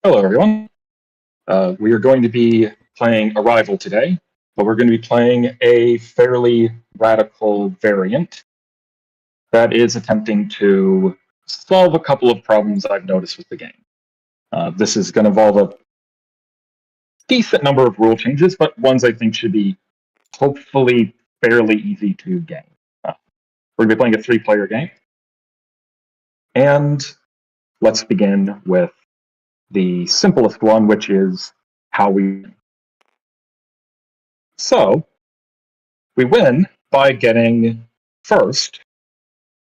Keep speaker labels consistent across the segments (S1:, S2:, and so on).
S1: Hello, everyone. We are going to be playing Arrival today, but we're going to be playing a fairly radical variant that is attempting to solve a couple of problems I've noticed with the game. This is going to involve a decent number of rule changes, but ones I think should be hopefully fairly easy to game. We're going to be playing a 3-player game, and let's begin with the simplest one, which is how we win. So we win by getting first.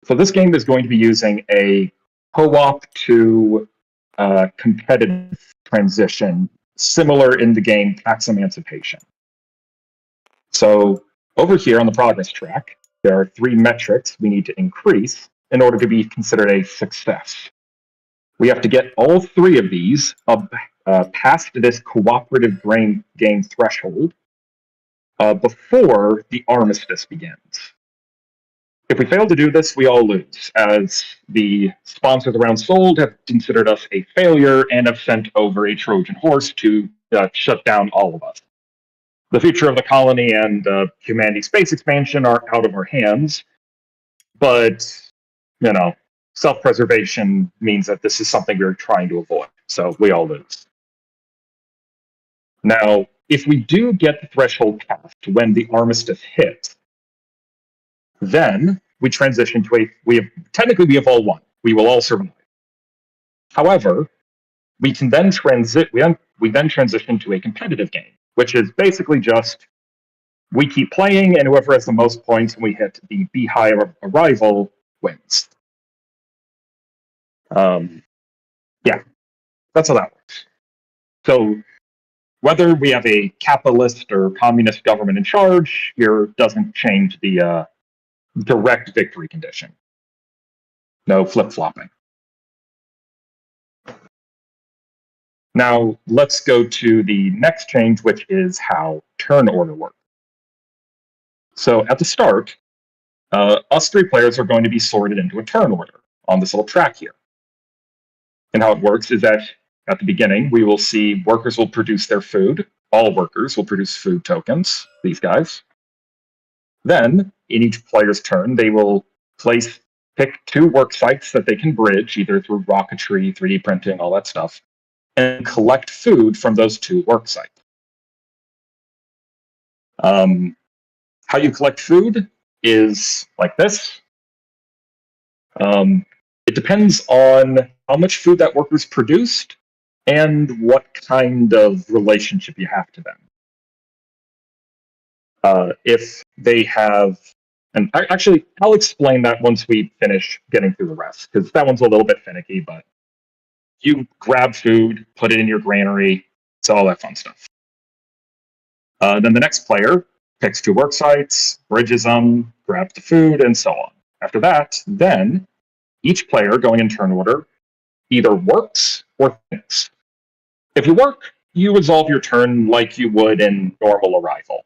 S1: So this game is going to be using a co-op to competitive transition, similar in the game Tax Emancipation. So over here on the progress track, there are 3 metrics we need to increase in order to be considered a success. We have to get all 3 of these past this cooperative game threshold before the armistice begins. If we fail to do this, we all lose, as the sponsors around Sold have considered us a failure and have sent over a Trojan horse to shut down all of us. The future of the colony and humanity's space expansion are out of our hands, but, self-preservation means that this is something we're trying to avoid, so we all lose. Now, if we do get the threshold passed when the armistice hits, then we transition to we have all won. We will all survive. However, we can then we then transition to a competitive game, which is basically just we keep playing, and whoever has the most points when we hit the B-high arrival wins. That's how that works. So whether we have a capitalist or communist government in charge here doesn't change the direct victory condition. No flip-flopping. Now, let's go to the next change, which is how turn order works. So at the start, us 3 players are going to be sorted into a turn order on this little track here. And how it works is that at the beginning, we will see workers will produce their food. All workers will produce food tokens, these guys. Then, in each player's turn, they will pick 2 work sites that they can bridge, either through rocketry, 3D printing, all that stuff, and collect food from those 2 work sites. How you collect food is like this. It depends on how much food that worker's produced and what kind of relationship you have to them. If they have, and actually, I'll explain that once we finish getting through the rest, because that one's a little bit finicky, but you grab food, put it in your granary, it's all that fun stuff. Then the next player picks 2 work sites, bridges them, grabs the food, and so on. After that, then each player, going in turn order, either works or thinks. If you work, you resolve your turn like you would in normal Arrival.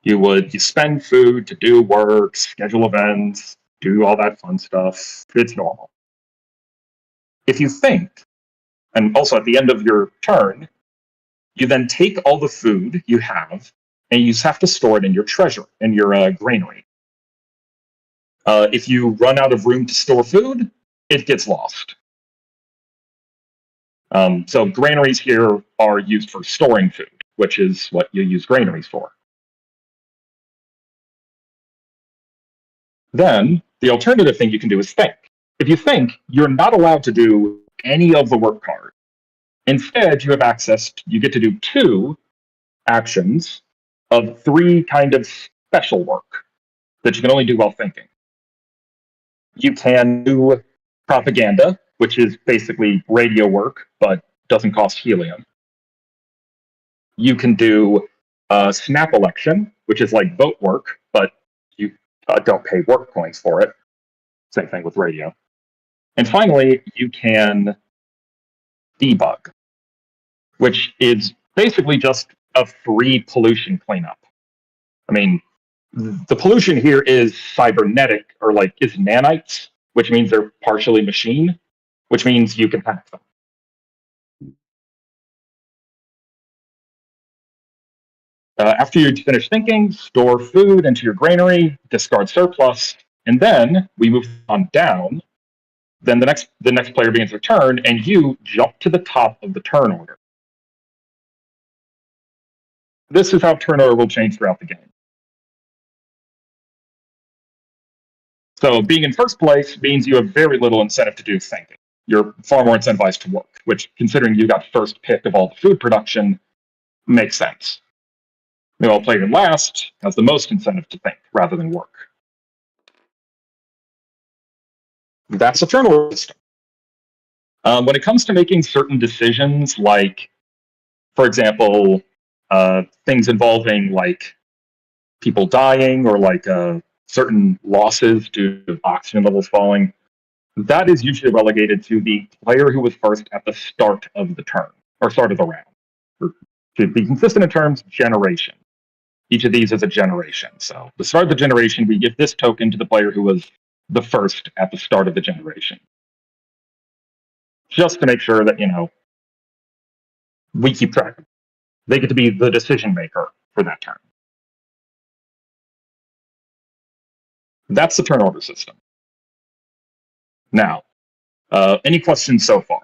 S1: You spend food to do work, schedule events, do all that fun stuff. It's normal. If you think, and also at the end of your turn, you then take all the food you have, and you just have to store it in your granary. If you run out of room to store food, it gets lost. So granaries here are used for storing food, which is what you use granaries for. Then, the alternative thing you can do is think. If you think, you're not allowed to do any of the work card. Instead, you get to do 2 actions of 3 kind of special work that you can only do while thinking. You can do propaganda, which is basically radio work, but doesn't cost helium. You can do snap election, which is like vote work, but you don't pay work points for it. Same thing with radio. And finally, you can debug, which is basically just a free pollution cleanup. I mean, the pollution here is cybernetic, or is nanites, which means they're partially machine, which means you can hack them. After you finish thinking, store food into your granary, discard surplus, and then we move on down. Then the next player begins their turn, and you jump to the top of the turn order. This is how turn order will change throughout the game. So being in first place means you have very little incentive to do thinking. You're far more incentivized to work, which, considering you got first pick of all the food production, makes sense. Meanwhile, player last has the most incentive to think rather than work. That's a turn order system. When it comes to making certain decisions, like, for example, things involving like people dying or like certain losses due to oxygen levels falling, that is usually relegated to the player who was first at the start of the turn, or start of the round. Or, to be consistent in terms, generation. Each of these is a generation. So the start of the generation, we give this token to the player who was the first at the start of the generation. Just to make sure that, we keep track of it. They get to be the decision maker for that turn. That's the turn order system. Now, any questions so far?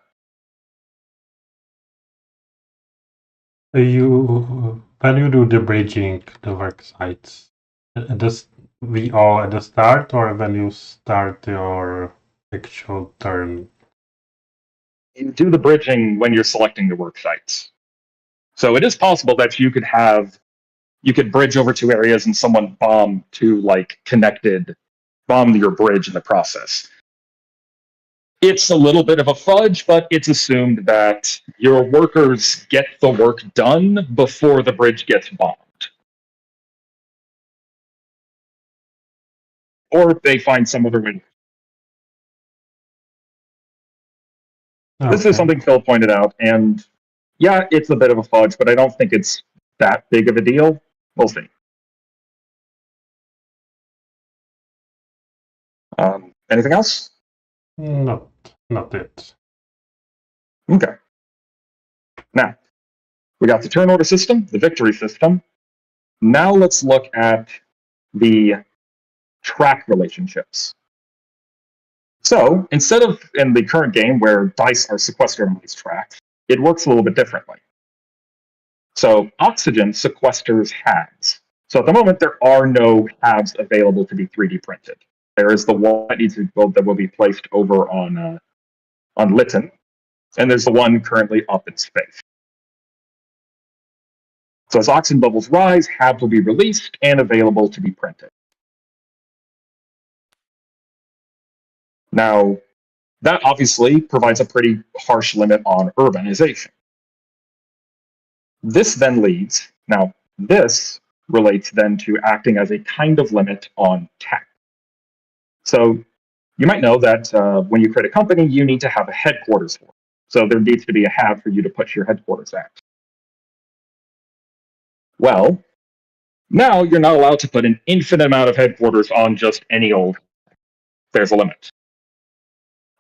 S2: When you do the bridging, the work sites, we all at the start, or when you start your actual turn?
S1: You do the bridging when you're selecting the work sites. So it is possible that you could bridge over two areas and someone bomb your bridge in the process. It's a little bit of a fudge, but it's assumed that your workers get the work done before the bridge gets bombed. Or they find some other way.
S2: Okay.
S1: This is something Phil pointed out, and yeah, it's a bit of a fudge, but I don't think it's that big of a deal. We'll see. Anything else?
S2: Not it.
S1: Okay. Now, we got the turn order system, the victory system. Now let's look at the track relationships. So instead of in the current game where dice are sequestered on these tracks, it works a little bit differently. So oxygen sequesters halves. So at the moment, there are no halves available to be 3D printed. There is the one that will be placed over on Lytton, and there's the one currently up in space. So as oxygen levels rise, halves will be released and available to be printed. Now, that obviously provides a pretty harsh limit on urbanization. This then leads, now this relates then to acting as a kind of limit on tech. So you might know that when you create a company, you need to have a headquarters for it. So there needs to be a hab for you to put your headquarters at. Well, now you're not allowed to put an infinite amount of headquarters on just any old. There's a limit.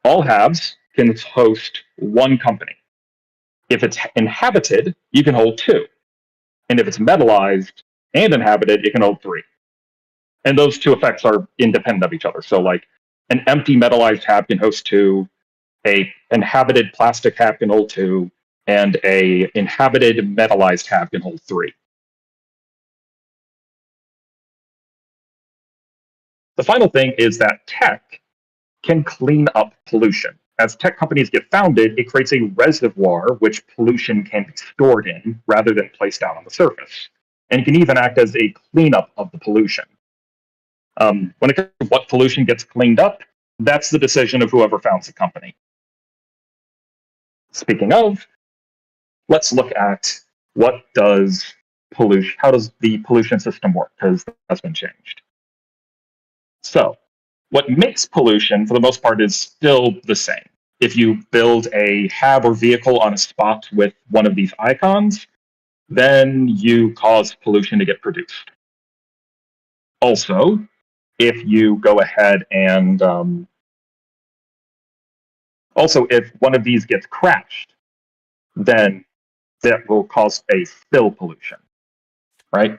S1: All habs can host one company. If it's inhabited, you can hold two. And if it's metallized and inhabited, it can hold three. And those two effects are independent of each other. So like an empty metallized hab can host two, a inhabited plastic hab can hold two, and a inhabited metallized hab can hold three. The final thing is that tech can clean up pollution. As tech companies get founded, it creates a reservoir which pollution can be stored in rather than placed out on the surface. And it can even act as a cleanup of the pollution. When it comes to what pollution gets cleaned up, that's the decision of whoever founds the company. Speaking of, let's look at how does the pollution system work, because that's been changed. So, what makes pollution, for the most part, is still the same. If you build a hab or vehicle on a spot with one of these icons, then you cause pollution to get produced. Also, if you go ahead and if one of these gets crashed, then that will cause a spill pollution. right?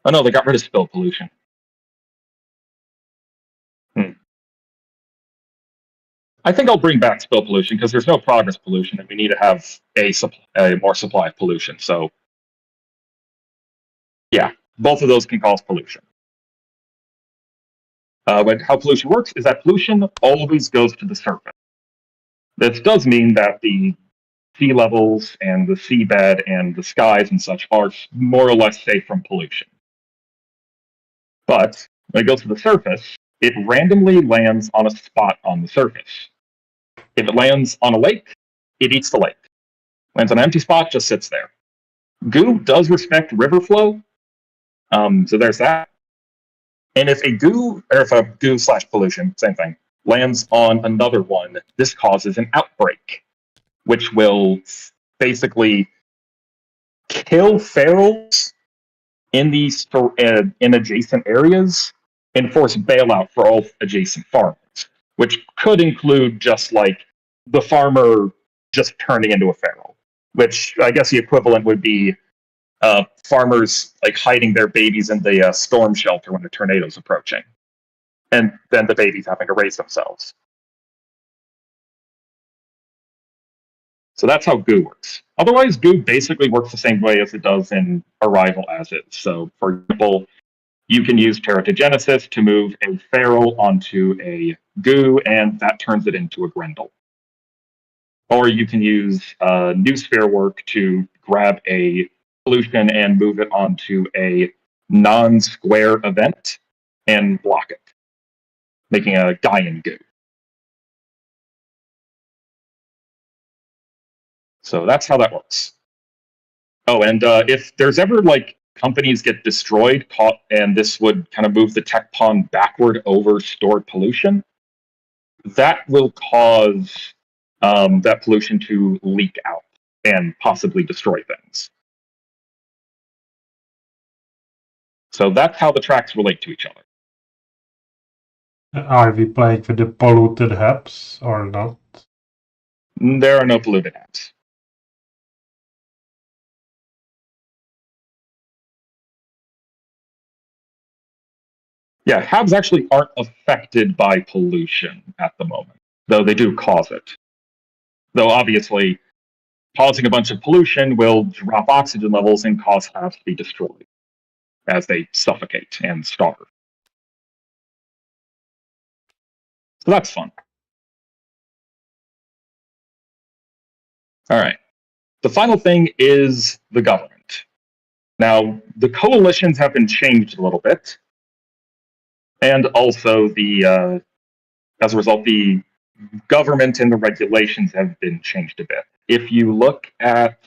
S1: Oh no, they got rid of spill pollution. I think I'll bring back spill pollution because there's no progress pollution, and we need to have a more supply of pollution. So, yeah, both of those can cause pollution. But how pollution works is that pollution always goes to the surface. This does mean that the sea levels and the seabed and the skies and such are more or less safe from pollution. But when it goes to the surface, it randomly lands on a spot on the surface. If it lands on a lake, it eats the lake. Lands on an empty spot, just sits there. Goo does respect river flow, so there's that. And if a goo/pollution, same thing, lands on another one, this causes an outbreak, which will basically kill ferals in adjacent areas and force bailout for all adjacent farmers, which could include just like the farmer just turning into a feral, which I guess the equivalent would be farmers like hiding their babies in the storm shelter when the tornado's approaching, and then the babies having to raise themselves. So that's how goo works. Otherwise, goo basically works the same way as it does in Arrival as is. So, for example, you can use teratogenesis to move a feral onto a goo, and that turns it into a Grendel. Or you can use new sphere work to grab a pollution and move it onto a non-square event and block it, making a Gaian goo. So that's how that works. Oh, and if there's ever like companies get destroyed, and this would kind of move the tech pond backward over stored pollution, that will cause that pollution to leak out and possibly destroy things. So that's how the tracks relate to each other.
S2: Are we playing with the polluted hubs or not?
S1: There are no polluted hubs. Yeah, HABs actually aren't affected by pollution at the moment, though they do cause it. Though obviously, causing a bunch of pollution will drop oxygen levels and cause HABs to be destroyed as they suffocate and starve. So that's fun. All right. The final thing is the government. Now, the coalitions have been changed a little bit. And also, as a result, the government and the regulations have been changed a bit. If you look at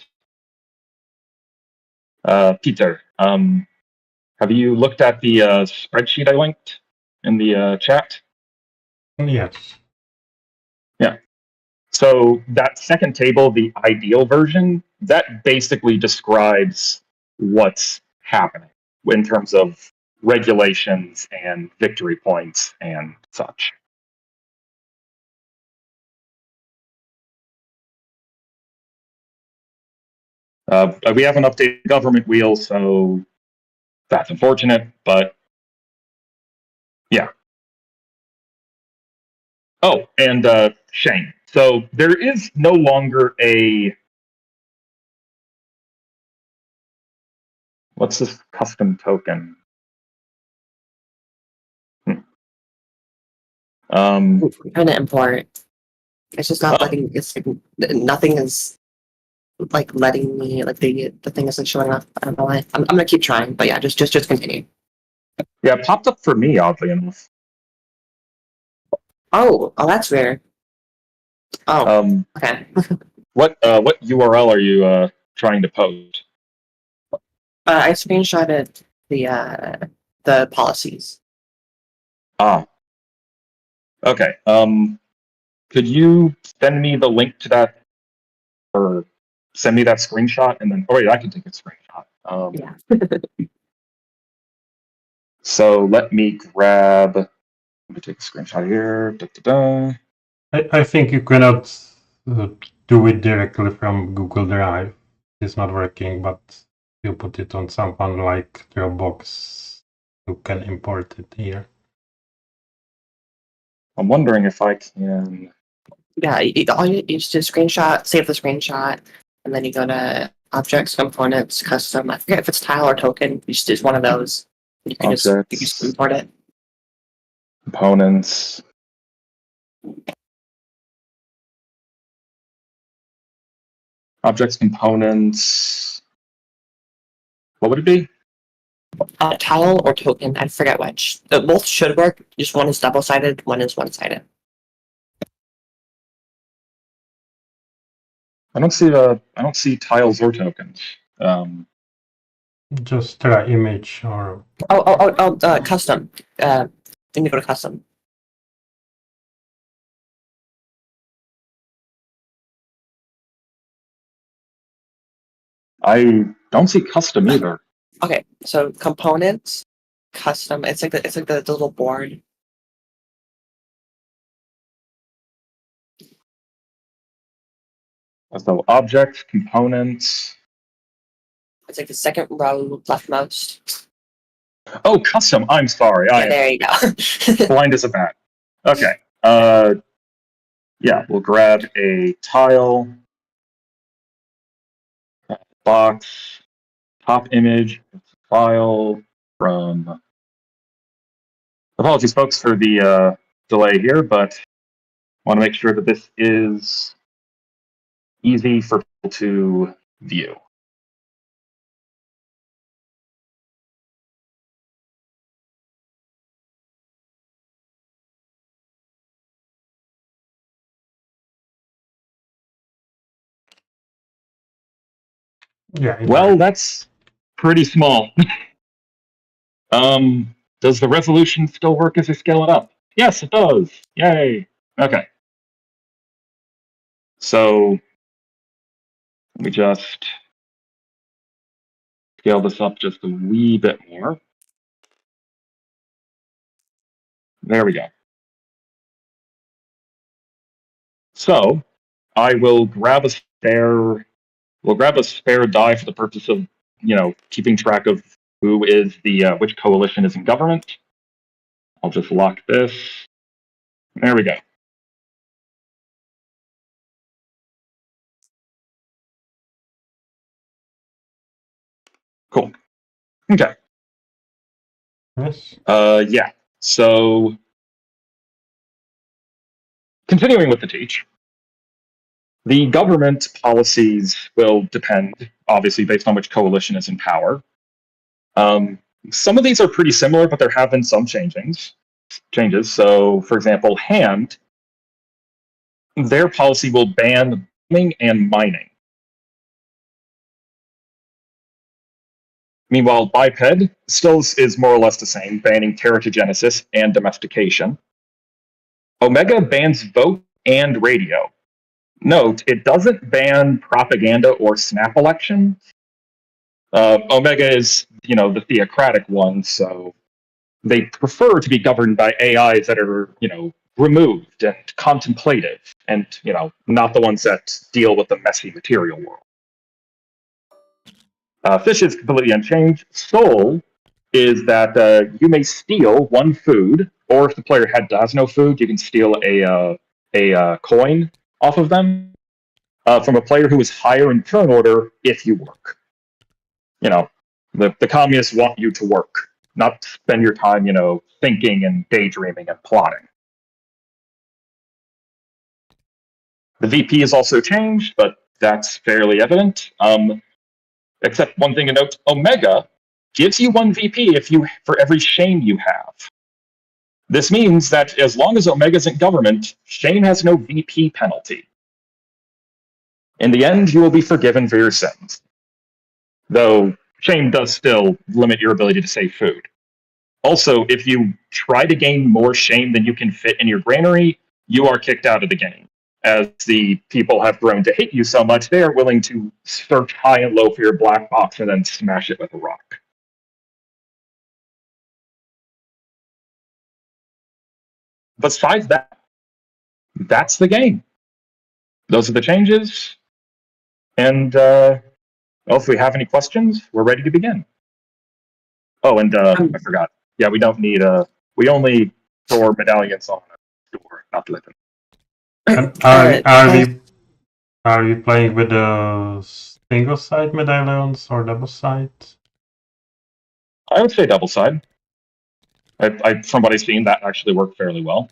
S1: Peter, have you looked at the spreadsheet I linked in the chat?
S2: Yes.
S1: Yeah. So that second table, the ideal version, that basically describes what's happening in terms of regulations and victory points and such. We haven't updated government wheel, so that's unfortunate, but yeah. Oh, and Shane. So there is no longer a... What's this custom token?
S3: I'm trying to import. It's just not letting. It's nothing is like letting me. Like the thing isn't showing up. I don't know why. I'm gonna keep trying, but yeah, just continue.
S1: Yeah, it popped up for me oddly enough.
S3: Oh, that's weird. Oh, okay.
S1: What URL are you trying to post?
S3: I screenshotted the policies.
S1: Ah. Okay. Could you send me the link to that, or send me that screenshot, and then? Oh wait, I can take a screenshot.
S3: Yeah.
S1: So let me grab. Let me take a screenshot here.
S2: I think you cannot do it directly from Google Drive. It's not working, but you put it on someone like Dropbox, you can import it here.
S1: I'm wondering if I can.
S3: Yeah, all you just do screenshot, save the screenshot, and then you go to objects, components, custom. I forget if it's tile or token. You just use one of those. You can just
S1: Objects.
S3: import it.
S1: Components. Objects, components. What would it be?
S3: Tile or token, I forget which. Both should work. Just one is double-sided, one is one-sided.
S1: I don't see tiles or tokens.
S2: Just try image or
S3: Custom. Then you go to custom.
S1: I don't see custom either.
S3: Okay, so components, custom. It's like the little board.
S1: So objects, components.
S3: It's like the second row leftmost.
S1: Oh, custom. I'm sorry.
S3: Yeah, there you go.
S1: Blind as a bat. Okay. Yeah, we'll grab a tile, box, top image, file from. Apologies, folks, for the delay here, but want to make sure that this is easy for people to view.
S2: yeah.
S1: Well, that's pretty small. Does the resolution still work as I scale it up? Yes, it does. Yay. Okay. So let me just scale this up just a wee bit more. There we go. So I will grab a spare. We'll grab a spare die for the purpose of, keeping track of who is which coalition is in government. I'll just lock this. There we go. Cool. Okay.
S2: Yes.
S1: Yeah. So continuing with the teach, the government policies will depend, obviously, based on which coalition is in power. Some of these are pretty similar, but there have been some changes. So, for example, Hand, their policy will ban farming and mining. Meanwhile, Biped still is more or less the same, banning teratogenesis and domestication. Omega bans vote and radio. Note, it doesn't ban propaganda or snap elections. Omega is, the theocratic one, so they prefer to be governed by AIs that are, removed and contemplative, and, not the ones that deal with the messy material world. Fish is completely unchanged. Soul is that you may steal one food, or if the player has no food, you can steal a coin off of them from a player who is higher in turn order if you work. The communists want you to work, not spend your time, thinking and daydreaming and plotting. The VP is also changed, but that's fairly evident. Except one thing to note, Omega gives you one VP for every shame you have. This means that as long as Omega's in government, shame has no VP penalty. In the end, you will be forgiven for your sins. Though shame does still limit your ability to save food. Also, if you try to gain more shame than you can fit in your granary, you are kicked out of the game. As the people have grown to hate you so much, they are willing to search high and low for your black box and then smash it with a rock. Besides that, that's the game. Those are the changes. And Well, if we have any questions, we're ready to begin. Oh, and I forgot. Yeah, we don't need we only store medallions on a door, not to let them.
S2: And are we playing with the single side medallions or double side?
S1: I would say double side. From what I've seen, that actually worked fairly well.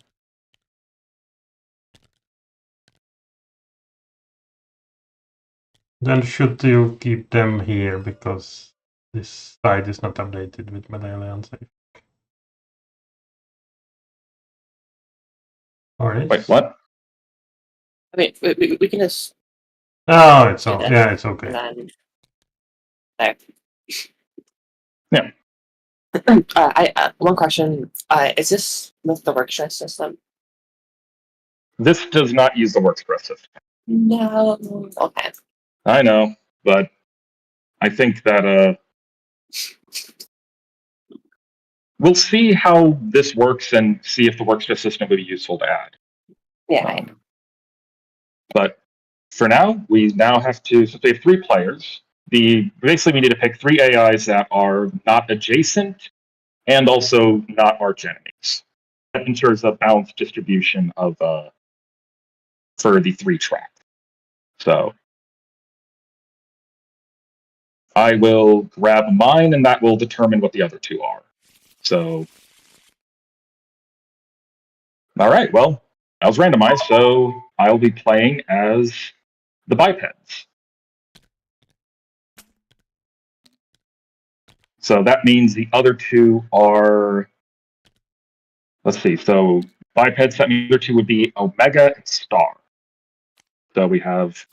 S2: Then should you keep them here because this side is not updated with medallions? Or is?
S1: Wait, what?
S3: I mean, we can just.
S2: Oh, it's all. Yeah, it's okay.
S3: And then,
S1: Yeah.
S3: One question. Is this with the work stress system?
S1: This does not use the work stress system.
S3: No. Okay.
S1: I know, but I think that we'll see how this works and see if the work stress system would be useful to add.
S3: Yeah.
S1: But for now, we now have to, since we have 3 players, basically we need to pick 3 AIs that are not adjacent and also not arch enemies. That ensures a balanced distribution of for the 3 tracks. So I will grab mine, and that will determine what the other 2 are. So, all right, well, that was randomized, so I'll be playing as the bipeds. So that means the other 2 are, let's see, so bipeds, that means the other 2 would be Omega and Star. So we have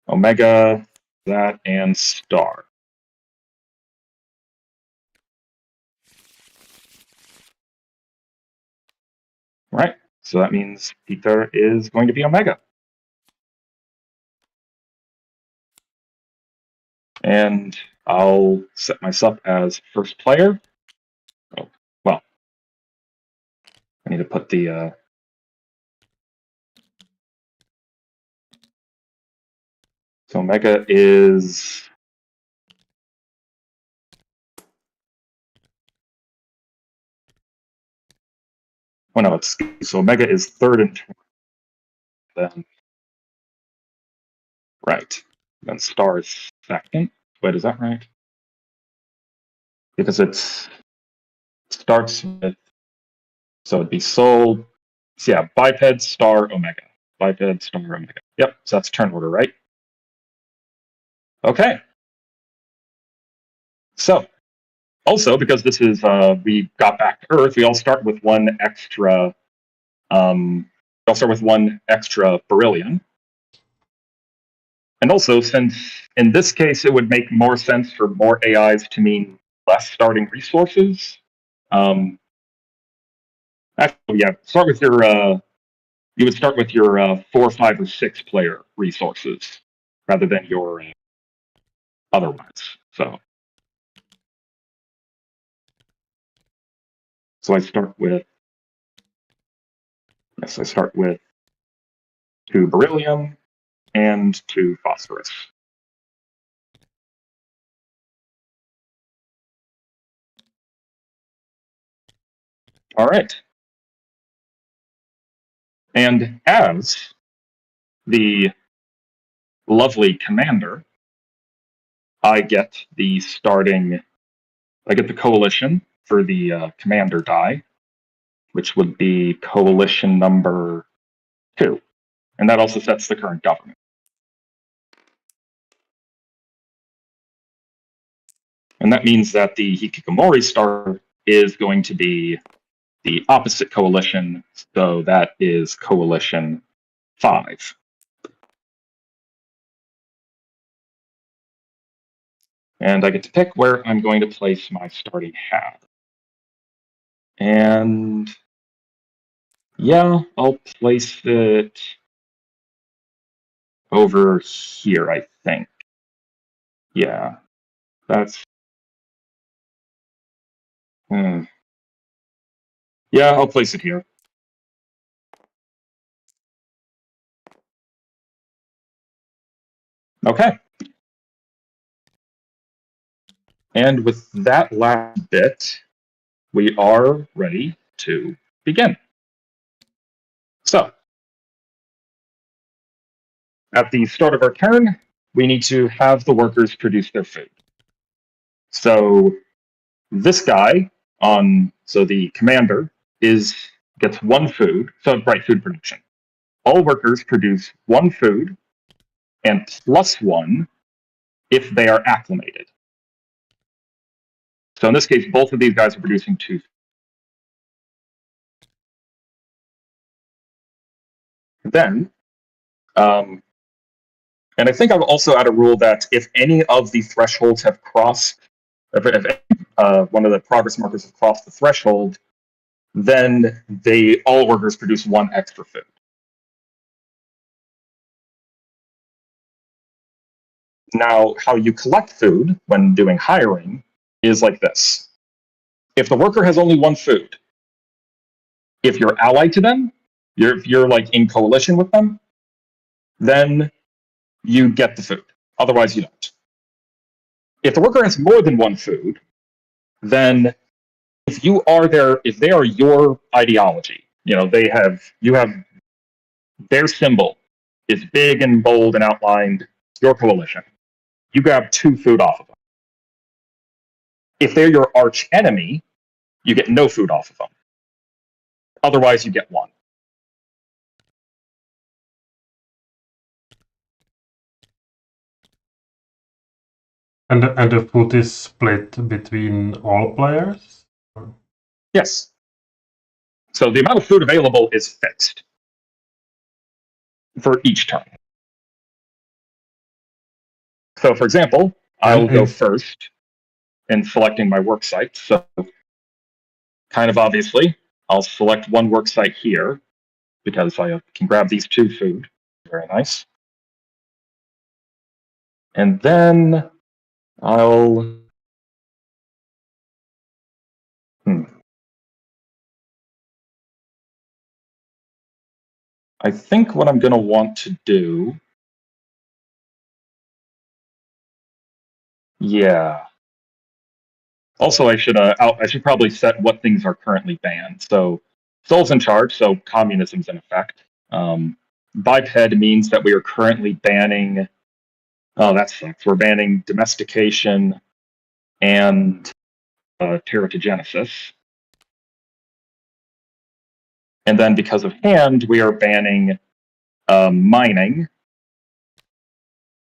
S1: Omega, that, and Star. Right, so that means Peter is going to be Omega. And I'll set myself as first player. Oh, well, I need to put the so Omega is oh no, it's so Omega is 3rd and 20. Then right. Then Star is 2nd. Wait, is that right? Because it starts with, so it'd be Soul. So yeah, Biped, Star, Omega. Biped, Star, Omega. Yep, so that's turn order, right? Okay. So, also, because this is, we got back to Earth, we all start with one extra, beryllium. And also, since in this case it would make more sense for more AIs to mean less starting resources. Actually, yeah, start with your. You would start with your 4, 5, or 6 player resources rather than your otherwise. So I start with. Yes, I start with 2 beryllium and 2 phosphorus. All right. And as the lovely commander, I get the coalition for the commander die, which would be coalition number 2. And that also sets the current government. And that means that the Hikikomori star is going to be the opposite coalition, so that is coalition 5. And I get to pick where I'm going to place my starting hat. And yeah, I'll place it over here, I think. Yeah, that's... Yeah, I'll place it here. Okay. And with that last bit, we are ready to begin. So, at the start of our turn, we need to have the workers produce their food. So, this guy so the commander gets one food, so right, food production. All workers produce one food and +1 if they are acclimated. So in this case, both of these guys are producing 2. Then, and I think I've also added a rule that if any of the thresholds have crossed, if one of the progress markers has crossed the threshold, then all workers produce 1 extra food. Now, how you collect food when doing hiring is like this. If the worker has only 1 food, if you're allied to them, if you're like in coalition with them, then you get the food. Otherwise, you don't. If the worker has more than 1 food, then if they are your ideology, you have their symbol is big and bold and outlined, your coalition. You grab 2 food off of them. If they're your arch enemy, you get no food off of them. Otherwise, you get 1.
S2: And the food is split between all players?
S1: Yes. So the amount of food available is fixed for each turn. So, for example, I'll go first in selecting my work site. So, kind of obviously, I'll select 1 work site here because I can grab these 2 food. Very nice. And then I'll... I think what I'm going to want to do... Yeah. Also, I should probably set what things are currently banned. So, Soul's in charge, so communism's in effect. Biped means that we are currently banning... Oh, that sucks. We're banning domestication and teratogenesis. And then because of hand, we are banning mining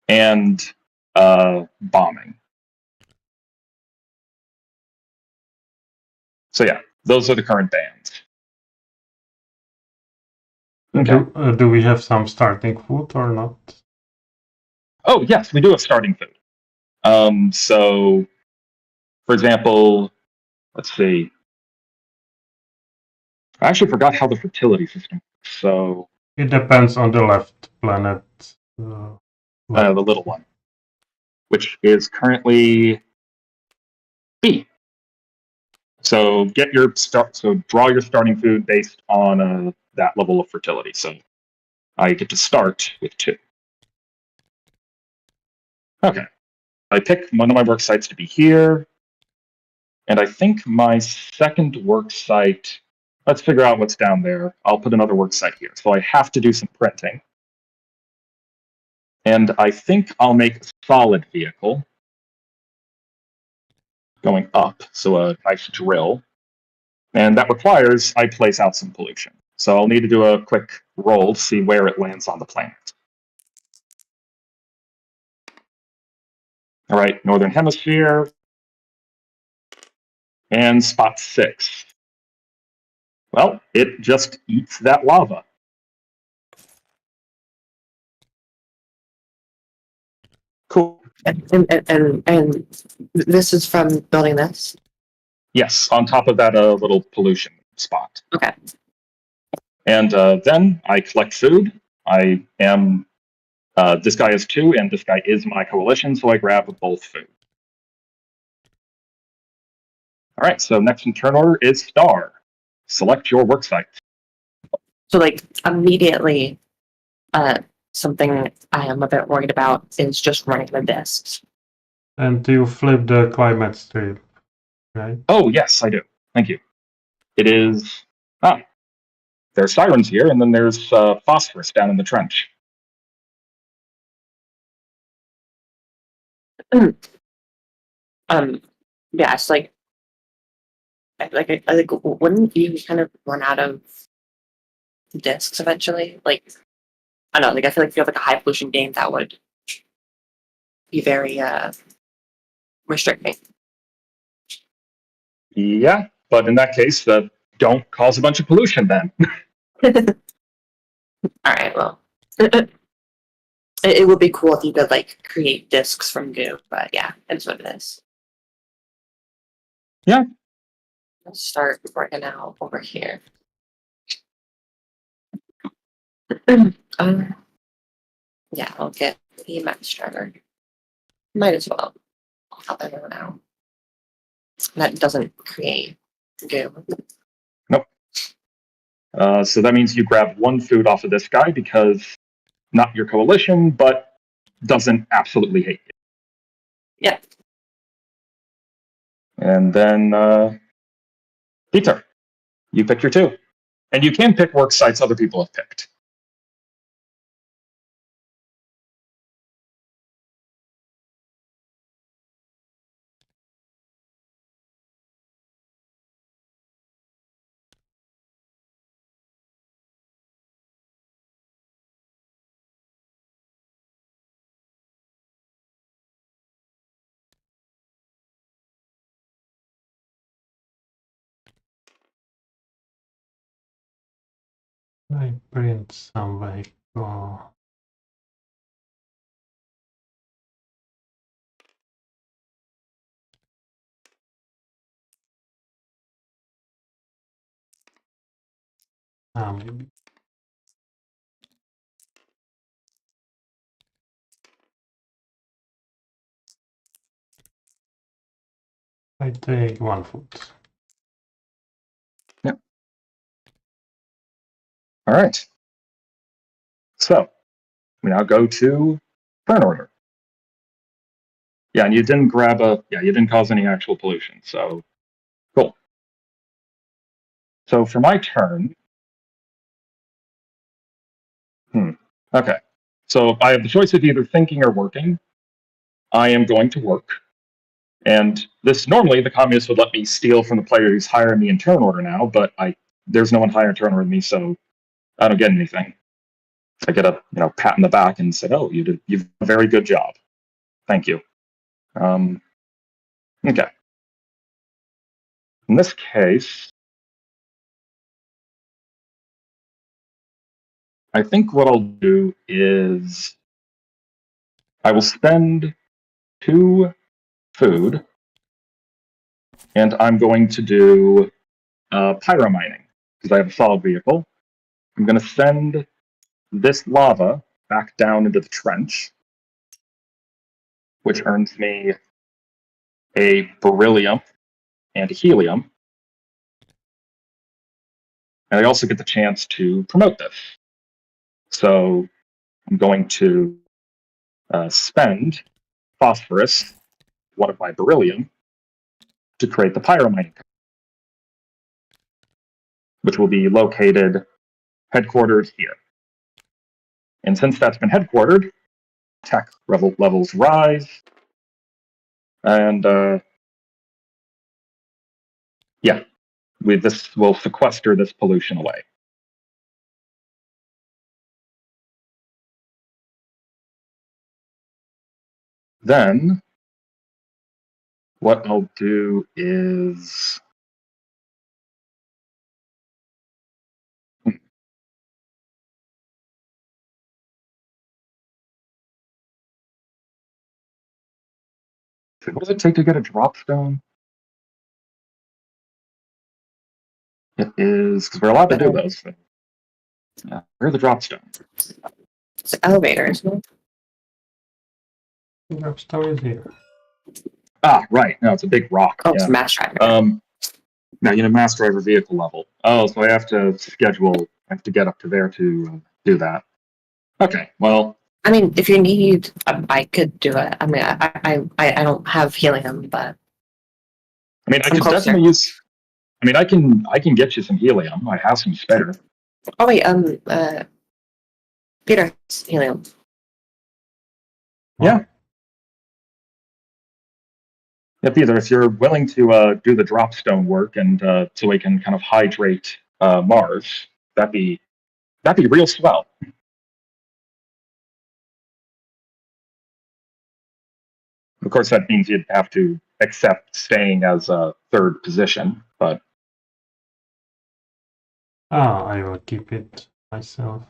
S1: and bombing. So yeah, those are the current bans. Okay.
S2: Do we have some starting food or not?
S1: Oh, yes, we do have starting food. So, for example, let's see. I actually forgot how the fertility system works. So
S2: it depends on the left planet.
S1: The little one, which is currently B. So draw your starting food based on that level of fertility. So I get to start with 2. Okay. I pick one of my work sites to be here. And I think my second work site, let's figure out what's down there. I'll put another work site here. So I have to do some printing. And I think I'll make a solid vehicle going up. So a nice drill. And that requires I place out some pollution. So I'll need to do a quick roll to see where it lands on the planet. All right, Northern Hemisphere. And spot 6. Well, it just eats that lava. Cool.
S3: And this is from building this?
S1: Yes, on top of that little pollution spot.
S3: Okay.
S1: And then I collect food. I am... this guy is 2, and this guy is my coalition, so I grab both food. All right, so next in turn order is Star. Select your work site.
S3: So, like, immediately, something I am a bit worried about is just running the discs.
S2: And you flip the climate strip, right?
S1: Oh, yes, I do. Thank you. It is... there's sirens here, and then there's phosphorus down in the trench.
S3: Yeah, it's like, I think, wouldn't you kind of run out of discs eventually? Like, I don't know, like, I feel like if you have like a high pollution game, that would be very restricting.
S1: Yeah, but in that case, don't cause a bunch of pollution then.
S3: All right, well, it would be cool if you could like create discs from goo, but yeah, it's what it is.
S1: Yeah.
S3: Let's start working out over here. Yeah, I'll get the max driver. Might as well. I'll help everyone out. That doesn't create goo.
S1: So that means you grab one food off of this guy because not your coalition, but doesn't absolutely hate you.
S3: Yeah.
S1: And then, Peter, you pick your two. And you can pick work sites other people have picked.
S2: I print some vehicle. Maybe. I take 1 foot.
S1: All right. So we now go to turn order. Yeah, and you didn't you didn't cause any actual pollution, so cool. So for my turn, okay. So I have the choice of either thinking or working. I am going to work. And this normally the communists would let me steal from the player who's higher in me in turn order now, but there's no one higher in turn order than me, so I don't get anything. I get a pat in the back and said, "Oh, you've done a very good job. Thank you." Okay. In this case, I think what I'll do is I will spend 2 food, and I'm going to do pyromining because I have a solid vehicle. I'm going to send this lava back down into the trench, which earns me a beryllium and a helium. And I also get the chance to promote this. So I'm going to spend phosphorus, one of my beryllium, to create the pyromining, which will be located headquartered here. And since that's been headquartered, tech levels rise, and this will sequester this pollution away. Then, what I'll do is what does it take to get a drop stone? It is, because we're allowed to do those. Yeah, where are the drop stones?
S3: It's an elevator, isn't it?
S2: The drop stone is here.
S1: Ah, right. No, it's a big rock.
S3: Oh, it's a mass driver.
S1: Now, mass driver vehicle level. Oh, so I have to get up to there to do that. Okay, well,
S3: I mean, if you need, I could do it. I mean, I don't have helium, but
S1: I mean, I
S3: I'm
S1: could
S3: closer.
S1: definitely use. I mean, I can get you some helium. I have some spare.
S3: Oh wait, Peter has helium.
S1: Yeah. Yeah, Peter, if you're willing to do the dropstone work and so we can kind of hydrate Mars, that'd be real swell. Of course, that means you'd have to accept staying as a third position, but
S2: I will keep it myself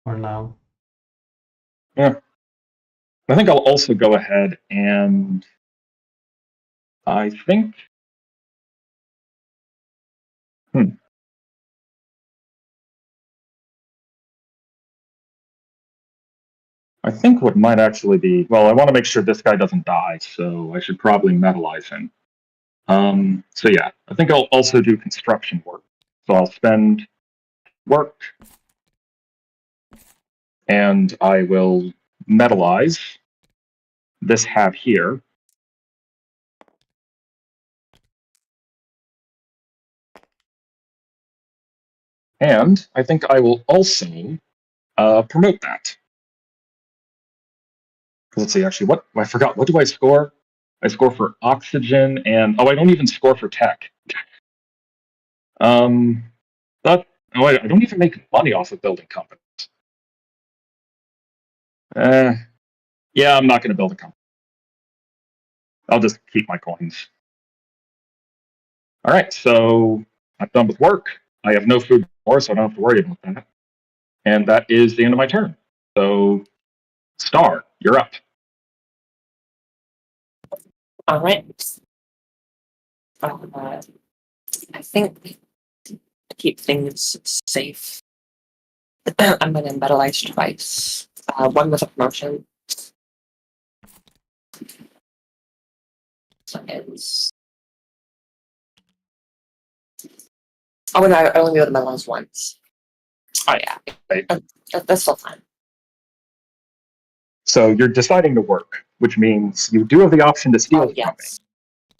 S2: for now.
S1: yeah. I think I'll also go ahead and I think. I think what might actually be, well, I want to make sure this guy doesn't die, so I should probably metalize him. So yeah, I think I'll also do construction work. So I'll spend work and I will metalize this hat here. And I think I will also promote that. Let's see, actually, what I forgot. What do I score? I score for oxygen and I don't even score for tech. But I don't even make money off of building companies. Yeah, I'm not going to build a company. I'll just keep my coins. All right, so I'm done with work. I have no food more, so I don't have to worry about that. And that is the end of my turn. So, Star, you're up.
S3: All right. I think to keep things safe, I'm gonna metalize twice. One with a promotion. So it's. Oh no, I only be able to metalize once. Oh yeah,
S1: Right.
S3: that's still fine.
S1: So you're deciding to work, which means you do have the option to steal
S3: Oh
S1: from me.
S3: yes,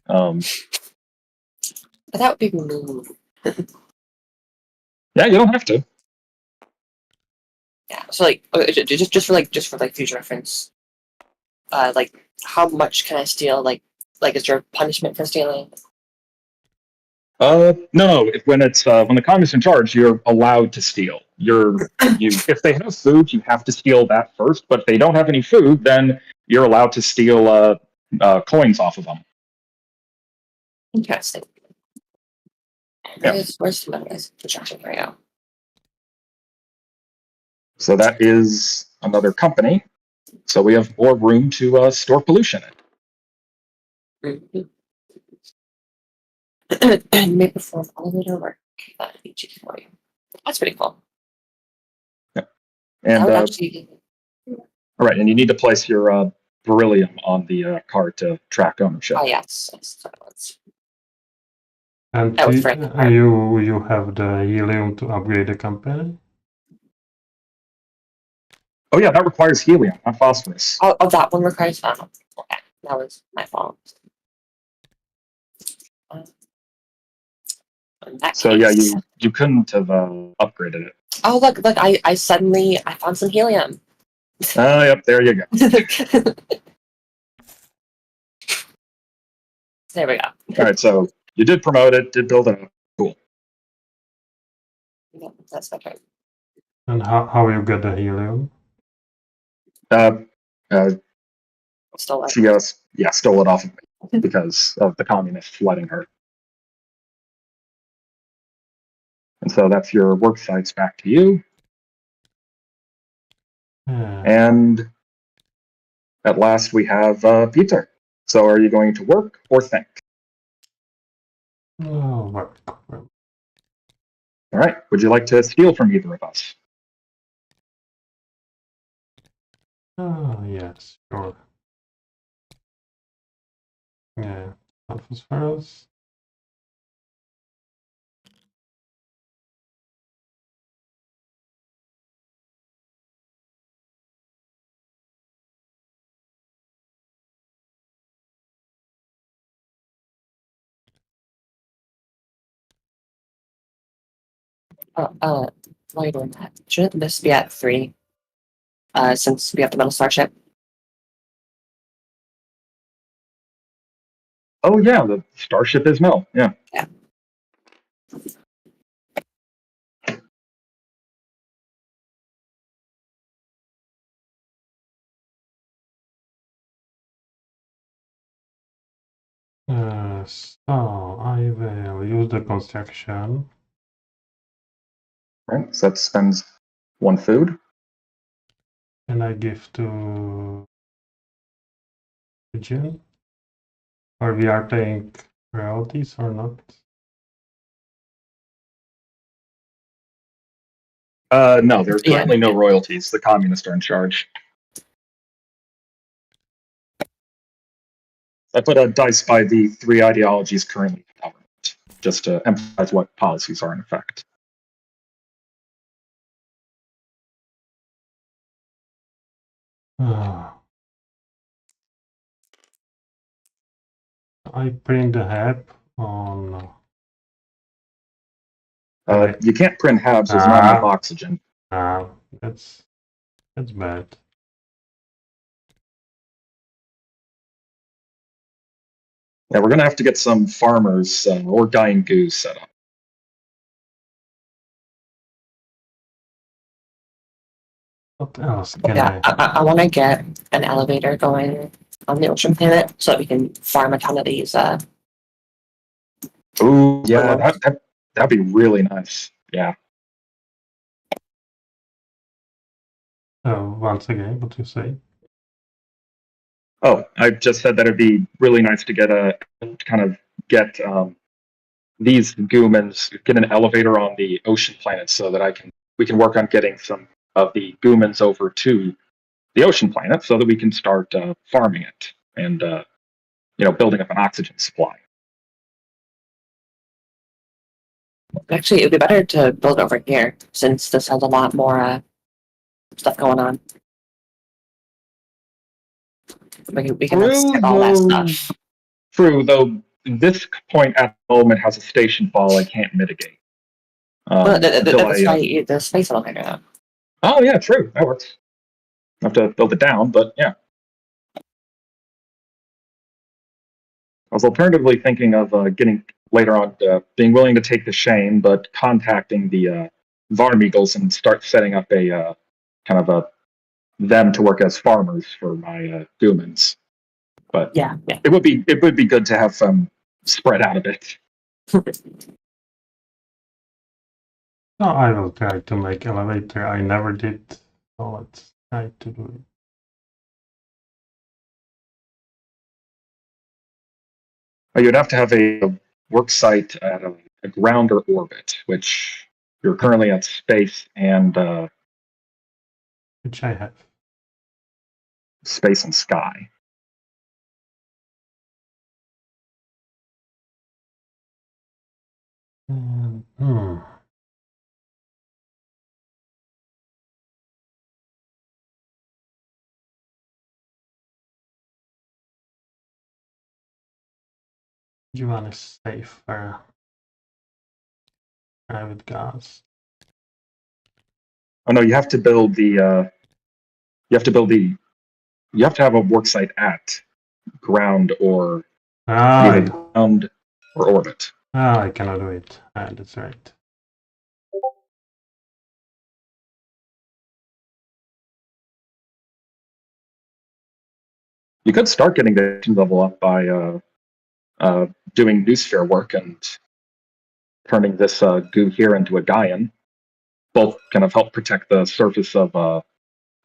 S3: but that would be mean.
S1: Yeah, you don't have to.
S3: Yeah, so like just for future reference, like how much can I steal? Like is there a punishment for stealing?
S1: No. When the communist's in charge, you're allowed to steal. If they have food, you have to steal that first. But if they don't have any food, then you're allowed to steal coins off of them.
S3: Interesting.
S1: Yeah.
S3: Where's the metalize construction? Here we go.
S1: So that is another company. So we have more room to store pollution in.
S3: May perform elevator work. That'd be cheap for you. That's pretty cool.
S1: Yeah. And
S3: That would actually.
S1: all right, and you need to place your beryllium on the card to track ownership.
S3: Oh yes, that was.
S2: And
S3: That was for the
S2: you have the helium to upgrade the company?
S1: Oh yeah, that requires helium, not phosphorus.
S3: Oh, that one requires. Oh, okay, that was my fault. In that
S1: So
S3: case-
S1: yeah, you couldn't have upgraded it.
S3: Oh look! I suddenly found some helium.
S1: Yep, there you go.
S3: There we go.
S1: All right, so you did promote it, did build it up. Cool.
S3: Yeah, that's my turn.
S2: And how you get the helium?
S3: Still
S1: She stole it off of me because of the communists letting her. And so that's your work sites back to you.
S2: Yeah.
S1: And at last we have Peter. So are you going to work or think?
S2: Oh, work.
S1: All right. Would you like to steal from either of us?
S2: Oh, yes, sure. Yeah, phosphorus.
S3: While you're doing that, shouldn't this be at 3? Since we have the metal starship.
S1: Oh yeah, the starship is metal. Yeah.
S3: Yeah.
S2: So I will use the construction.
S1: Right. So that spends 1 food.
S2: And I give to region. Or we are paying royalties or not?
S1: No, there's
S3: Yeah.
S1: currently no royalties. The communists are in charge. I put a dice by the 3 ideologies currently in government, just to emphasize what policies are in effect.
S2: I print the HAP on.
S1: You can't print halves. There's not enough oxygen.
S2: That's bad.
S1: Yeah, we're gonna have to get some farmers or dying goose set up.
S2: What else can
S3: Yeah, I want to get an elevator going on the ocean planet so that we can farm a ton of these.
S1: Ooh, yeah, that'd be really nice. Yeah.
S2: Once again, what you say?
S1: Oh, I just said that it'd be really nice to get these Goomans, get an elevator on the ocean planet so that we can work on getting some of the Goomans over to the ocean planet so that we can start farming it and building up an oxygen supply.
S3: Actually, it'd be better to build over here since this has a lot more stuff going on. We can skip all that stuff.
S1: True, though this point at the moment has a station fall I can't mitigate.
S3: The space elevator, though.
S1: Oh yeah, true. That works. I have to build it down, but yeah. I was alternatively thinking of getting later on being willing to take the shame, but contacting the Varmeagles and start setting up a them to work as farmers for my Goomans. But
S3: yeah,
S1: it would be good to have spread out a bit.
S2: No, I will try to make elevator. I never did, so let's try to do it.
S1: You'd have to have a work site at a ground or orbit, which you're currently at space and
S2: Which I have.
S1: Space and sky.
S2: You want to safe private gas.
S1: Oh no, you have to build the you have to have a work site at ground or either ground or orbit.
S2: I cannot do it. That's right.
S1: You could start getting the level up by doing noosphere work and turning this goo here into a Gaian. Both kind of help protect the surface of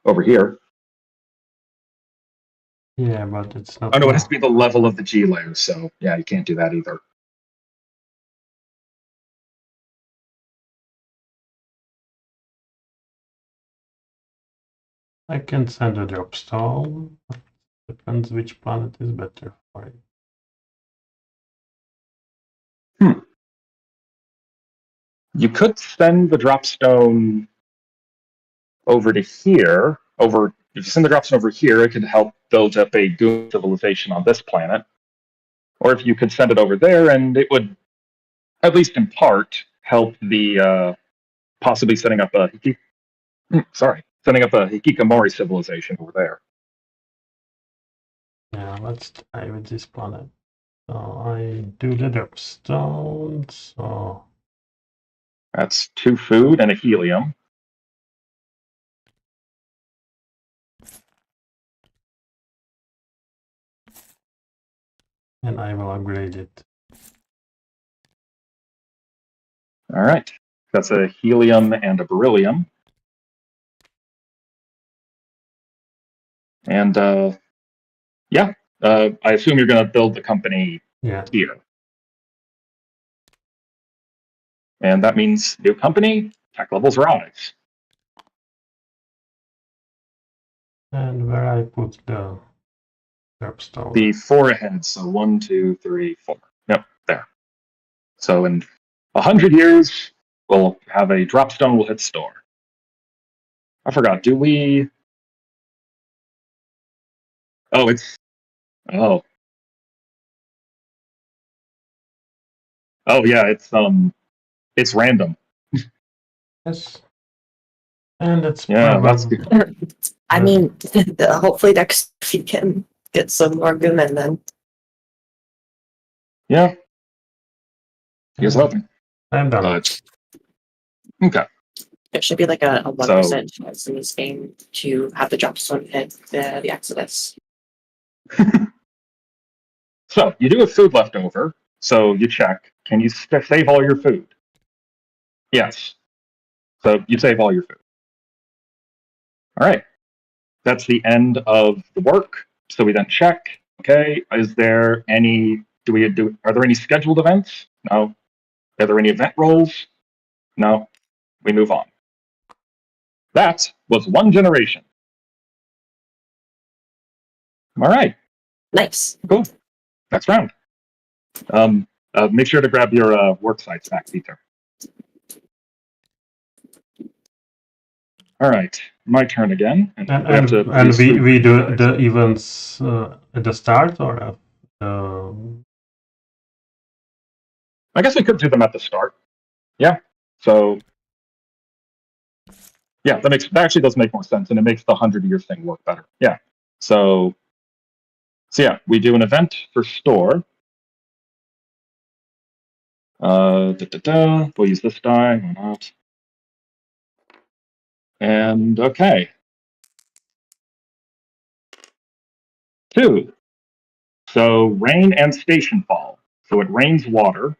S1: over here.
S2: Yeah, but it's not.
S1: Oh no, it has to be the level of the G layer, so yeah, you can't do that either.
S2: I can send a drop stone. Depends which planet is better for it.
S1: You could send the dropstone over to here. If you send the dropstone over here, it could help build up a Goon civilization on this planet. Or if you could send it over there, and it would, at least in part, help the possibly setting up a hikikomori civilization over there.
S2: Yeah, let's try with this planet. So I do the dripstone. So
S1: That's 2 food and a helium.
S2: and I will upgrade it.
S1: All right. That's a helium and a beryllium. And I assume you're going to build the company
S2: Yeah.
S1: here. And that means new company, tech levels rise.
S2: And where I put the dripstone.
S1: The 4 ahead, so 1, 2, 3, 4. Yep, there. So in 100 years, we'll have a dropstone, we'll hit store. I forgot, do we... Oh, it's... Oh. Oh, yeah, it's random.
S2: Yes. And it's
S1: Yeah, that's
S2: probably
S1: good.
S3: I mean, hopefully next we can get some more Goomen then.
S1: Yeah. Here's hoping.
S2: I'm done.
S1: But, okay.
S3: It should be like a 1% chance in this game to have the dropstone hit the Exodus.
S1: So, you do have food left over, so you check. Can you save all your food? Yes. So, you save all your food. All right. That's the end of the work. So we then check. Okay, is there any? Are there any scheduled events? No. Are there any event roles? No. We move on. That was 1 generation. All right.
S3: Nice.
S1: Cool. Next round. Make sure to grab your work sites back, Peter. All right, my turn again.
S2: And we do the events at the start or
S1: I guess we could do them at the start. Yeah. So yeah, that actually does make more sense, and it makes the 100-year thing work better. Yeah. So yeah, we do an event for store. We'll use this die. Why not? And okay. 2. So rain and station fall. So it rains water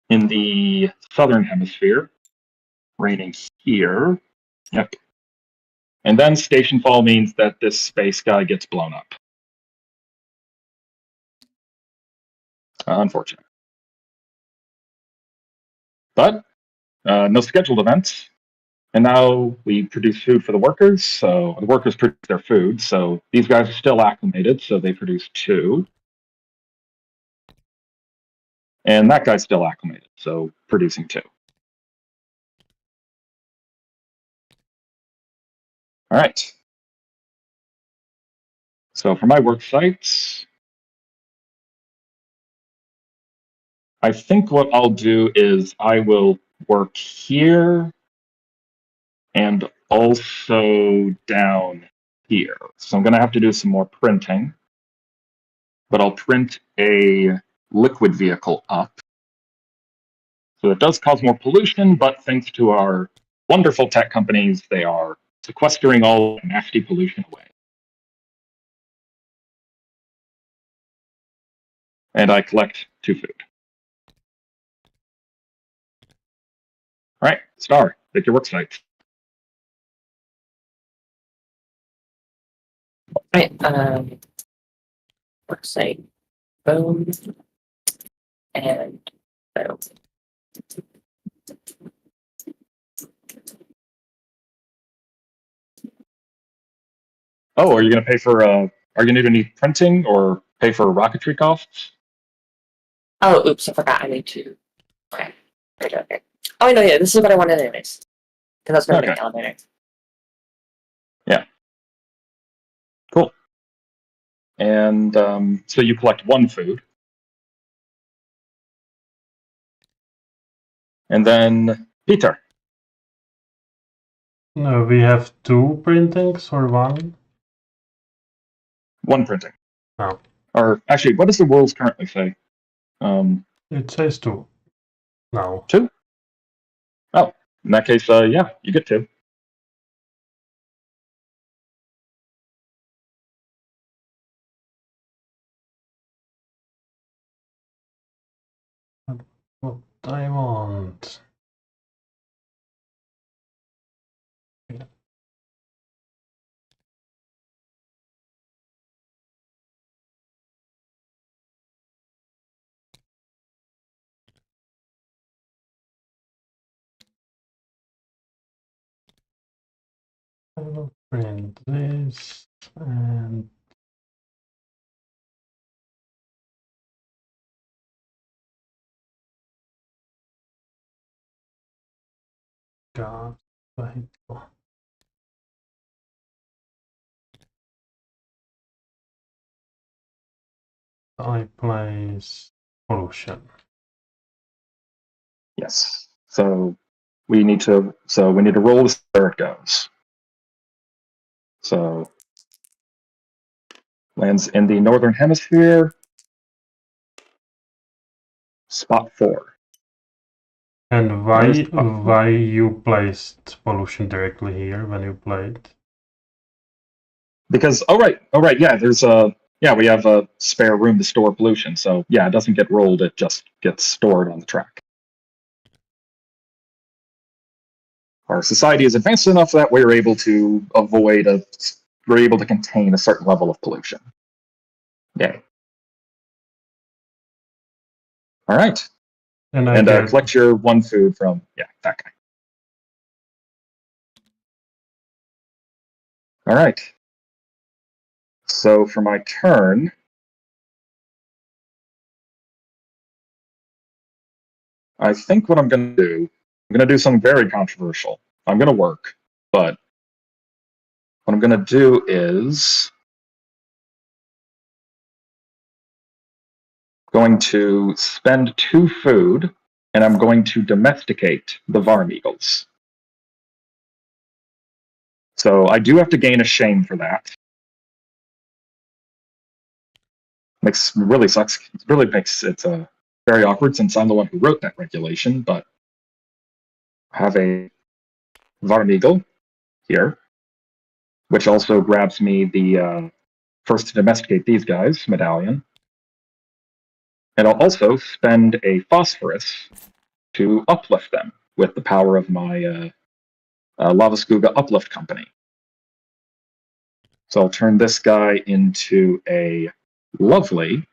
S1: in the southern hemisphere, raining here. Yep. And then station fall means that this space guy gets blown up. Unfortunate. But no scheduled events. And now we produce food for the workers. So the workers produce their food. So these guys are still acclimated. So they produce 2. And that guy's still acclimated. So producing 2. All right. So for my work sites, I think what I'll do is I will work here and also down here. So I'm going to have to do some more printing, but I'll print a liquid vehicle up. So it does cause more pollution, but thanks to our wonderful tech companies, they are sequestering all nasty pollution away. And I collect 2 food. All right, Star, pick your work sites.
S3: Right. Work site. Boom. And boom.
S1: Oh, are you going to pay for? Are you going to need printing or pay for rocketry costs?
S3: Oh, oops! I forgot. I need to. Okay. Okay. Oh, no, yeah. This is what I wanted anyways. Because I was going to make an elevator.
S1: Yeah. Cool. And so you collect 1 food. And then Peter.
S2: No, we have 2 printings or 1?
S1: 1 printing.
S2: Oh.
S1: Or actually, what does the rules currently say?
S2: It says 2. No.
S1: 2? Oh, in that case, yeah, you get 2.
S2: What I want. I will print this and gas vehicle. I place pollution.
S1: Yes. So we need to roll this where it goes. So lands in the northern hemisphere. Spot 4.
S2: And
S1: Where's the
S2: why you placed pollution directly here when you played?
S1: Because yeah, we have a spare room to store pollution. So yeah, it doesn't get rolled; it just gets stored on the track. Our society is advanced enough that we're able to contain a certain level of pollution. Yay. All right.
S2: And
S1: collect your 1 food from, that guy. All right. So for my turn, I think what I'm going to do something very controversial. I'm going to work, but what I'm going to do is going to spend 2 food, and I'm going to domesticate the Varm Eagles. So I do have to gain a shame for that. Really sucks. It really makes it very awkward since I'm the one who wrote that regulation, but I have a Varm Eagle here, which also grabs me the first to domesticate these guys medallion. And I'll also spend a phosphorus to uplift them with the power of my Lava Skuga Uplift Company. So I'll turn this guy into a lovely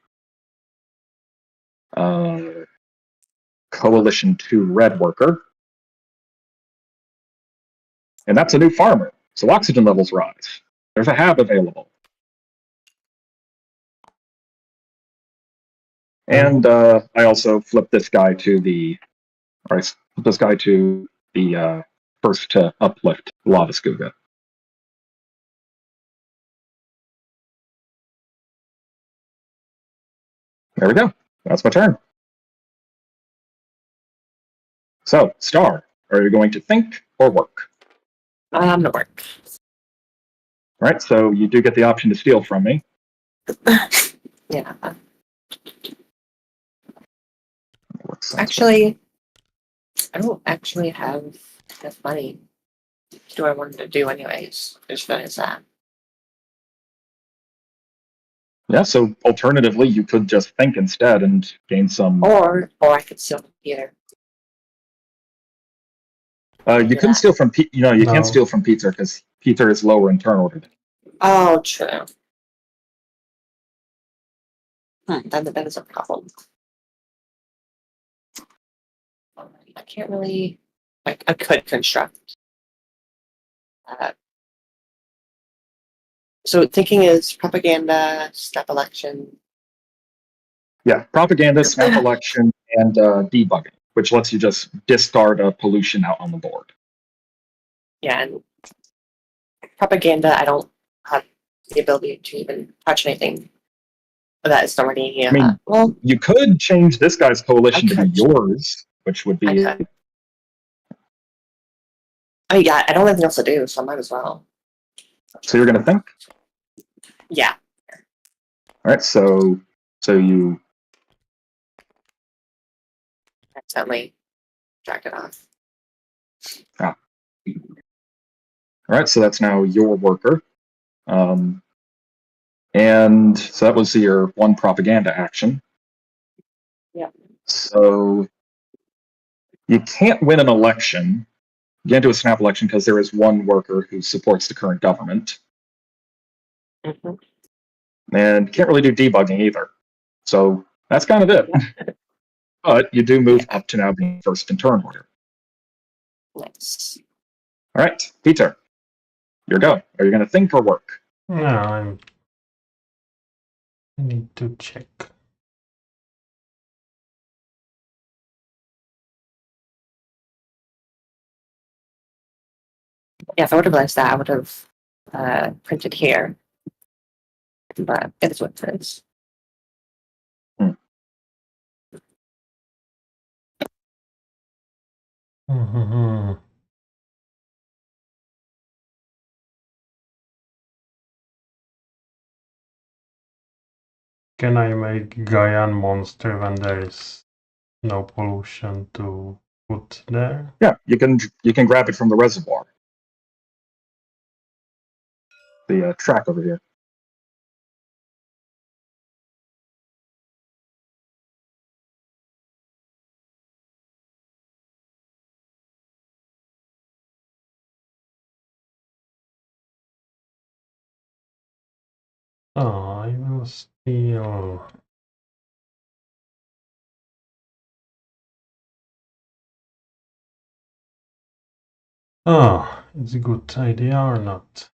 S1: Coalition 2 Red Worker. And that's a new farmer, so oxygen levels rise. There's a hab available. And I also flip this guy to the first to uplift Lava Skuga. There we go. That's my turn. So, Star, are you going to think or work?
S3: I'm gonna work.
S1: All right, so you do get the option to steal from me.
S3: Yeah. Actually, I don't actually have enough money to do what I wanted to do anyways. Just finish that.
S1: Yeah, so alternatively, you could just think instead and gain some.
S3: Or I could steal from Peter.
S1: You couldn't steal from you
S2: No.
S1: can't steal from Peter because Peter is lower in turn order.
S3: Oh, true. That is a problem. I can't really. I could construct. So thinking is propaganda, snap election.
S1: Yeah, propaganda, snap election, and debugging, which lets you just discard a pollution out on the board.
S3: Yeah, and propaganda, I don't have the ability to even touch anything that is already.
S1: I mean,
S3: well,
S1: you could change this guy's coalition to be
S3: could.
S1: yours, which would be
S3: I could. Oh yeah, I don't have anything else to do, so I might as well.
S1: So you're going to think?
S3: Yeah.
S1: All right, so you...
S3: Accidentally dragged it off.
S1: All right, so that's now your worker. And so that was your one propaganda action.
S3: Yeah.
S1: So you can't win an election. You can't do a snap election because there is one worker who supports the current government.
S3: Mm-hmm.
S1: And you can't really do debugging either. So that's kind of it.
S3: Yeah.
S1: But you do move up to now being first in turn order.
S3: Nice.
S1: All right, Peter, your go. Are you going to think or work?
S2: No, I need to check.
S3: Yeah, if I would have realized that, I would have printed here. But it is what it is.
S2: Mm-hmm. Can I make Gaian monster when there is no pollution to put there?
S1: Yeah, you can grab it from the reservoir. The track over here.
S2: Oh, I will steal. Oh, it's a good idea or not?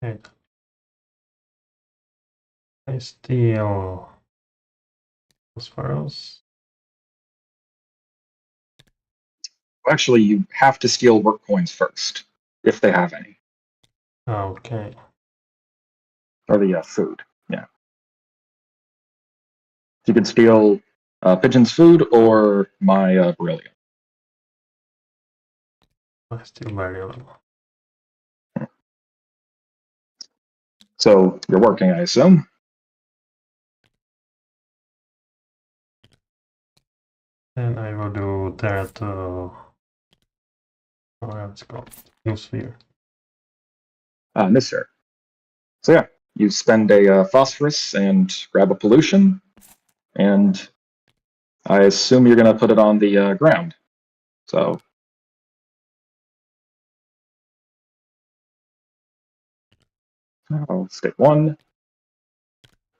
S2: Okay. I steal phosphorus.
S1: Actually, you have to steal work coins first, if they have any.
S2: Okay.
S1: Or the food, yeah. You can steal Pigeon's food or my beryllium.
S2: I steal beryllium.
S1: So you're working, I assume.
S2: And I will do that. Let's go. New sphere.
S1: Mister. So yeah, you spend a phosphorus and grab a pollution, and I assume you're going to put it on the ground. So I'll stick one.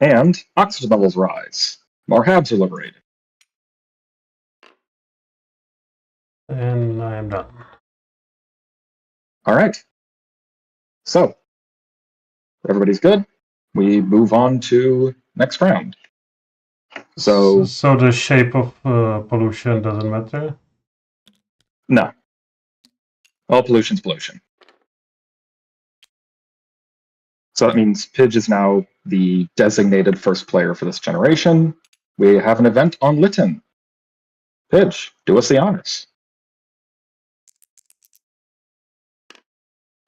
S1: And oxygen levels rise. More habs are liberated.
S2: And I am done.
S1: All right. So everybody's good. We move on to next round. So
S2: the shape of pollution doesn't matter?
S1: no. All pollution's pollution. So that means Pidge is now the designated first player for this generation. We have an event on Lytton. Pidge, do us the honors.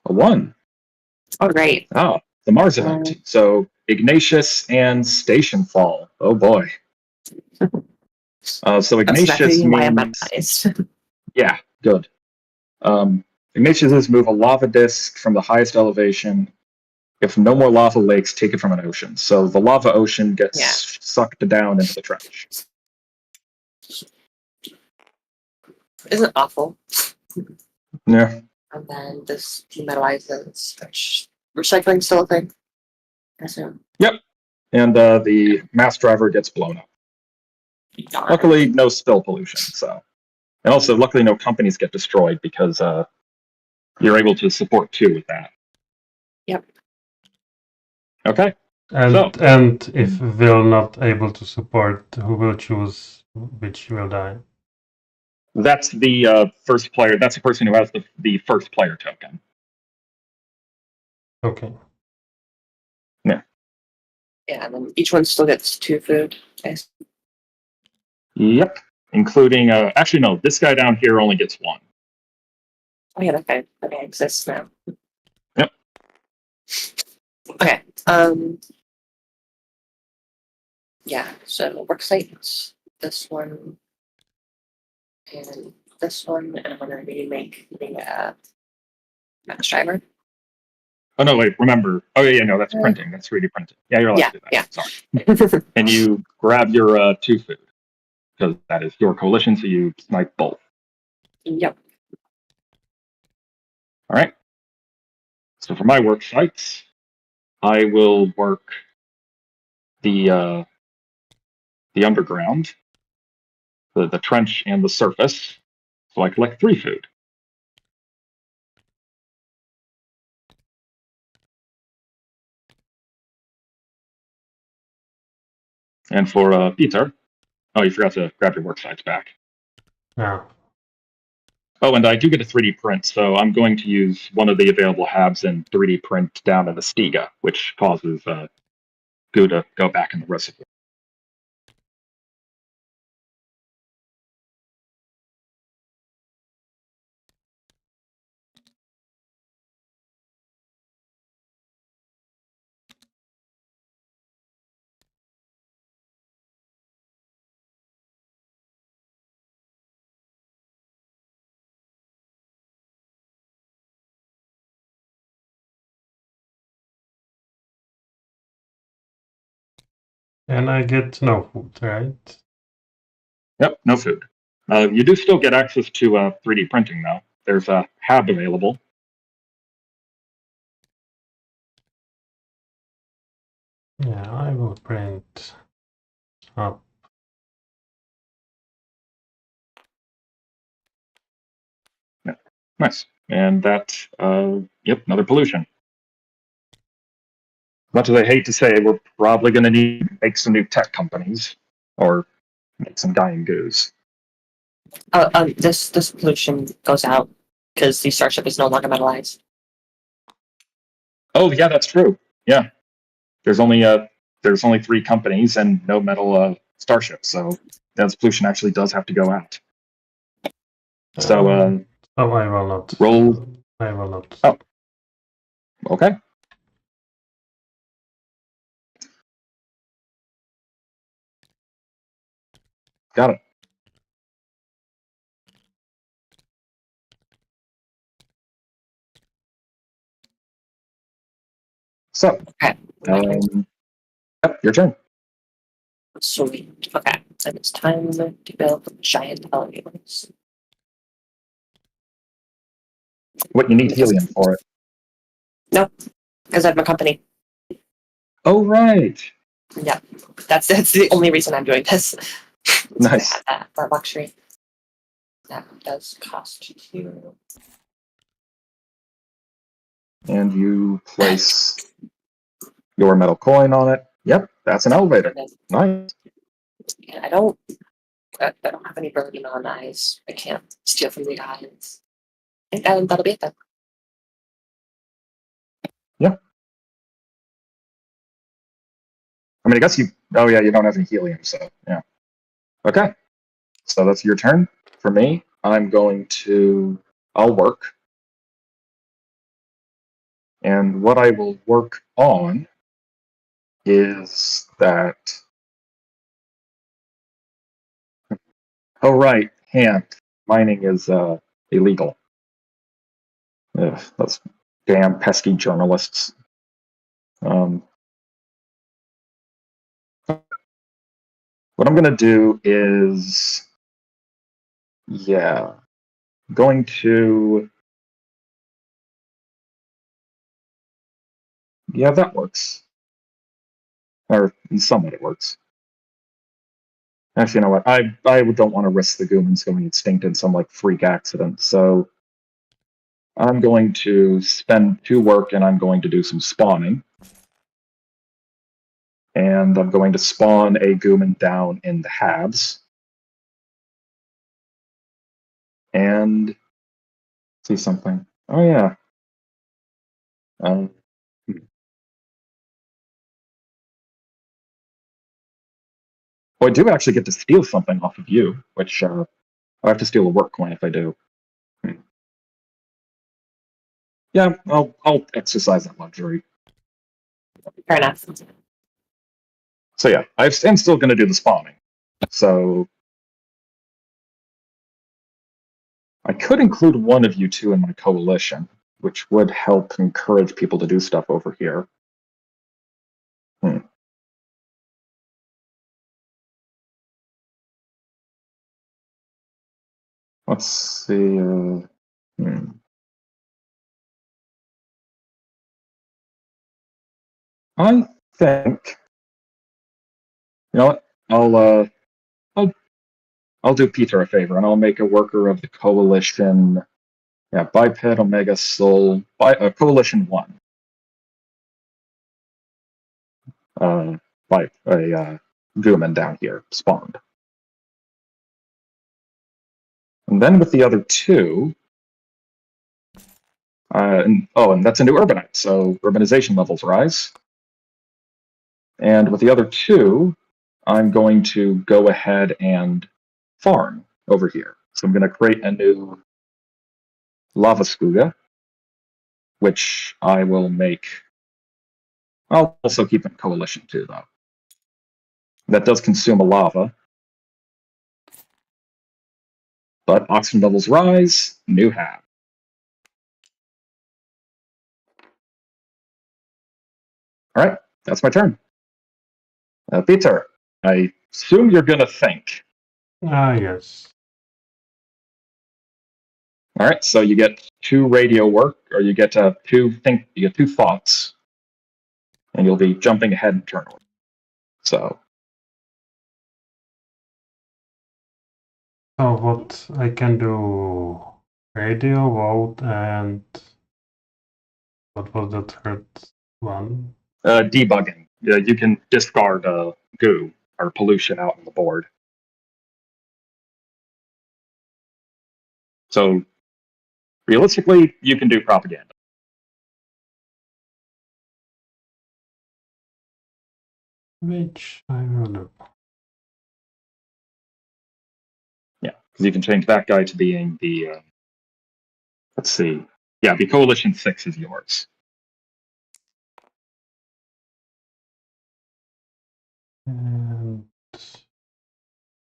S1: A 1.
S3: Oh, great.
S1: Ah, the Mars event. So Ignatius and Station Fall. Oh boy. So Ignatius
S3: That's why I'm
S1: means...
S3: memorized.
S1: Yeah, good. Ignatius is move a lava disk from the highest elevation. If no more lava lakes, take it from an ocean. So the lava ocean gets sucked down into the trash.
S3: Isn't awful.
S1: Yeah.
S3: And then this demetalizes, which recycling still a thing. I assume.
S1: Yep. And the mass driver gets blown up.
S3: Darn.
S1: Luckily, no spill pollution. So, and also, luckily, no companies get destroyed because you're able to support 2 with that.
S3: Yep.
S1: Okay.
S2: And
S1: So-
S2: and if we're not able to support, who will choose which will die?
S1: That's the first player. That's the person who has the first player token.
S2: Okay.
S3: Yeah, and then each one still gets 2 food. Okay.
S1: Yep. Including actually no, this guy down here only gets 1.
S3: Oh yeah, okay. Okay, exists now.
S1: Yep.
S3: Okay. Yeah, so work sites, this one, and this one, and I'm gonna remake the Max Driver.
S1: Oh no, wait, remember. Oh yeah, no, that's printing. That's 3D printing. Yeah, you're allowed
S3: Yeah,
S1: to do that.
S3: yeah.
S1: Sorry. And you grab your 2 food. Because that is your coalition, so you snipe both.
S3: Yep.
S1: Alright. So for my work sites, I will work the underground, the trench and the surface. So I collect 3 food. And for Peter, oh, you forgot to grab your work sites back.
S2: Yeah.
S1: Oh, and I do get a 3D print, so I'm going to use one of the available habs and 3D print down in the Stiga, which causes goo to go back in the reservoir.
S2: And I get no food, right?
S1: Yep, no food. You do still get access to 3D printing, though. There's a hab available.
S2: Yeah, I will print up.
S1: Nice. And that, yep, another pollution. Much as I hate to say, we're probably going to need to make some new tech companies or make some dying goos.
S3: This pollution goes out because the starship is no longer metallized.
S1: Oh, yeah, that's true. Yeah. There's only 3 companies and no metal starships, so that pollution actually does have to go out. So,
S2: Oh, I will not.
S1: roll.
S2: I will not.
S1: Oh. Okay. Got it. So,
S3: Okay.
S1: yep, your turn.
S3: Sweet. Okay. And it's time to build giant elevators.
S1: What you need helium for it.
S3: Because I have my company.
S1: Oh, right.
S3: Yeah. That's the only reason I'm doing this.
S1: Nice.
S3: I have that luxury. That does cost you.
S1: And you place your metal coin on it. Yep, that's an elevator. Nice.
S3: And I don't have any burden on eyes. I can't steal from the eyes. And that'll be it then.
S1: I mean, I guess you. Oh yeah, you don't have any helium, so yeah. Okay, so that's your turn. For me, I'm going to. I'll work, and what I will work on is that. Oh right, hand mining is illegal. Ugh, those damn pesky journalists. What I'm going to do is, yeah, going to, yeah, that works. Or in somewhat it works. Actually, you know what? I don't want to risk the Goomans going extinct in some like freak accident. So I'm going to spend 2 work and I'm going to do some spawning. And I'm going to spawn a Gooman down in the halves. And see something. Oh, yeah. Oh, I do actually get to steal something off of you, which I have to steal a work coin if I do. Yeah, I'll exercise that luxury.
S3: Fair enough.
S1: So yeah, I'm still going to do the spawning. So I could include one of you two in my coalition, which would help encourage people to do stuff over here. Let's see. I think, you know what? I'll do Peter a favor, and I'll make a worker of the coalition. Yeah, Biped, Omega, Soul, Coalition 1. By a Gooman down here, spawned. And then with the other two, and that's a new urbanite, so urbanization levels rise. And with the other two, I'm going to go ahead and farm over here. So I'm going to create a new lava skuga, which I will make. I'll also keep in coalition too, though. That does consume a lava. But oxygen levels rise, new hab. All right, that's my turn. Peter, I assume you're going to think.
S2: Yes.
S1: All right, so you get 2 radio work, or you get 2 thoughts, and you'll be jumping ahead internally. So
S2: what I can do? Radio, vote, and what was the third one?
S1: debugging. Yeah, you can discard goo or pollution out on the board. So realistically, you can do propaganda.
S2: Which I will do.
S1: Yeah, because you can change that guy to being the. Let's see. Yeah, the coalition 6 is yours.
S2: And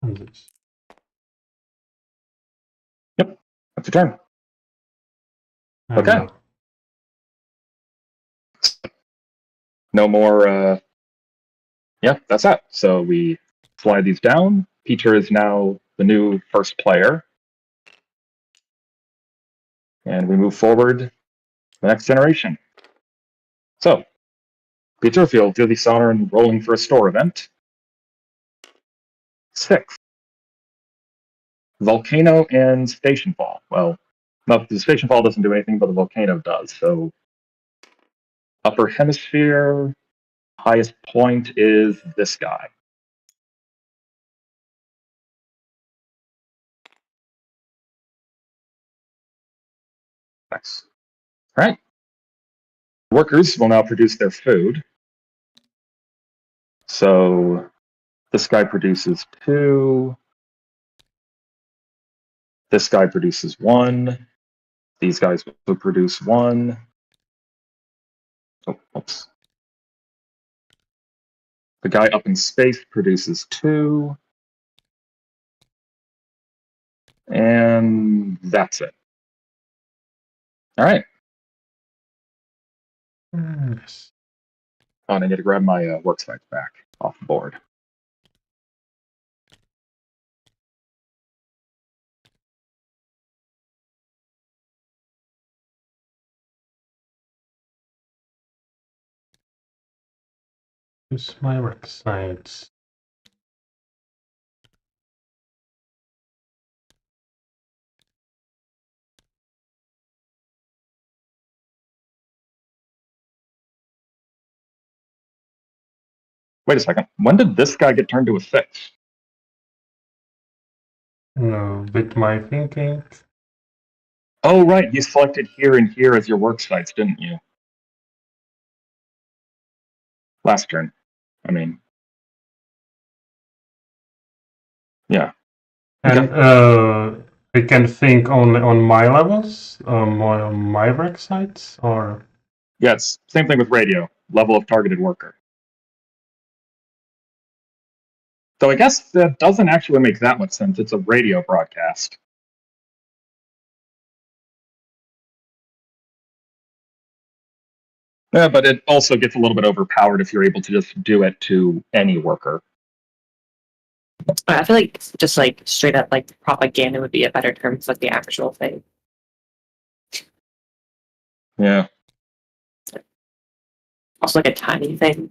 S2: this.
S1: Yep, that's your turn.
S2: I'm
S1: Okay.
S2: done.
S1: No more. Yeah, that's that. So we slide these down. Peter is now the new first player. And we move forward to the next generation. So, Peter, if you'll do the honor and rolling for a store event. 6. Volcano and Station Fall. Well, no, the Station Fall doesn't do anything, but the volcano does. So, upper hemisphere, highest point is this guy. Nice. All right. Workers will now produce their food. So, this guy produces 2. This guy produces 1. These guys will produce 1. Oh, oops. The guy up in space produces 2. And that's it. All right.
S2: Yes.
S1: I need to grab my worksites back off the board.
S2: Use my work sites.
S1: Wait a second. When did this guy get turned to a 6?
S2: No, with my thinking.
S1: Oh, right. You selected here and here as your work sites, didn't you? Last turn. I mean, yeah.
S2: And I can think only on my levels, on my work sites, or
S1: Yeah, it's same thing with radio. Level of targeted worker. So I guess that doesn't actually make that much sense. It's a radio broadcast. Yeah, but it also gets a little bit overpowered if you're able to just do it to any worker.
S3: I feel like just like straight up like propaganda would be a better term for like the actual thing.
S1: Yeah.
S3: Also like a tiny thing.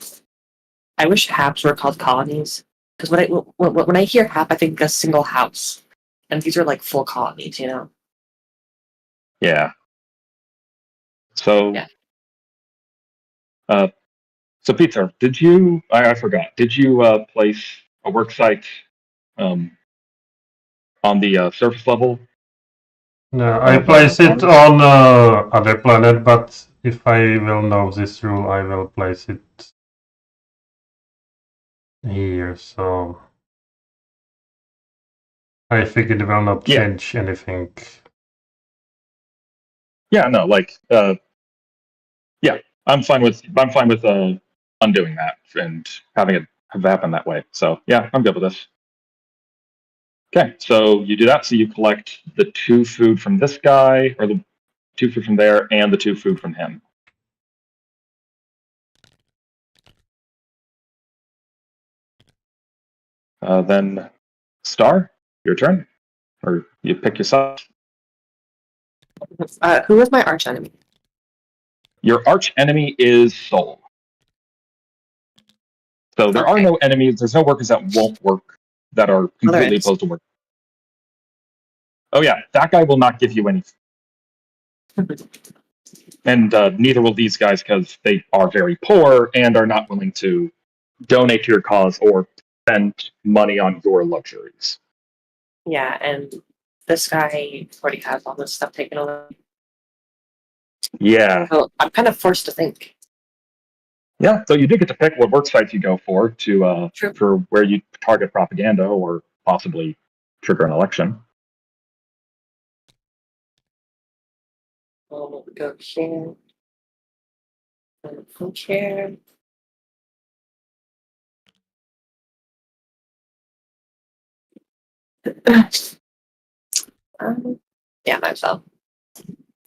S3: I wish haps were called colonies because when I hear hap, I think a single house, and these are like full colonies, you know.
S1: Yeah. So,
S3: Yeah.
S1: So Peter, did you? I forgot. Did you place a work site on the surface level?
S2: no, I
S1: Of,
S2: place it
S1: Ponz?
S2: on other planet, but if I will know this rule, I will place it here. So I think it will not
S1: Yeah.
S2: change anything.
S1: Yeah, no, like, yeah, I'm fine with undoing that and having it have happen that way. So yeah, I'm good with this. Okay, so you do that. So you collect the 2 food from this guy, or the 2 food from there, and the 2 food from him. Then, Star, your turn, or you pick yourself.
S3: Who is my arch enemy?
S1: Your arch enemy is Soul. So there are
S3: Okay.
S1: no enemies. There's no workers that won't work, that are completely
S3: is.
S1: opposed to work. Oh yeah, that guy will not give you anything, and neither will these guys because they are very poor and are not willing to donate to your cause or spend money on your luxuries.
S3: Yeah, and this guy already has all this stuff taken away.
S1: Yeah,
S3: So I'm kind of forced to think.
S1: yeah. So you do get to pick what work sites you go for to
S3: True.
S1: for where you target propaganda or possibly trigger an election.
S3: We'll go here. And from here. Yeah, myself.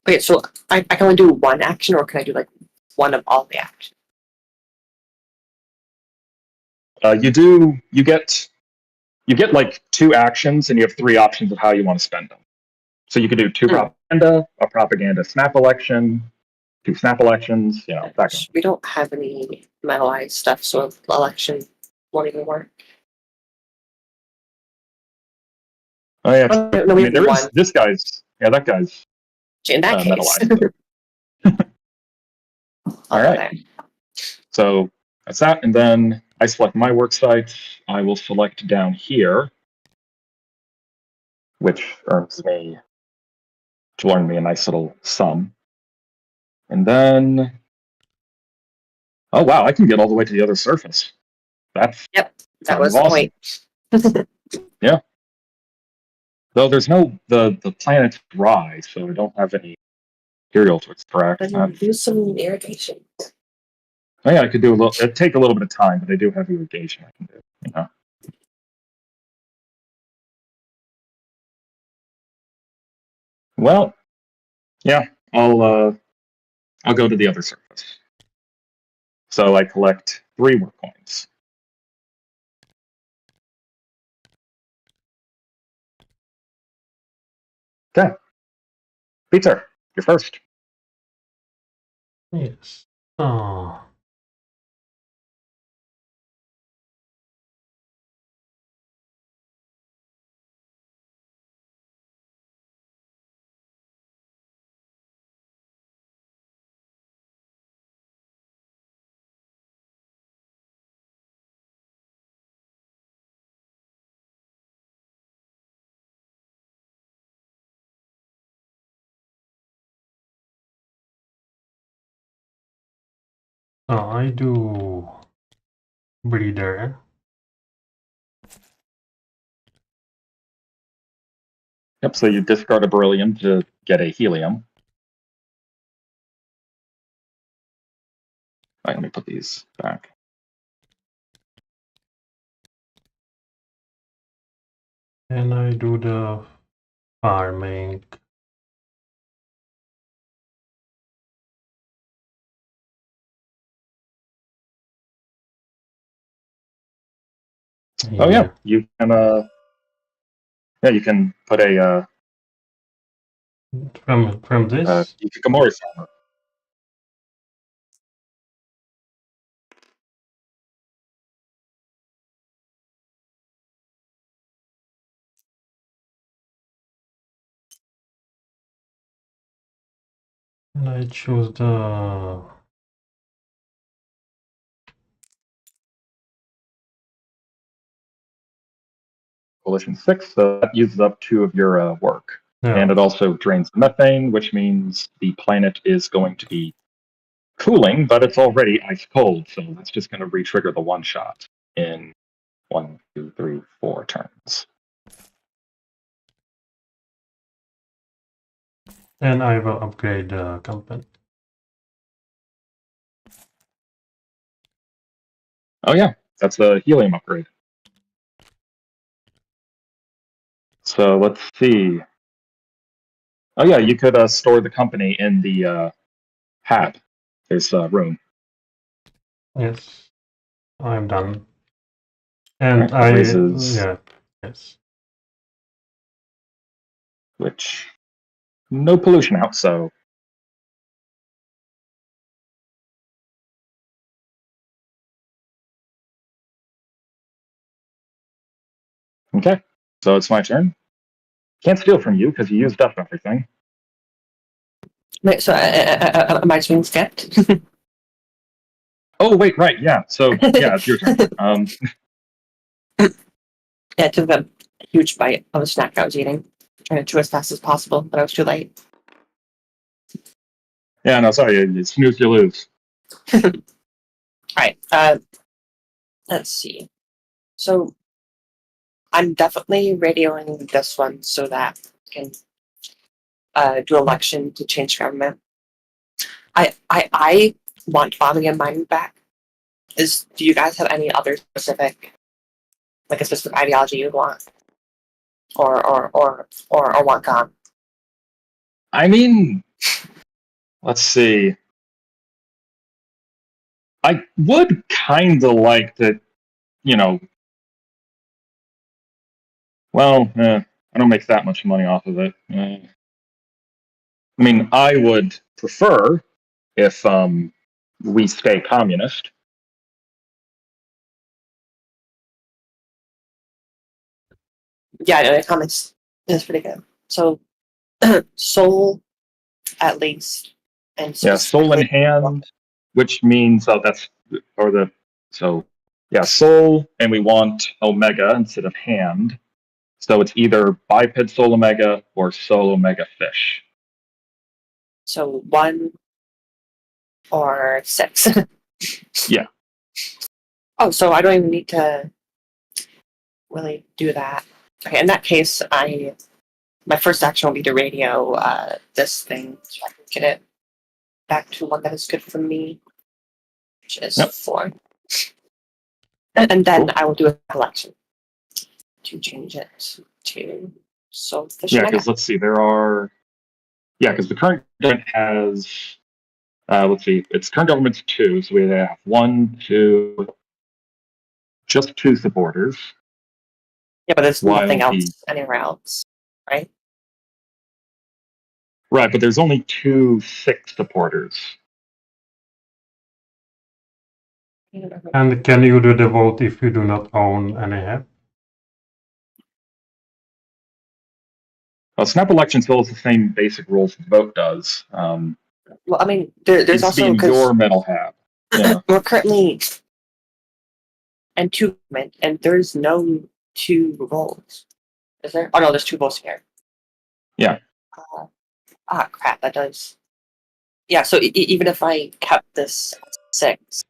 S3: Okay, so I can only do one action, or can I do like one of all the actions?
S1: You get like 2 actions, and you have 3 options of how you want to spend them. So you could do 2 propaganda, a propaganda snap election, 2 snap elections, you know, that kind of.
S3: We don't have any metalized stuff, so election won't even work.
S1: Oh yeah,
S3: Oh,
S1: true.
S3: no,
S1: I
S3: we
S1: mean,
S3: have
S1: there
S3: one.
S1: is this guy's. Yeah, that guy's
S3: In that case,
S1: metalized. All right. So that's that, and then I select my work site. I will select down here, which earns me to earn me a nice little sum. And then, oh wow, I can get all the way to the other surface. That's
S3: Yep, that
S1: kind
S3: was
S1: of
S3: the
S1: awesome.
S3: point.
S1: Though there's no the planet's dry, so I don't have any material to extract.
S3: Then do some irrigation.
S1: Oh yeah, I could do a little. It'd take a little bit of time, but I do have irrigation I can do. You know. Well, yeah, I'll go to the other surface. So I collect 3 work coins. Okay, Peter, you're first.
S2: Yes. Oh. Oh, I do breeder.
S1: Yep, so you discard a beryllium to get a helium. All right, let me put these back.
S2: And I do the farming.
S1: Oh yeah, you can you can put a
S2: From this?
S1: Hikikomori farmer.
S2: And I choose the
S1: Coalition 6, so that uses up 2 of your work. And it also drains the methane, which means the planet is going to be cooling, but it's already ice cold, so that's just going to re-trigger the one shot in 1, 2, 3, 4 turns.
S2: And I will upgrade the company.
S1: Oh yeah, that's a helium upgrade. So let's see. Oh yeah, you could store the company in the hab, this room.
S2: Yes, I'm done. And
S1: Right, raises,
S2: yes.
S1: which no pollution out, so okay. So it's my turn. Can't steal from you because you used up everything.
S3: Wait, so am I just being skipped?
S1: Oh wait, right, yeah. So yeah, it's your turn.
S3: Yeah, I took a huge bite of a snack I was eating, trying to chew as fast as possible, but I was too late.
S1: Yeah, no, sorry, you snooze, you lose.
S3: Alright, let's see. So, I'm definitely radioing this one so that I can do election to change government. I want bombing and mining back. Do you guys have any other specific, like a specific ideology you want? Or want gone?
S1: I mean, let's see. I would kind of like to, you know, well, I don't make that much money off of it. I mean, I would prefer if we stay communist.
S3: Yeah, no, the comments is pretty good. So, soul, at least, and
S1: Yeah, soul in hand, which means soul, and we want omega instead of hand. So it's either biped soul omega or soul omega fish.
S3: So 1 or 6.
S1: Yeah.
S3: Oh, so I don't even need to really do that. Okay, in that case, my first action will be to radio this thing so I can get it back to one that is good for me, which is 4. And then I will do a collection to change it to soul fish.
S1: Yeah, because let's see, because the current government has, its current government's 2, so we have 1, 2, just 2 supporters.
S3: Yeah, but there's nothing else anywhere else, right?
S1: Right, but there's only 2 6 supporters.
S2: And can you do the vote if you do not own any hab?
S1: Well, snap election still has the same basic rules the vote does.
S3: Well, I mean, there's also
S1: your metal hab. Yeah.
S3: we're currently in 2 and there's no 2 roles. Is there? Oh no, there's 2 roles here.
S1: Yeah.
S3: Crap, that does. Yeah, so even if I kept this 6.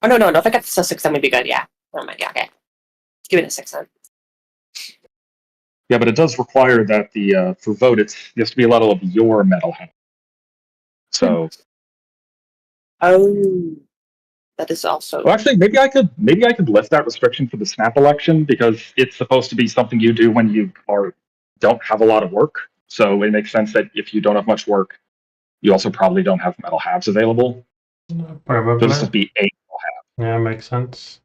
S3: Oh, no. If I get this a 6, then we'd be good. Yeah. Never mind. Yeah, okay. Give it a 6 then.
S1: Yeah, but it does require that for vote, it has to be a level of your metal habit. So,
S3: Oh. That is also.
S1: well, actually, maybe I could lift that restriction for the snap election because it's supposed to be something you do when you don't have a lot of work. So it makes sense that if you don't have much work, you also probably don't have metal halves available. So
S2: Probably.
S1: this would be 8 metal halves.
S2: Yeah, makes sense.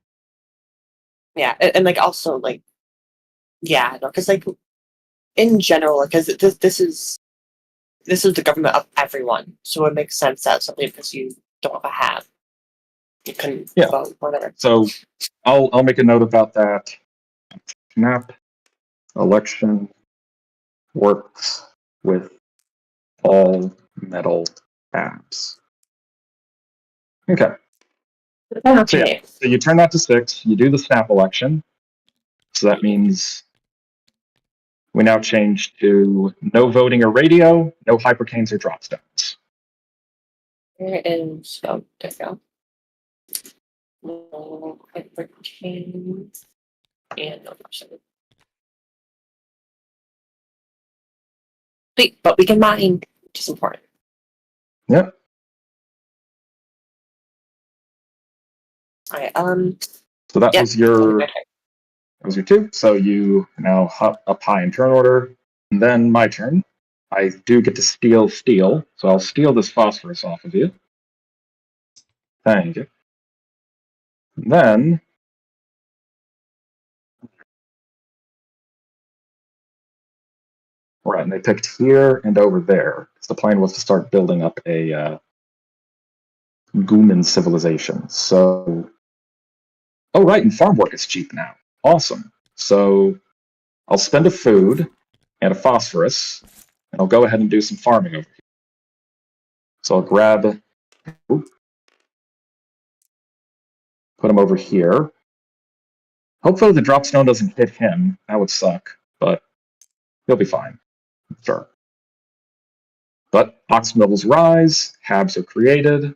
S3: Yeah, and like also like, yeah, no, because like in general, because this is the government of everyone, so it makes sense that something because you don't have a hat, you can vote whatever.
S1: So I'll make a note about that. Snap election works with all metal halves. Okay.
S3: Okay.
S1: So you turn that to 6. You do the snap election. So that means we now change to no voting or radio, no hypercanes or dropstones.
S3: There is there we go. No hypercanes and no option. Sweet, but we can mine, which is important.
S1: Yep.
S3: All right.
S1: So that was your 2. So you now hop up high in turn order. And then my turn. I do get to steal steel. So I'll steal this phosphorus off of you. Thank you. And then right, and they picked here and over there. The plan was to start building up a Gooman civilization. So, oh right, and farm work is cheap now. Awesome. So I'll spend a food and a phosphorus, and I'll go ahead and do some farming over here. So I'll grab, put him over here. Hopefully the dropstone doesn't hit him. That would suck, but he'll be fine. Sure. But ox mills rise, habs are created.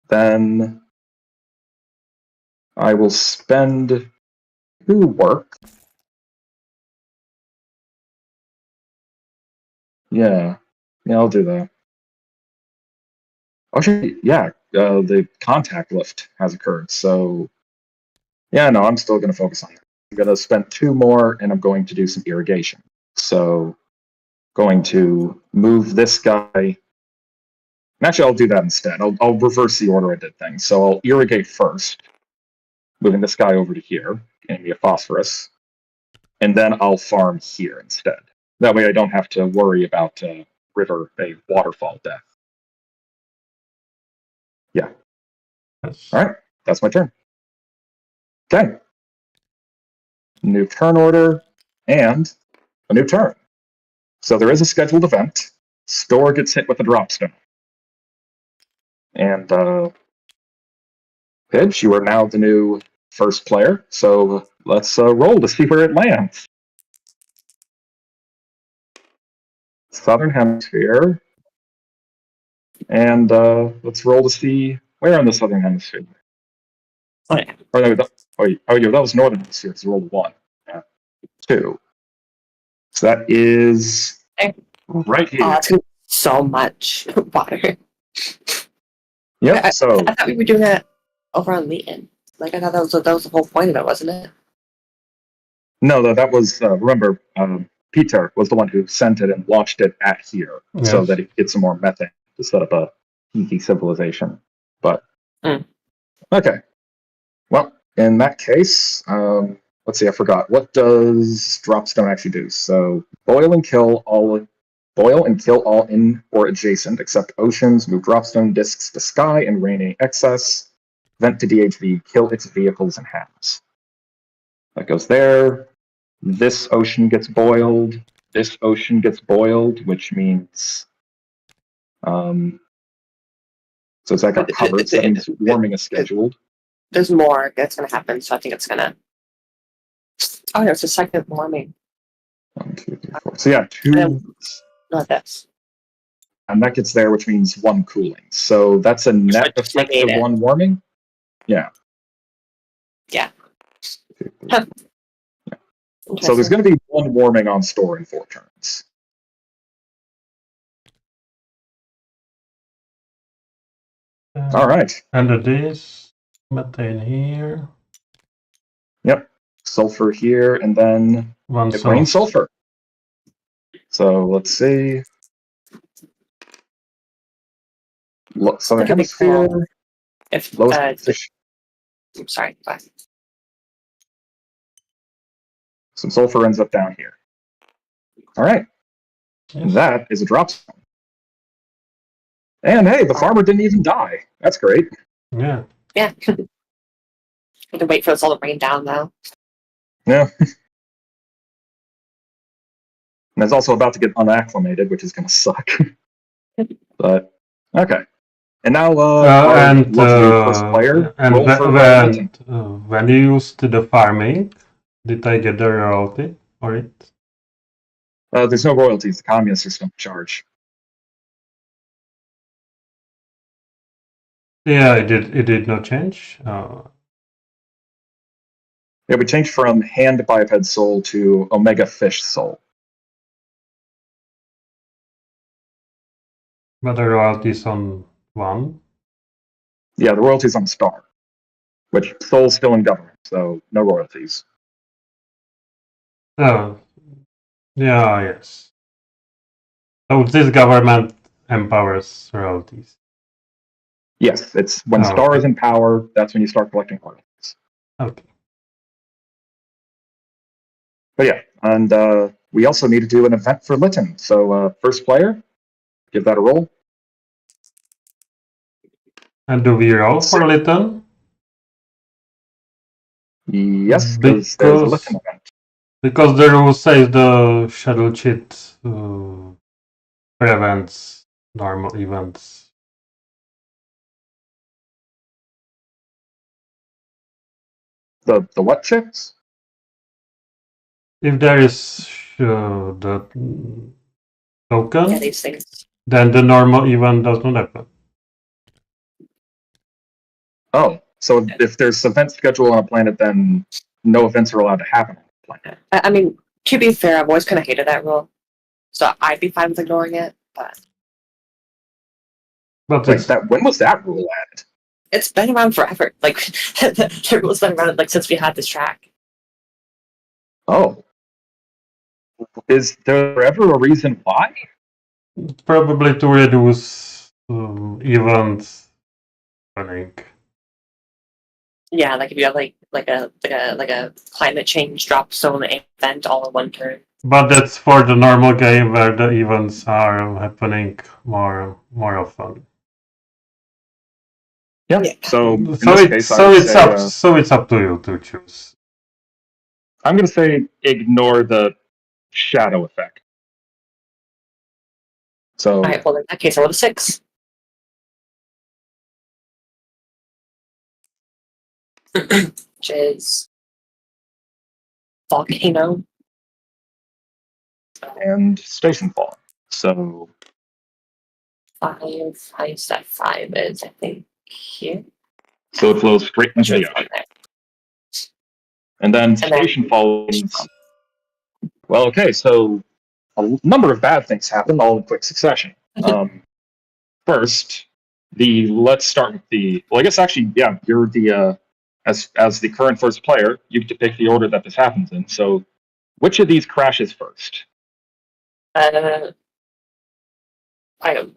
S1: Then I will spend 2 work. Yeah, I'll do that. Actually, yeah, the contact lift has occurred. So, yeah, no, I'm still going to focus on it. I'm going to spend 2 more, and I'm going to do some irrigation. So, going to move this guy. Actually, I'll do that instead. I'll reverse the order I did things. So I'll irrigate first, moving this guy over to here, getting me a phosphorus, and then I'll farm here instead. That way I don't have to worry about a waterfall death. Yeah.
S2: Yes.
S1: All right, that's my turn. Okay. New turn order and a new turn. So there is a scheduled event. Store gets hit with a dropstone. And Pidge, you are now the new first player. So let's roll to see where it lands. Southern Hemisphere. And let's roll to see where in the Southern Hemisphere.
S3: Oh, yeah.
S1: That was Northern Hemisphere, because you rolled 1. Yeah. 2. So that is right here.
S3: Oh, that's gonna be so much water.
S1: Yep,
S3: I
S1: so...
S3: I thought we were doing that over on Leighton. Like, I thought that was the whole point of it, wasn't it?
S1: No, that was, remember, Peter was the one who sent it and launched it at here, so that it gets some more methane to set up a geeky civilization. But, okay. Well, in that case, let's see, I forgot. What does Dropstone actually do? So, boil and kill all in or adjacent, except oceans, move Dropstone discs to sky and rain any excess, vent to DHV, kill its vehicles and halves. That goes there. This ocean gets boiled. This ocean gets boiled, which means so it's like our covered settings warming is scheduled.
S3: There's more that's gonna happen, so I think it's gonna. Oh no, it's a second warming.
S1: 1, 2, 3, 4. So yeah, 2.
S3: Not this.
S1: and that gets there, which means 1 cooling. So that's a net
S3: just
S1: effect
S3: negate
S1: of
S3: it.
S1: 1 warming. Yeah.
S3: Yeah.
S1: So there's going to be 1 warming on store in 4 turns. All right.
S2: And it is methane here.
S1: Yep. Sulfur here, and then
S2: 1
S1: it rains sulfur. So let's see. Southern
S3: Think it'd be
S1: Hemisphere.
S3: cool if
S1: Lowest
S3: I'm sorry. Go ahead.
S1: some sulfur ends up down here. All right.
S2: Yes.
S1: That is a drop zone. And hey, the farmer didn't even die. That's great.
S2: Yeah.
S3: Yeah. We can wait for this all to rain down though.
S1: Yeah. And it's also about to get unacclimated, which is going to suck. But okay. And now,
S2: And
S1: lovely first player. Roll for Lytton.
S2: when you used the farming, did I get the royalty for it?
S1: There's no royalties. The communist system charge.
S2: Yeah, it did not change.
S1: Yeah, we changed from hand biped soul to omega fish soul.
S2: But the royalties on 1.
S1: Yeah, the royalties on star, which soul's still in government, so no royalties.
S2: Oh, yeah, yes. So this government empowers royalties.
S1: Yes, it's when
S2: Oh,
S1: star
S2: okay.
S1: is in power, that's when you start collecting royalties.
S2: Okay.
S1: But yeah, and we also need to do an event for Lytton. So first player, give that a roll.
S2: And do we roll for Lytton?
S1: Yes, because there's a Lytton event.
S2: Because the rule says the shadow cheat prevents normal events.
S1: The what checks?
S2: If there is the token,
S3: Yeah, these things.
S2: then the normal event does not happen.
S1: Oh, so if there's event schedule on a planet, then no events are allowed to happen on the planet.
S3: I mean, to be fair, I've always kind of hated that rule, so I'd be fine with ignoring it. But
S1: Wait, when was that rule added?
S3: it's been around forever. Like the rule's been around like since we had this track.
S1: Oh. Is there ever a reason why?
S2: Probably to reduce events running.
S3: Yeah, like if you have like a climate change drop zone event all in 1 turn.
S2: But that's for the normal game where the events are happening more often.
S1: Yeah.
S3: Yeah.
S1: So
S2: It's up to you to choose.
S1: I'm going to say ignore the shadow effect. So
S3: All right, well in that case, I rolled a 6. Which is volcano.
S1: and station fall. So
S3: 5. How that 5 is, I think, here.
S1: So it flows straight into the
S3: Sure,
S1: ocean. And then station fall means, well, okay, so a number of bad things happen all in quick succession. First, let's start with well, I guess actually, yeah, you're the, as the current first player, you get to pick the order that this happens in. So which of these crashes first?
S3: I don't.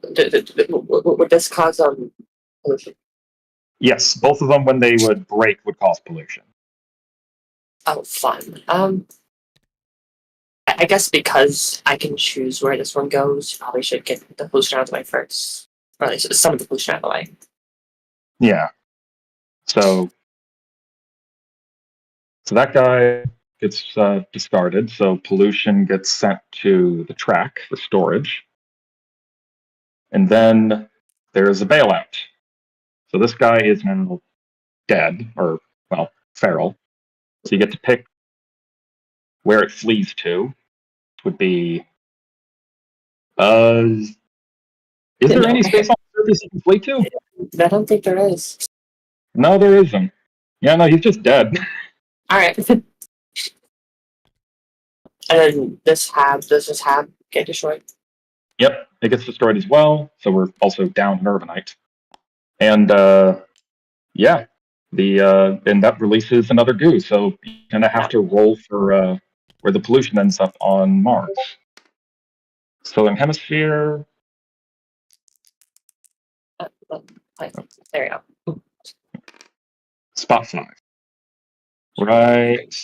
S3: Would this cause pollution?
S1: Yes, both of them, when they would break, would cause pollution.
S3: Oh, fun. I guess because I can choose where this one goes, probably should get the pollution out of the way first, or at least some of the pollution out of the way.
S1: Yeah. So that guy gets discarded. So pollution gets sent to the track for storage. And then there's a bailout. So this guy is now dead, or, well, feral. So you get to pick where it flees to. Would be Is there
S3: No.
S1: any space on the surface you can flee to?
S3: I don't think there is.
S1: No, there isn't. Yeah, no, he's just dead.
S3: All right. And then does this have get destroyed?
S1: Yep, it gets destroyed as well. So we're also down Nervanite. And yeah, and that releases another goo. So you kind of have to roll for where the pollution ends up on Mars. Southern Hemisphere.
S3: There you go.
S1: Spot 5. Right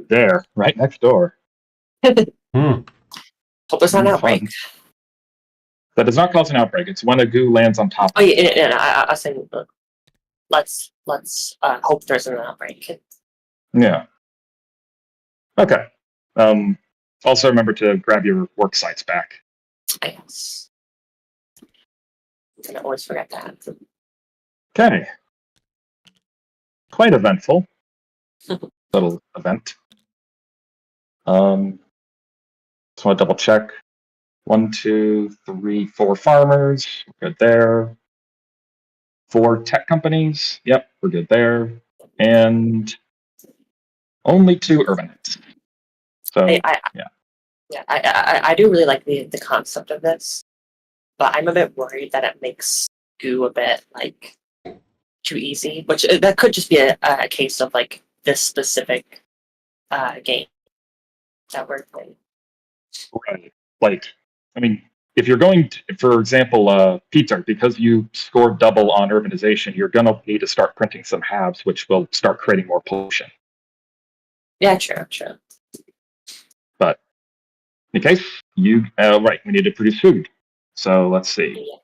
S1: there, right next door.
S2: Hmm.
S3: Hope it's not an outbreak.
S1: Fun. That does not cause an outbreak. It's when a goo lands on top.
S3: Oh yeah. I was saying, let's hope there's an outbreak.
S1: Yeah. Okay. Also remember to grab your work sites back.
S3: Yes. I always forget that.
S1: Okay. Quite eventful. Little event. Just want to double check. 1, 2, 3, 4 farmers. Good there. 4 tech companies. Yep, we're good there. And only 2 urbanites. So
S3: I do really like the concept of this, but I'm a bit worried that it makes goo a bit like too easy, which that could just be a case of like this specific game that we're playing.
S1: right. Like, I mean, if you're going to, for example, Peter, because you scored double on urbanization, you're going to need to start printing some halves, which will start creating more pollution.
S3: Yeah, true.
S1: But in case you, right, we need to produce food. So let's see.
S3: Yeah.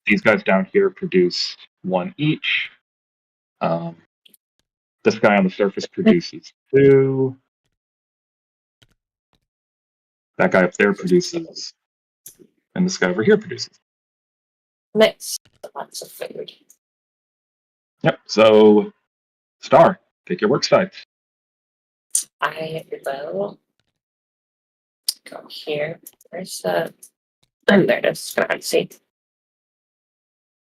S1: These guys down here produce 1 each. This guy on the surface produces 2. That guy up there produces, and this guy over here produces.
S3: Nice. Lots of food.
S1: Yep. So, Star, pick your work sites.
S3: I will go here. There's there it is. Gonna have to see.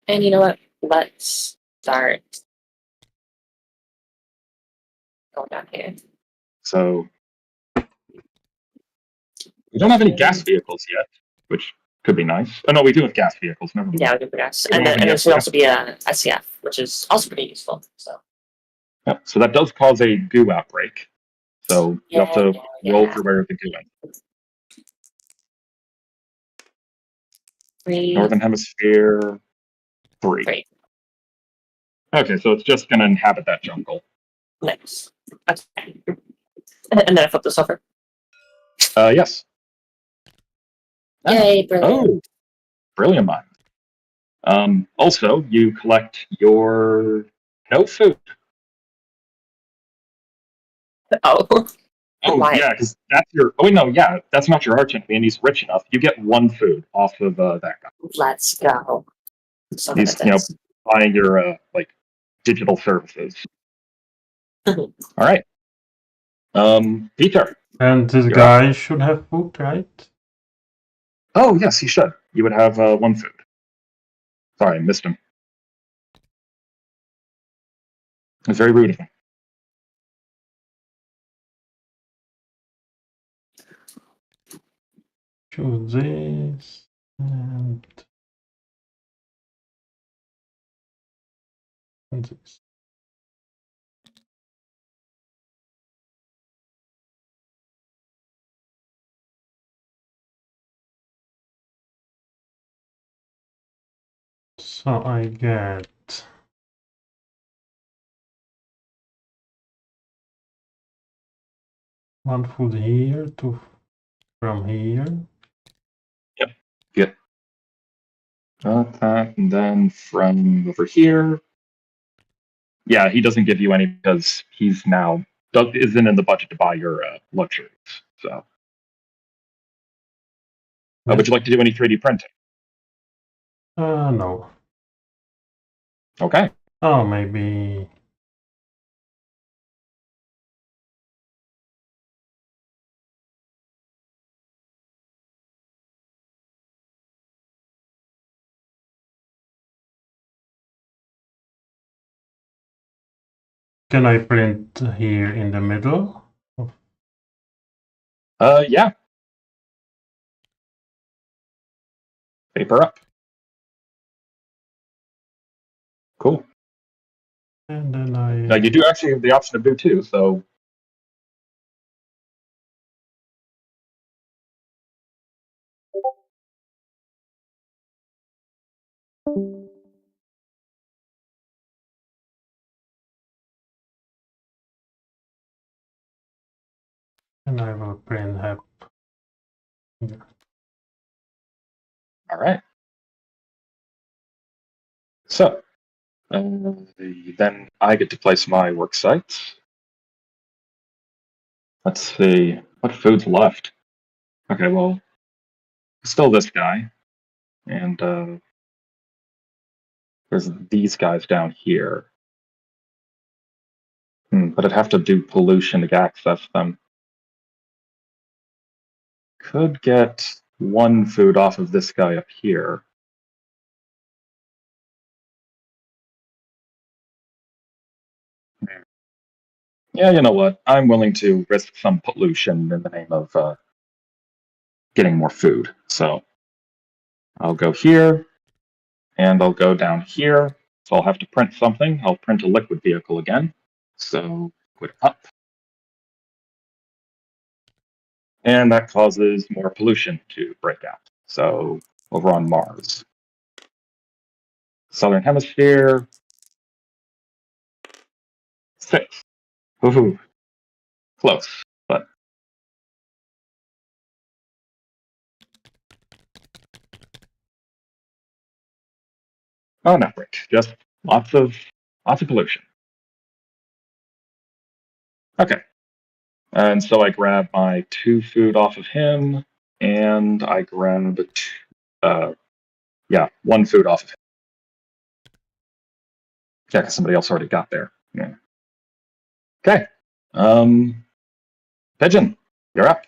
S3: And you know what? Let's start going down here.
S1: So, we don't have any gas vehicles yet, which could be nice. Oh no, we do have gas vehicles. Never mind.
S3: Yeah, we do progress.
S1: We
S3: And
S1: don't
S3: then
S1: have any
S3: this would
S1: SCF.
S3: also be a SCF, which is also pretty useful. So
S1: Yep. So that does cause a goo outbreak. So you have to roll for where the goo is.
S3: 3.
S1: Northern Hemisphere 3.
S3: 3.
S1: Okay, so it's just going to inhabit that jungle.
S3: Nice. Okay. And then I flip this over.
S1: Yes.
S3: Yay, brilliant.
S1: Oh, brilliant mind. Also, you collect your no food.
S3: Oh.
S1: Oh,
S3: Why?
S1: yeah, because that's your. Oh, wait, no, yeah, that's not your arch enemy, and he's rich enough. You get 1 food off of that guy.
S3: Let's go. So
S1: He's, buying your like digital services. All right. Peter.
S2: And this
S1: You're
S2: guy should have food, right?
S1: Oh, yes, he should. You would have 1 food. Sorry, I missed him. It's very rude of him.
S2: Choose this and this. So I get 1 food here, 2 from here.
S1: Get that, and then from over here. Yeah, he doesn't give you any because he's now isn't in the budget to buy your luxuries. So, would you like to do any 3D printing?
S2: No.
S1: Okay.
S2: Oh, maybe can I print here in the middle?
S1: Yeah. Paper up. Cool.
S2: And then
S1: Now you do actually have the option to do two, so
S2: and I will print hep.
S1: all right. So then I get to place my work sites. Let's see what food's left. Okay, well, still this guy, and there's these guys down here. But I'd have to do pollution to access them. Could get one food off of this guy up here. Yeah, you know what? I'm willing to risk some pollution in the name of getting more food. So I'll go here, and I'll go down here. So I'll have to print something. I'll print a liquid vehicle again. So liquid up. And that causes more pollution to break out. So over on Mars. Southern Hemisphere. 6. Woohoo. Close, but oh, not great. Just lots of pollution. Okay, and so I grab my 2 food off of him, and I grab 1 food off of him. Yeah, because somebody else already got there. Yeah. Okay. Pigeon, you're up.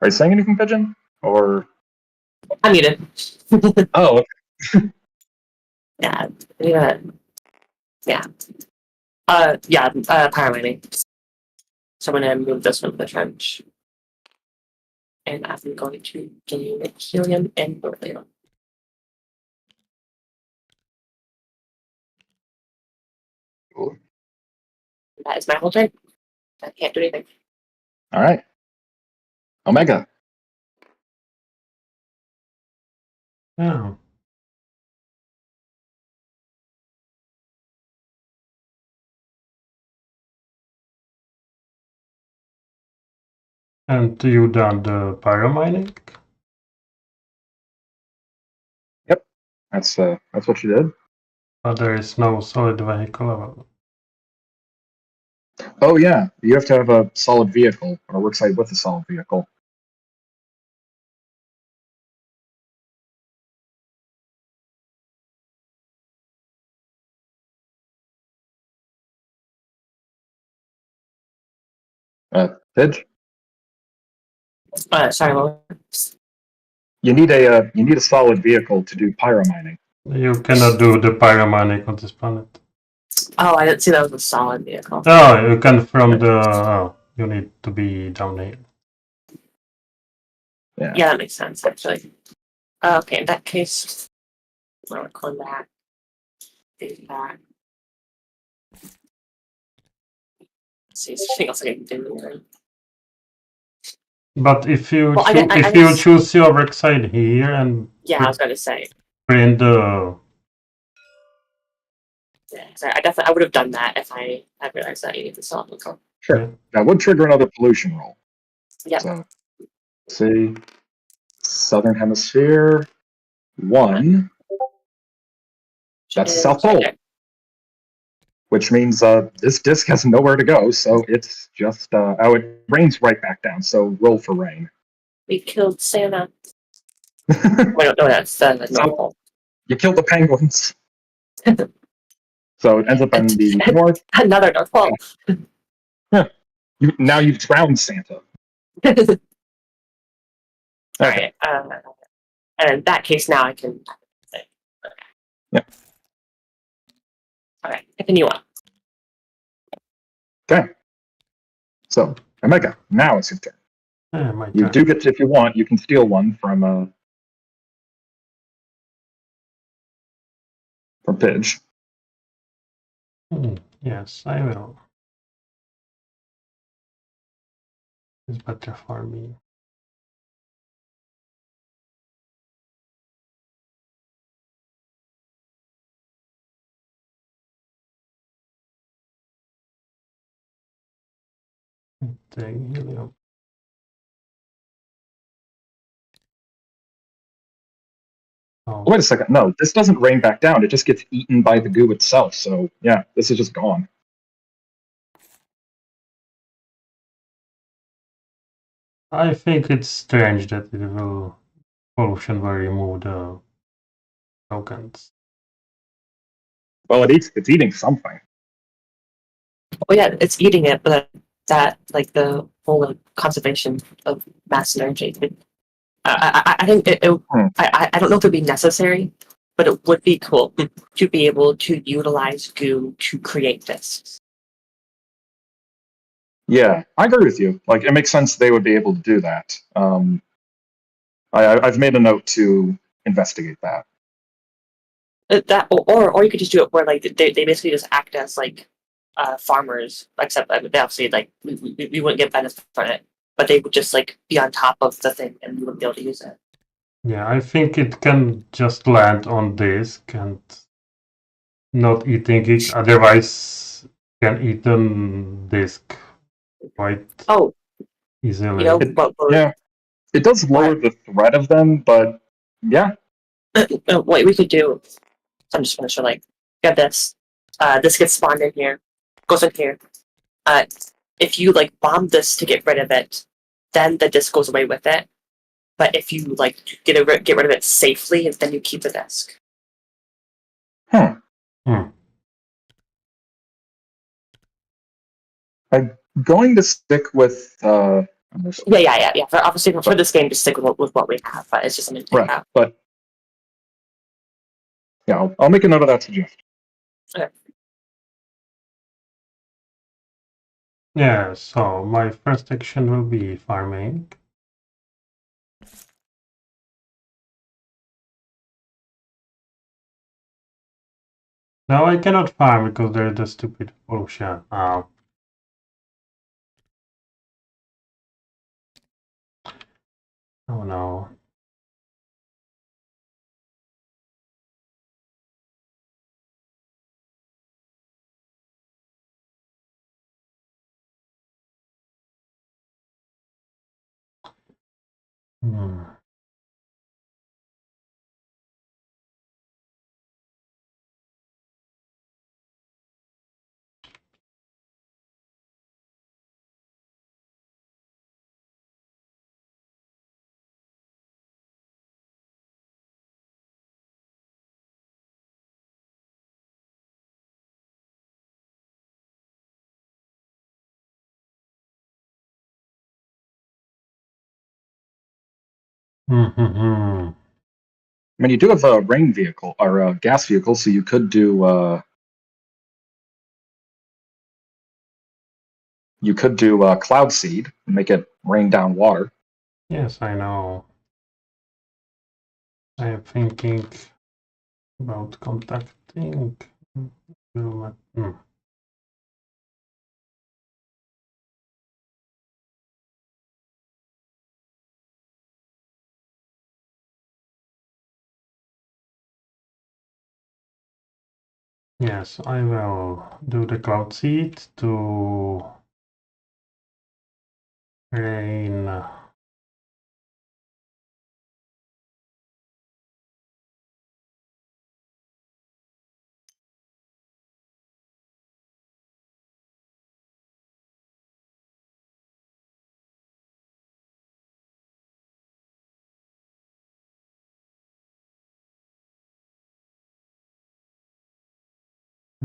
S1: Are you saying anything, Pigeon? Or
S3: I'm muted.
S1: oh, okay.
S3: Yeah. Pyromaning. So I'm gonna move this one to the trench. And I'm going to gain helium and beryllium.
S1: Cool.
S3: That is my whole turn. I can't do anything.
S1: All right. Omega.
S2: Yeah. And you done the pyromining?
S1: Yep. That's what you did.
S2: But there is no solid vehicle available.
S1: Oh yeah, you have to have a solid vehicle or a work site with a solid vehicle. Pidge,
S3: Sorry, what?
S1: you need a solid vehicle to do pyromining.
S2: You cannot do the pyromining on this planet.
S3: Oh, I didn't see that was a solid vehicle.
S2: Oh, you can from the... Oh, you need to be down here.
S3: Yeah, that makes sense, actually. Okay, in that case, I'll come back. Do that. See, is there anything else I can do here?
S2: But if you
S3: Well,
S2: you choose your work site here and
S3: Yeah, I was going to say.
S2: print the...
S3: Yeah, sorry, I would have done that if I had realized that you need the solid vehicle.
S1: Sure.
S2: Yeah.
S1: That would trigger another pollution roll.
S3: Yeah.
S1: So, let's see, Southern Hemisphere 1. That's South Pole. Which means this disc has nowhere to go, so it's just it rains right back down. So roll for rain.
S3: We killed Santa. Wait, no, that's the North Pole.
S1: You killed the penguins. So it ends up in the north.
S3: Another North Pole.
S1: Now you've drowned Santa.
S3: All
S1: Okay.
S3: right. And in that case, now I can. Okay.
S1: Yep.
S3: All right. Continue on.
S1: Okay. So, Omega, now it's your turn.
S2: Yeah, my
S1: You
S2: turn.
S1: do get to, if you want, you can steal one from Pidge.
S2: Yes, I will. It's better for me. Take helium. Oh,
S1: Wait a second. No, this doesn't rain back down. It just gets eaten by the goo itself. So, yeah, this is just gone.
S2: I think it's strange that pollution will remove the tokens.
S1: Well, it's eating something.
S3: Oh yeah, it's eating it, but that like the whole conservation of mass energy. I think I don't know if it'd be necessary, but it would be cool to be able to utilize goo to create this.
S1: Yeah, I agree with you. Like, it makes sense they would be able to do that. I've made a note to investigate that.
S3: That or you could just do it where like they basically just act as like farmers, except they obviously like we wouldn't get benefit from it, but they would just like be on top of the thing and we wouldn't be able to use it.
S2: Yeah, I think it can just land on disk and not eating it. Otherwise, can eat on disk quite easily.
S3: You know what?
S1: Yeah, it does lower the threat of them, but yeah.
S3: What we could do. I'm just gonna show like get this. This gets spawned in here, goes in here. If you like bomb this to get rid of it, then the disc goes away with it. But if you like get rid of it safely, then you keep the disc.
S1: I'm going to stick with.
S3: Yeah. Obviously, for this game, just stick with what we have. But it's just something to think about.
S1: But yeah, I'll make a note of that suggestion.
S3: Okay.
S2: Yeah, so my first action will be farming. Now I cannot farm because there is the stupid pollution. Oh no.
S1: I mean, you do have a rain vehicle or a gas vehicle, so you could do cloud seed and make it rain down water.
S2: Yes, I know. I am thinking about contacting. Yes, I will do the cloud seed to rain.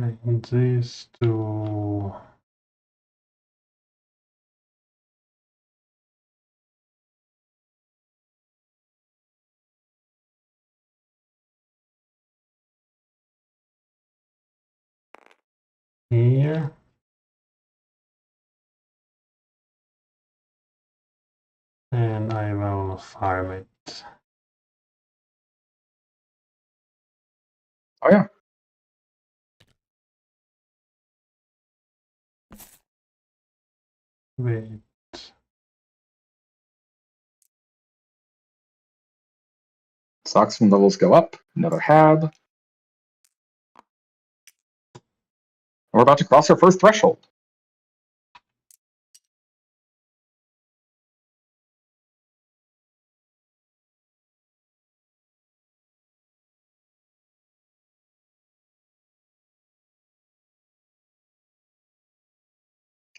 S2: And these two. Here. And I will farm it.
S1: Oh yeah.
S2: Wait.
S1: Oxygen levels go up. Another hab. We're about to cross our first threshold.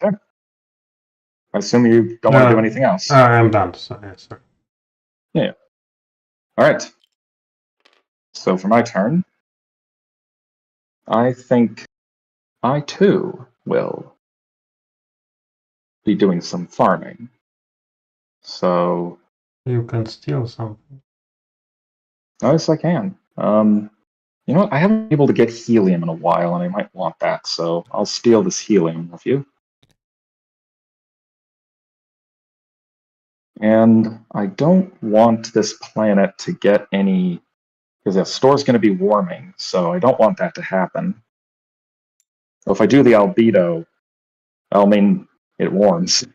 S1: Okay. I assume you don't want to do anything else.
S2: I'm done. So, yes, sir.
S1: Yeah. All right. So for my turn, I think I too will be doing some farming. So
S2: You can steal something.
S1: yes, I can. You know what? I haven't been able to get helium in a while, and I might want that. So I'll steal this helium with you. And I don't want this planet to get any, because the store's going to be warming, so I don't want that to happen. So if I do the albedo, I'll mean it warms.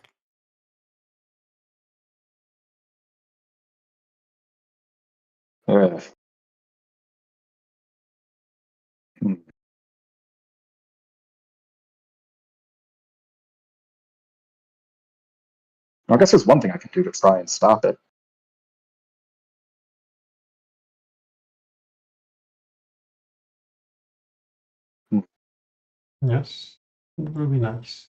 S1: Ugh. I guess there's one thing I can do to try and stop it.
S2: Yes, it will be nice.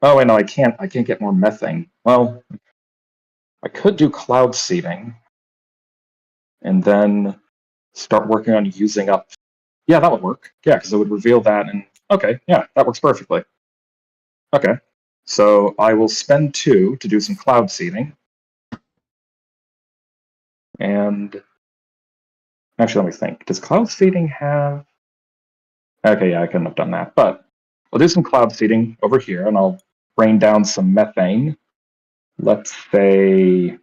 S1: Oh wait, no, I can't. I can't get more methane. Well, I could do cloud seeding, and then start working on using up. Yeah, that would work. Yeah, because it would reveal that, and okay, yeah, that works perfectly. Okay, so I will spend 2 to do some cloud seeding, and actually, let me think. Does cloud seeding have? Okay, yeah, I couldn't have done that, but I'll do some cloud seeding over here, and I'll rain down some methane. Let's say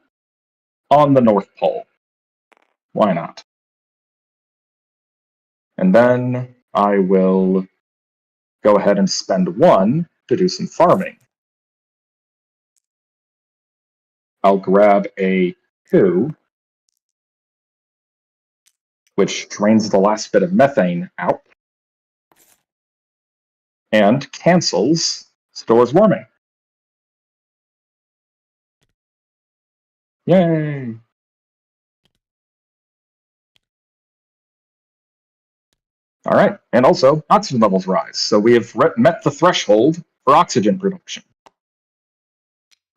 S1: on the North Pole. Why not? And then I will go ahead and spend 1 to do some farming. I'll grab a 2, which drains the last bit of methane out, and cancels stores warming. Yay! All right, and also oxygen levels rise. So we have met the threshold for oxygen production.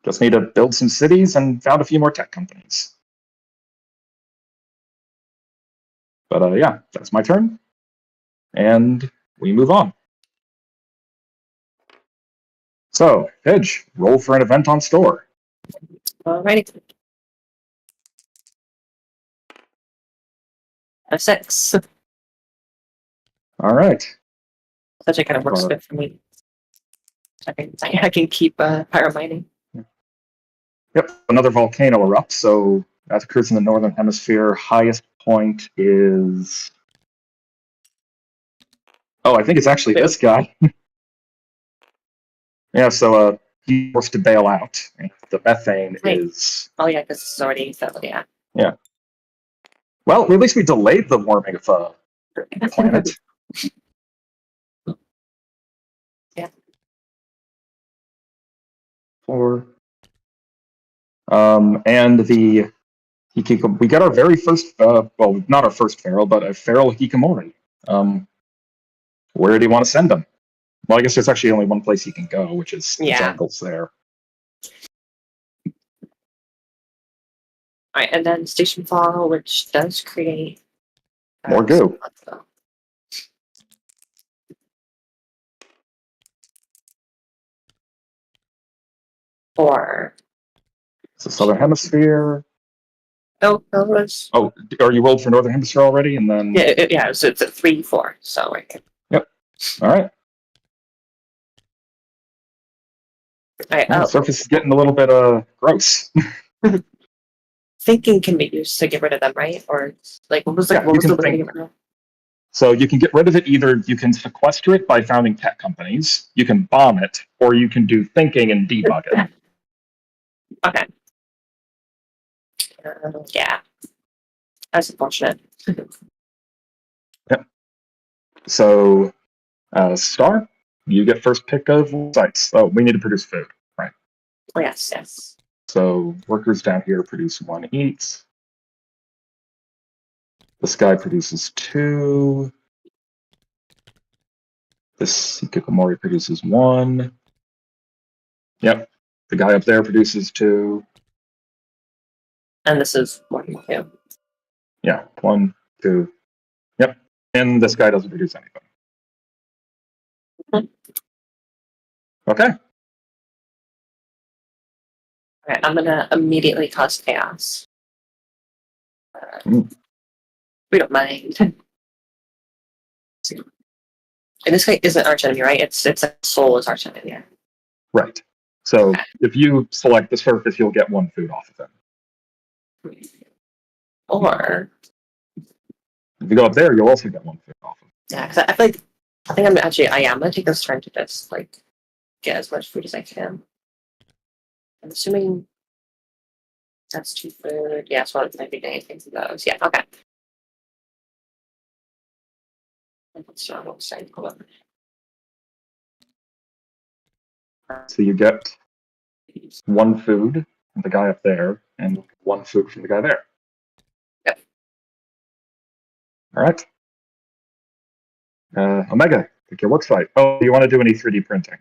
S1: Just need to build some cities and found a few more tech companies. But yeah, that's my turn. And we move on. So, Hedge, roll for an event on store.
S3: Alrighty. A 6.
S1: All right.
S3: That kind of works good for me. I can keep pyromining.
S1: Yep, another volcano erupts, so that occurs in the northern hemisphere. Highest point is... Oh, I think it's actually this guy. Yeah, so he's forced to bail out. The methane is...
S3: Oh yeah, because it's already settled, yeah.
S1: Yeah. Well, at least we delayed the warming of the planet.
S3: Yeah.
S1: And we got our very first, well, not our first feral, but a feral hikikomori. Where do you want to send him? Well, I guess there's actually only one place he can go, which is the jungles there.
S3: Alright, and then Station Fall, which does create
S1: More goo.
S3: Or
S1: So Southern Hemisphere.
S3: no, it was
S1: Oh, are you rolled for Northern Hemisphere already? And then
S3: yeah, so it's at 3-4. So right.
S1: all right.
S3: Alright,
S1: The surface is getting a little bit gross.
S3: thinking can be used to get rid of them, right? Or like what was
S1: Yeah,
S3: what
S1: you
S3: was the
S1: can
S3: way to
S1: think-
S3: get rid of them?
S1: So you can get rid of it either you can sequester it by founding tech companies, you can bomb it, or you can do thinking and debug it.
S3: Okay. Yeah. That's unfortunate.
S1: So Star, you get first pick of sites. Oh, we need to produce food.
S3: Oh, yes.
S1: So workers down here produce 1 each. This guy produces 2. This Hikikomori produces 1. Yep. The guy up there produces 2.
S3: And this is 1, 2.
S1: Yeah, 1, 2. Yep. And this guy doesn't produce anything. Okay.
S3: Alright, I'm gonna immediately cause chaos.
S1: Mm.
S3: We don't mind. And this guy isn't arch enemy, right? It's a soul is arch enemy. Yeah.
S1: Right. So if you select the surface, you'll get 1 food off of it.
S3: Or
S1: If you go up there, you'll also get 1 food off of it.
S3: yeah, because I feel like I am gonna take this turn to just like get as much food as I can. I'm assuming that's 2 food. Yeah, so I'm not be doing anything to those. Yeah, okay.
S1: So you get 1 food from the guy up there, and 1 food from the guy there.
S3: Yep.
S1: All right. Omega, pick your work site. Oh, you want to do any 3D printing?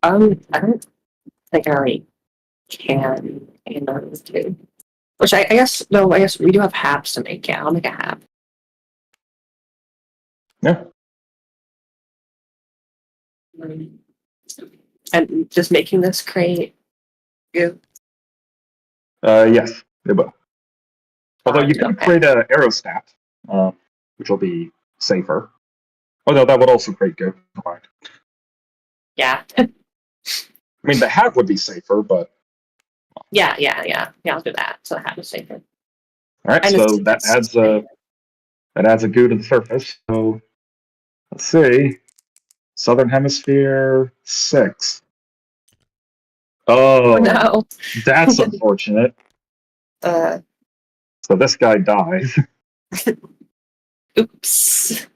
S3: I don't think I already can handle this too. Which I guess no, I guess we do have halves to make. Yeah, I'll make a half.
S1: Yeah.
S3: And just making this crate goo.
S1: Yes, it will. Although you can
S3: Okay.
S1: create an aerostat, which will be safer. Oh no, that would also create goo. Fine.
S3: Yeah.
S1: I mean, the hat would be safer, but
S3: Yeah, I'll do that. So the half is safer.
S1: all right.
S3: And
S1: So that adds a goo to the surface. So let's see. Southern Hemisphere 6. Oh,
S3: no.
S1: that's unfortunate. So this guy dies.
S3: Oops.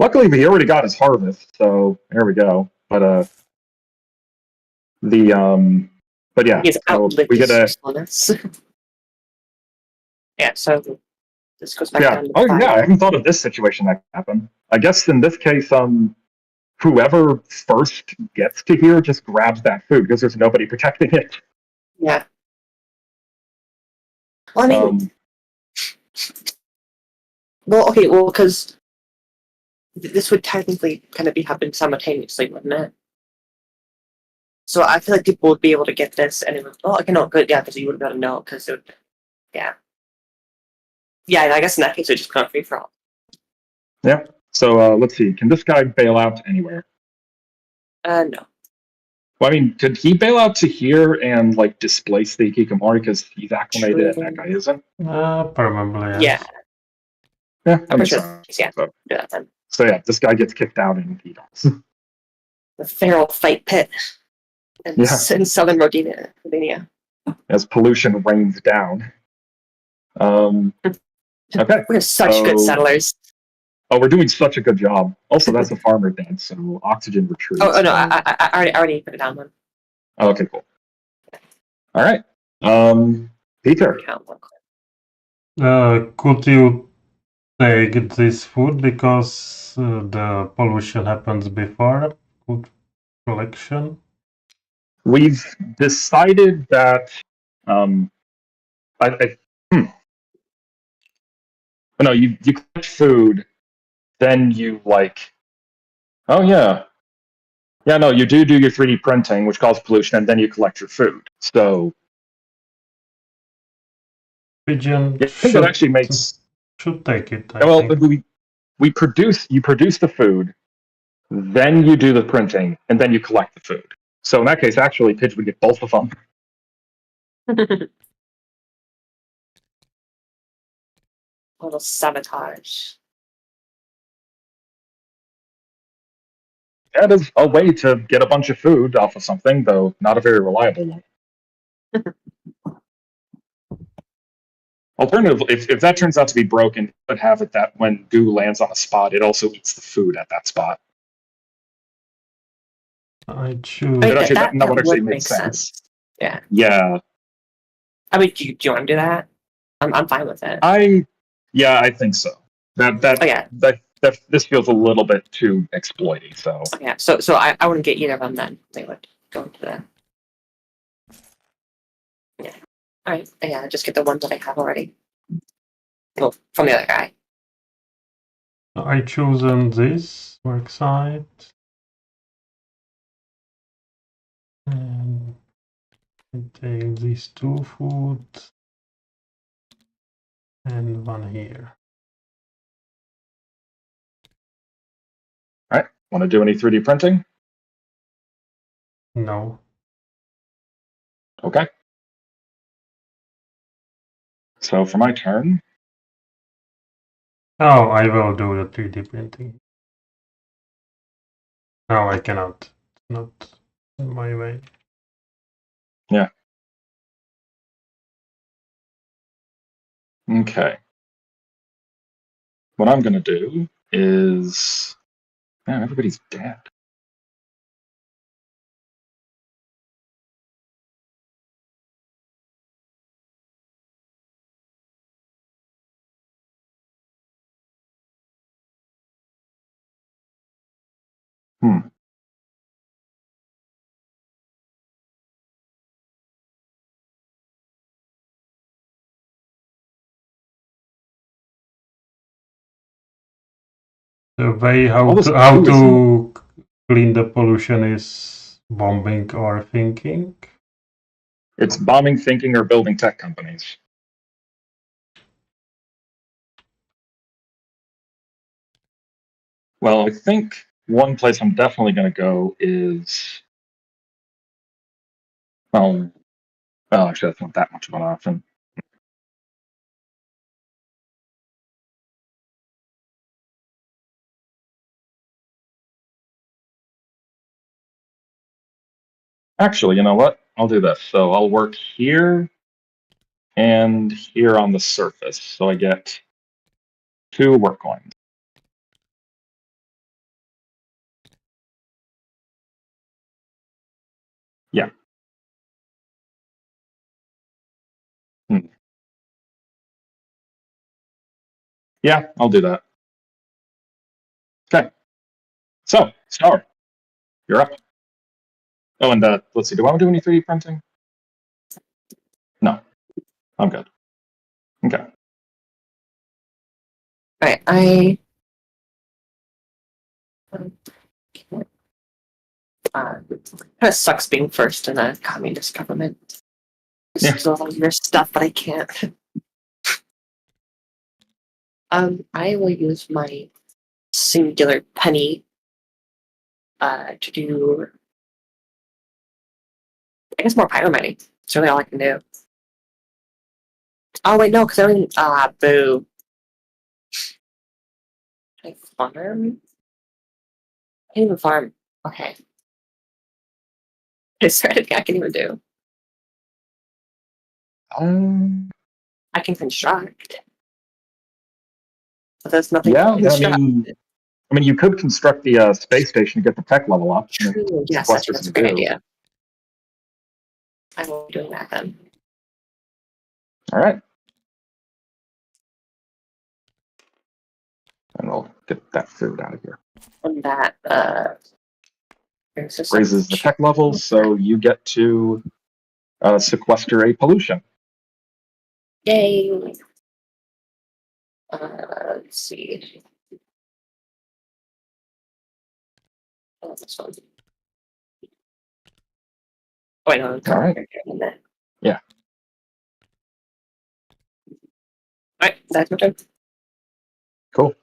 S1: Luckily, he already got his harvest, so there we go. But yeah,
S3: He's
S1: so
S3: outlived
S1: we get
S3: his
S1: a
S3: usefulness. Yeah, so this goes back
S1: yeah.
S3: down to
S1: Oh
S3: 5.
S1: yeah, I haven't thought of this situation that could happen. I guess in this case, whoever first gets to here just grabs that food because there's nobody protecting it.
S3: Yeah. Well, I mean, because this would technically kind of be happening simultaneously, wouldn't it? So I feel like people would be able to get this, and it would, oh, okay, no, good, yeah, because you would be able to know, because it would, yeah. Yeah, and I guess in that case, it would just come free for all.
S1: Yeah. So let's see. Can this guy bail out anywhere?
S3: No.
S1: Well, I mean, could he bail out to here and like displace the Hikikomori because he's acclimated and that guy isn't?
S2: Probably.
S3: Yeah.
S1: Yeah, that
S3: I'm
S1: makes
S3: sure.
S1: sense.
S3: Yeah.
S1: So,
S3: Do that then.
S1: so yeah, this guy gets kicked out and he dies.
S3: The feral fight pit in,
S1: Yeah.
S3: in southern Rodinia.
S1: As pollution rains down. Okay.
S3: We're such good
S1: So-
S3: settlers.
S1: Oh, we're doing such a good job. Also, that's a farmer dead, so oxygen retreats.
S3: Oh no, I already put it down one.
S1: Oh, okay, cool. All right. Peter.
S3: Count one quick.
S2: Could you take this food because the pollution happens before food collection?
S1: We've decided that no, you collect food, then you oh yeah, no, you do your 3D printing, which causes pollution, and then you collect your food. So
S2: Pigeon
S1: yeah, I think that actually
S2: should take it.
S1: well, you produce the food, then you do the printing, and then you collect the food. So in that case, actually, Pidge would get both of them.
S3: A little sabotage.
S1: That is a way to get a bunch of food off of something, though not a very reliable one. Alternatively, if that turns out to be broken, you could have it that when goo lands on a spot, it also eats the food at that spot.
S2: I choose.
S1: That would actually
S3: make
S1: make sense.
S3: Yeah.
S1: Yeah.
S3: I mean, do you want to do that? I'm fine with it.
S1: I think so. This feels a little bit too exploity. So
S3: yeah. So I wouldn't get either of them then. They would go into that. Yeah. All right. Yeah. Just get the ones that I have already. Well, from the other guy.
S2: I chosen this worksite. And I take these 2 food and 1 here.
S1: all right. Want to do any 3D printing?
S2: No.
S1: Okay. So for my turn.
S2: Oh, I will do the 3D printing. No, I cannot. Not in my way.
S1: Yeah. Okay. What I'm going to do is... Man, everybody's dead.
S2: The way how to clean the pollution is bombing or thinking.
S1: It's bombing, thinking, or building tech companies. Well, I think one place I'm definitely going to go is... Well, actually, that's not that much of an option. Actually, you know what? I'll do this. So I'll work here and here on the surface. So I get 2 work coins. Yeah. Yeah, I'll do that. Okay. So, Star, you're up. Oh, and let's see. Do I want to do any 3D printing? No. I'm good. Okay.
S3: All right. I kind of sucks being first in a communist government. There's all your stuff, but I can't. I will use my singular penny to do, I guess, more pyromining. It's really all I can do. Oh wait, no, because I don't. Boo. Can I farm? I can't even farm. Okay. Is there anything I can even do? I can construct. But there's nothing to construct.
S1: I mean, you could construct the space station to get the tech level up.
S3: True. Yes, that's a great idea. I will be doing that then.
S1: All right. And we'll get that food out of here.
S3: And that
S1: raises the tech levels, so you get to sequester a pollution.
S3: Yay! Let's see. Oh, this one. Oh, wait, no,
S1: All right. Yeah.
S3: All right, that's my turn.
S1: Cool.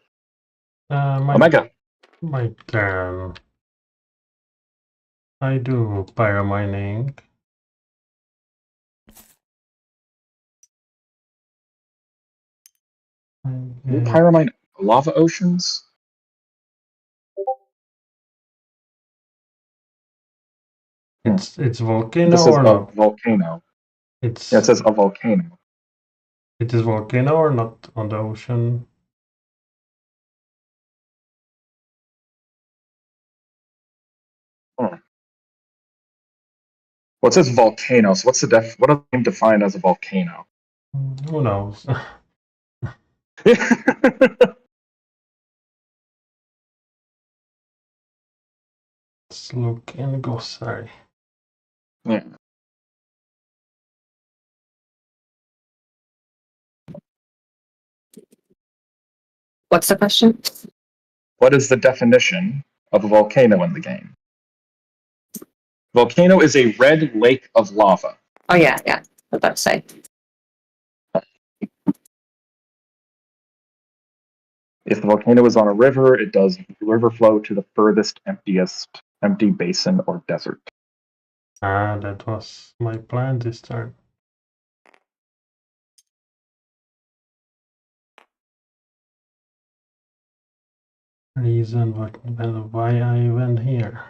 S2: My
S1: Omega.
S2: my turn. I do pyromining.
S1: You pyromine lava oceans?
S2: It's volcano
S1: This is
S2: or
S1: a
S2: not?
S1: volcano.
S2: It's
S1: Yeah, it says a volcano.
S2: it is volcano or not on the ocean?
S1: Well, it says volcano. So what's the what does it define as a volcano?
S2: Who knows? Let's look in glossary.
S1: Yeah.
S3: What's the question?
S1: What is the definition of a volcano in the game? Volcano is a red lake of lava.
S3: Oh yeah, I was about to say.
S1: If the volcano is on a river, it does river flow to the furthest empty basin or desert.
S2: That was my plan this turn. Reason why I went here.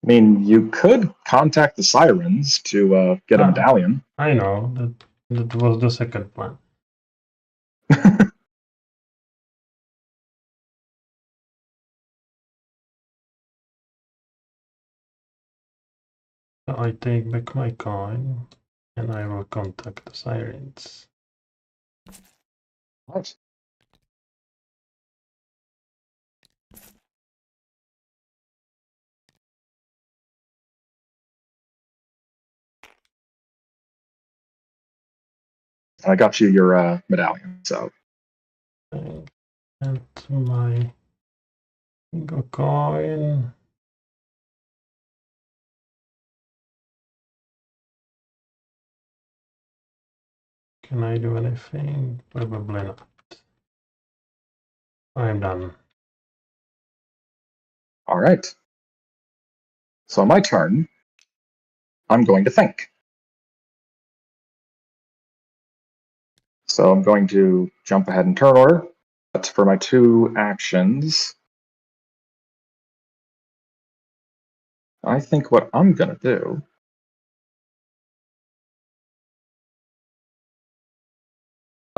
S1: I mean, you could contact the sirens to get a medallion.
S2: I know that was the second plan. So I take back my coin and I will contact the sirens.
S1: What? I got you your medallion, so.
S2: And my single coin. Can I do anything? Probably not. I'm done.
S1: All right. So on my turn, I'm going to think. So I'm going to jump ahead in turn order. But for my 2 actions, I think what I'm going to do.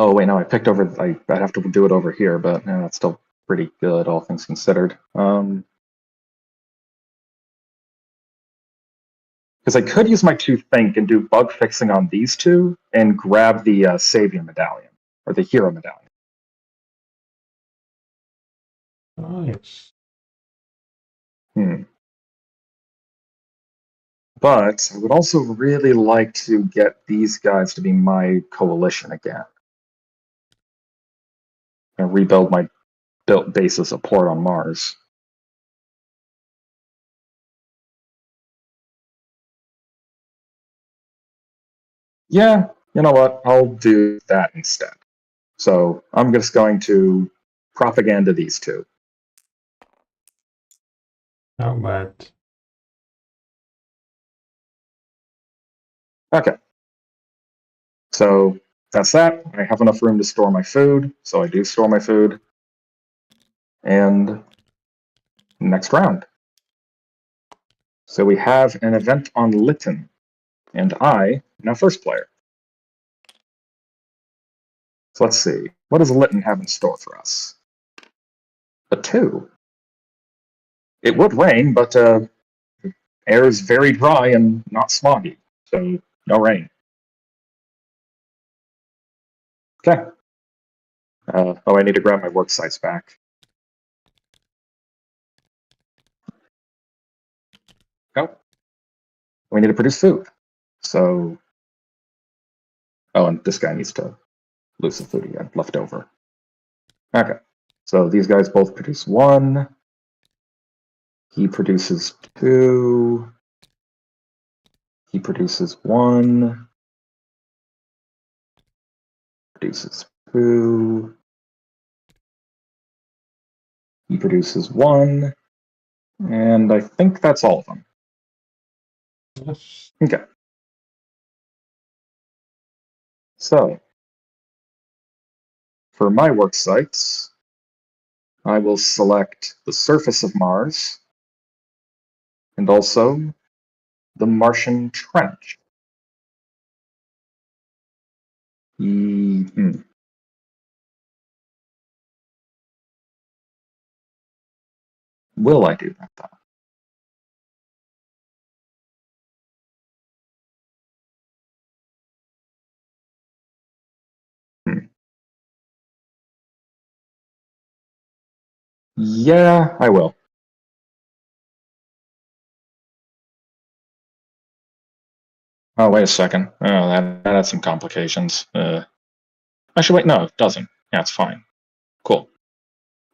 S1: Oh, wait, no, I picked over. I'd have to do it over here, but that's still pretty good, all things considered. Because I could use my 2 think and do bug fixing on these 2 and grab the savior medallion or the hero medallion.
S2: Nice.
S1: But I would also really like to get these guys to be my coalition again. And rebuild my base of support on Mars. Yeah, you know what? I'll do that instead. So I'm just going to propaganda these 2.
S2: Not bad.
S1: Okay. So that's that. I have enough room to store my food, so I do store my food. And next round. So we have an event on Lytton, and I am now first player. So let's see. What does Lytton have in store for us? A 2. It would rain, but air is very dry and not smoggy, so no rain. Okay, I need to grab my work sites back. Oh, we need to produce food. So, and this guy needs to lose some food again, left over. Okay, so these guys both produce 1. He produces 2. He produces 1. Produces 2. He produces 1. And I think that's all of them.
S2: Yes.
S1: Okay. So, for my work sites, I will select the surface of Mars and also the Martian Trench. Will I do that, though? Yeah, I will. Oh, wait a second. Oh, that had some complications. Actually, wait, no, it doesn't. Yeah, it's fine. Cool.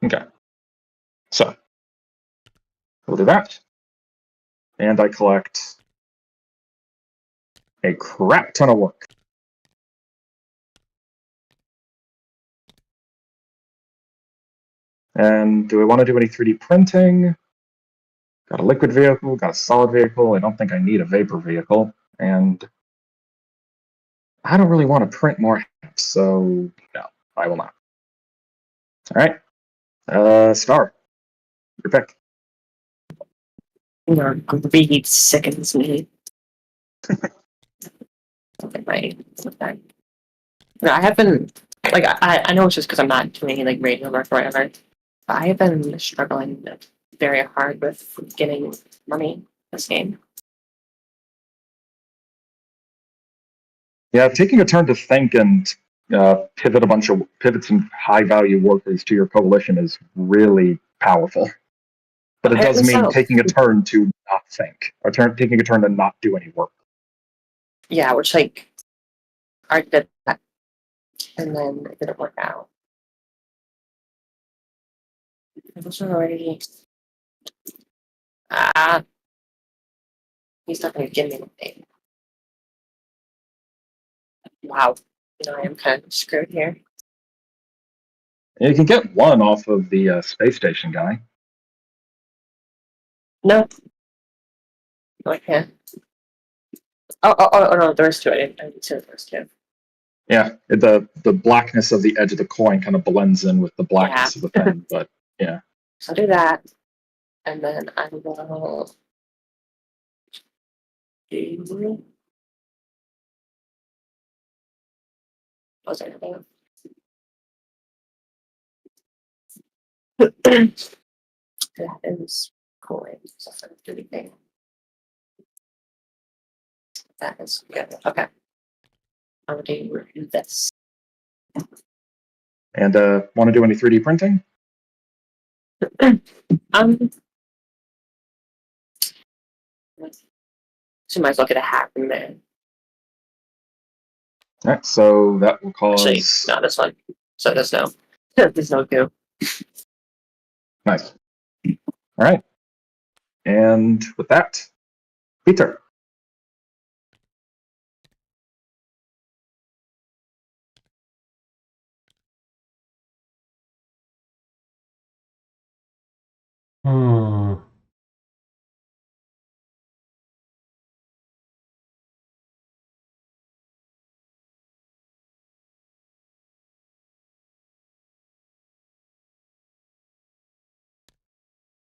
S1: Okay. So, we'll do that. And I collect a crap ton of work. And do I want to do any 3D printing? Got a liquid vehicle, got a solid vehicle. I don't think I need a vapor vehicle. And I don't really want to print more, so no, I will not. All right. Star, your pick.
S3: Your greed sickens me. Right. Okay. No, I have been like I know it's just because I'm not doing any like radio work or whatever. But I have been struggling very hard with getting money this game.
S1: Yeah, taking a turn to think and pivot some high value workers to your coalition is really powerful. But it does mean taking a turn to not think, or taking a turn to not do any work.
S3: Yeah, which like I did that, and then it didn't work out. It was already he's not going to give me anything. Wow, I am kind of screwed here.
S1: And you can get 1 off of the space station guy.
S3: No, I can't. Oh no, there's 2. I didn't see there's 2.
S1: Yeah, the blackness of the edge of the coin kind of blends in with the blackness of the thing, but yeah.
S3: So I'll do that, and then I will do. Was there anything? That is cool. So anything. That is good. Okay. I'm going to do this.
S1: And want to do any 3D printing?
S3: So might as well get a hat in there.
S1: All right, so that will cause.
S3: Actually, not this one. So there's no, there's no goo.
S1: Nice. All right, and with that, Peter.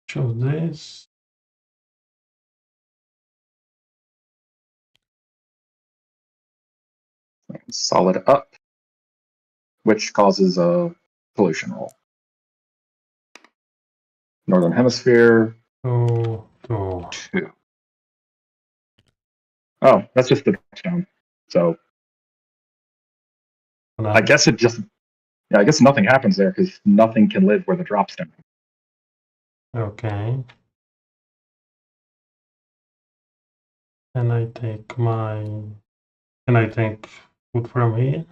S2: Show this.
S1: Solid up, which causes a pollution roll. Northern Hemisphere.
S2: 2.
S1: 2. Oh, that's just the touchdown. So I guess it just Yeah, I guess nothing happens there because nothing can live where the drop's down.
S2: Okay. Can I take food from here?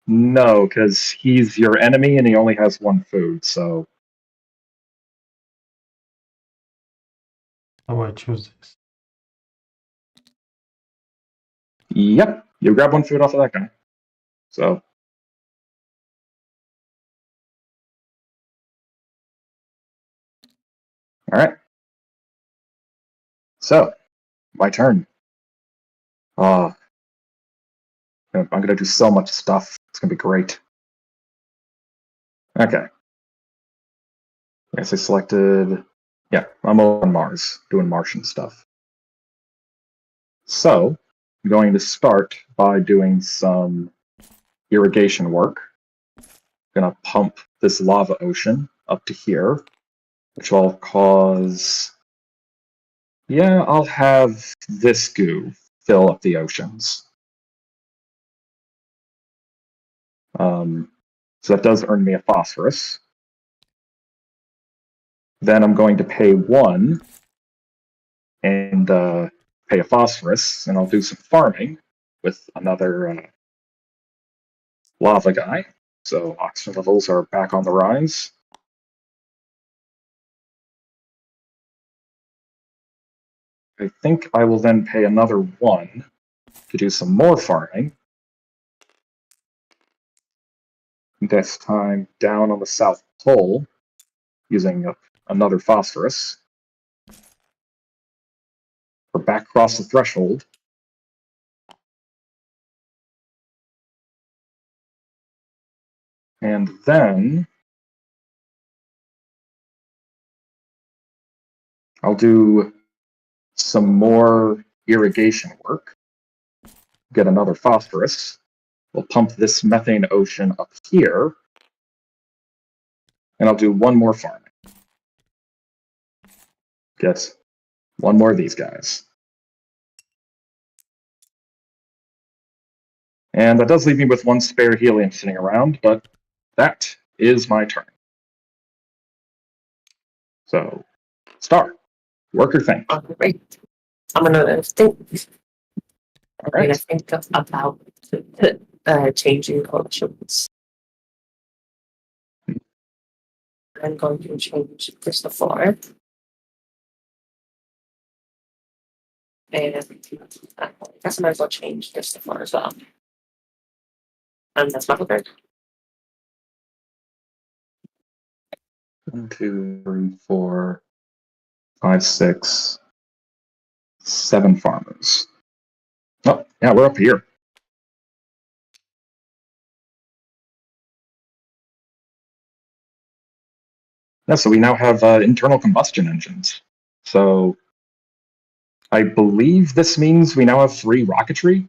S1: No, because he's your enemy and he only has one food, so
S2: Oh, I choose this.
S1: yep, you grab one food off of that guy. So alright. So, my turn. I'm gonna do so much stuff. It's gonna be great. Okay. I guess I selected. Yeah, I'm on Mars, doing Martian stuff. So, I'm going to start by doing some irrigation work. I'm gonna pump this lava ocean up to here, which will cause. Yeah, I'll have this goo fill up the oceans. So that does earn me a phosphorus. Then I'm going to pay 1 and pay a phosphorus, and I'll do some farming with another lava guy. So oxygen levels are back on the rise. I think I will then pay another 1 to do some more farming. This time down on the South Pole, using another phosphorus. Or back across the threshold. And then I'll do some more irrigation work. Get another phosphorus. We'll pump this methane ocean up here. And I'll do 1 more farming. Get 1 more of these guys. And that does leave me with 1 spare helium sitting around, but that is my turn. So, start. Work your thing.
S3: Great. I'm gonna think. I'm
S1: Right.
S3: gonna think about changing options. I'm going to change this to 4. And I guess I might as well change this to 4 as well. And that's my turn.
S1: 1, 2, 3, 4, 5, 6, 7 farmers. Oh, yeah, we're up here. Yeah, so we now have internal combustion engines. So I believe this means we now have 3 rocketry.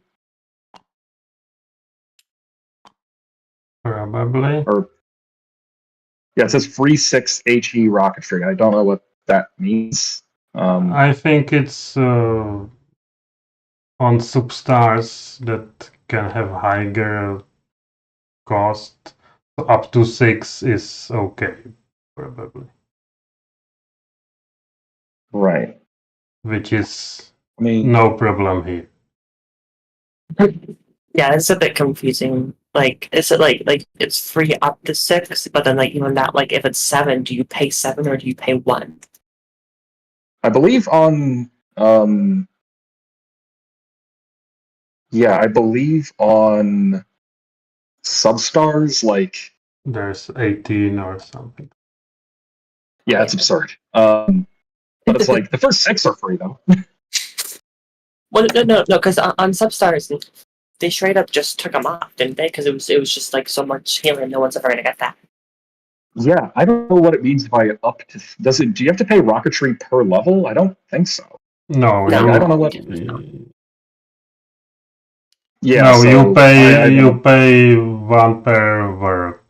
S2: Probably.
S1: Or yeah, it says free 6 HE rocketry. I don't know what that means.
S2: I think it's on substars that can have higher cost. So up to 6 is okay, probably.
S1: Right.
S2: Which is
S1: I mean,
S2: no problem here.
S3: Yeah, it's a bit confusing. Like, is it like it's free up to 6, but then like even that, like if it's 7, do you pay 7 or do you pay 1?
S1: I believe on yeah, I believe on substars, like
S2: There's 18 or something.
S1: yeah, it's absurd. But it's like the first 6 are free though.
S3: Well, no, because on Substars, they straight up just took them off, didn't they? Because it was just like so much helium, no one's ever gonna get that.
S1: Yeah, I don't know what it means by up to. Does it? Do you have to pay rocketry per level? I don't think so.
S2: No,
S3: No,
S1: I don't know what. Yeah,
S2: No,
S1: so
S2: you pay
S1: I
S2: you pay 1 per word.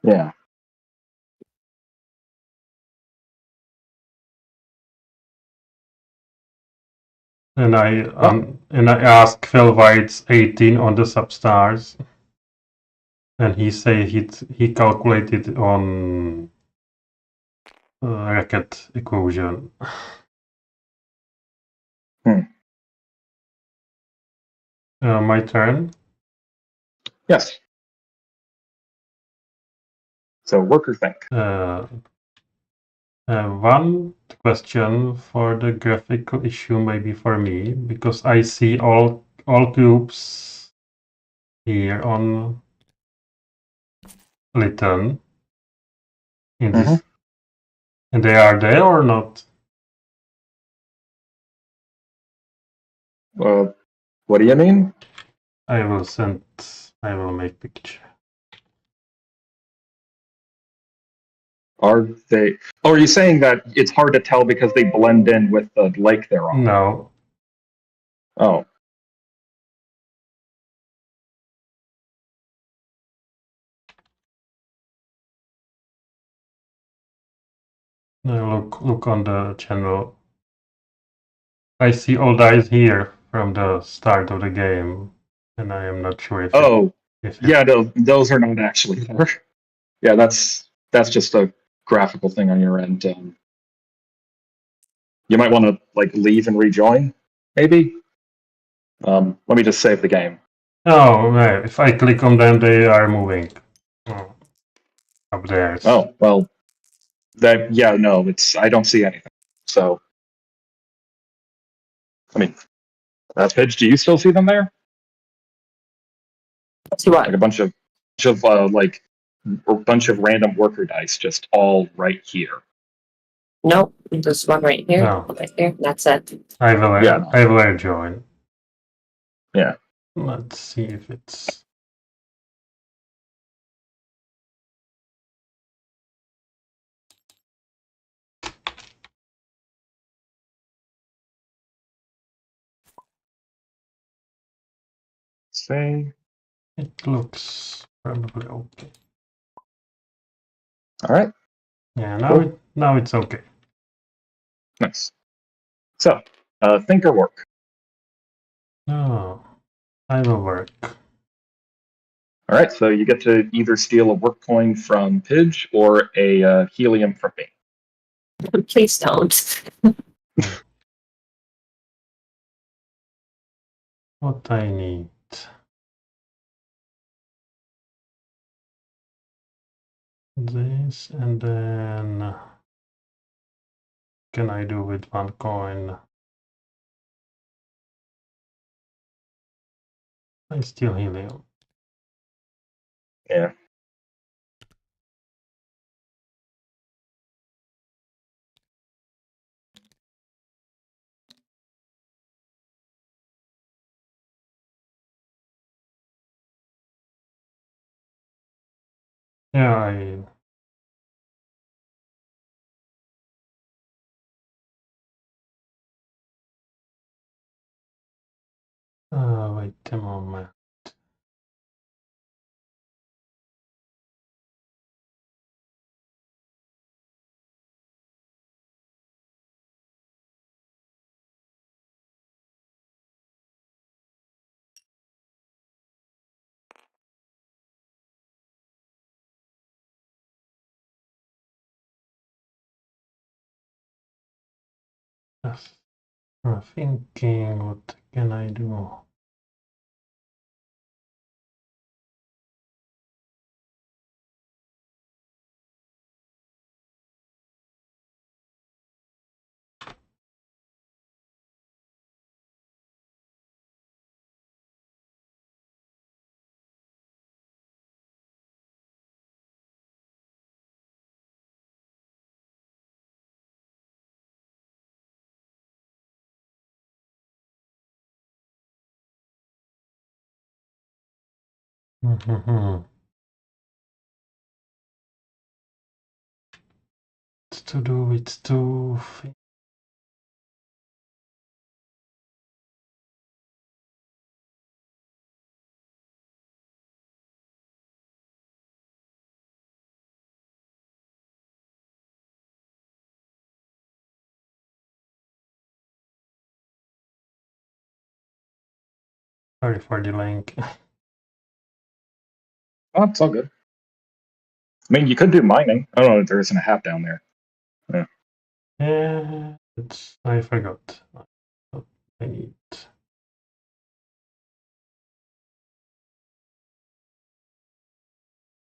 S1: Yeah.
S2: And I ask Phil why it's 18 on the substars, and he say he calculated on racket equation. My turn.
S1: Yes. So work or think.
S2: One question for the graphical issue, maybe for me, because I see all cubes here on Lytton in this, and they are there or not?
S1: What do you mean?
S2: I will make picture.
S1: Are they? Oh, are you saying that it's hard to tell because they blend in with the lake they're on?
S2: No.
S1: Oh.
S2: No, look on the channel. I see all dice here from the start of the game, and I am not sure if
S1: yeah, those are not actually there. Yeah, that's just a graphical thing on your end. You might want to like leave and rejoin, maybe. Let me just save the game.
S2: Oh, right. If I click on them, they are moving. Up there.
S1: Oh, well, no, I don't see anything. So, I mean, Pidge, do you still see them there?
S3: See what?
S1: Like a bunch of random worker dice, just all right here.
S3: Nope, there's one right here,
S2: No.
S3: right there. That's it.
S2: I will join.
S1: Yeah.
S2: Let's see if it's.
S1: Say.
S2: It looks probably okay.
S1: All right.
S2: Yeah,
S1: Cool.
S2: now it's okay.
S1: Nice. So, think or work.
S2: No, I will work.
S1: All right. So you get to either steal a work coin from Pidge or a helium from me.
S3: Please don't.
S2: What I need. This, and then can I do with one coin? I steal helium.
S1: Yeah.
S2: Yeah, wait a moment. Yes. I'm thinking, what can I do? It's to do with two things. Sorry for the link.
S1: Oh, it's all good. I mean, you could do mining. I don't know if there isn't a hat down there.
S2: Yeah, I forgot. I need.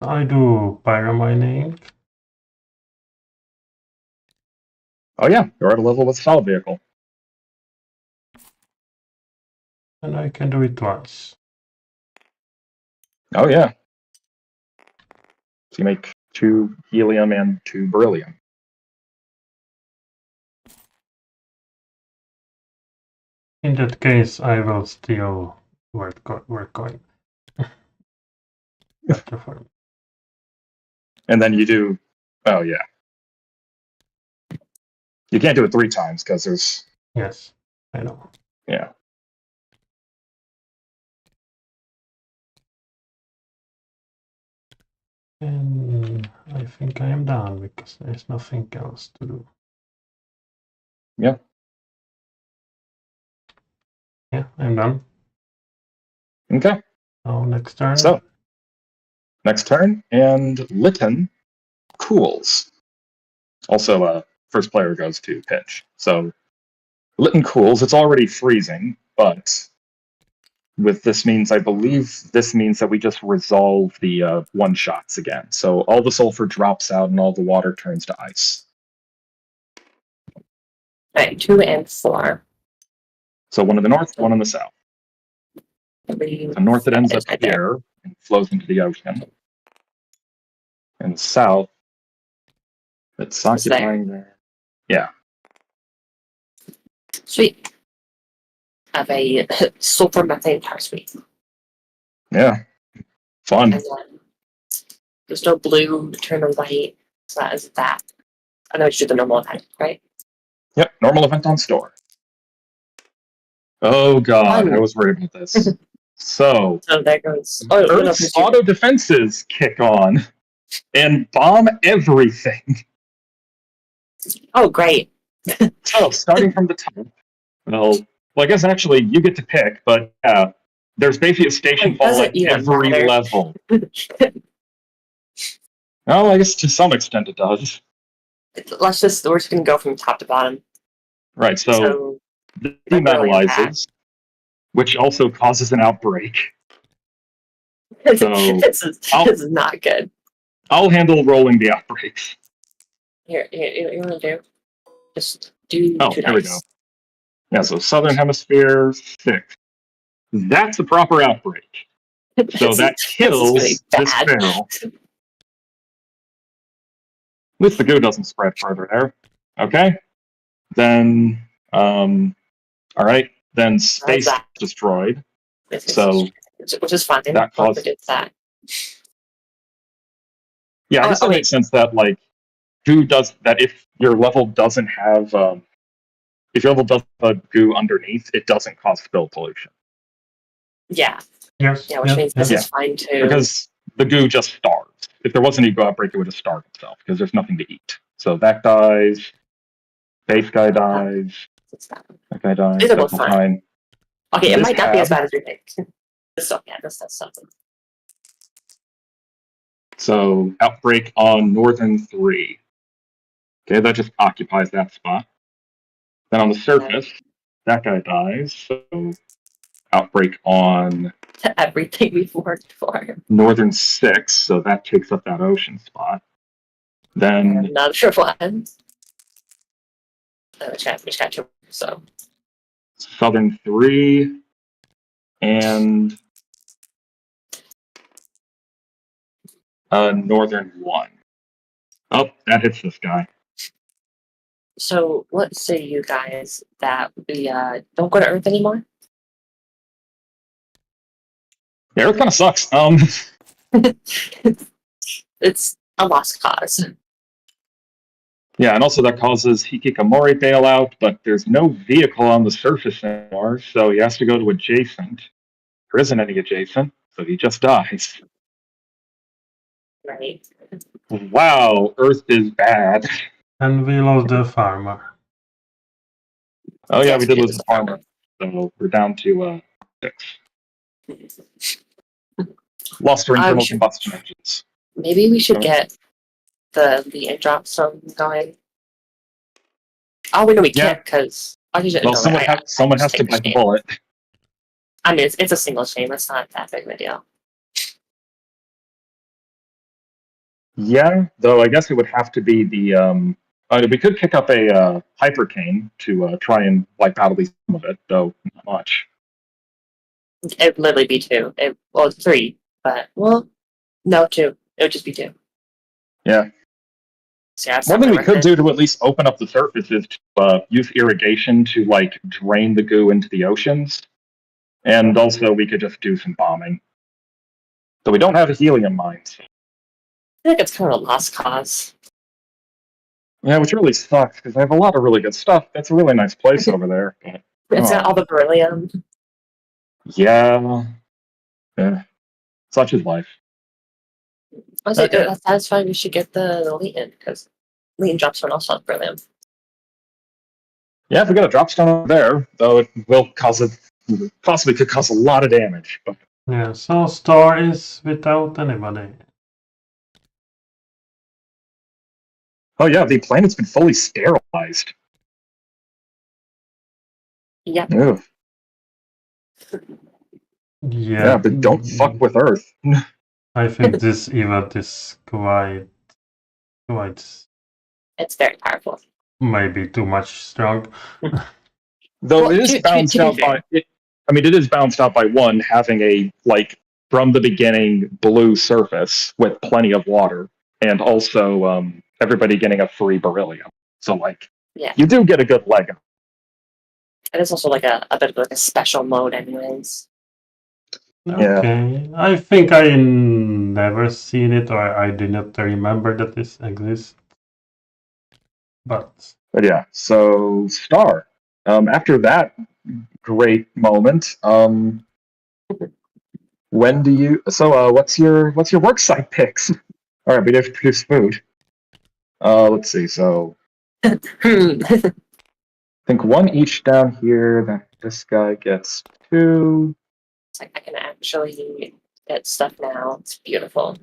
S2: I do pyromining.
S1: Oh yeah, you're at a level with solid vehicle.
S2: And I can do it twice.
S1: Oh yeah. So you make 2 helium and 2 beryllium.
S2: In that case, I will still work on terraforming.
S1: And then you do. Oh yeah. You can't do it 3 times because there's.
S2: Yes, I know.
S1: Yeah.
S2: And I think I am done because there's nothing else to do.
S1: Yeah.
S2: Yeah, I'm done.
S1: Okay.
S2: Now next turn.
S1: So, next turn, and Lytton cools. Also, first player goes to pitch. So, Lytton cools. It's already freezing, but with this means, I believe this means that we just resolve the one-shots again. So all the sulfur drops out and all the water turns to ice.
S3: Alright, 2 and 4.
S1: So one in the north, one in the south.
S3: 3.
S1: The north, it ends up
S3: Right there.
S1: here and flows into the ocean. And the south, it's occupying there. Yeah.
S3: Sweet. Have a sulfur methane tar suite.
S1: Yeah. Fun.
S3: And then there's no blue, turn to white. So that is that. I know it's just the normal event, right?
S1: Yep. Normal event on store. Oh god,
S3: Fun.
S1: I was worried about this. So
S3: So there goes. Oh, no,
S1: Earth's auto defenses kick on and bomb everything.
S3: oh, great.
S1: So starting from the top, well, I guess actually you get to pick, but there's basically a station
S3: It
S1: fall
S3: doesn't
S1: at
S3: even
S1: every
S3: matter.
S1: level. Well, I guess to some extent it does.
S3: We're just gonna go from top to bottom.
S1: Right, so it demetallizes, which also causes an outbreak. So
S3: this is not good.
S1: I'll handle rolling the outbreaks.
S3: Here, you want to do? Just do 2
S1: there we
S3: dice.
S1: go. Yeah, so Southern Hemisphere 6. That's a proper outbreak. So that kills
S3: really
S1: this
S3: bad.
S1: barrel. At least the goo doesn't spread further there. Okay. Then, all right. Then space destroyed. So
S3: which is fine.
S1: that caused
S3: that.
S1: Yeah, I guess that makes sense that goo does that if your level doesn't have if your level doesn't have goo underneath, it doesn't cause spill pollution.
S3: Yeah.
S2: Yes.
S3: Yeah, which means this is fine too.
S1: Because the goo just starves. If there wasn't any goo outbreak, it would have starved itself because there's nothing to eat. So that dies. Base guy dies. That guy dies.
S3: These are both fine. Okay, it might not be as bad as you think. So yeah, that's something.
S1: So outbreak on northern 3. Okay, that just occupies that spot. Then on the surface, that guy dies. So outbreak on
S3: everything we've worked for.
S1: Northern 6, so that takes up that ocean spot. Then
S3: I'm not sure what happens. Which got 2, so
S1: Southern 3 and Northern 1. Oh, that hits this guy.
S3: So let's say you guys that we don't go to Earth anymore.
S1: Yeah, Earth kind of sucks.
S3: It's a lost cause.
S1: Yeah, and also that causes Hikikomori bailout, but there's no vehicle on the surface anymore, so he has to go to adjacent. There isn't any adjacent, so he just dies.
S3: Right.
S1: Wow, Earth is bad.
S2: And we lost the farmer.
S1: Oh yeah, we did lose the farmer. So we're down to 6. Lost our internal
S3: sure.
S1: combustion engines.
S3: Maybe we should
S1: Oh.
S3: get the airdrop stone going. Oh, we know we
S1: Yeah.
S3: can't because
S1: Well, someone has to bite the bullet.
S3: I mean, it's a single chain. It's not that big of a deal.
S1: Yeah, though I guess it would have to be the. We could pick up a hypercane to try and wipe out at least some of it, though not much.
S3: It'd literally be two. Well, 3, but no, 2. It would just be 2.
S1: Yeah.
S3: So yeah,
S1: One thing we could do to at least open up the surface is to use irrigation to like drain the goo into the oceans, and also we could just do some bombing. So we don't have a helium mine. So.
S3: I think it's kind of a lost cause.
S1: Yeah, which really sucks because I have a lot of really good stuff. That's a really nice place over there. But,
S3: It's got all the beryllium.
S1: Yeah. Such is life.
S3: Honestly,
S1: Okay.
S3: that's why we should get the Legion, because Legion drops one also has beryllium.
S1: Yeah, if we got a dropstone over there, though it will possibly could cause a lot of damage. But
S2: Yeah, so Star is without anybody.
S1: oh yeah, the planet's been fully sterilized.
S3: Yep.
S1: Ugh.
S2: Yeah,
S1: but don't fuck with Earth.
S2: I think this event is quite
S3: It's very powerful.
S2: maybe too much strong.
S1: Though
S3: Well,
S1: it is bounced out by it. I mean, it is bounced out by one having a like from the beginning blue surface with plenty of water, and also everybody getting a free beryllium. So like,
S3: Yeah.
S1: you do get a good leg up.
S3: And it's also like a bit of like a special mode, anyways.
S2: Okay, I think I never seen it, or I did not remember that this exists. But
S1: yeah, so Star. After that great moment, when do you? So, what's your work site picks? All right, we have to produce food. Let's see. So, I think 1 each down here. Then this guy gets 2.
S3: It's like I can actually get stuff now. It's beautiful.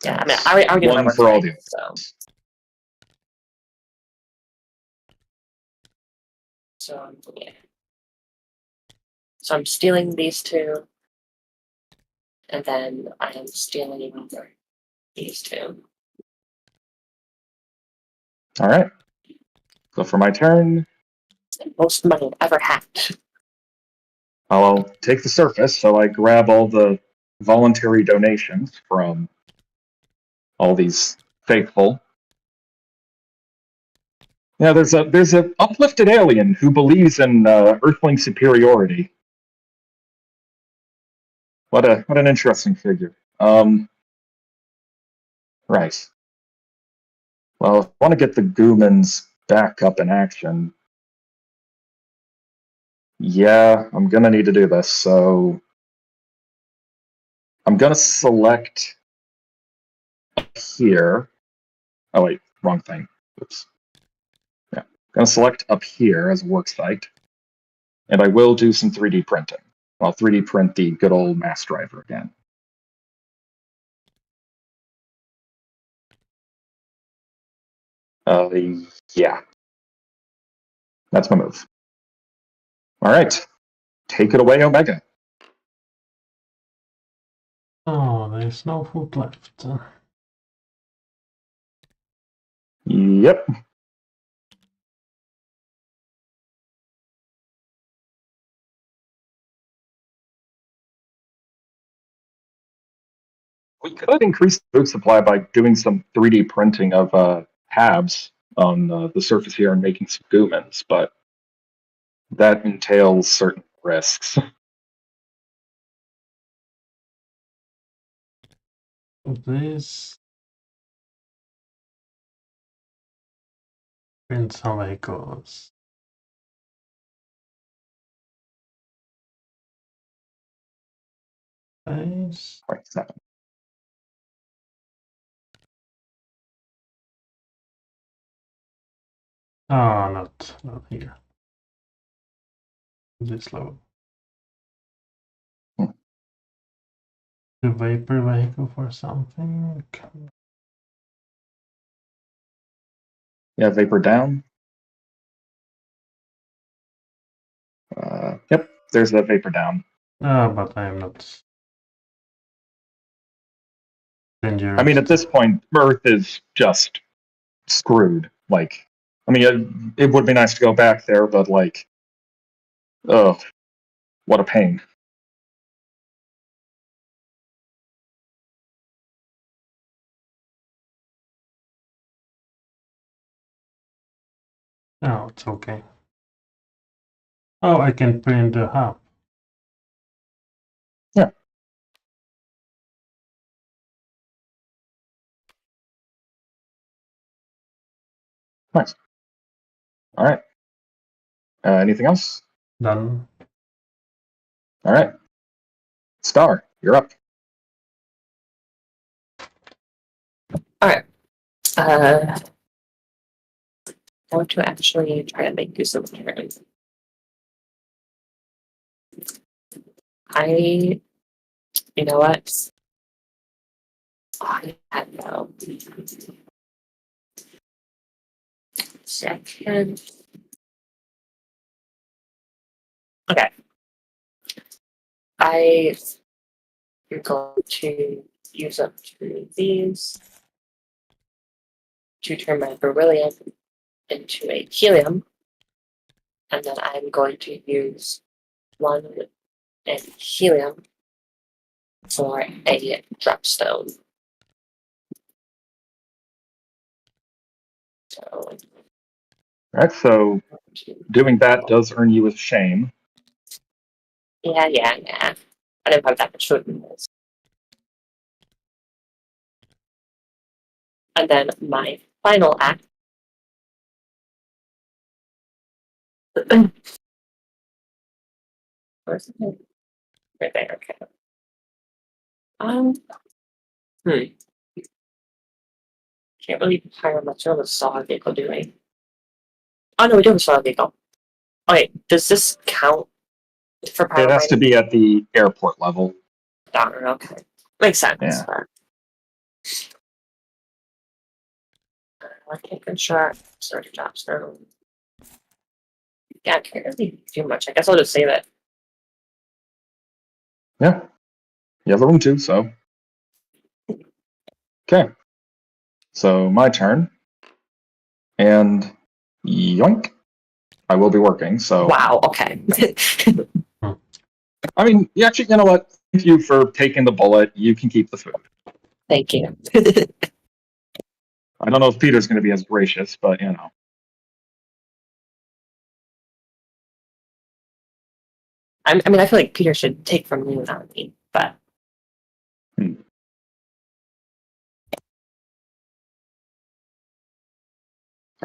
S3: Yeah, I mean, I already know my
S1: One
S3: work
S1: for all
S3: site,
S1: the
S3: so yeah. So I'm stealing these 2, and then I am stealing these 2.
S1: All right. So for my turn,
S3: Most money I've ever had.
S1: I'll take the surface. So I grab all the voluntary donations from all these faithful. Yeah, there's a uplifted alien who believes in Earthling superiority. What an interesting figure. Right. Well, if I want to get the Goomans back up in action, yeah, I'm gonna need to do this. So I'm gonna select here. Oh wait, wrong thing. Oops. Yeah, I'm gonna select up here as a work site, and I will do some 3D printing. I'll 3D print the good old mass driver again. Yeah, that's my move. All right, take it away, Omega.
S2: oh, there's no food left.
S1: Yep. We could increase the food supply by doing some 3D printing of tabs on the surface here and making some Goomans, but that entails certain risks.
S2: This print some vehicles. Nice.
S1: 27.
S2: Oh, not here. This level. the vapor vehicle for something.
S1: Yeah, vapor down. Yep, there's the vapor down.
S2: But I am not dangerous.
S1: I mean, at this point, Earth is just screwed. Like, I mean, it would be nice to go back there, but like, oh, what a pain.
S2: Oh, it's okay. Oh, I can print the hub.
S1: Yeah. Nice. All right. Anything else?
S2: Done.
S1: All right. Star, you're up.
S3: I want to actually try to make use of turns. You know what? I had no second. Okay. I'm going to use up 2 of these to turn my beryllium into a helium, and then I'm going to use 1 in helium for a dropstone. So,
S1: All right. So doing that does earn you a shame.
S3: yeah. I didn't have that much food in this. And then my final act. Where's it? Right there, okay. Can't really hire much of a saw vehicle, do we? Oh no, we do have a saw vehicle. Okay, does this count for power
S1: It has to
S3: mining?
S1: be at the airport level.
S3: Darn, okay. Makes sense.
S1: Yeah.
S3: I can't construct 30 jobs now. Yeah, I can't really do much. I guess I'll just save it.
S1: Yeah. You have the room too, so. Okay. So my turn. And yoink. I will be working, so.
S3: Wow, okay.
S1: I mean, actually, you know what? Thank you for taking the bullet. You can keep the food.
S3: Thank you.
S1: I don't know if Peter's going to be as gracious, but you know.
S3: I mean, I feel like Peter should take from you, not me, but.
S1: I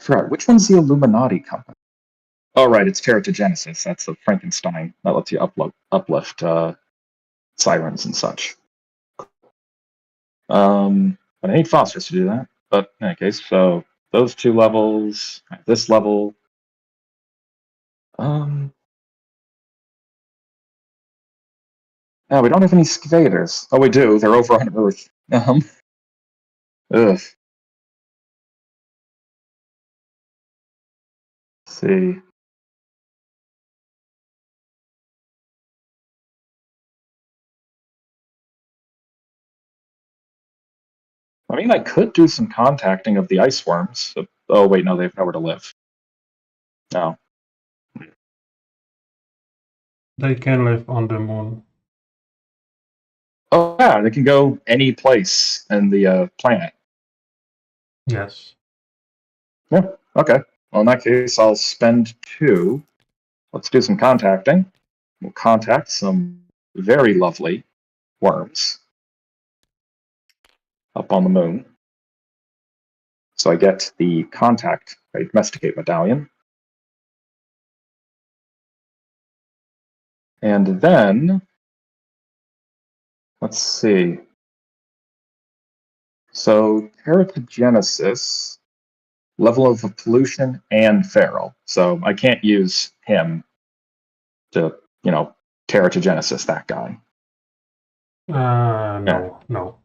S1: forgot, which one's the Illuminati company? Oh, right, it's Teratogenesis. That's the Frankenstein. That lets you uplift sirens and such. But I need phosphorus to do that. But in any case, so those 2 levels, this level. No, we don't have any excavators. Oh, we do. They're over on Earth. Ugh. Let's see. I mean, I could do some contacting of the ice worms. Oh, wait, no, they have nowhere to live. No.
S2: They can live on the moon.
S1: Oh, yeah, they can go any place in the planet.
S2: Yes.
S1: Yeah, okay. Well, in that case, I'll spend 2. Let's do some contacting. We'll contact some very lovely worms up on the moon. So I get the contact, a domesticate medallion. And then, let's see. So teratogenesis, level of pollution, and feral. So I can't use him to, teratogenesis that guy.
S2: No, no.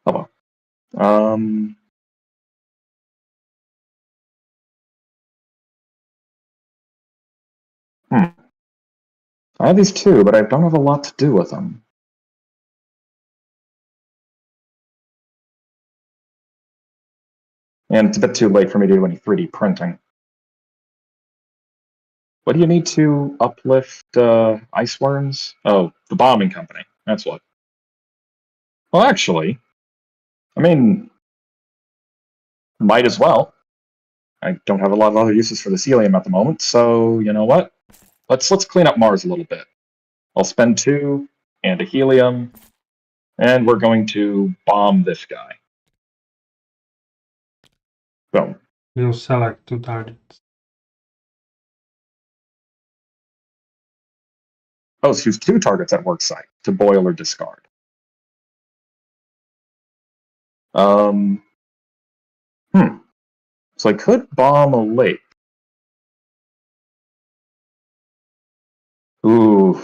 S1: Hello. I have these two, but I don't have a lot to do with them. And it's a bit too late for me to do any 3D printing. What do you need to uplift ice worms? Oh, the bombing company. That's what. Well, actually, I mean, might as well. I don't have a lot of other uses for this helium at the moment, so you know what? Let's clean up Mars a little bit. I'll spend 2 and a helium, and we're going to bomb this guy. Boom.
S2: You select 2 targets.
S1: Oh, so use 2 targets at work site to boil or discard. So I could bomb a lake. Ooh.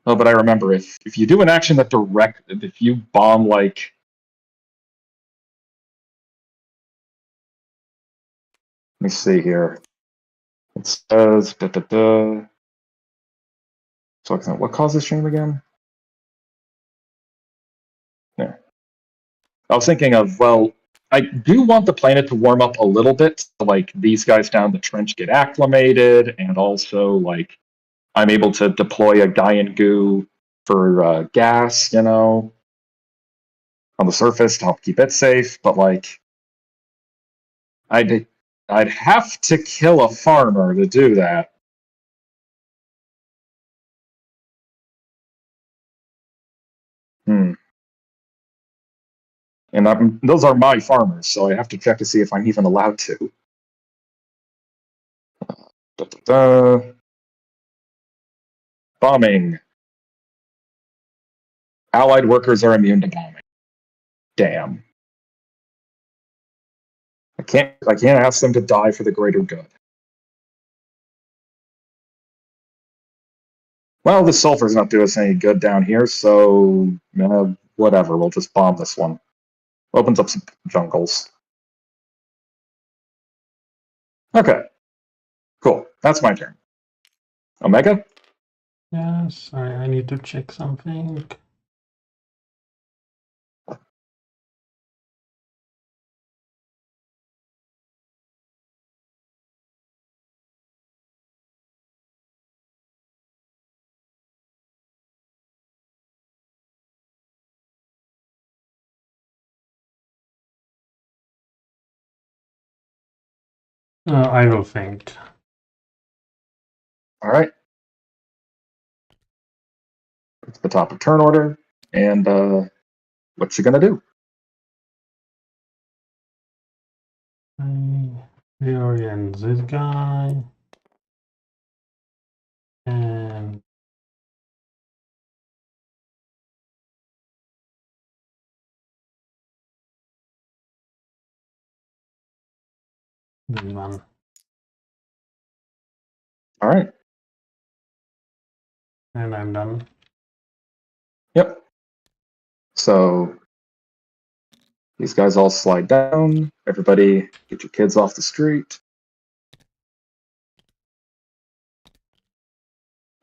S1: Oh, but I remember if you do an action that if you bomb like. Let me see here. It says So what causes shame again? Yeah. I was thinking of, well, I do want the planet to warm up a little bit, so like these guys down the trench get acclimated, and also like I'm able to deploy a Gaian goo for gas, on the surface to help keep it safe. But like, I'd have to kill a farmer to do that. And those are my farmers, so I have to check to see if I'm even allowed to. Bombing. Allied workers are immune to bombing. Damn. I can't ask them to die for the greater good. Well, the sulfur's not doing us any good down here, so whatever. We'll just bomb this one. Opens up some jungles. Okay. Cool. That's my turn. Omega?
S2: Yes, I need to check something. I will think.
S1: All right. It's the top of turn order. And what you gonna do?
S2: I reorient this guy. And this one.
S1: All right.
S2: And I'm done.
S1: Yep. So these guys all slide down. Everybody get your kids off the street.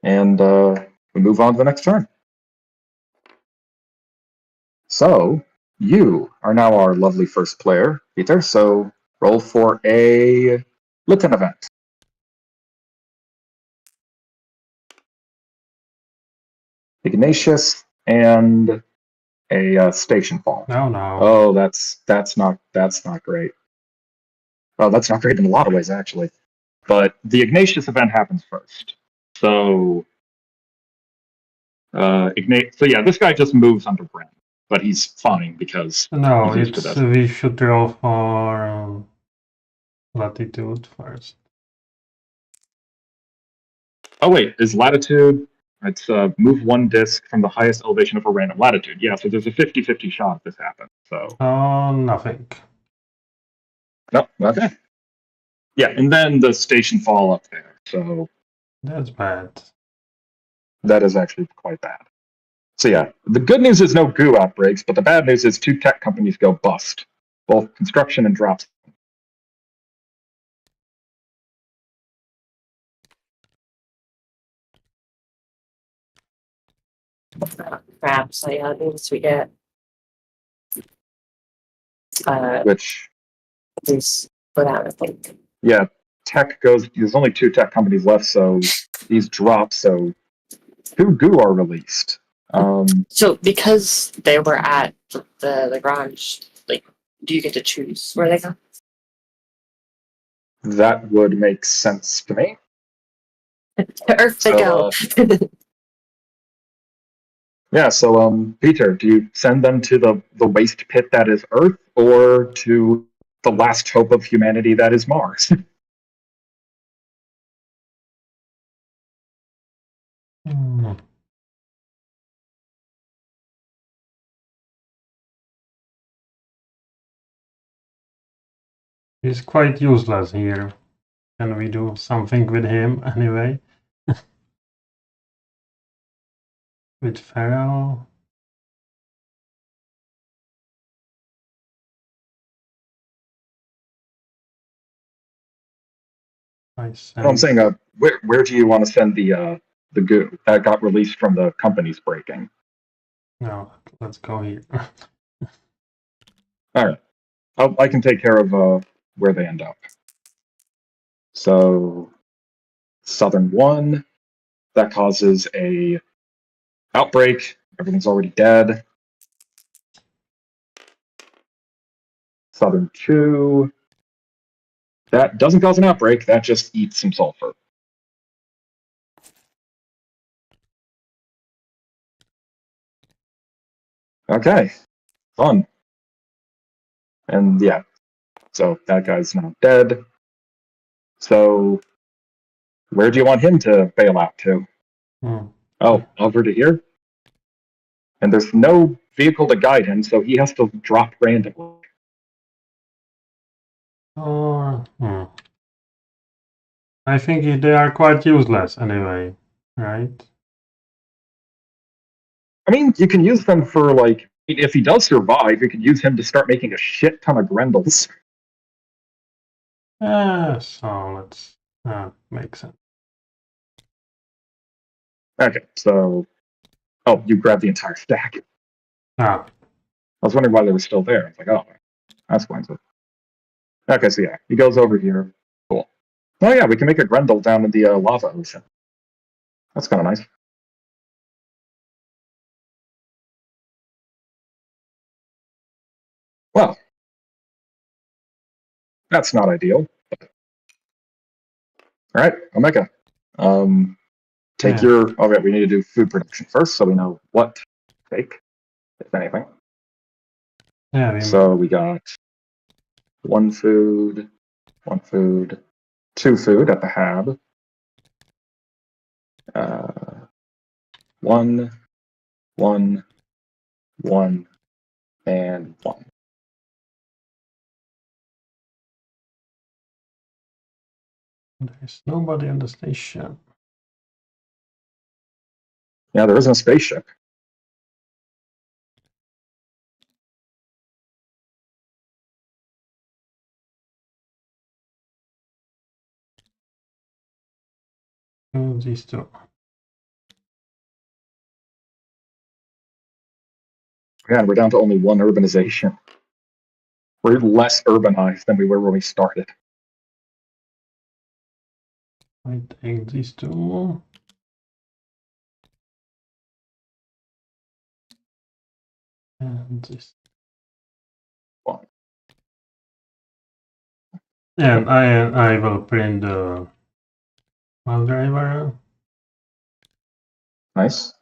S1: And we move on to the next turn. So you are now our lovely first player, Peter. So roll for a Litten event. Ignatius and a station fall.
S2: No.
S1: Oh, that's not great. Well, that's not great in a lot of ways, actually. But the Ignatius event happens first. So So yeah, this guy just moves under Brand, but he's fine because
S2: No,
S1: he's used to
S2: it's
S1: this.
S2: we should roll for latitude first.
S1: Oh wait, is latitude? It's move 1 disk from the highest elevation of a random latitude. Yeah, so there's a 50-50 shot this happens. So
S2: Nothing.
S1: no, okay. Yeah, and then the station fall up there. So
S2: That's bad.
S1: That is actually quite bad. So yeah, the good news is no goo outbreaks, but the bad news is 2 tech companies go bust, both construction and drops.
S3: Crap. So yeah, that means we get
S1: Which,
S3: these put out, I think.
S1: yeah, tech goes. There's only 2 tech companies left, so these drop. So 2 goo are released.
S3: So because they were at the garage, like, do you get to choose where they go?
S1: That would make sense to me.
S3: To Earth they
S1: So,
S3: go.
S1: Yeah, so Peter, do you send them to the waste pit that is Earth, or to the last hope of humanity that is Mars?
S2: Hmm. He's quite useless here. Can we do something with him anyway? With Pharaoh? I
S1: I'm saying, where do you want to send the goo that got released from the company's breaking?
S2: No, let's go here.
S1: All right, I can take care of where they end up. So, Southern 1, that causes a outbreak. Everything's already dead. Southern 2, that doesn't cause an outbreak. That just eats some sulfur. Okay, fun. And yeah, so that guy's now dead. So where do you want him to bail out to? Oh, over to here? And there's no vehicle to guide him, so he has to drop randomly.
S2: I think they are quite useless anyway, right?
S1: I mean, you can use them for, like, if he does survive, you could use him to start making a shit ton of Grendels.
S2: So let's make sense.
S1: Okay, so... Oh, you grabbed the entire stack.
S2: Ah,
S1: I was wondering why they were still there. I was like, oh, that's explains it. Okay, so yeah, he goes over here. Cool. Oh yeah, we can make a Grendel down in the lava ocean. That's kind of nice. Well, that's not ideal. But... All right, Omega. Take your... Oh, yeah, we need to do food production first, so we know what to take, if anything.
S2: yeah.
S1: So we got 1 food, 2 food at the hab. 1, 1, 1, and 1.
S2: There's nobody on the station.
S1: Yeah, there isn't a spaceship.
S2: These 2.
S1: Yeah, and we're down to only 1 urbanization. We're less urbanized than we were when we started.
S2: I take these 2. And this.
S1: 1.
S2: And I will print the well driver.
S1: Nice.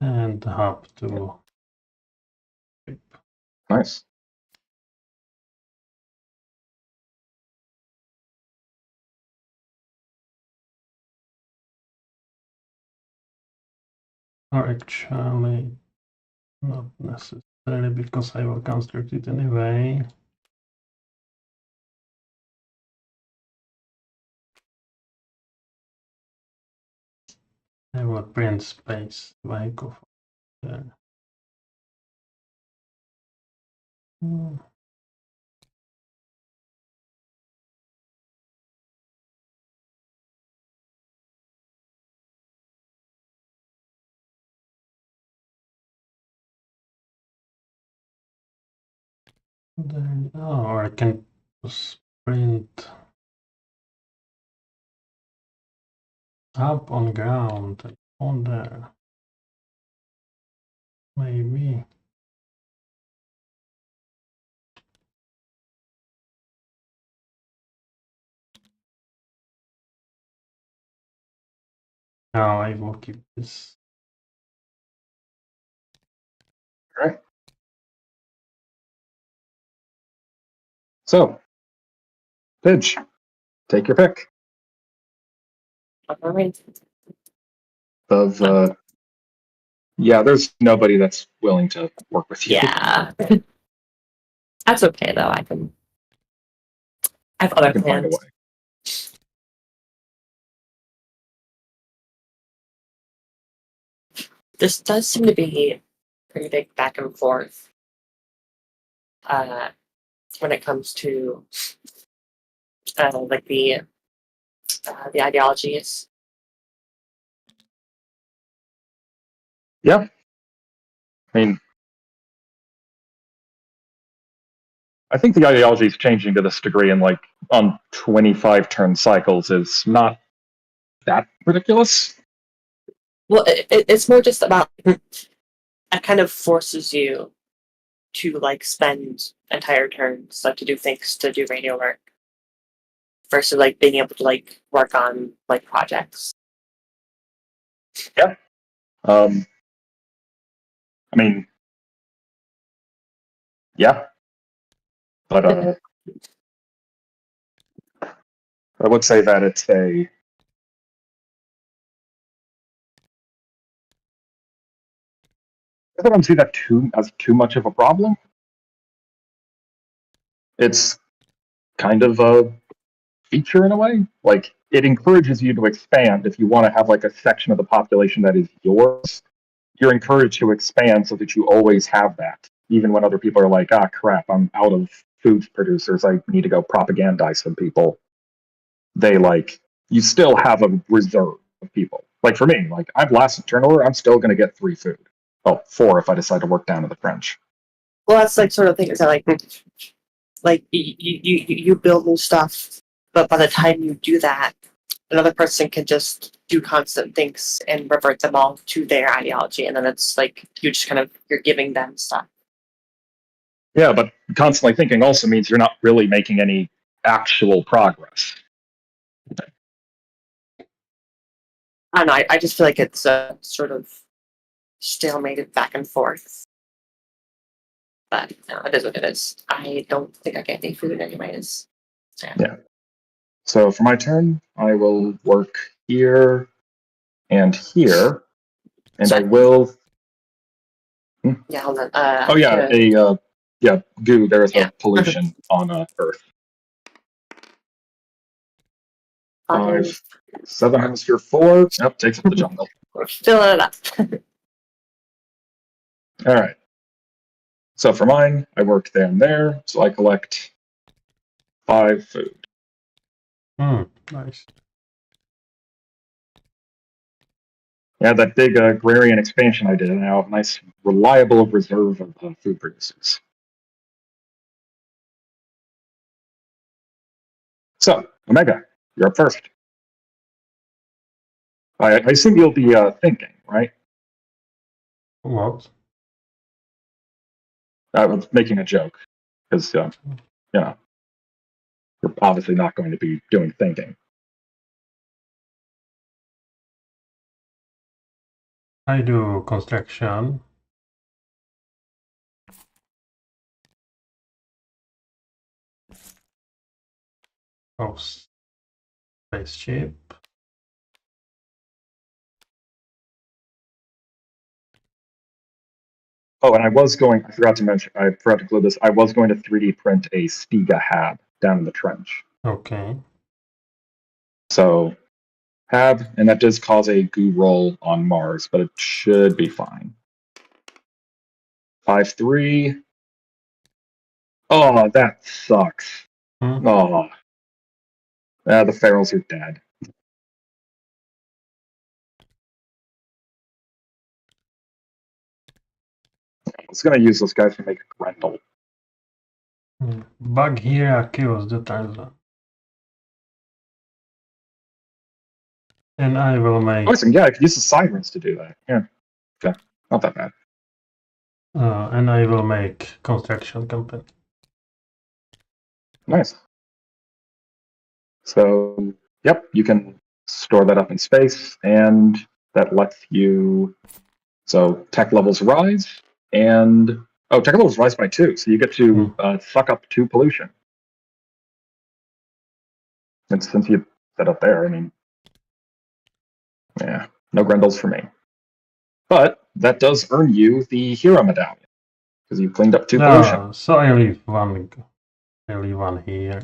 S2: And hub to.
S1: Nice.
S2: Or actually, not necessarily, because I will construct it anyway. I will print space. I go for there. Then, or I can just print up on ground on there. Maybe. Now I will keep this.
S1: All right. So, Pidge, take your pick
S3: All right.
S1: of. Yeah, there's nobody that's willing to work with you.
S3: Yeah. That's okay though. I have other
S1: I can find a
S3: plans.
S1: way.
S3: This does seem to be pretty big back and forth. When it comes to like the ideologies.
S1: Yeah. I mean, I think the ideology is changing to this degree, and like on 25 turn cycles is not that ridiculous.
S3: Well, it's more just about it kind of forces you to like spend entire turns like to do things, to do radio work, versus like being able to like work on like projects.
S1: Yeah. I mean, yeah, but I would say that it's a. I don't see that as too much of a problem. It's kind of a feature in a way. Like, it encourages you to expand. If you want to have like a section of the population that is yours, you're encouraged to expand so that you always have that. Even when other people are like, ah, crap, I'm out of food producers, I need to go propagandize some people. You still have a reserve of people. Like for me, like I've lasted turnover, I'm still going to get 3 food. Oh, 4 if I decide to work down to the French.
S3: Well, that's like sort of things that like you build new stuff, but by the time you do that, another person can just do constant things and revert them all to their ideology, and then it's like you're giving them stuff.
S1: Yeah, but constantly thinking also means you're not really making any actual progress.
S3: I don't know. I just feel like it's sort of stalemated back and forth. But no, it is what it is. I don't think I get any food anyways. So,
S1: Yeah. So for my turn, I will work here and here, and I will.
S3: Yeah, hold on.
S1: Oh yeah, goo. There is
S3: Yeah.
S1: a pollution on Earth. 5, 7 hemisphere 4. Yep, takes up the jungle.
S3: We're filling it up.
S1: All right. So for mine, I work there and there, so I collect 5 food.
S2: Nice.
S1: Yeah, that big agrarian expansion I did, and I have a nice, reliable reserve of food producers. So, Omega, you're up first. I assume you'll be thinking, right?
S2: What?
S1: I was making a joke, because, you're obviously not going to be doing thinking.
S2: I do construction. Of spaceship.
S1: Oh, and I forgot to include this, I was going to 3D print a Stiga hab down in the trench.
S2: Okay.
S1: So and that does cause a goo roll on Mars, but it should be fine. 5-3. Oh, that sucks. Oh, the ferals are dead. I was gonna use those guys to make a Grendel.
S2: Bug here kills the Tarzan. And I will make.
S1: Oh, yeah, I could use the sirens to do that. Yeah, okay, not that bad.
S2: And I will make construction company.
S1: Nice. So, yep, you can store that up in space, and that lets you. So tech levels rise, and tech levels rise by 2, so you get to suck up 2 pollution. And since you set up there, I mean, yeah, no Grendels for me. But that does earn you the hero medallion because you cleaned up 2 pollution.
S2: So I leave one. I leave one here.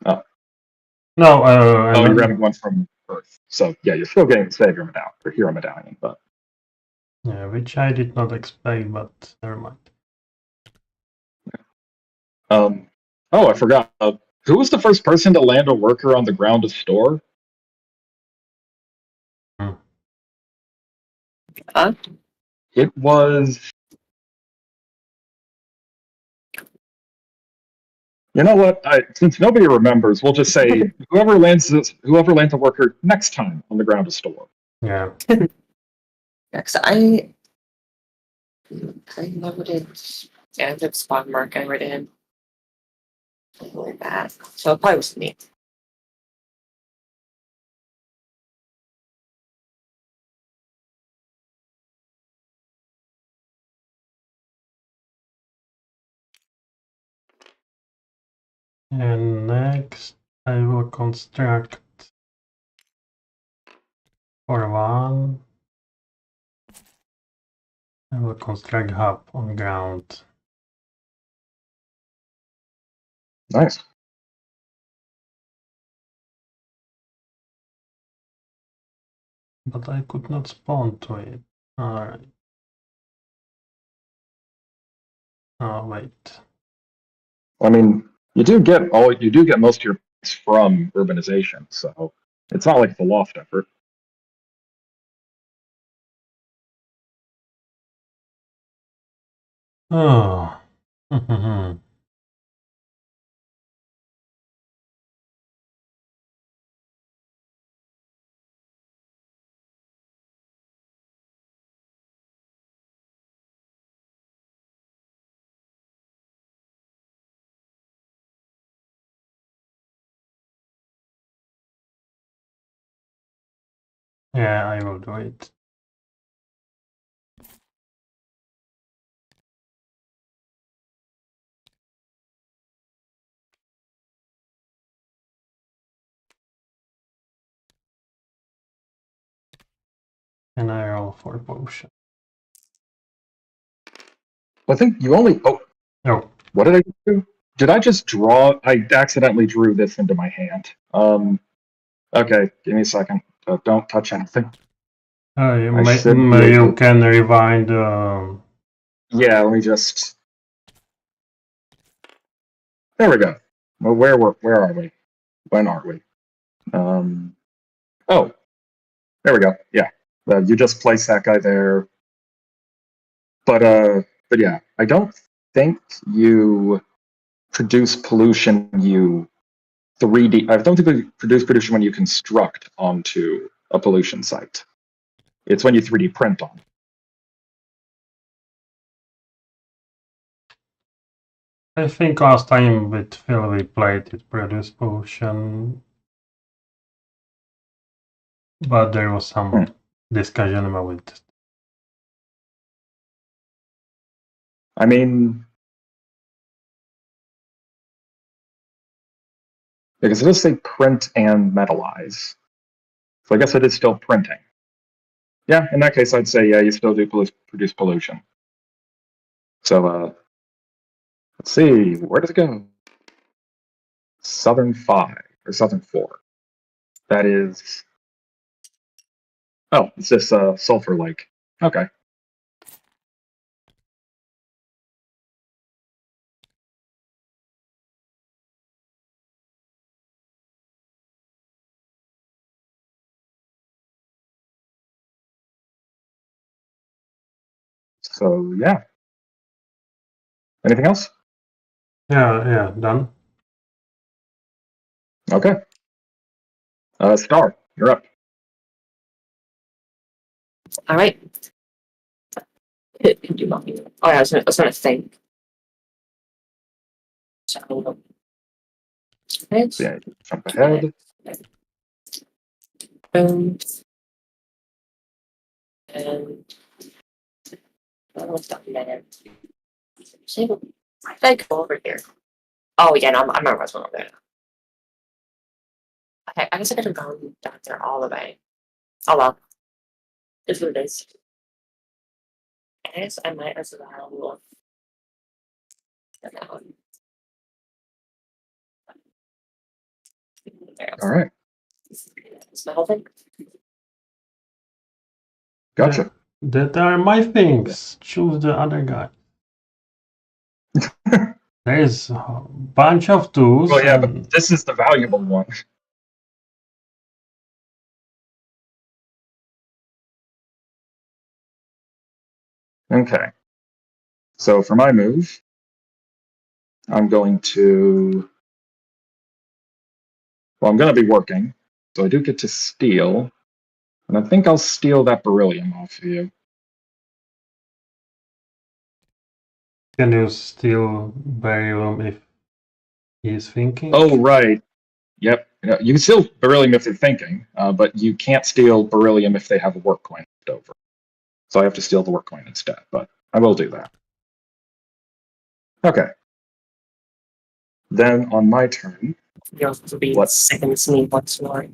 S1: Oh.
S2: No.
S1: You're grabbing one from Earth. So yeah, you're still getting the savior medallion or hero medallion, but
S2: yeah, which I did not expect, but never mind.
S1: I forgot. Who was the first person to land a worker on the ground to store? It was. You know what? Since nobody remembers, we'll just say whoever lands a worker next time on the ground to store.
S2: Yeah.
S3: Because I never did. Yeah, I did spawn mark. I read in. Like that. So it probably was me.
S2: And next, I will construct for 1. I will construct hub on ground.
S1: Nice.
S2: But I could not spawn to it. Alright. Oh wait.
S1: I mean, you do get most of your points from urbanization, so it's not like it's a lost effort.
S2: Oh. Yeah, I will do it. And I roll for potion.
S1: I think you only.
S2: Oh.
S1: What did I do? Did I just draw? I accidentally drew this into my hand. Okay, give me a second. Don't touch anything.
S2: You can rewind.
S1: Yeah, let me just. There we go. Well, where are we? When are we? Oh, there we go. Yeah, you just place that guy there. But yeah, I don't think you produce pollution. You 3D. I don't think you produce pollution when you construct onto a pollution site. It's when you 3D print on.
S2: I think last time with Phil we played it produce pollution. But there was some discussion about it.
S1: I mean, because it does say print and metallize. So I guess it is still printing. Yeah, in that case, I'd say, yeah, you still do produce pollution. So, let's see, where does it go? Southern 5, or Southern 4. That is. Oh, it's this sulfur lake. Okay. So yeah. Anything else?
S2: Yeah, done.
S1: Okay. Star, you're up.
S3: All right. Do you want me? Oh, yeah, I was gonna think. So, let's
S1: Yeah, jump ahead.
S3: boom. And what's that there? Why did I go over here? Oh yeah, no, I remember what's going over there. Okay, I guess I could have gone down there all the way. Oh well. It's what it is. I guess I might as well get that one. There.
S1: All right.
S3: That's my whole thing.
S1: Gotcha.
S2: That are my things. Choose the other guy. There's a bunch of tools.
S1: Well, yeah,
S2: and
S1: but this is the valuable one. Okay. So for my move, I'm going to. Well, I'm going to be working, so I do get to steal, and I think I'll steal that beryllium off of you.
S2: can you still beryllium if he's thinking?
S1: Oh, right. Yep. You can steal beryllium if they're thinking, but you can't steal beryllium if they have a work coin left over. So I have to steal the work coin instead, but I will do that. Okay. Then on my turn,
S3: You have to be
S1: What?
S3: seconds me once more.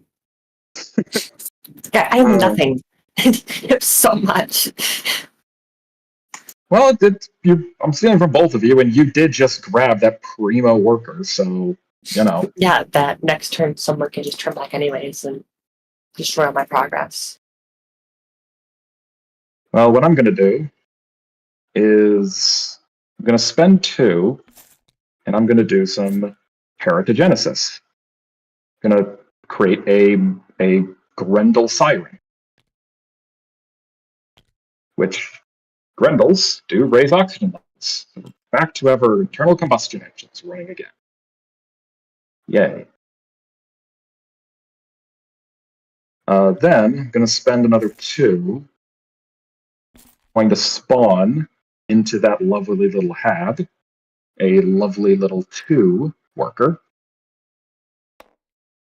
S3: Yeah, I have nothing. I have so much.
S1: well, I'm stealing from both of you, and you did just grab that primo worker, so, you know.
S3: Yeah, that next turn someone can just turn back anyways and destroy my progress.
S1: Well, what I'm going to do is I'm going to spend 2, and I'm going to do some paratogenesis. I'm going to create a Grendel siren, which Grendels do raise oxygen levels. So back to our internal combustion engines running again. Yay. Then I'm going to spend another 2. Going to spawn into that lovely little hab a lovely little 2 worker.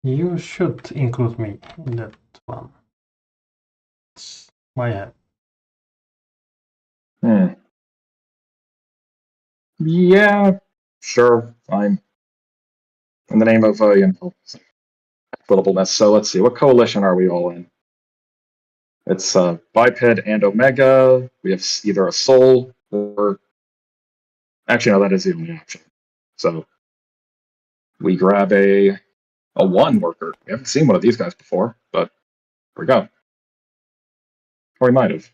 S2: You should include me in that one. It's my head.
S1: Yeah, sure, fine. In the name of equitableness. So let's see, what coalition are we all in? It's Biped and Omega. We have either a soul or actually no, that is the only option. So we grab a 1 worker. We haven't seen one of these guys before, but here we go. Or we might have.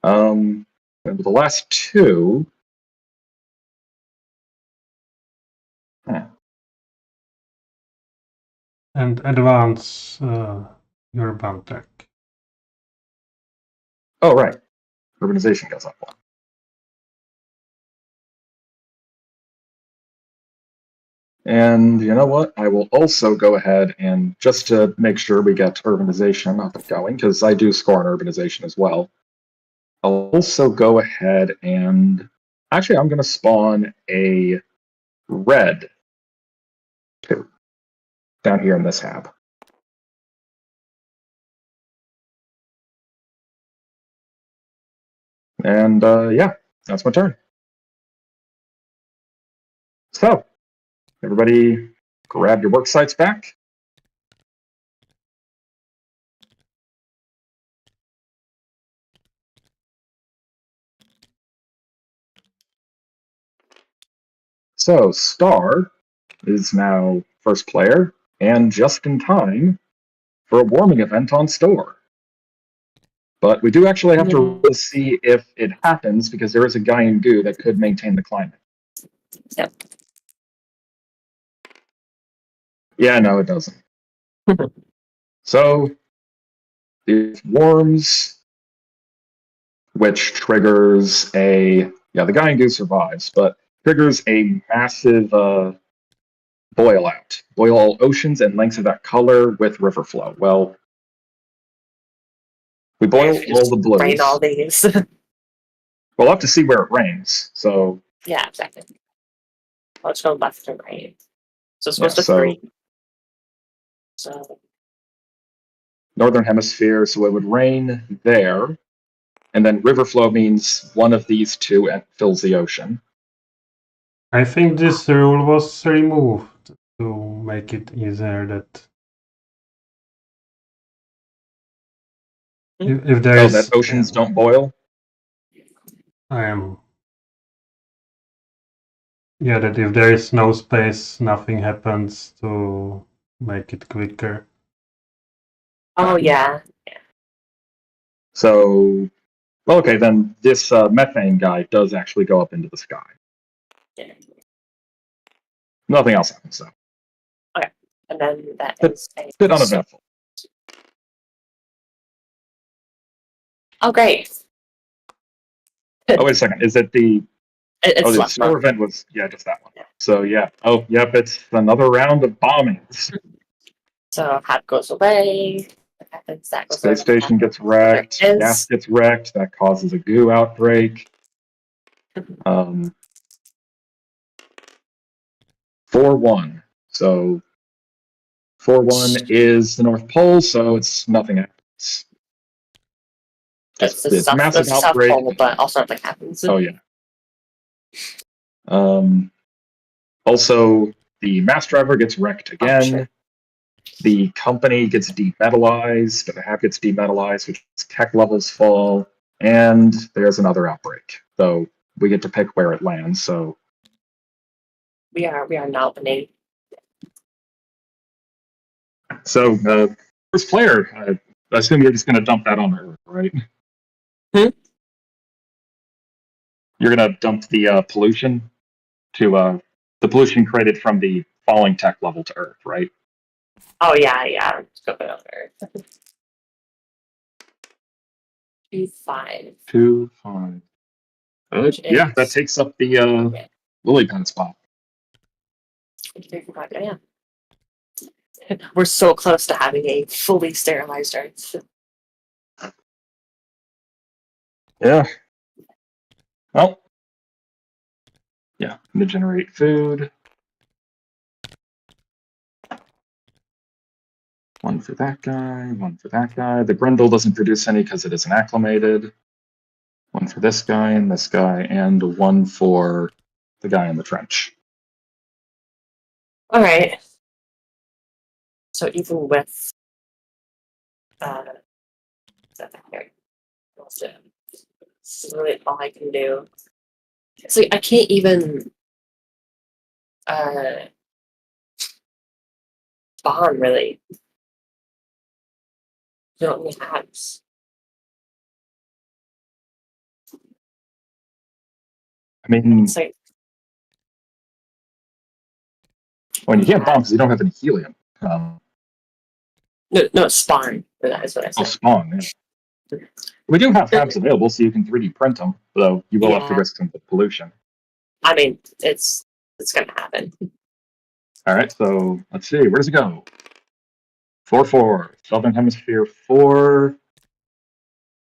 S1: And with the last 2.
S2: And advance your band deck.
S1: Oh, right. Urbanization goes up 1. And you know what? I will also go ahead and just to make sure we get urbanization up and going, because I do score on urbanization as well. I'll also go ahead and actually I'm going to spawn a red 2 down here in this hab. And yeah, that's my turn. So, everybody grab your work sites back. So, Star is now first player. and just in time for a warming event on store. But we do actually have to see if it happens, because there is a guy in goo that could maintain the climate.
S3: Yep.
S1: Yeah, no, it doesn't. So, it warms, which triggers a... Yeah, the guy in goo survives, but triggers a massive boil out. Boil all oceans and lengths of that color with river flow. Well, we boil all the blues.
S3: Rain all these.
S1: We'll have to see where it rains. So
S3: yeah, exactly. Let's go left to right. So it's supposed to 3. So
S1: northern hemisphere, so it would rain there. And then river flow means one of these two fills the ocean.
S2: I think this rule was removed to make it easier that if there is...
S1: that oceans don't boil?
S2: Yeah, that if there is no space, nothing happens to make it quicker.
S3: oh yeah.
S1: So, well, okay, then this methane guy does actually go up into the sky.
S3: Yeah.
S1: Nothing else happens, though.
S3: Okay. And then that is a
S1: Bit uneventful.
S3: Oh great.
S1: Oh, wait a second. Is it the...
S3: It's
S1: the
S3: left
S1: store event was... Yeah, just that one. So, yeah. Oh, yep, it's another round of bombings.
S3: So hat goes away. What happens? That goes
S1: Space
S3: away.
S1: station gets wrecked. Gas gets wrecked. That causes a goo outbreak. 4-1. So 4-1 is the North Pole, so it's nothing happens.
S3: It's the
S1: It's
S3: South,
S1: massive
S3: the South
S1: outbreak.
S3: Pole, but also nothing happens.
S1: Oh yeah. Also, the mass driver gets wrecked again.
S3: sure.
S1: The company gets demetallized. The HAP gets demetallized, which tech levels fall, and there's another outbreak. So we get to pick where it lands. So
S3: We are now opening.
S1: So, first player, I assume you're just going to dump that on Earth, right?
S3: Hmm?
S1: You're going to dump the pollution to the pollution created from the falling tech level to Earth, right?
S3: Oh yeah. Let's go put it over. 2-5.
S1: 2-5. Yeah, that takes up the lily pad spot.
S3: Yeah. We're so close to having a fully sterilized Earth.
S1: Yeah. Well. Yeah, I'm going to generate food. 1 for that guy, 1 for that guy. The Grendel doesn't produce any because it isn't acclimated. 1 for this guy, and 1 for the guy in the trench.
S3: All right. So even with it's really all I can do. So I can't even spawn really. Don't need apps.
S1: I mean,
S3: It's like
S1: when you can't bomb because you don't have any helium.
S3: no spawn. That is what I
S1: Oh,
S3: said.
S1: spawn, yeah. We do have tabs available, so you can 3D print them, though you will have to
S3: Yeah.
S1: risk some pollution.
S3: I mean, it's gonna happen.
S1: All right, so let's see. Where does it go? 4-4. Southern Hemisphere 4.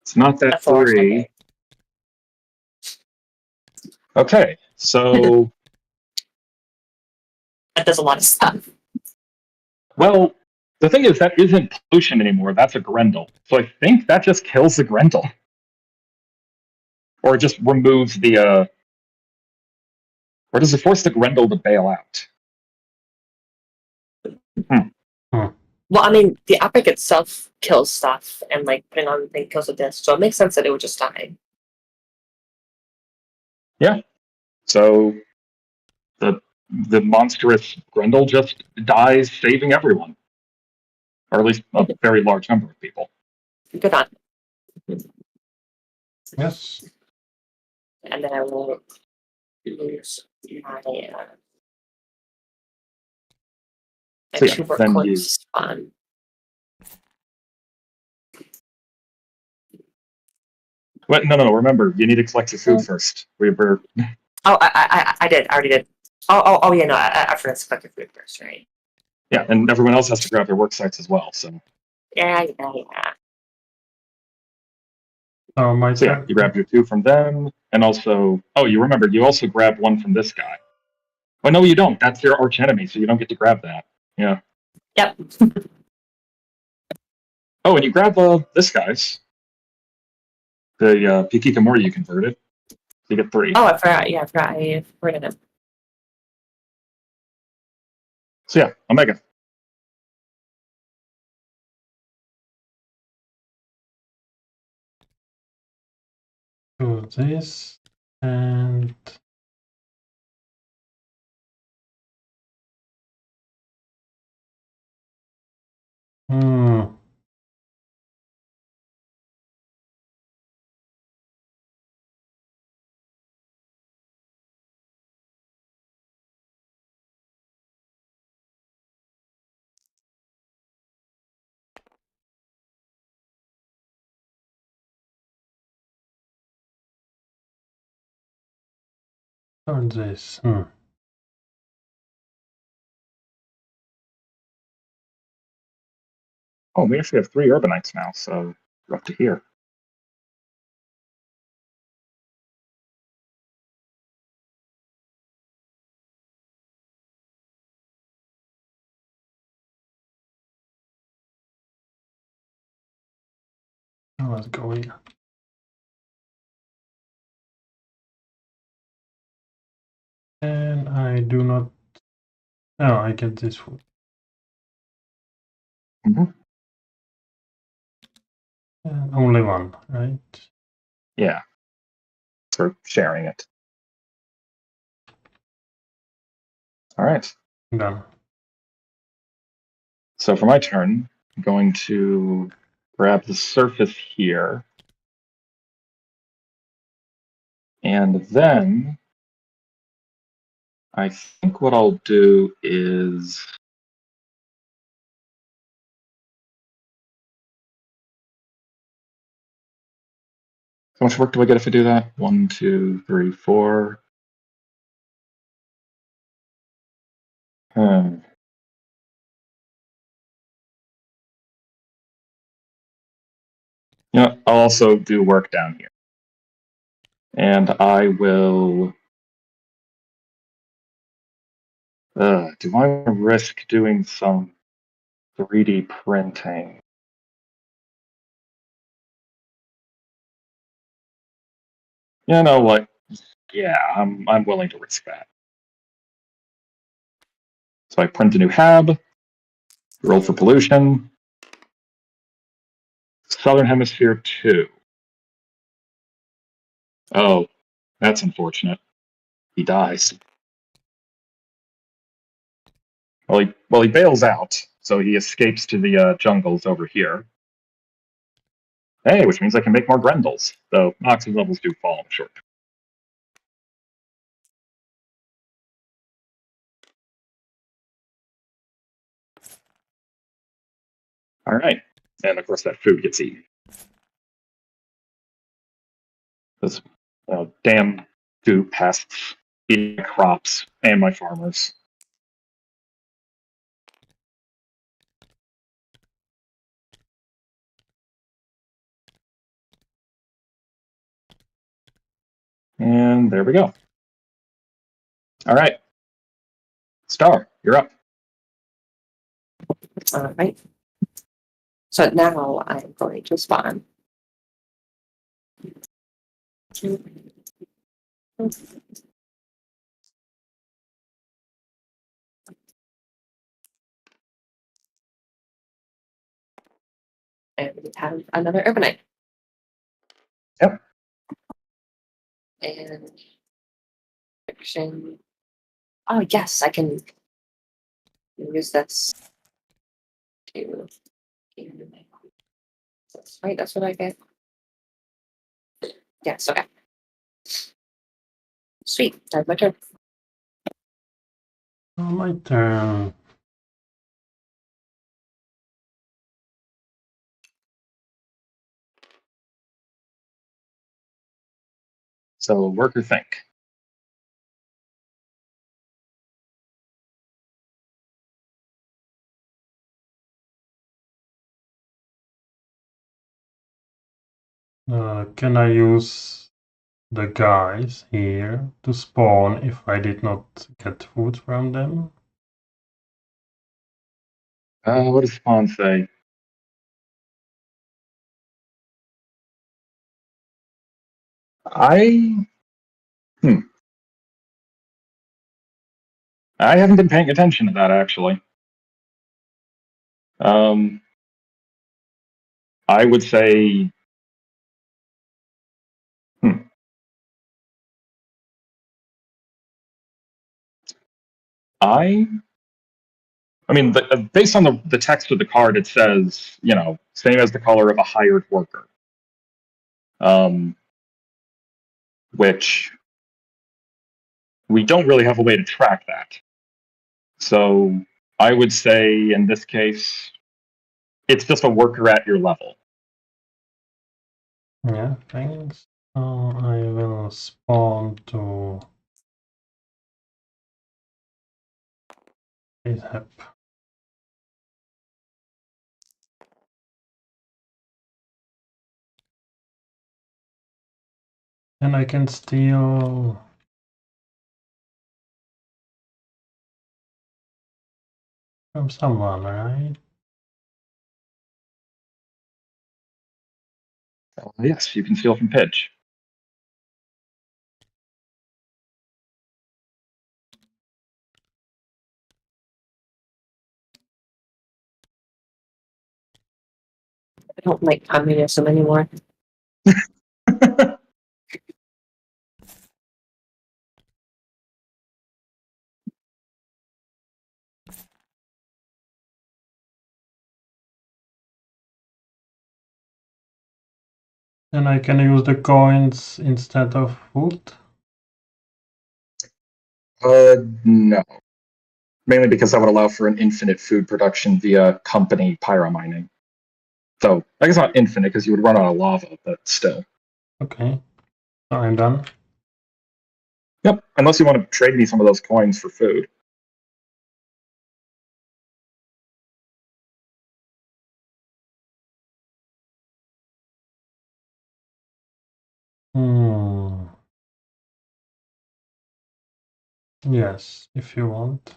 S1: It's not that 3. Okay, so...
S3: That does a lot of stuff.
S1: Well, the thing is, that isn't pollution anymore. That's a Grendel. So I think that just kills the Grendel. Or just removes the... Or does it force the Grendel to bail out?
S3: Well, I mean, the epic itself kills stuff, and like putting on the thing kills the disc, so it makes sense that it would just die.
S1: Yeah. So the monstrous Grendel just dies saving everyone. Or at least a very large number of people.
S3: Good on.
S2: Yes.
S3: And then I will use my
S1: So yeah,
S3: extrovert
S1: then
S3: corpse on.
S1: What? No. Remember, you need to collect your food first. We're
S3: Oh, I did. I already did. Oh, yeah, no, I forgot to collect your food first, right?
S1: yeah, and everyone else has to grab their work sites as well. So
S3: Yeah.
S2: Oh, my
S1: So yeah,
S2: turn.
S1: you grabbed your 2 from them, and also, you remember, you also grabbed 1 from this guy. Oh, no, you don't. That's your arch enemy, so you don't get to grab that. Yeah.
S3: Yep.
S1: Oh, and you grab this guy's. The Pikikamori you converted. So you get 3.
S3: Oh, I forgot. Yeah, I forgot. I forgot him.
S1: So yeah, Omega.
S2: Do this and turn this.
S1: Oh, we actually have 3 Urbanites now, so we're up to here.
S2: Let's go here. And I do not. Oh, I get this food.
S1: Mm-hmm.
S2: And only 1, right?
S1: Yeah. For sharing it. All right.
S2: Done.
S1: So for my turn, I'm going to grab the surface here. And then I think what I'll do is how much work do I get if I do that? 1, 2, 3, 4. Yeah, I'll also do work down here. And I will. Do I risk doing some 3D printing? You know what? Yeah, I'm willing to risk that. So I print a new hab, roll for pollution. Southern Hemisphere 2. Oh, that's unfortunate. He dies. Well, he bails out, so he escapes to the jungles over here. Hey, which means I can make more Grendels, though oxygen levels do fall in short. All right, and of course that food gets eaten. Those damn food pests eating my crops and my farmers. And there we go. All right. Star, you're up.
S3: All right. So now I'm going to spawn. And we have another urbanite.
S1: Yep.
S3: And fiction Oh yes, I can use this to. That's right. That's what I get. Yes. Okay. Sweet. That's my turn.
S2: My turn.
S1: So worker think.
S2: Can I use the guys here to spawn if I did not get food from them?
S1: What does Ponz say? I haven't been paying attention to that actually. I would say. I mean, based on the text of the card, it says, same as the color of a hired worker. Which we don't really have a way to track that. So I would say in this case, it's just a worker at your level.
S2: Yeah, thanks. I will spawn to GitHub. And I can steal from someone, right?
S1: Yes, you can steal from Pidge.
S3: I don't like communism anymore.
S2: And I can use the coins instead of food?
S1: No. Mainly because that would allow for an infinite food production via company pyromining. So I guess not infinite because you would run out of lava, but still.
S2: Okay, so I'm done.
S1: Yep, unless you want to trade me some of those coins for food.
S2: Yes, if you want.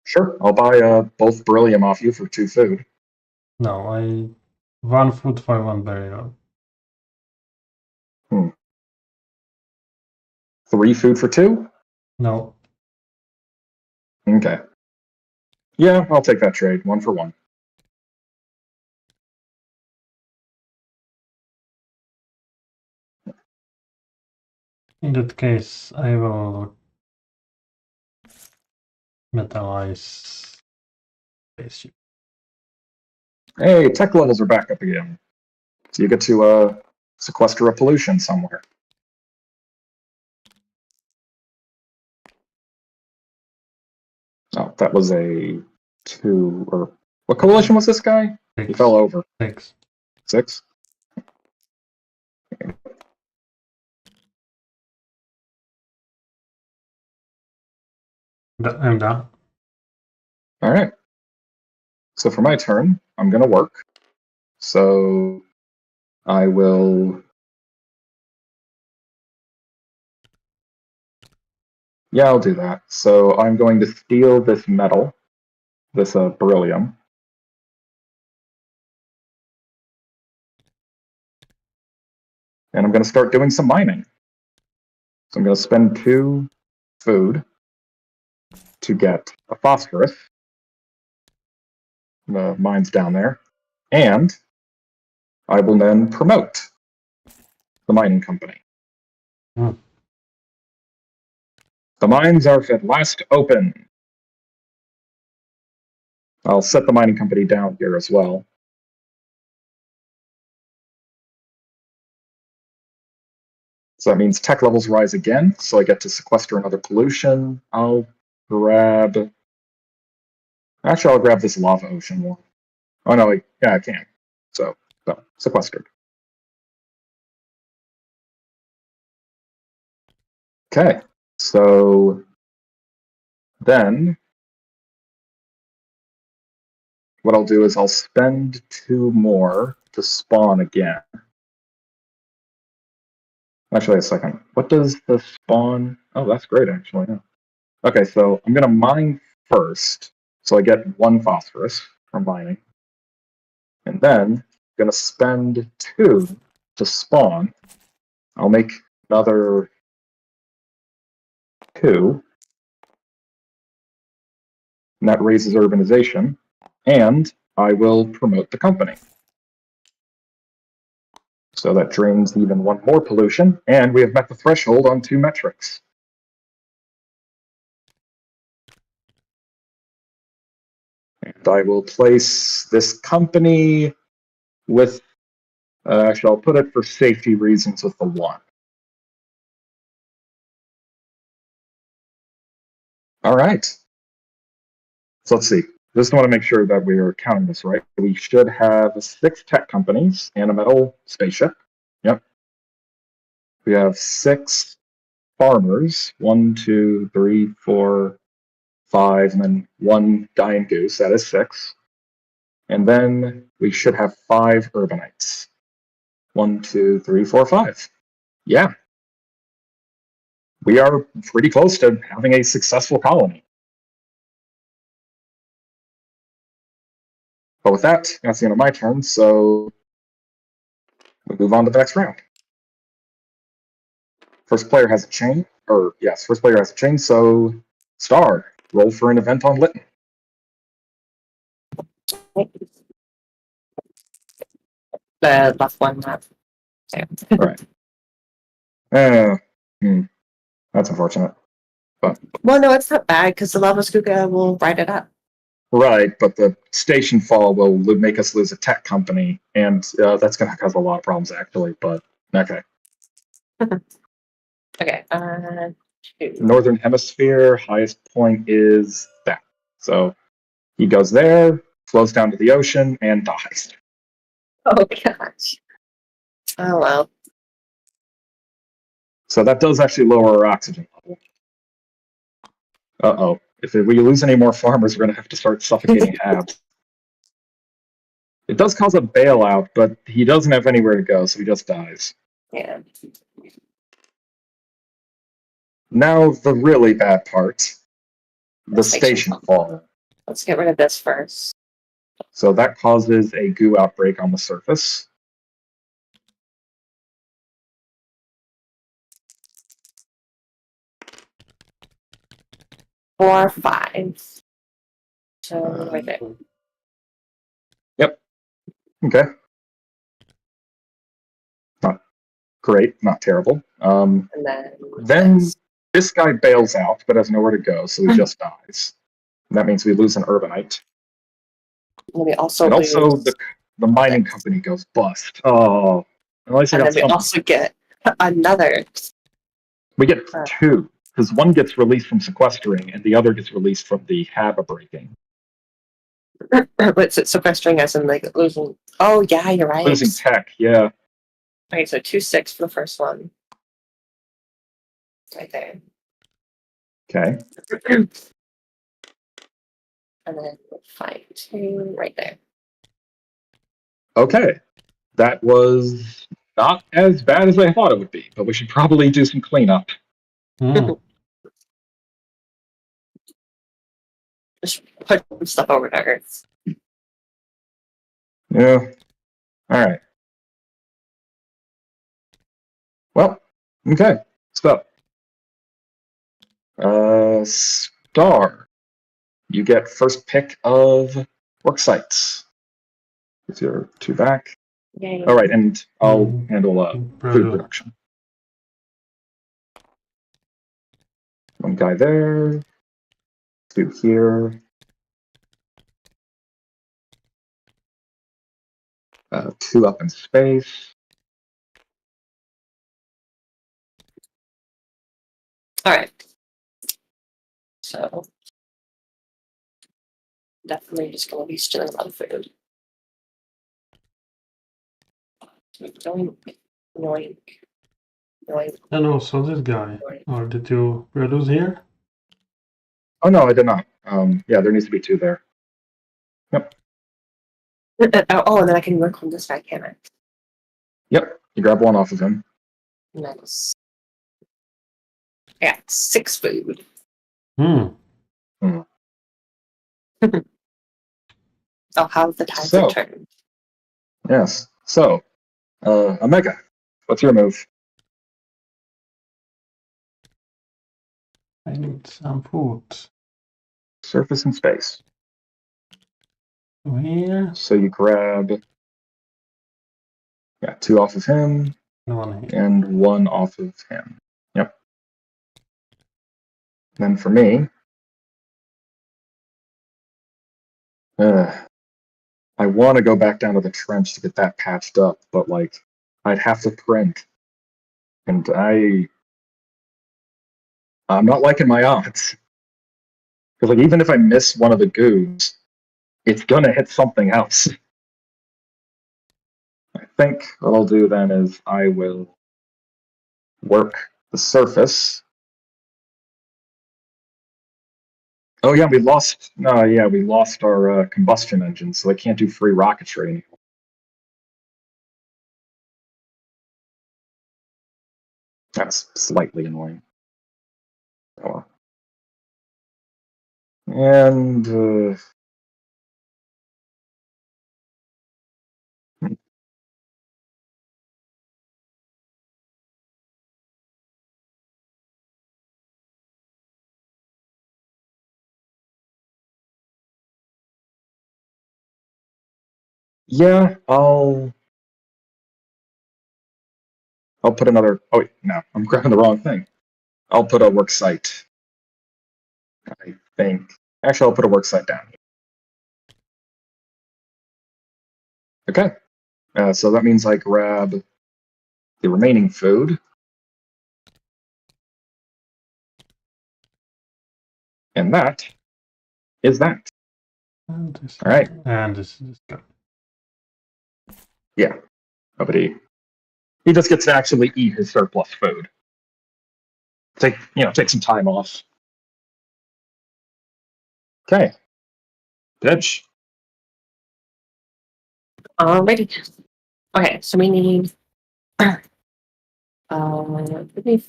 S1: Sure, I'll buy both beryllium off you for 2 food.
S2: No, 1 food for 1 burial.
S1: 3 food for 2?
S2: No.
S1: Okay. Yeah, I'll take that trade, 1 for 1.
S2: In that case, I will metallize spaceship.
S1: Hey, tech levels are back up again. So you get to sequester a pollution somewhere. Oh, that was a 2, or what coalition was this guy?
S2: 6.
S1: He fell over.
S2: 6.
S1: 6?
S2: I'm done.
S1: All right. So for my turn, I'm going to work. So I will. Yeah, I'll do that. So I'm going to steal this metal, this beryllium. And I'm going to start doing some mining. So I'm going to spend 2 food to get a phosphorus. The mine's down there. And I will then promote the mining company. The mines are at last open. I'll set the mining company down here as well. So that means tech levels rise again, so I get to sequester another pollution. I'll grab... Actually, I'll grab this lava ocean one. Oh no, yeah, I can. So sequestered. Okay, so then what I'll do is I'll spend 2 more to spawn again. Actually, a second. What does the spawn... Oh, that's great, actually. Yeah. Okay, so I'm going to mine first. So I get 1 phosphorus from mining. And then I'm going to spend 2 to spawn. I'll make another 2. And that raises urbanization. And I will promote the company. So that drains even 1 more pollution. And we have met the threshold on 2 metrics. And I will place this company with, actually I'll put it for safety reasons with the 1. All right. So let's see. Just want to make sure that we are counting this right. We should have 6 tech companies and a metal spaceship. Yep. We have 6 farmers. 1, 2, 3, 4, 5, and then 1 dying goose. That is 6. And then we should have 5 urbanites. 1, 2, 3, 4, 5. Yeah. We are pretty close to having a successful colony. But with that, that's the end of my turn, so we move on to the next round. First player has a chain, first player has a chain, so Star, roll for an event on Lytton.
S3: The last one, not.
S1: All right. That's unfortunate. But
S3: Well, no, it's not bad because the lava skuka will ride it up.
S1: right, but the station fall will make us lose a tech company, and that's going to cause a lot of problems, actually, but okay.
S3: Okay, 2.
S1: Northern Hemisphere, highest point is that. So he goes there, flows down to the ocean, and dies.
S3: Oh gosh. Oh well.
S1: So that does actually lower our oxygen level. Uh-oh. If we lose any more farmers, we're going to have to start suffocating habs. It does cause a bailout, but he doesn't have anywhere to go, so he just dies.
S3: Yeah.
S1: Now, the really bad part. The station fall.
S3: Let's get rid of this first.
S1: So that causes a goo outbreak on the surface.
S3: Four, 5. So right there.
S1: Yep. Okay. Not great, not terrible.
S3: And
S1: then this guy bails out, but has nowhere to go, so he just dies. And that means we lose an urbanite.
S3: we also
S1: and
S3: lose,
S1: also the mining company goes bust. Oh, at least I
S3: and
S1: got
S3: then we also get another.
S1: We get 2, because one gets released from sequestering, and the other gets released from the haba breaking.
S3: But sequestering us and like losing. Oh yeah, you're right.
S1: Losing tech, yeah.
S3: Okay, so 2, 6 for the first one. Right there.
S1: Okay.
S3: And then 5, 2, right there.
S1: Okay. That was not as bad as I thought it would be, but we should probably do some cleanup.
S3: Just put some stuff over to Earth.
S1: Yeah. All right. Well, okay. So, Star, you get first pick of work sites. With your 2 back.
S3: Yay.
S1: All right, and I'll handle food production. One guy there. 2 here. 2 up in space.
S3: All right. So definitely just gonna be stealing a lot of food. Annoying.
S2: And also this guy. Or did you produce here?
S1: Oh no, I did not. Yeah, there needs to be 2 there. Yep.
S3: Oh, and then I can work on this guy, can I?
S1: Yep. You grab 1 off of him.
S3: Nice. I got 6 food.
S2: Hmm.
S3: Oh, how the tides
S1: So.
S3: have turned.
S1: Yes. So, Omega, what's your move?
S2: I need some food.
S1: Surface and space.
S2: Here.
S1: So you grab 2 off of him
S2: And 1 here.
S1: and 1 off of him. Yep. Then for me, I want to go back down to the trench to get that patched up, but like I'd have to print, and I'm not liking my odds. Because like even if I miss one of the goos, it's gonna hit something else. I think what I'll do then is I will work the surface. Oh yeah, we lost our combustion engine, so I can't do free rocketry anymore. That's slightly annoying. Oh. And yeah, I'll put another. Oh wait, no, I'm grabbing the wrong thing. I'll put a work site. I think. Actually, I'll put a work site down. Okay. So that means I grab the remaining food. And that is that.
S2: And this.
S1: All right.
S2: And this guy.
S1: Yeah. Nobody. He just gets to actually eat his surplus food. Take some time off. Okay. Pitch.
S3: Alrighty. Okay, so we need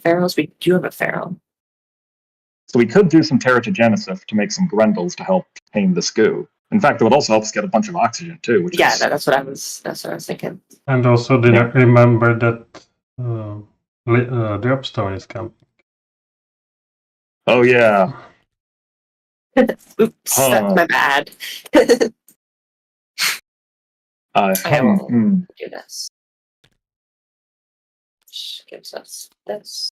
S3: pharaohs. We do have a pharaoh.
S1: So we could do some teratogenesis to make some Grendels to help tame this goo. In fact, it would also help us get a bunch of oxygen too. Which
S3: Yeah,
S1: is...
S3: that's what I was thinking.
S2: And also didn't remember that Dripstone is coming.
S1: Oh yeah.
S3: Oops, that's my bad. I will do this. Which gives us this.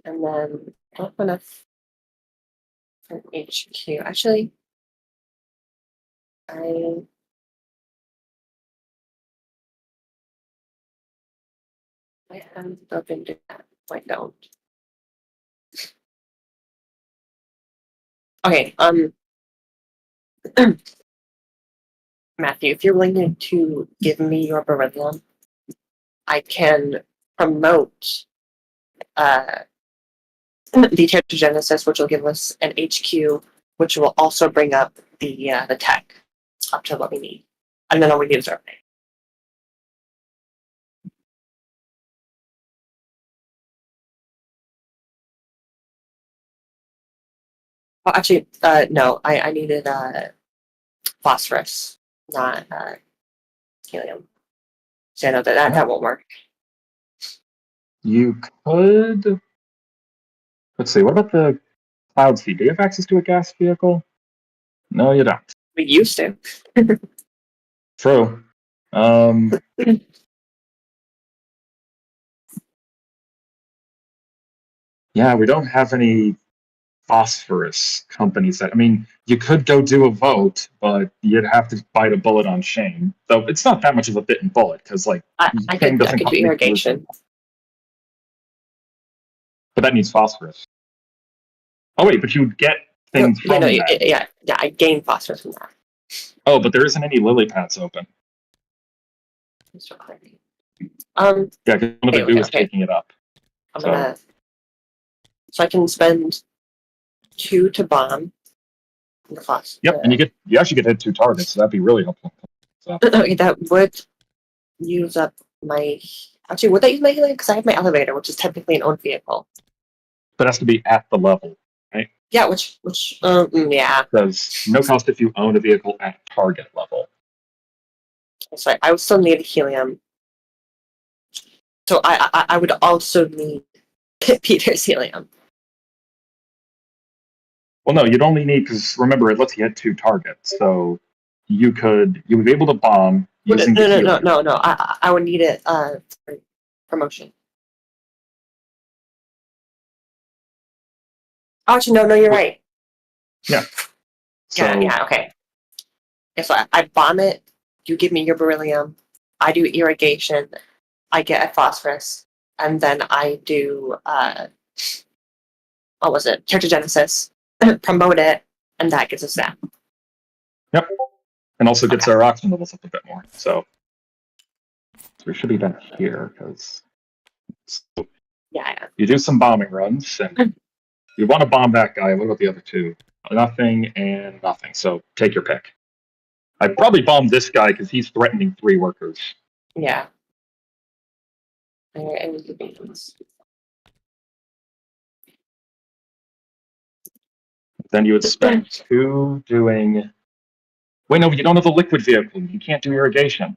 S3: And then I don't have enough for HQ. Actually, I am open to that. I don't. Okay, Matthew, if you're willing to give me your beryllium, I can promote the teratogenesis, which will give us an HQ, which will also bring up the tech up to what we need. And then all we need is everything. Oh, actually, no, I needed phosphorus, not helium. So I know that won't work.
S1: You could. Let's see. What about the cloud seed? Do you have access to a gas vehicle? No, you don't.
S3: We used to.
S1: True. Yeah, we don't have any phosphorus companies that. I mean, you could go do a vote, but you'd have to bite a bullet on Shane. So it's not that much of a bitten bullet because, like,
S3: I
S1: Shane
S3: could
S1: doesn't
S3: do
S1: make
S3: irrigation.
S1: but that needs phosphorus. Oh wait, but you get things
S3: Yeah,
S1: from
S3: no,
S1: that.
S3: yeah, I gain phosphorus from that.
S1: Oh, but there isn't any lily pads open. Yeah, because one of the goo is taking it up.
S3: I'm gonna. So I can spend 2 to bomb the phosphorus.
S1: Yep, and you actually get to hit 2 targets, so that'd be really helpful. So.
S3: Okay, that would use up my. Actually, would that use my healing? Because I have my elevator, which is technically an owned vehicle.
S1: But it has to be at the level, right?
S3: Yeah, yeah.
S1: Because no cost if you own a vehicle at target level.
S3: So I would still need helium. So I would also need Peter's helium.
S1: Well, no, you'd only need, because remember, it lets you hit 2 targets, so you would be able to bomb using the helium.
S3: No. I would need it for promotion. Oh, actually, no, you're right.
S1: Yeah. So,
S3: yeah, okay. Yeah, so I bomb it, you give me your beryllium, I do irrigation, I get a phosphorus, and then I do, what was it? Tertogenesis, promote it, and that gets us that.
S1: Yep. And also gets our oxygen levels up a bit more. So we should be done here, because
S3: Yeah.
S1: You do some bombing runs, and you want to bomb that guy. What about the other 2? Nothing and nothing. So take your pick. I'd probably bomb this guy because he's threatening 3 workers.
S3: Yeah. I need the beans.
S1: Then you would spend 2 doing. Wait, no, you don't have the liquid vehicle. You can't do irrigation.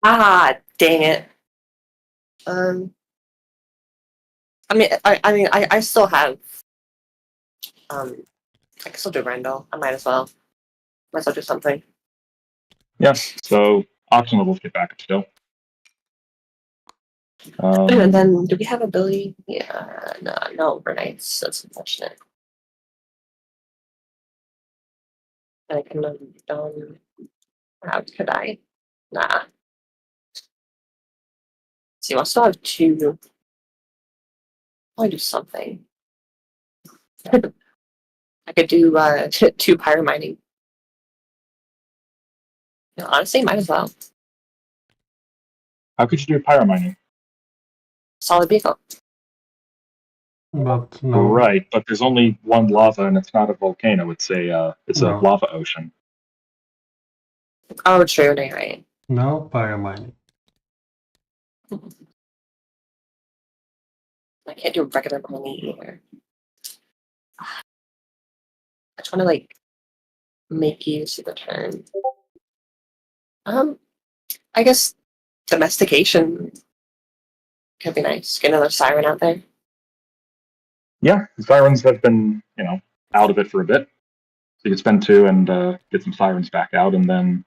S3: Ah, dang it. I still have. I can still do Randall. I might as well. Might as well do something.
S1: Yeah. So oxygen levels get back up still.
S3: And then, do we have ability? Yeah, no overnights. That's unfortunate. I can done. How could I? Nah. See, I still have 2. I'll do something. I could do 2 pyromining. No, honestly, might as well.
S1: How could you do pyromining?
S3: Solid vehicle.
S2: But no.
S1: Right, but there's only 1 lava, and it's not a volcano. It's a
S2: No.
S1: lava ocean.
S3: Oh, true. No, you're right.
S2: No pyromining.
S3: I can't do regular mining either. I just want to like make use of the turn. I guess domestication could be nice. Get another siren out there.
S1: Yeah, the sirens have been, out of it for a bit. So you could spend 2 and get some sirens back out, and then,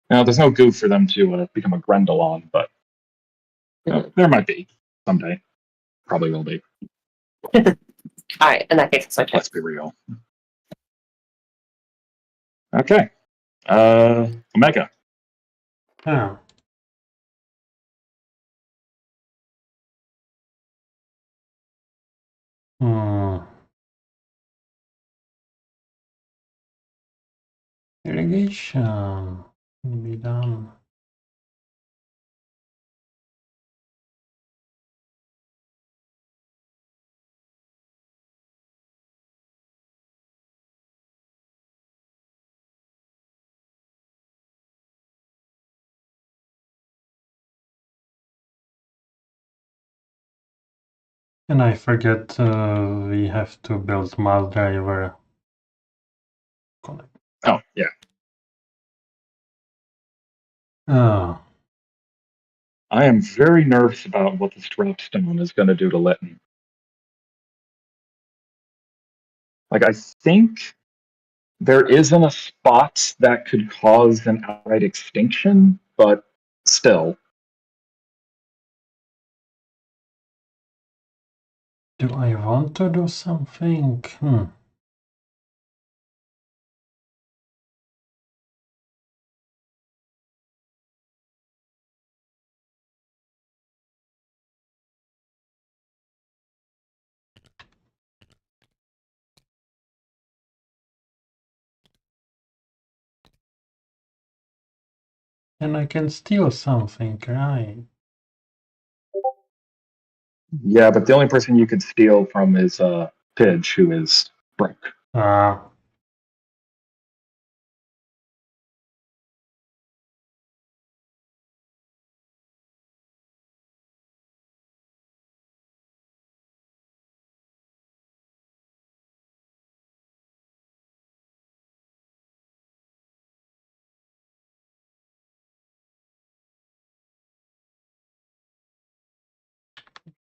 S1: there's no goof for them to become a Grendel on, but there might be someday. Probably will be.
S3: All right, in that case, it's okay.
S1: Let's be real. Okay. Omega.
S2: Yeah. Irrigation can be done. And I forget we have to build mass driver.
S1: Oh, yeah.
S2: Oh.
S1: I am very nervous about what this dropstone is going to do to Lytton. Like, I think there isn't a spot that could cause an outright extinction, but still.
S2: Do I want to do something? And I can steal something, right?
S1: Yeah, but the only person you could steal from is Pidge, who is broke.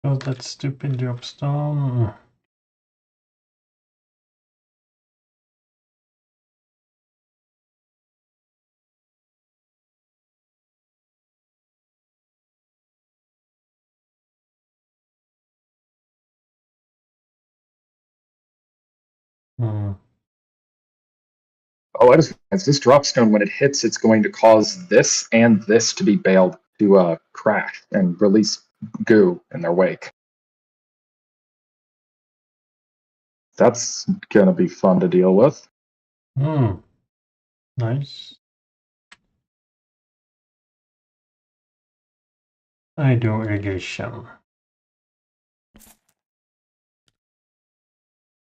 S2: Oh, that stupid dropstone.
S1: Oh, I just realized this dropstone, when it hits, it's going to cause this and this to be bailed to crash and release goo in their wake. That's gonna be fun to deal with.
S2: Nice. I do irrigation.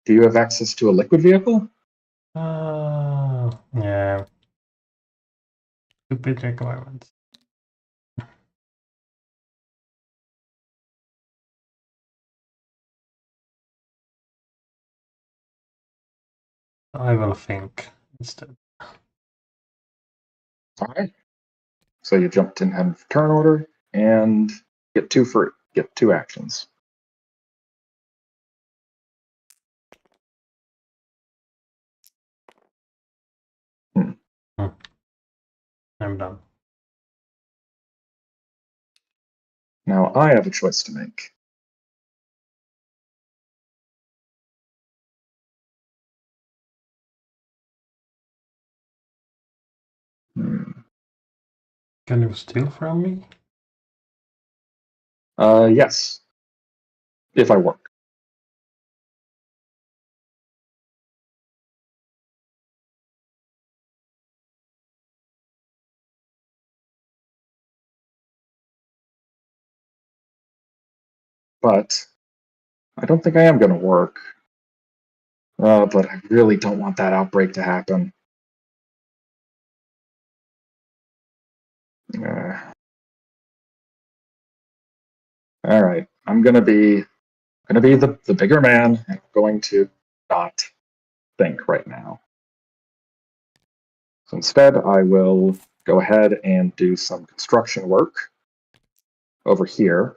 S1: Do you have access to a liquid vehicle?
S2: Yeah. Stupid requirements. I will think instead.
S1: All right. So you jumped in head of turn order and get two actions.
S2: I'm done.
S1: Now I have a choice to make.
S2: Can you steal from me?
S1: Yes. If I work. But I don't think I am going to work. But I really don't want that outbreak to happen. All right, I'm gonna be the bigger man. I'm going to not think right now. So instead, I will go ahead and do some construction work over here,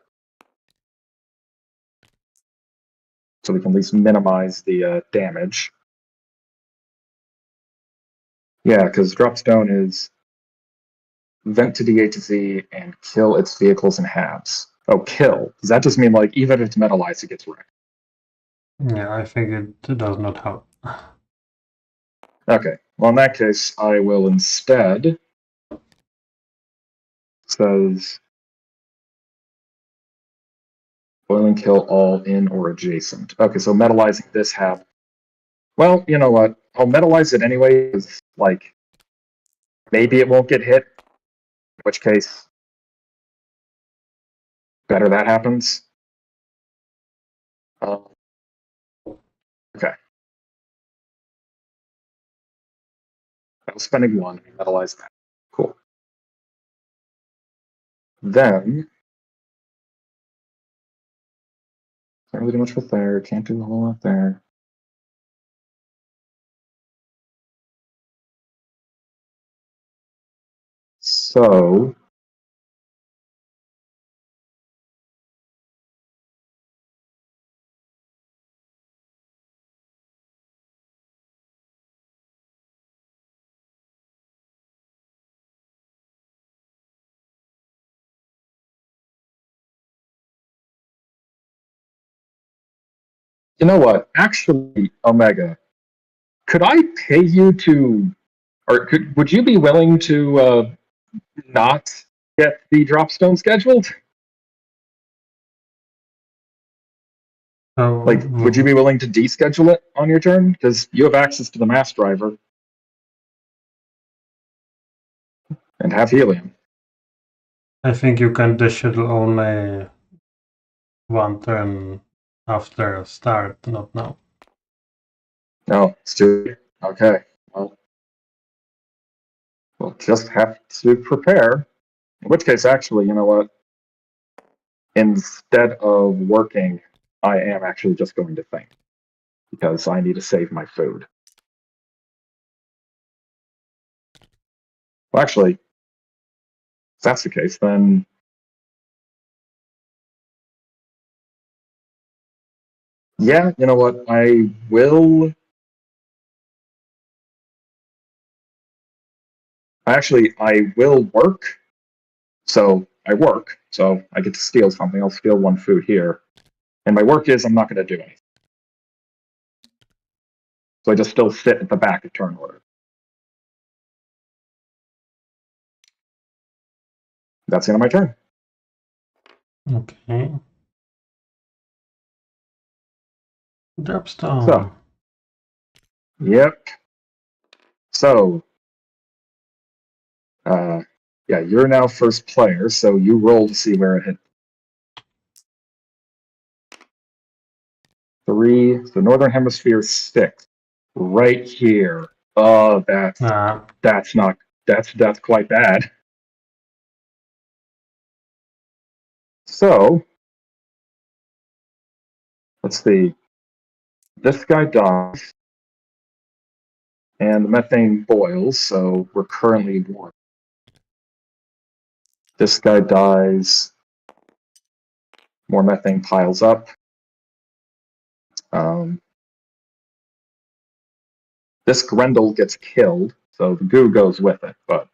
S1: so we can at least minimize the damage. Yeah, because dropstone is vent to D8 to Z and kill its vehicles in halves. Oh, kill. Does that just mean like even if it's metallized, it gets wrecked?
S2: Yeah, I think it does not help.
S1: Okay. Well, in that case, I will instead says boil and kill all in or adjacent. Okay, so metallizing this half. Well, you know what? I'll metalize it anyway. Because, like, maybe it won't get hit. In which case, better that happens. Okay. I was spending one. Metalize that. Cool. Then, can't really do much with there. Can't do a whole lot there. So, You know what? Actually, Omega, could I pay you to, or would you be willing to not get the dropstone scheduled?
S2: So,
S1: Like, would you be willing to deschedule it on your turn? Because you have access to the mass driver and have helium.
S2: I think you can deschedule only one turn after start, not now.
S1: No, it's too late. Okay. Well, we'll just have to prepare. In which case, actually, you know what? Instead of working, I am actually just going to think. Because I need to save my food. Well, actually, if that's the case, then yeah, you know what? I will. Actually, I will work. So I work. So I get to steal something. I'll steal one food here. And my work is I'm not going to do anything. So I just still sit at the back of turn order. That's the end of my turn.
S2: Okay. Dropstone.
S1: So, yep. So, yeah, you're now first player, so you roll to see where it hit. 3, so Northern Hemisphere 6. Right here. Oh, that's quite bad. So, let's see. This guy dies, and the methane boils, so we're currently warm. This guy dies, more methane piles up. This Grendel gets killed, so the goo goes with it, but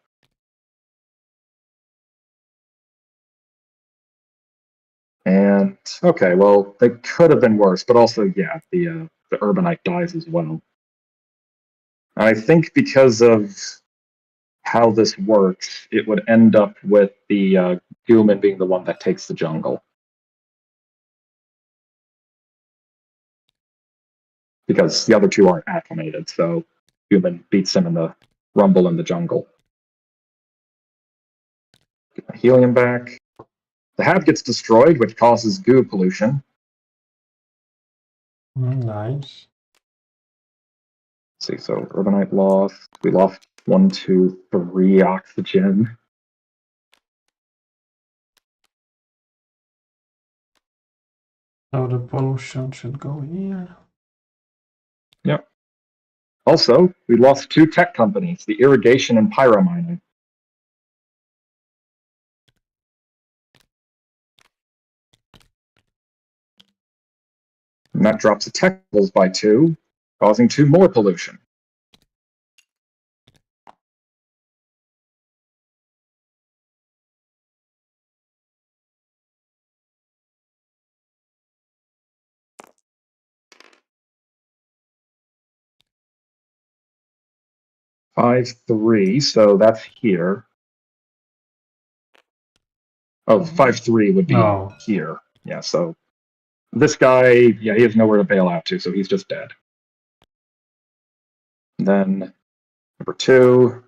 S1: and okay, well, they could have been worse, but also, yeah, the Urbanite dies as well. And I think because of how this works, it would end up with the Gooman being the one that takes the jungle. Because the other two aren't acclimated, so Gooman beats him in the rumble in the jungle. Get my helium back. The Hab gets destroyed, which causes goo pollution.
S2: Nice.
S1: Let's see, so Urbanite lost. We lost 1, 2, 3 oxygen.
S2: So the pollution should go here.
S1: Yep. Also, we lost 2 tech companies, the irrigation and pyromining. And that drops the tech levels by 2, causing 2 more pollution. Five, 3, so that's here. Oh, 5, 3 would be here. Yeah, so this guy, yeah, he has nowhere to bail out to, so he's just dead. And then number 2.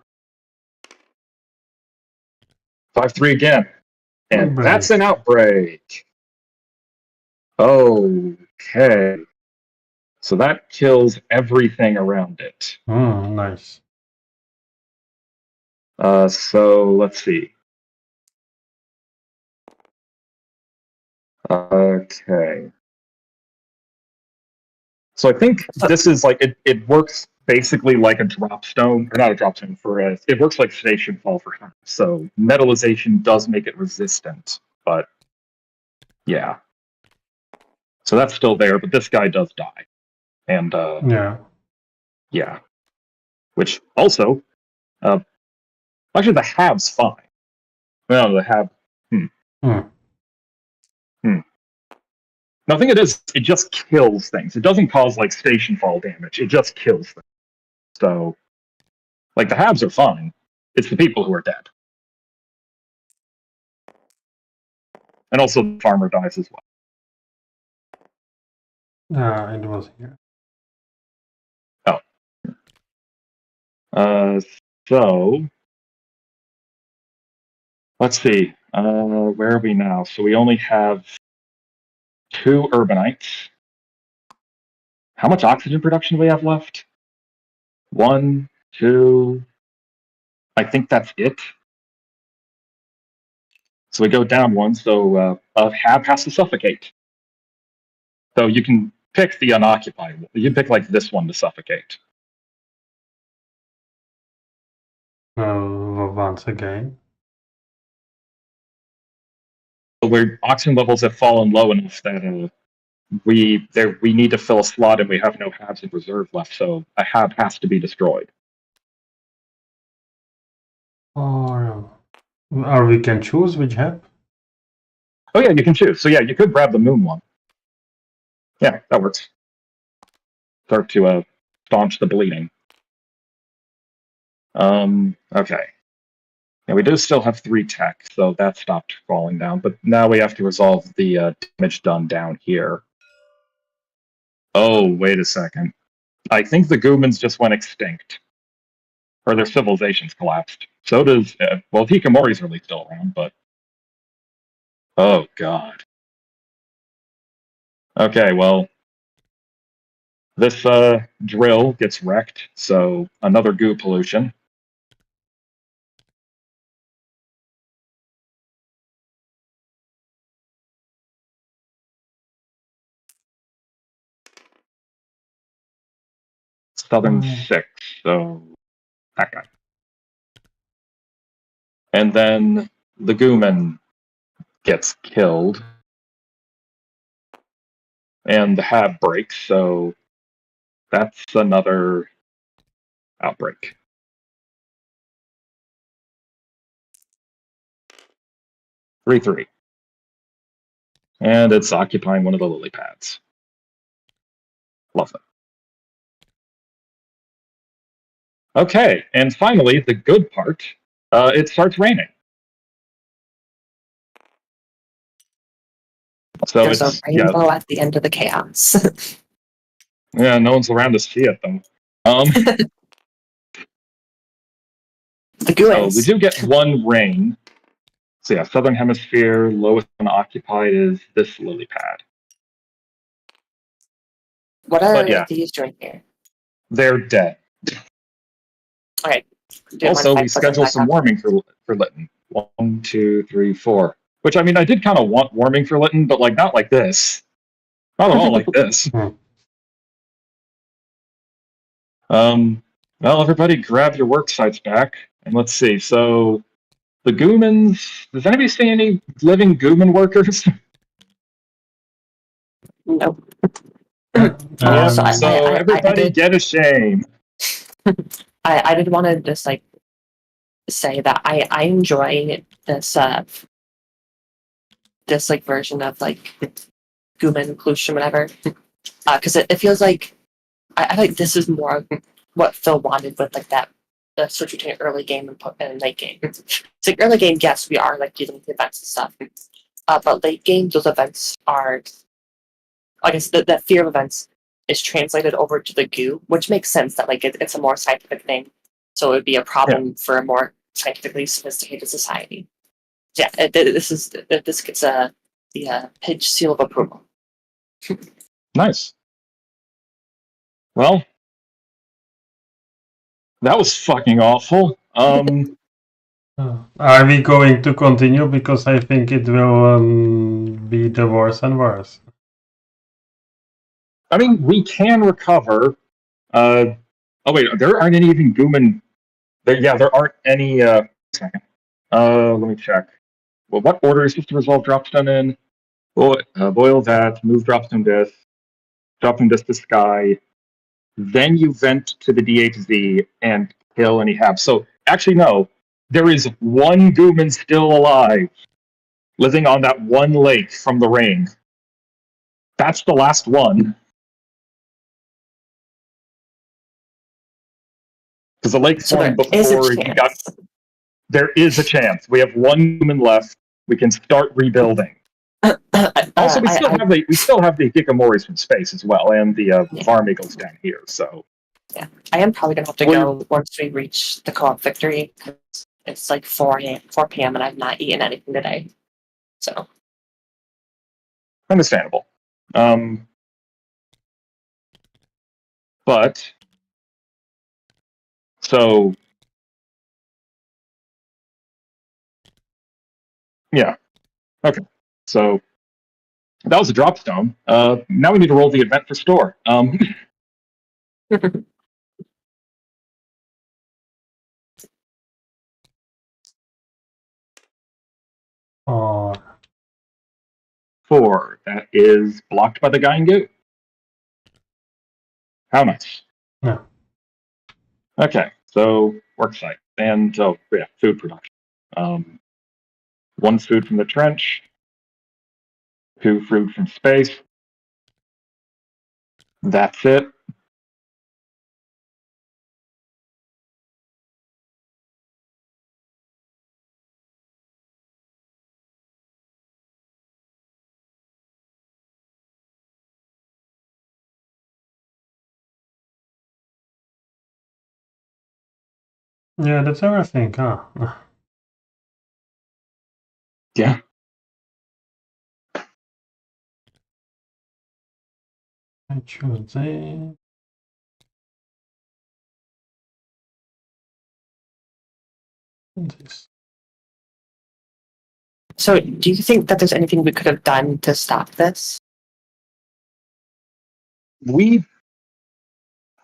S1: 5, 3 again. And
S2: Outbreak.
S1: that's an outbreak. Okay. So that kills everything around it.
S2: Nice.
S1: So let's see. Okay. So I think this is like it works basically like a dropstone, or not a dropstone for it works like Station Fall for him. So metallization does make it resistant, but yeah. So that's still there, but this guy does die. And yeah. Which also actually the Hab's fine. No, the Hab No, I think it just kills things. It doesn't cause like station fall damage. It just kills things. So, like the Habs are fine. It's the people who are dead. And also the farmer dies as well.
S2: It was here.
S1: So let's see. Where are we now? So we only have 2 urbanites. How much oxygen production do we have left? 1, 2. I think that's it. So we go down 1. So a Hab has to suffocate. So you can pick the unoccupied one. You can pick like this one to suffocate.
S2: Once again.
S1: Where oxygen levels have fallen low enough that we need to fill a slot and we have no Habs in reserve left, so a Hab has to be destroyed.
S2: Or we can choose which Hab?
S1: Oh yeah, you can choose. So yeah, you could grab the moon one. Yeah, that works. Start to staunch the bleeding. Okay. Yeah, we do still have 3 tech, so that stopped falling down. But now we have to resolve the damage done down here. Oh, wait a second. I think the Goomans just went extinct. Or their civilizations collapsed. So does... well, Hikamori's really still around, but... Oh, God. Okay, well... This drill gets wrecked, so another goo pollution. Southern 6, so that guy. And then the Gooman gets killed. And the Hab breaks, so that's another outbreak. Three. And it's occupying one of the lily pads. Love it. Okay, and finally, the good part, it starts raining. So
S3: There's a rainbow at the end of the chaos.
S1: Yeah, no one's around to see it though.
S3: The Goons.
S1: We do get 1 rain. So yeah, Southern Hemisphere, lowest unoccupied is this lily pad.
S3: What are these doing here?
S1: They're dead.
S3: Okay.
S1: Also, we schedule some warming for Lytton. 1, 2, 3, 4. Which, I mean, I did kind of want warming for Lytton, but like not like this. Not at all like this. Well, everybody grab your work sites back. And let's see. So, the Goomans... Does anybody see any living Gooman workers?
S3: Nope.
S1: So everybody get a shame.
S3: I did want to just like say that I enjoy this this like version of like Gooman pollution, whatever, because it feels like I like this is more what Phil wanted with like that the switch between early game and late game. It's like early game, yes, we are like dealing with events and stuff, but late game, those events are, I guess, the fear of events is translated over to the goo, which makes sense that like it's a more scientific thing, so it would be a problem for a more scientifically sophisticated society. Yeah, this gets the Pidge seal of approval.
S1: Nice. Well, that was fucking awful.
S2: Are we going to continue? Because I think it will be the worse and worse.
S1: I mean, we can recover. Oh wait, there aren't any even Gooman. There aren't any. Second. Let me check. Well, what order is this to resolve dropstone in? Boil that. Move dropstone disk. Dropstone disk to sky. Then you vent to the DHZ and kill any Habs. So actually, no. There is 1 Gooman still alive, living on that 1 lake from the rain. That's the last one. Because the lake
S3: So
S1: formed
S3: there is a
S1: before you got.
S3: chance.
S1: There is a chance. We have one human left. We can start rebuilding. Also, we still have the Hikikomoris from space as well, and the farm eagles down here. So
S3: yeah, I am probably gonna have to go once we reach the co-op victory. It's like 4 p.m. and I've not eaten anything today. So
S1: understandable. But so yeah, okay. So that was a drop stone. Now we need to roll the event for store.
S2: Or
S1: 4. That is blocked by the guy in goo. How much?
S2: no.
S1: Okay, so worksite and food production. 1 food from the trench, 2 food from space. That's it.
S2: Yeah, that's everything, huh?
S1: Yeah.
S2: I choose it. This.
S3: So, do you think that there's anything we could have done to stop this?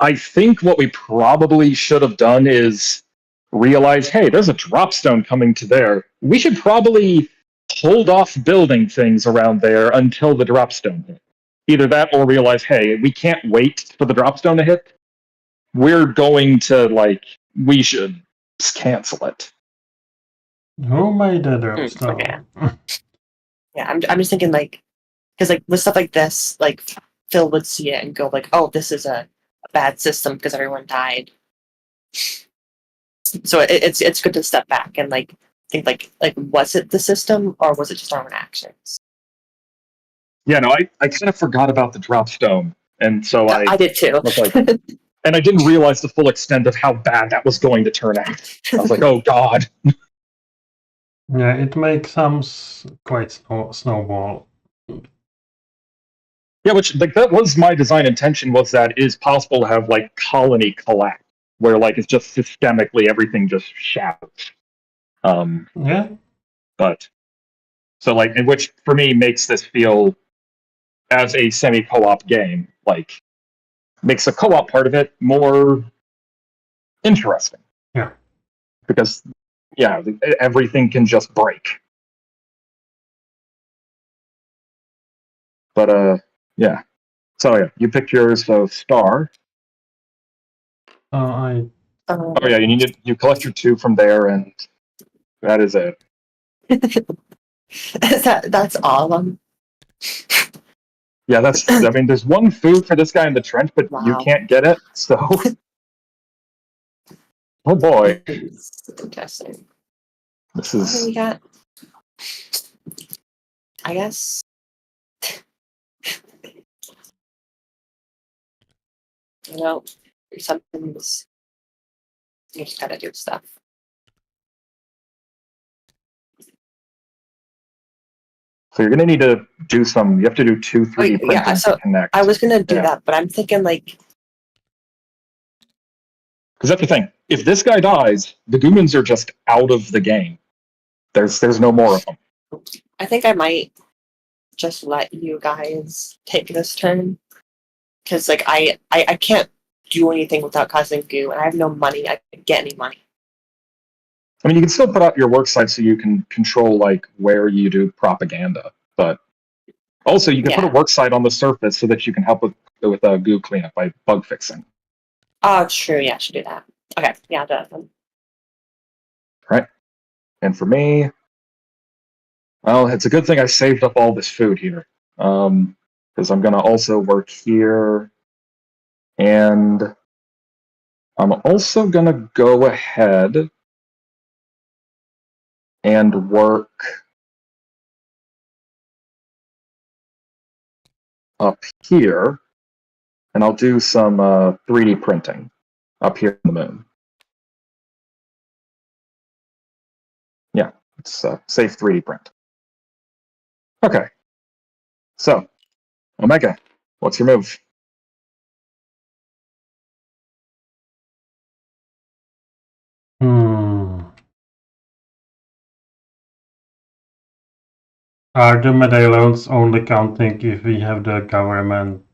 S1: I think what we probably should have done is realize, hey, there's a drop stone coming to there. We should probably hold off building things around there until the drop stone hit. Either that or realize, hey, we can't wait for the drop stone to hit. We're going to, we should just cancel it.
S2: Who made the drop stone?
S3: Okay. Yeah, I'm just thinking, because, with stuff like this, Phil would see it and go, oh, this is a bad system because everyone died. So it's good to step back and, think, was it the system or was it just our own actions?
S1: Yeah, no, I kind of forgot about the drop stone. And so
S3: I did too.
S1: And I didn't realize the full extent of how bad that was going to turn out. I was like, oh, God.
S2: Yeah, it makes some quite snowball.
S1: Yeah, which that was my design intention, was that it is possible to have colony collapse, where it's just systemically everything just shatters.
S2: Yeah.
S1: But so and which for me makes this feel as a semi-co-op game, makes the co-op part of it more interesting.
S2: Yeah.
S1: Because everything can just break. But yeah. So yeah, you picked yours. So star.
S2: I.
S1: Oh yeah, you collect your 2 from there, and that is it.
S3: That's all of them.
S1: Yeah, there's 1 food for this guy in the trench, but you can't get it. So, oh boy,
S3: interesting.
S1: This is.
S3: What do we got? I guess. Something's. You just gotta do stuff.
S1: So you're gonna need to do some. You have to do 2 3D printing to connect.
S3: I was gonna do that, but I'm thinking
S1: because that's the thing. If this guy dies, the Goomans are just out of the game. There's no more of them.
S3: I think I might just let you guys take this turn, because I can't do anything without causing goo, and I have no money. I can't get any money.
S1: I mean, you can still put up your work site so you can control where you do propaganda, but also you can put a work site on the surface so that you can help with goo cleanup by bug fixing.
S3: Oh, true. Yeah, I should do that. Okay, yeah, that.
S1: Right. And for me, well, it's a good thing I saved up all this food here. because I'm going to also work here. And I'm also going to go ahead and work up here. And I'll do some 3D printing up here in the moon. Yeah, it's safe 3D print. Okay. So, Omega, what's your move?
S2: Are the medallions only counting if we have the government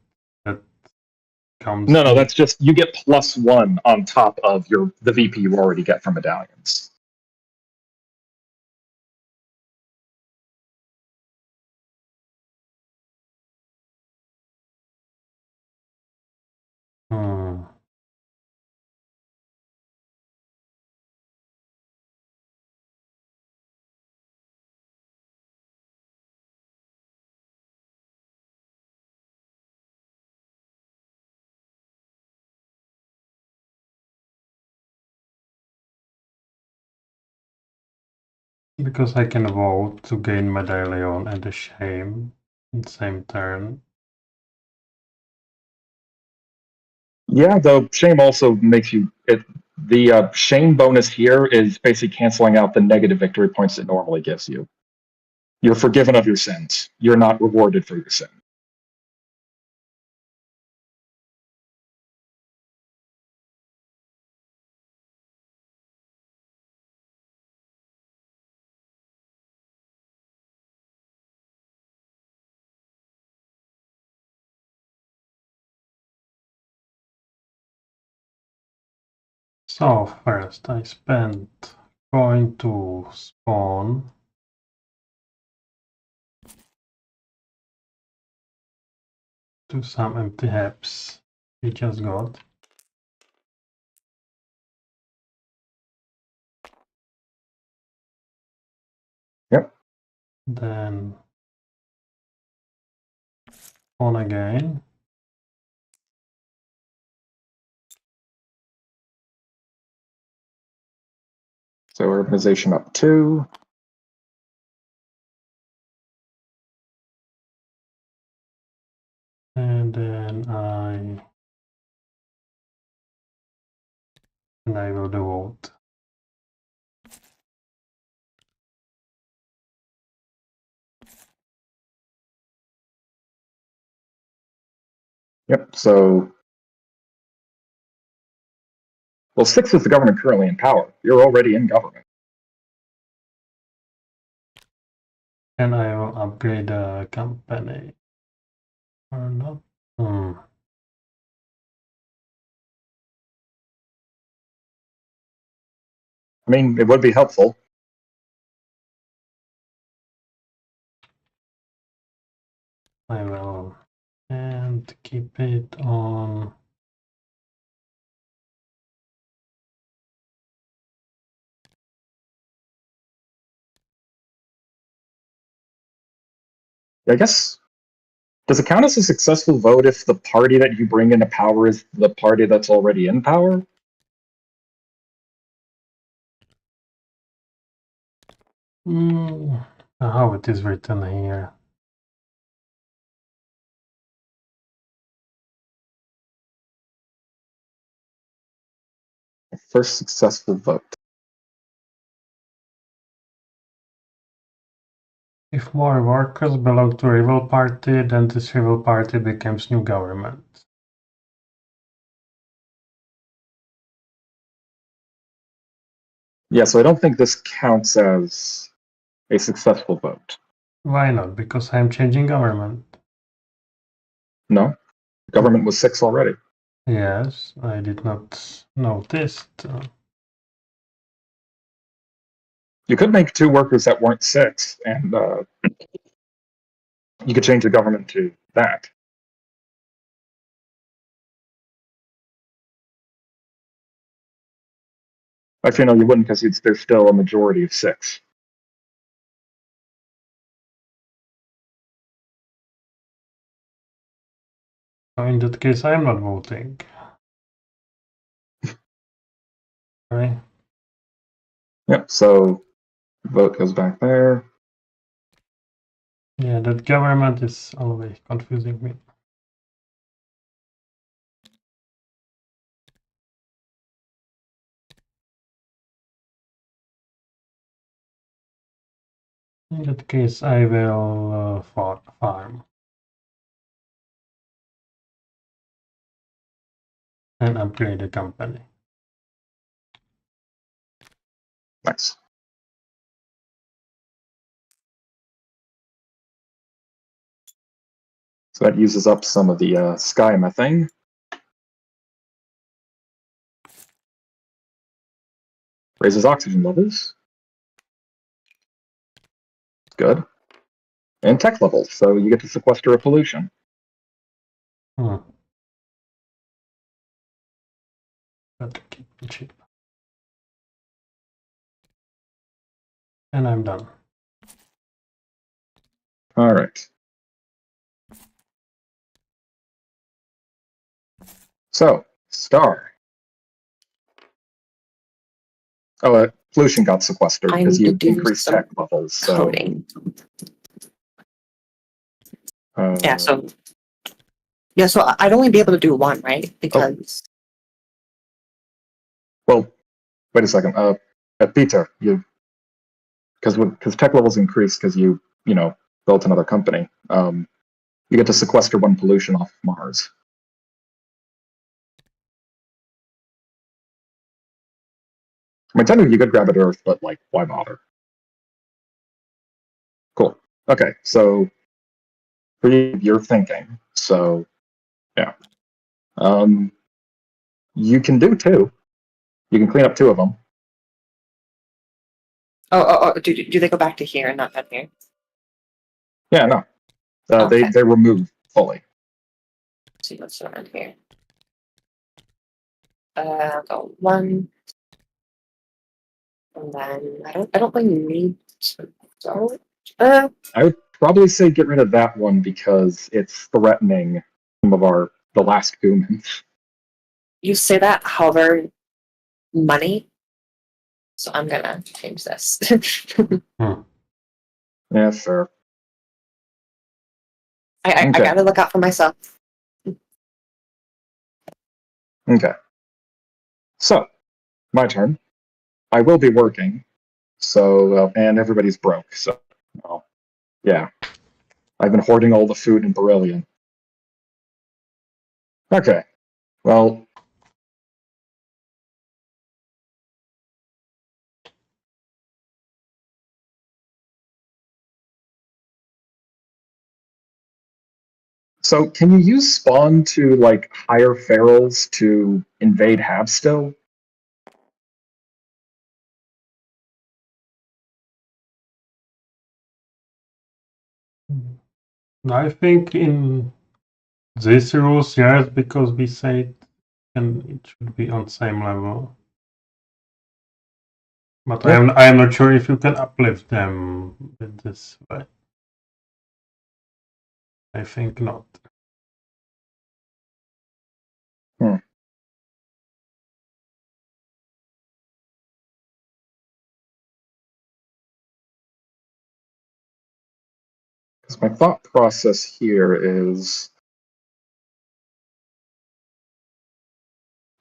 S2: that comes?
S1: No, that's just you get +1 on top of the VP you already get from medallions.
S2: Because I can vote to gain medallion and the shame in the same turn.
S1: Yeah, though shame also makes you the shame bonus here is basically canceling out the negative victory points it normally gives you. You're forgiven of your sins. You're not rewarded for your sin.
S2: So first I spent going to spawn to some empty heps we just got.
S1: Yep.
S2: Then on again.
S1: So urbanization up 2.
S2: And then I enable the vote.
S1: Yep. So, well, 6 is the government currently in power. You're already in government.
S2: And I will upgrade the company. Or not?
S1: I mean, it would be helpful.
S2: I will. And keep it on.
S1: I guess, does it count as a successful vote if the party that you bring into power is the party that's already in power?
S2: How it is written here.
S1: First successful vote.
S2: If more workers belong to a rival party, then this rival party becomes new government.
S1: Yeah, so I don't think this counts as a successful vote.
S2: Why not? Because I'm changing government.
S1: No, government was 6 already.
S2: Yes, I did not notice.
S1: You could make 2 workers that weren't 6, and you could change the government to that. Actually, no, you wouldn't, because there's still a majority of 6.
S2: In that case, I'm not voting. Right?
S1: Yep, so vote goes back there.
S2: Yeah, that government is always confusing me. In that case, I will farm and upgrade the company.
S1: Nice. So that uses up some of the sky methane. Raises oxygen levels. Good. And tech levels, so you get to sequester a pollution.
S2: But keep it cheap. And I'm done.
S1: All right. So, star. Oh, pollution got sequestered
S3: I
S1: because
S3: need to
S1: you
S3: do
S1: increased
S3: some
S1: tech levels. So,
S3: Coding. Yeah, so I'd only be able to do one, right? Because
S1: well, wait a second. Peter, because tech levels increased because you built another company. You get to sequester one pollution off Mars. I mean, technically you could grab it Earth, but like, why bother? Cool. Okay, so for you, you're thinking. So, yeah. You can do two. You can clean up two of them.
S3: do they go back to here and not down here?
S1: Yeah, no.
S3: Okay.
S1: They remove fully.
S3: Let's see what's around here. I'll go one. And then I don't really need to go.
S1: I would probably say get rid of that one because it's threatening some of the last humans.
S3: You say that, however, money. So I'm gonna change this.
S1: Yeah, sure.
S3: I
S1: Okay.
S3: gotta look out for myself.
S1: Okay. So, my turn. I will be working. So, and everybody's broke. So, well, yeah. I've been hoarding all the food in Beryllium. Okay. Well, so can you use spawn to like hire ferals to invade Habstill?
S2: I think in this rules, yes, because we said it should be on same level. But
S1: Yeah.
S2: I am not sure if you can uplift them with this way. I think not.
S1: Because my thought process here is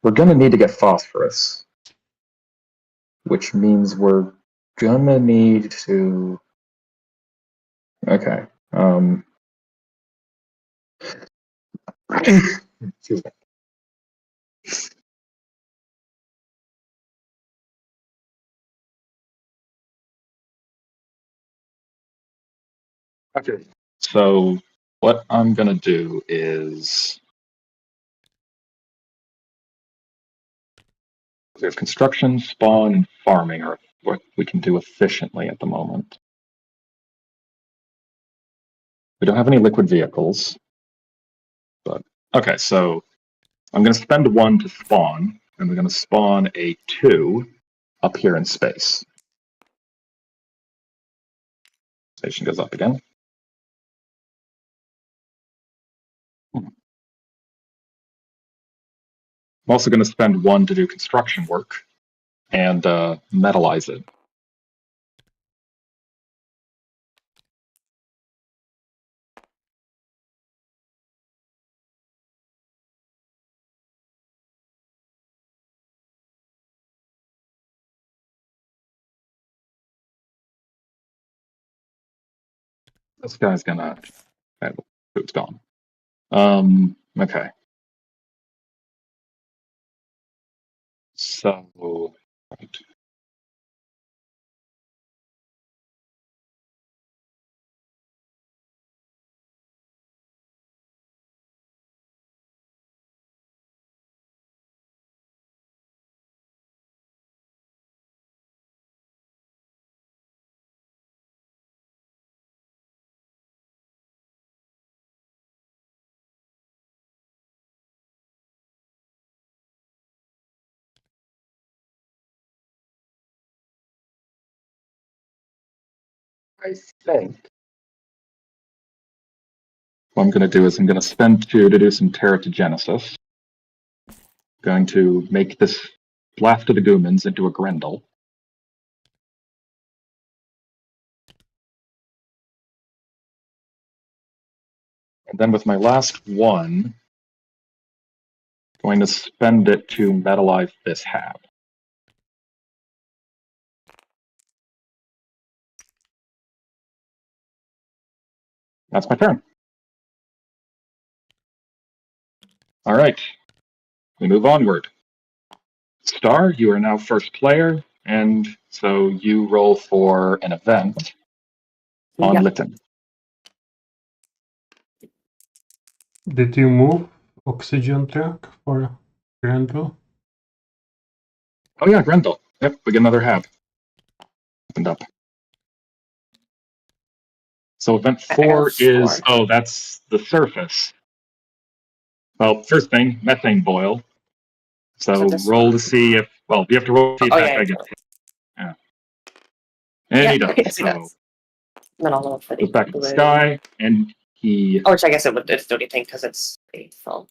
S1: we're going to need to get phosphorus, which means we're going to need to. Okay. Excuse me. Okay. So what I'm going to do is there's construction, spawn, and farming are what we can do efficiently at the moment. We don't have any liquid vehicles, but okay, so I'm going to spend one to spawn, and we're going to spawn a 2 up here in space. Station goes up again. I'm also going to spend 1 to do construction work and metalize it. This guy's gonna. Food's gone. Okay. So. Right. I think what I'm going to do is I'm going to spend 2 to do some teratogenesis. Going to make this blast of the Goomans into a Grendel. And then with my last 1, going to spend it to metalize this hab. That's my turn. All right, we move onward. Star, you are now first player, and so you roll for an event on Lytton.
S2: Did you move oxygen truck for Grendel?
S1: Oh yeah, Grendel. Yep, we get another hab. Opened up. So event 4 is, oh, that's the surface. Well, first thing, methane boil. So roll to see if, well, you have to roll to see if that guy gets hit. Yeah. And he does.
S3: Yes, he
S1: so
S3: does. Then I'll for
S1: goes back to the sky, and he...
S3: Oh, which I guess it's still anything because it's full.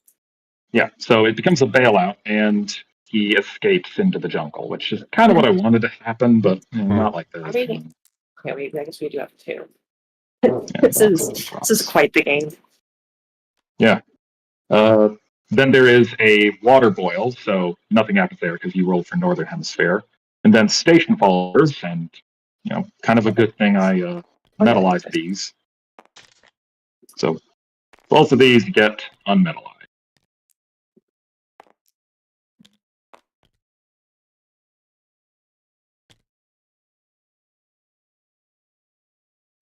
S1: Yeah, so it becomes a bailout, and he escapes into the jungle, which is kind of what I wanted to happen, but not like this.
S3: Okay, I guess we do have 2. This is quite the game.
S1: Yeah. Then there is a water boil, so nothing happens there because you rolled for Northern Hemisphere. And then station followers, and kind of a good thing I metalized these. So both of these get unmetalized.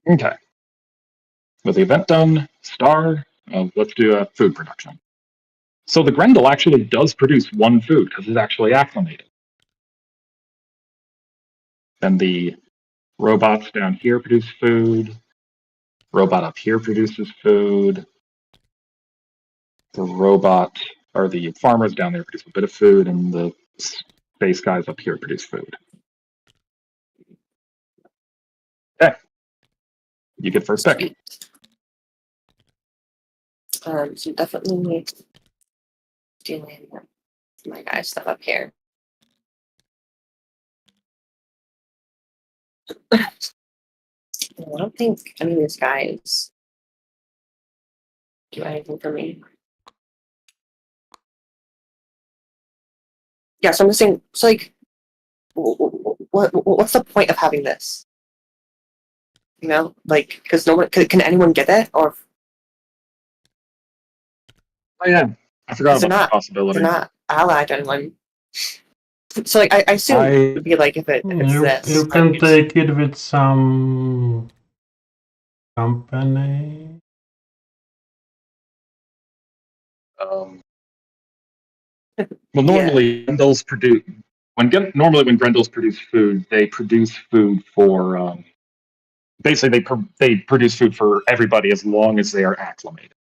S1: Okay. With the event done, Star, let's do food production. So the Grendel actually does produce 1 food because it's actually acclimated. Then the robots down here produce food. Robot up here produces food. The robot, or the farmers down there produce a bit of food, and the space guys up here produce food. Okay. You get first pick.
S3: So definitely doing my guy stuff up here. I don't think any of these guys do anything for me. Yeah, so I'm just saying, it's like, what's the point of having this? Like, because no one can anyone get it, or?
S1: Oh yeah, I forgot about that possibility.
S3: They're not allied to anyone. So like, I assume it would be like if it's this.
S2: You can take it with some company.
S1: Well, normally Grendels produce when Grendels produce food, they produce food for basically they produce food for everybody as long as they are acclimated.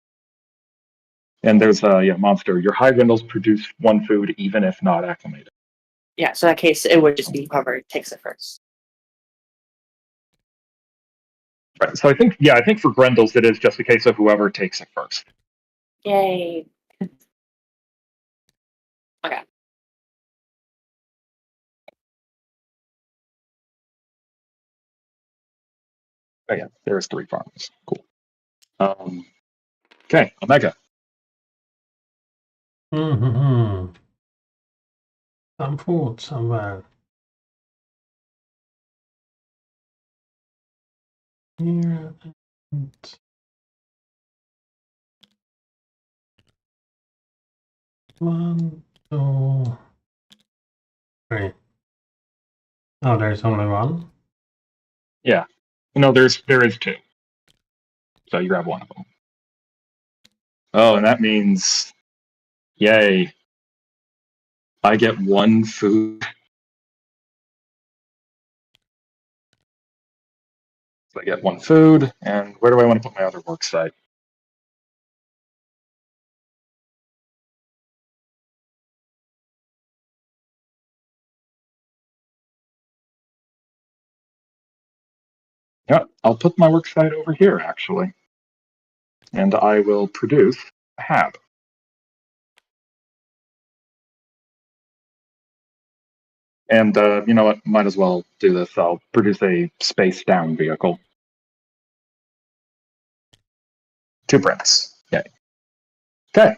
S1: And there's monster. Your high Grendels produce 1 food even if not acclimated.
S3: Yeah, so in that case, it would just be whoever takes it first.
S1: Right. So I think for Grendels it is just a case of whoever takes it first.
S3: Yay. Okay.
S1: Oh yeah, there's 3 farms. Cool. Okay, Omega.
S2: Mm-hmm. Some food somewhere. Here and 1, 2, 3. Oh, there's only 1.
S1: Yeah. No, there is 2. So you grab one of them. Oh, and that means, yay, I get 1 food. So I get 1 food, and where do I want to put my other work site? Yeah, I'll put my work site over here, actually. And I will produce a hab. And you know what? Might as well do this. I'll produce a space down vehicle. 2 bricks. Yay. Okay.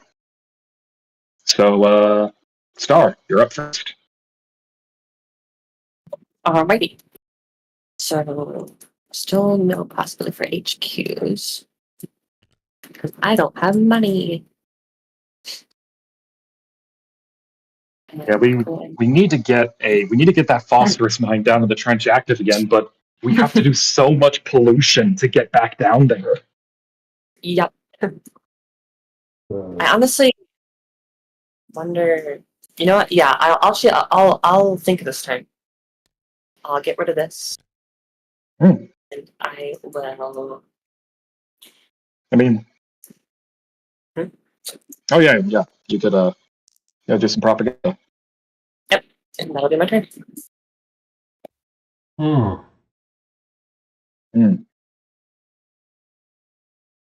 S1: So, Star, you're up first.
S3: Alrighty. So, still no possibility for HQs. Because I don't have money.
S1: Yeah, we need to get that phosphorus mine down in the trench active again, but we have to do so much pollution to get back down there.
S3: Yep. I honestly wonder. You know what? Yeah, I'll think this time. I'll get rid of this,
S1: Hmm.
S3: and I will.
S1: I mean,
S3: Hmm?
S1: oh yeah, you could do some propaganda.
S3: Yep, and that'll be my turn.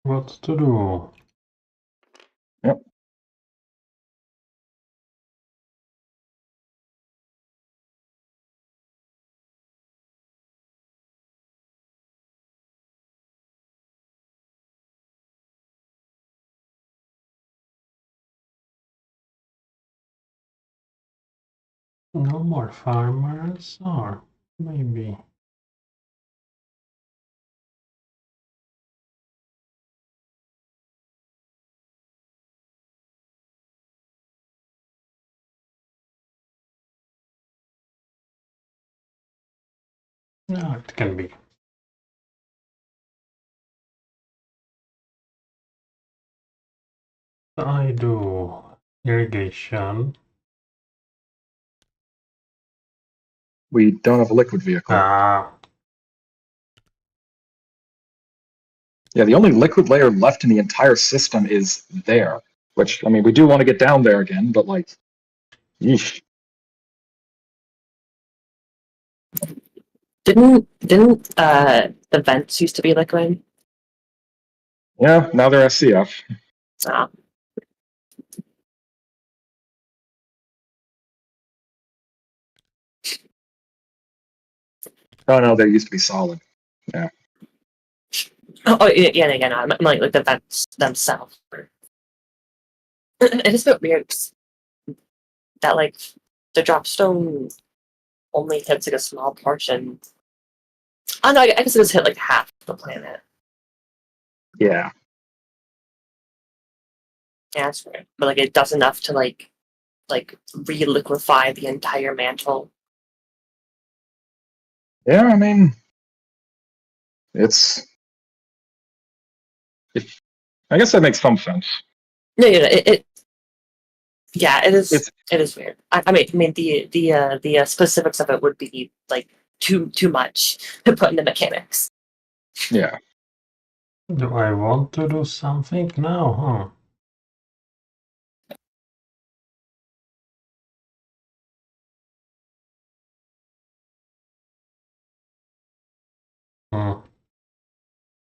S2: What to do?
S1: Yep.
S2: No more farmers, or maybe. No, it can be. I do irrigation.
S1: We don't have a liquid vehicle. Yeah, the only liquid layer left in the entire system is there. Which, I mean, we do want to get down there again, but like, yeesh.
S3: Didn't the vents used to be liquid?
S1: Yeah, now they're SCF.
S3: Ah.
S1: Oh no, they used to be solid. Yeah.
S3: Oh yeah. No, I'm like the vents themselves. It is a bit weird that like the dropstone only hits like a small portion. Oh no, I guess it does hit like half the planet.
S1: Yeah.
S3: Yeah, that's weird. But like it does enough to like re-liquefy the entire mantle.
S1: Yeah, I mean, I guess that makes some sense.
S3: No, yeah, it is. It is weird. I mean, the specifics of it would be like too much to put into mechanics.
S1: Yeah.
S2: Do I want to do something now?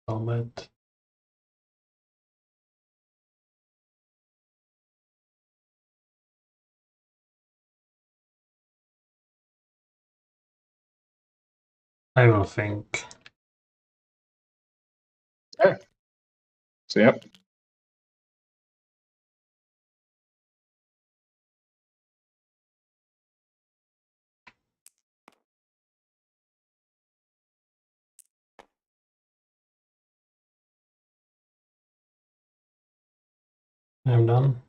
S2: So bad. I will think.
S1: So, yep.
S2: I'm done.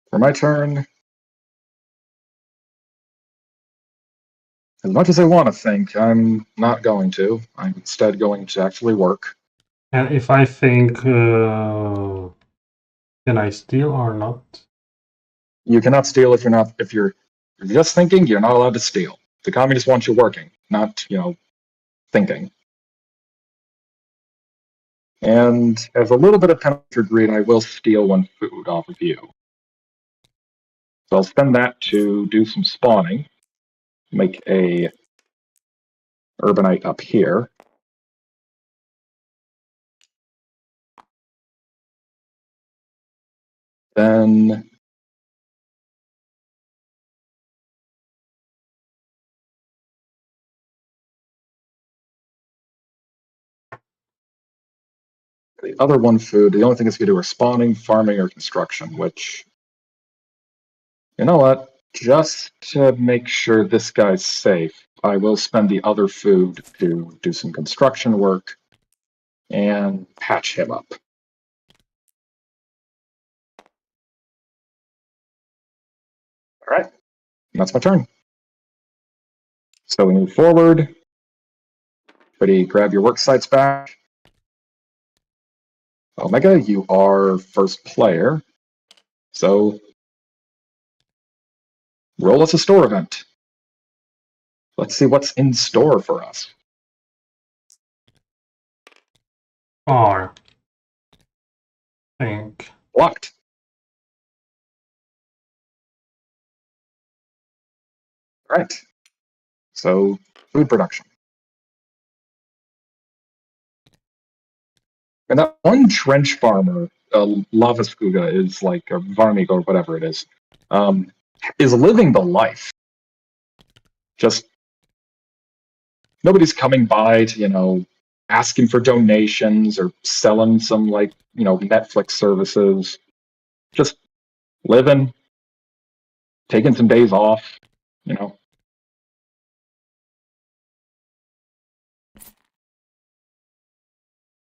S1: For my turn, as much as I want to think, I'm not going to. I'm instead going to actually work.
S2: And if I think, can I steal or not?
S1: You cannot steal if you're just thinking. You're not allowed to steal. The communists want you working, not thinking. And as a little bit of penalty for greed, I will steal 1 food off of you. So I'll spend that to do some spawning. Make a urbanite up here. Then the other 1 food, the only thing it's going to do are spawning, farming, or construction, which, you know what? Just to make sure this guy's safe, I will spend the other food to do some construction work and patch him up. All right, that's my turn. So we move forward. Everybody grab your work sites back. Omega, you are first player. So roll us a store event. Let's see what's in store for us.
S2: 4. Think.
S1: Blocked. All right. So food production. And that 1 trench farmer, Lava Scuga, is like a Varmig or whatever it is living the life. Just nobody's coming by to, asking for donations or selling some Netflix services. Just living, taking some days off. All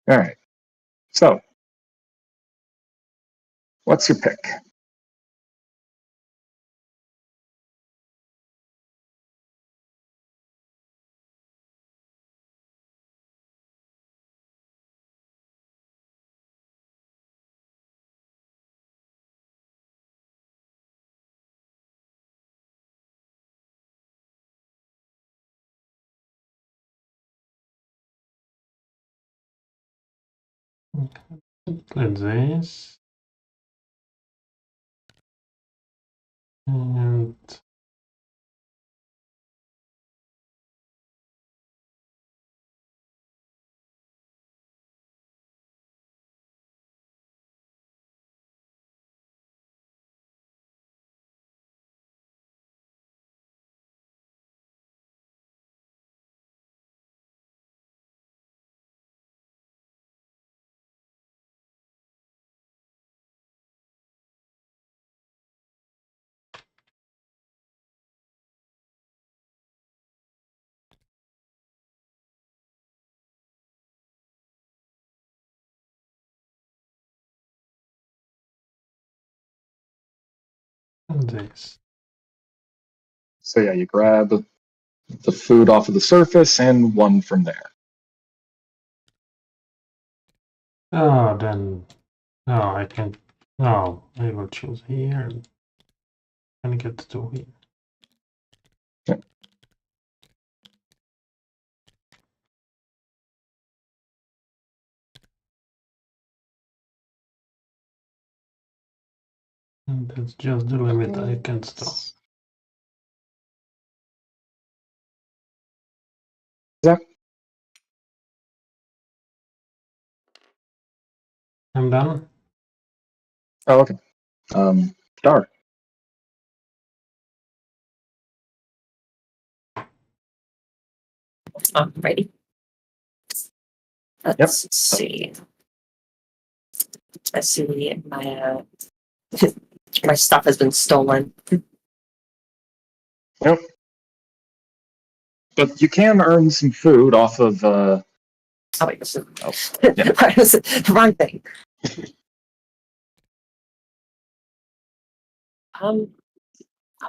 S1: right. So, what's your pick?
S2: Like this. And this.
S1: So yeah, you grab the food off of the surface and 1 from there.
S2: Oh, then. No, I can. No, I will choose here and get to here.
S1: Yep.
S2: And that's just the limit I can store.
S1: Yeah.
S2: I'm done.
S1: Oh, okay. Star.
S3: Ready. Let's see. I see my my stuff has been stolen.
S1: Yep. But you can earn some food off of.
S3: Oh wait, this is
S1: yeah.
S3: wrong thing. I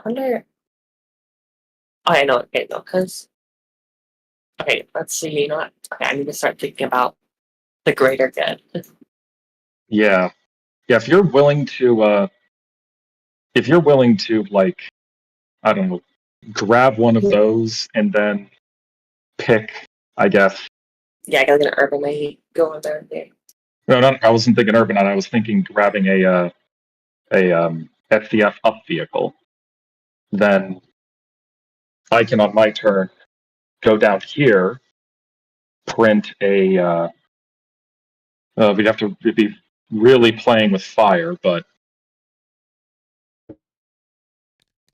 S3: wonder. Oh, I know. Okay, no, because. Okay, let's see. You know what? Okay, I need to start thinking about the greater good.
S1: Yeah. If you're willing to, like, I don't know, grab one of those and then pick, I guess.
S3: Yeah, I gotta get an urban go in there.
S1: No, I wasn't thinking urbanite. I was thinking grabbing a FCF up vehicle. Then I can, on my turn, go down here, print a. We'd have to be really playing with fire, but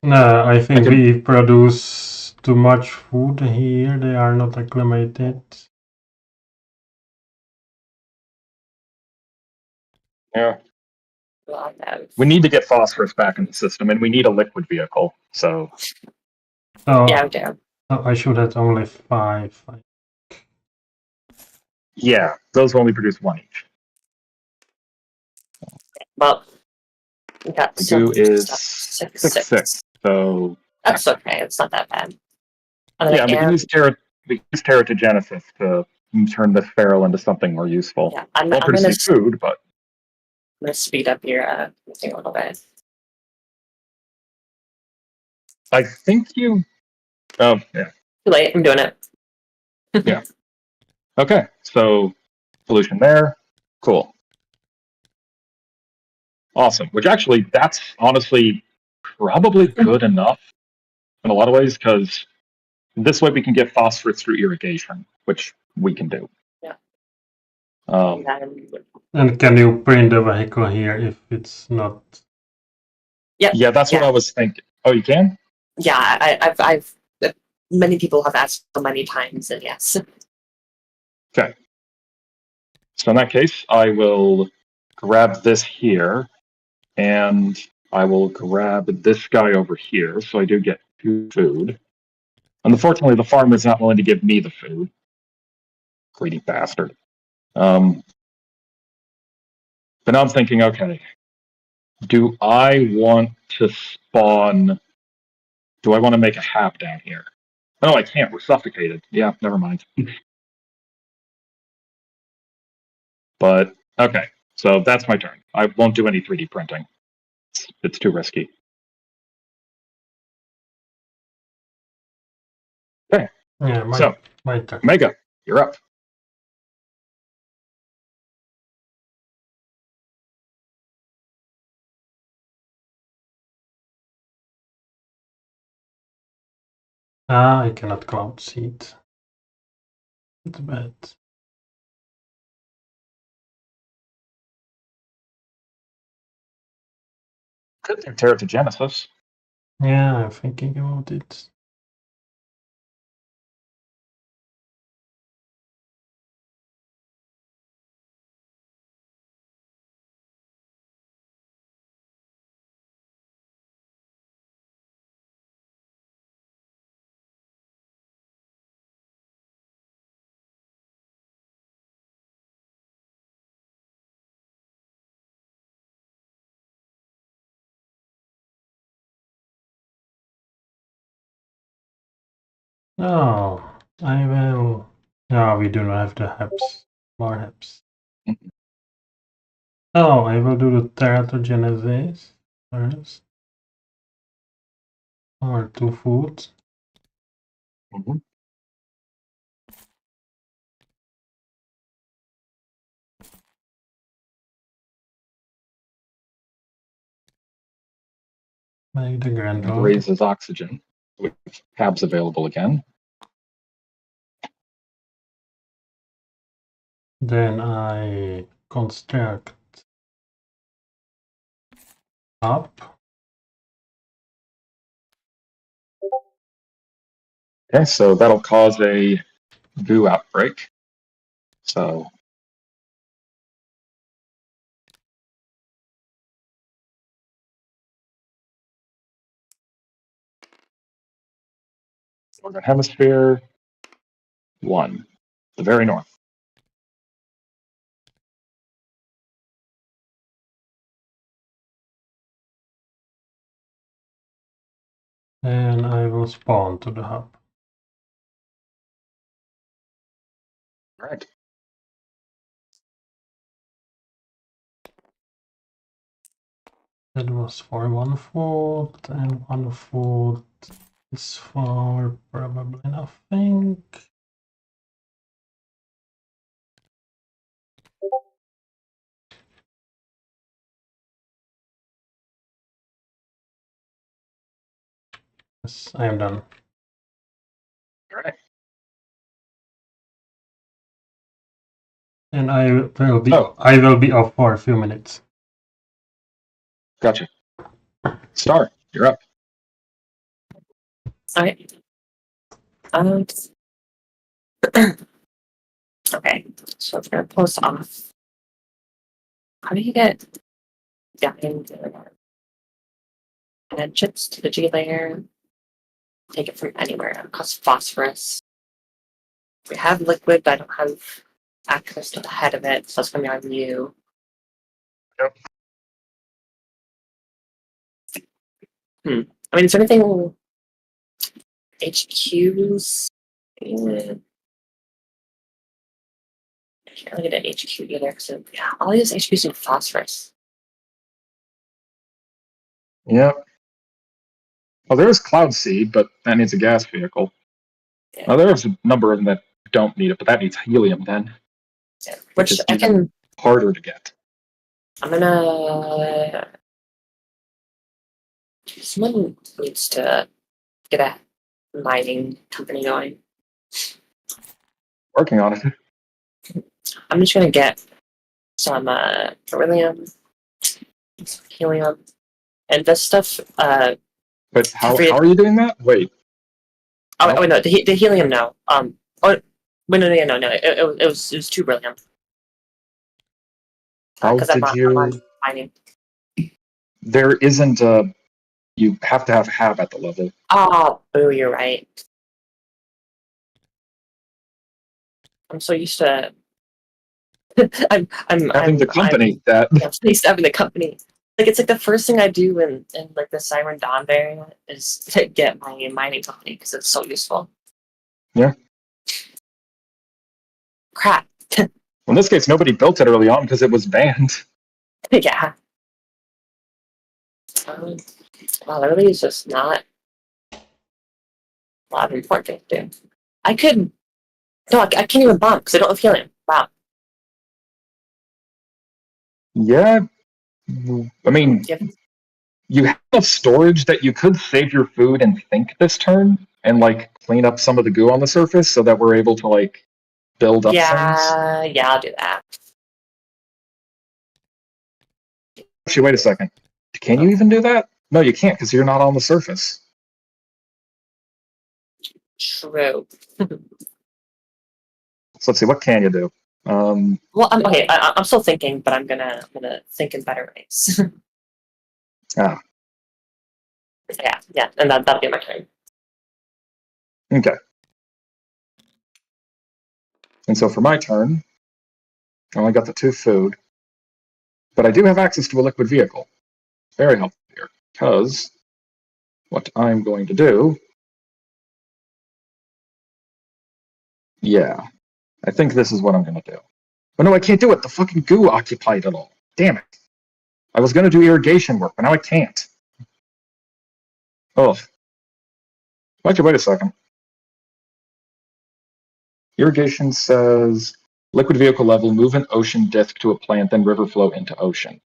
S2: No, I think we produce too much food here. They are not acclimated.
S1: yeah,
S3: Well,
S1: we need to get phosphorus back in the system, and we need a liquid vehicle. So
S2: Oh,
S3: yeah, damn.
S2: I should have only 5.
S1: yeah, those only produce 1 each.
S3: Well, we got
S1: The
S3: some
S1: goo is
S3: stuff.
S1: 6/6. So
S3: That's okay. It's not that bad.
S1: yeah, we can use teratogenesis to turn this feral into something more useful.
S3: Yeah,
S1: Won't produce any food, but
S3: I'm gonna speed up your thing a little bit.
S1: I think you. Oh yeah.
S3: Too late. I'm doing it.
S1: Yeah. Okay. So pollution there. Cool. Awesome. Which actually, that's honestly probably good enough in a lot of ways, because this way we can get phosphorus through irrigation, which we can do.
S3: Yeah.
S2: And can you print a vehicle here if it's not?
S1: Yeah, that's what I was thinking. Oh, you can?
S3: Yeah, I've many people have asked so many times, and yes.
S1: Okay. So in that case, I will grab this here, and I will grab this guy over here, so I do get 2 food. Unfortunately, the farmer's not willing to give me the food. Greedy bastard. But now I'm thinking, okay, do I want to spawn... Do I want to make a hab down here? Oh, I can't. We're suffocated. Yeah, never mind. But, okay. So that's my turn. I won't do any 3D printing. It's too risky. Okay.
S2: Yeah, my turn.
S1: Mega, you're up.
S2: I cannot cloud seed. It's bad.
S1: Could do teratogenesis.
S2: Yeah, I'm thinking about it. Oh, I will. No, we do not have the habs. More habs. Oh, I will do the teratogenesis first. Or 2 food.
S1: Mm-hmm.
S2: Make the grand
S1: It raises oxygen, with habs available again.
S2: Then I construct up.
S1: Okay, so that'll cause a goo outbreak. So Northern Hemisphere, 1. The very north.
S2: And I will spawn to the hub.
S1: Right.
S2: That was for 1 foot, and 1 foot is for probably nothing. Yes, I am done.
S1: Right.
S2: And I will be
S1: Oh.
S2: I will be off for a few minutes.
S1: Gotcha. Star, you're up.
S3: All right. Okay, so we're gonna post off. How do you get diamond and then chips to the G layer? Take it from anywhere. It costs phosphorus. We have liquid, but I don't have access to the head of it, so it's gonna be on you.
S1: Yep.
S3: I mean, is there anything HQs? I can't really get an HQ either, because all these HQs need phosphorus.
S1: Yep. Well, there is Cloud Seed, but that needs a gas vehicle.
S3: Yeah.
S1: Well, there's a number of them that don't need it, but that needs helium then.
S3: Yeah.
S1: Which
S3: Which
S1: is
S3: I
S1: even
S3: can.
S1: harder to get.
S3: I'm gonna. Someone needs to get a mining company going.
S1: Working on it.
S3: I'm just gonna get some beryllium, some helium, and this stuff.
S1: But how
S3: Every-
S1: are you doing that? Wait.
S3: Oh, wait, no, the helium no. Oh, wait, no. It was 2 beryllium.
S1: How
S3: Because I'm
S1: did
S3: on
S1: you?
S3: mining.
S1: There isn't a. You have to have at the level.
S3: Oh, boo! You're right. I'm so used to. I'm
S1: Having the company that.
S3: I'm so used to having the company. Like it's like the first thing I do in like the Siren Dawn variant is to get my mining company because it's so useful.
S1: Yeah.
S3: Crap.
S1: In this case, nobody built it early on because it was banned.
S3: Yeah. Well, literally, it's just not a lot of important things to do. I could. No, I can't even bomb because I don't have helium. Wow.
S1: Yeah. I mean,
S3: Yep.
S1: you have enough storage that you could save your food and think this turn and like clean up some of the goo on the surface so that we're able to like build up things.
S3: Yeah, I'll do that.
S1: Actually, wait a second. Can you even do that? No, you can't because you're not on the surface.
S3: True.
S1: So let's see, what can you do?
S3: Well, I'm okay. I'm still thinking, but I'm gonna think in better ways.
S1: Ah.
S3: Yeah, and that'll be my turn.
S1: Okay. And so for my turn, I only got the 2 food, but I do have access to a liquid vehicle. Very helpful here, because what I'm going to do, yeah, I think this is what I'm going to do. But no, I can't do it. The fucking goo occupied it all. Damn it. I was going to do irrigation work, but now I can't. Oh. Actually, wait a second. Irrigation says liquid vehicle level, move an ocean disk to a plant, then river flow into ocean.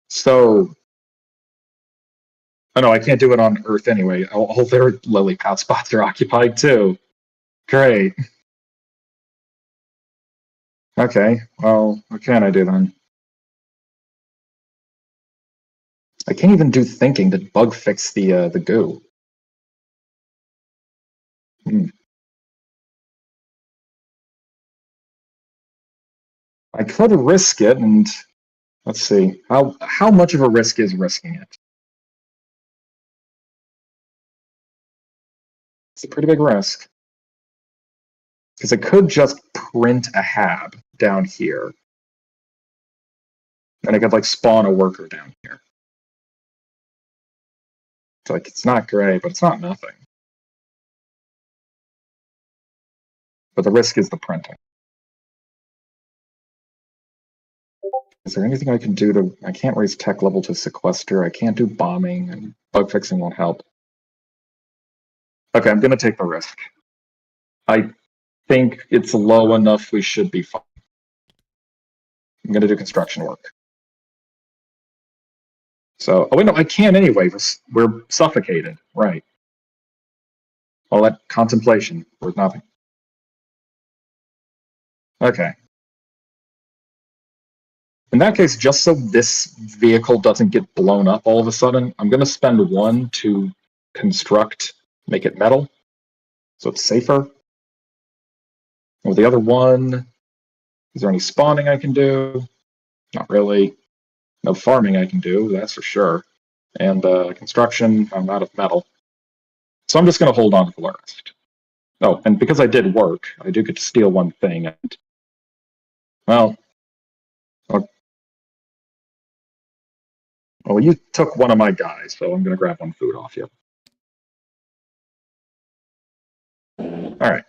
S1: So, oh no, I can't do it on Earth anyway. All their lily pad spots are occupied too. Great. Okay, well, what can I do then? I can't even do thinking to bug fix the goo. I could risk it, and let's see how much of a risk is risking it. It's a pretty big risk because I could just print a hab down here, and I could like spawn a worker down here. It's like it's not great, but it's not nothing. But the risk is the printing. Is there anything I can do to... I can't raise tech level to sequester. I can't do bombing, and bug fixing won't help. Okay, I'm going to take the risk. I think it's low enough we should be fine. I'm going to do construction work. So, oh wait, no, I can't anyway. We're suffocated, right. All that contemplation worth nothing. Okay. In that case, just so this vehicle doesn't get blown up all of a sudden, I'm going to spend 1 to construct, make it metal, so it's safer. With the other 1, is there any spawning I can do? Not really. No farming I can do, that's for sure. And construction, I'm out of metal. So I'm just going to hold on to the rest. Oh, and because I did work, I do get to steal 1 thing. And, well, you took 1 of my guys, so I'm going to grab 1 food off you. All right.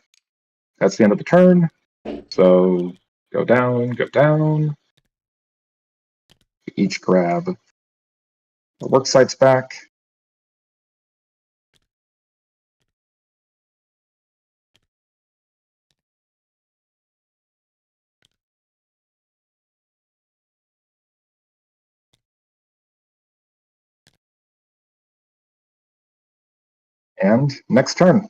S1: That's the end of the turn. So go down, go down. Each grab the work sites back. And next turn.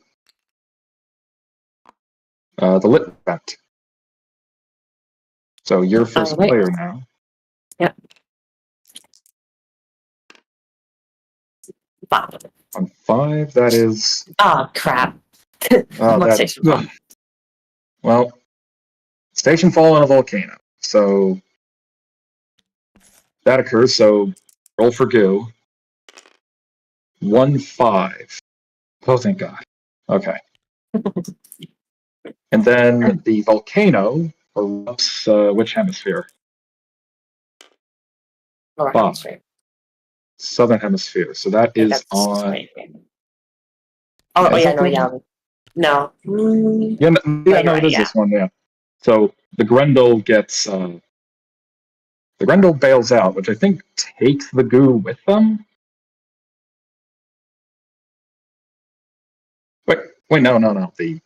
S1: The lit event. So you're first player now.
S3: Yep. 5.
S1: On 5, that is...
S3: Oh, crap. Station fall.
S1: Well, station fall on a volcano. So that occurs, so roll for goo. 1-5. Oh, thank God. Okay. And then the volcano erupts which hemisphere?
S3: North
S1: Bob.
S3: Hemisphere.
S1: Southern hemisphere. So that is on...
S3: Oh,
S1: Is
S3: yeah,
S1: it
S3: no,
S1: the-
S3: yeah. No.
S1: Yeah, no, it is this one, yeah. So the Grendel gets... the Grendel bails out, which I think takes the goo with them? Wait, no. The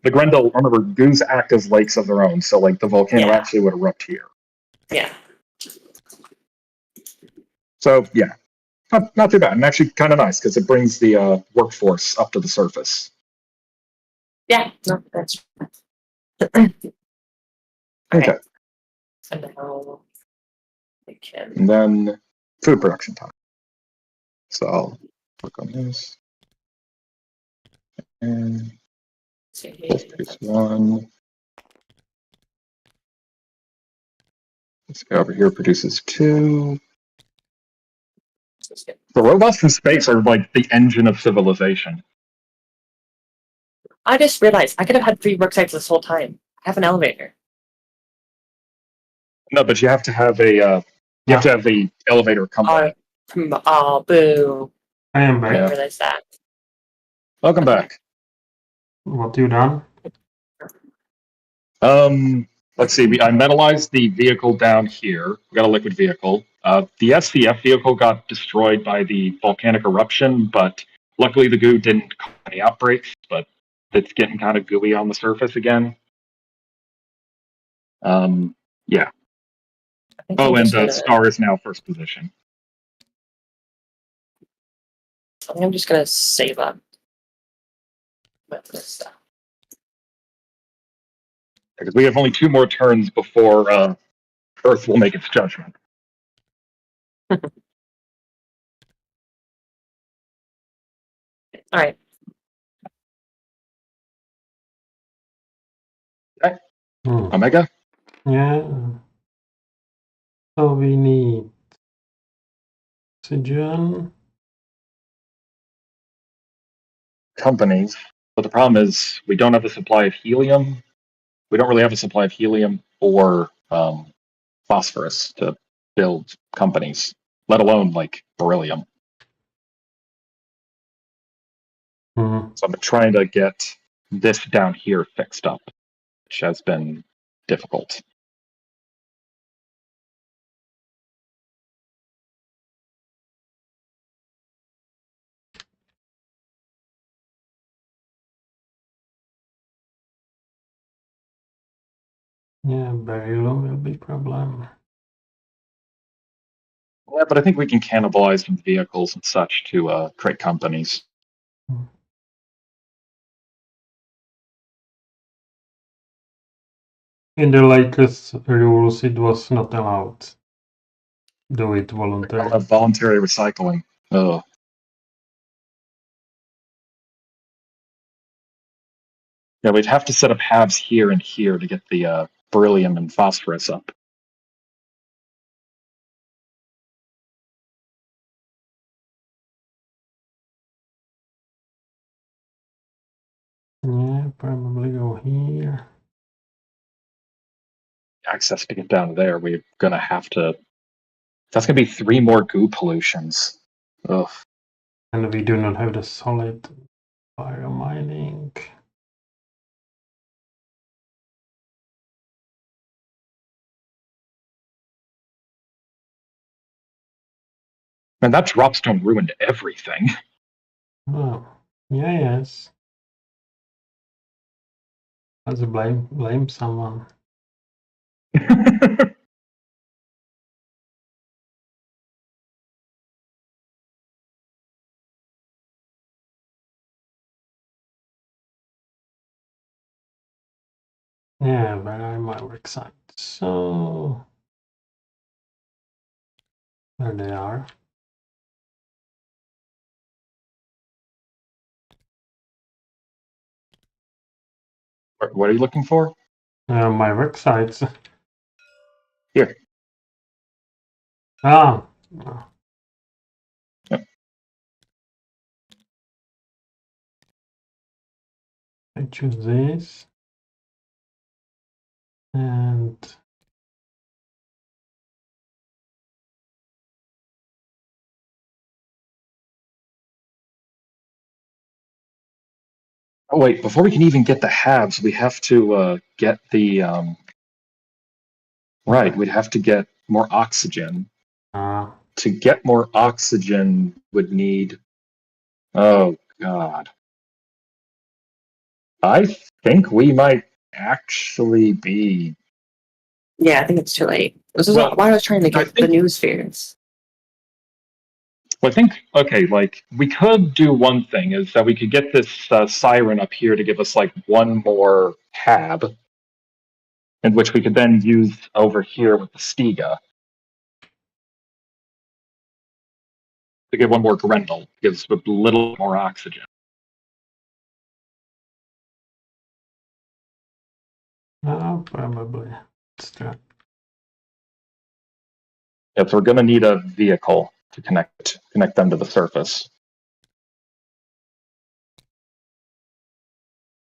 S1: Grendel, remember, goos act as lakes of their own, so like the volcano actually would erupt here.
S3: Yeah.
S1: So yeah, not too bad, and actually kind of nice because it brings the workforce up to the surface.
S3: Yeah, no, that's
S1: Okay.
S3: So now we can.
S1: And then food production time. So I'll click on this. And let's produce 1. Let's go over here, produces 2. The robots in space are like the engine of civilization.
S3: I just realized I could have had 3 work sites this whole time. I have an elevator.
S1: No, but you have to have a you have to have the elevator company.
S3: Oh, boo.
S2: I am
S3: I
S2: back.
S3: didn't realize that.
S1: Welcome back.
S2: What you done?
S1: Let's see. I metallized the vehicle down here. We got a liquid vehicle. The SCF vehicle got destroyed by the volcanic eruption, but luckily the goo didn't cause any outbreaks. But it's getting kind of gooey on the surface again. Yeah. Oh, and Star is now first position.
S3: I think I'm just gonna save up with this stuff.
S1: Because we have only 2 more turns before Earth will make its judgment.
S3: All right.
S1: Omega?
S2: Yeah. So we need oxygen.
S1: Companies. But the problem is we don't have a supply of helium. We don't really have a supply of helium or phosphorus to build companies, let alone like beryllium.
S2: Mhm.
S1: So I'm trying to get this down here fixed up, which has been difficult.
S2: Yeah, beryllium will be problem.
S1: Yeah, but I think we can cannibalize some vehicles and such to create companies.
S2: In the latest rules, it was not allowed. Do it
S1: I
S2: voluntarily.
S1: have voluntary recycling. Oh, yeah, we'd have to set up halves here and here to get the beryllium and phosphorus up.
S2: Yeah, probably go here.
S1: Access to get down there, we're gonna have to. That's gonna be 3 more goo pollutions. Ugh.
S2: And we do not have the solid biomining.
S1: And that dropstone ruined everything.
S2: Oh, yeah, yes. Let's blame someone. Yeah, where are my work sites? So there they are.
S1: What are you looking for?
S2: My work sites.
S1: Here.
S2: Ah.
S1: Yep.
S2: I choose this. And
S1: Oh wait, before we can even get the halves, we have to get the right. We'd have to get more oxygen. To get more oxygen, would need. Oh God. I think we might actually be.
S3: Yeah, I think it's too late. This is
S1: Well,
S3: why I was trying to
S1: I
S3: get the
S1: think-
S3: new spheres.
S1: Well, I think okay. Like we could do one thing is that we could get this siren up here to give us like one more tab, in which we could then use over here with the Stiga to get one more Grendel. Gives a little more oxygen.
S2: Probably. Let's try.
S1: Yeah, so we're going to need a vehicle to connect them to the surface.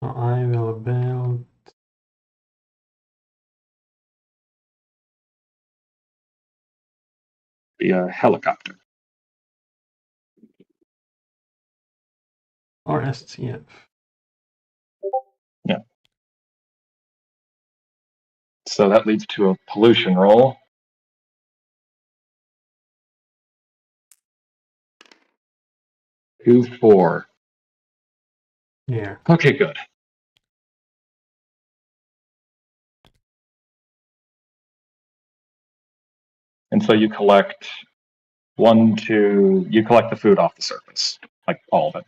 S2: So I will build.
S1: The helicopter.
S2: Or STF.
S1: Yeah. So that leads to a pollution roll. Two, 4.
S2: Yeah.
S1: Okay, good. And so you collect you collect the food off the surface, like all of it.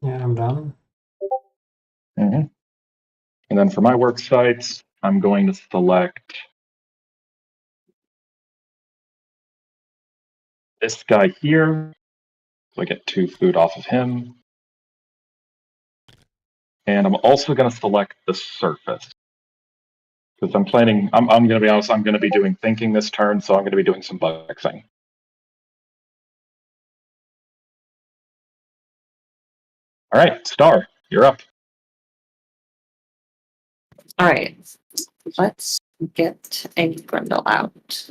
S2: Yeah, I'm done.
S1: Mm-hmm. And then for my work sites, I'm going to select this guy here. So I get 2 food off of him. And I'm also going to select the surface. Because I'm going to be honest, I'm going to be doing thinking this turn, so I'm going to be doing some bug fixing. All right, Star, you're up.
S3: All right, let's get a Grundle out.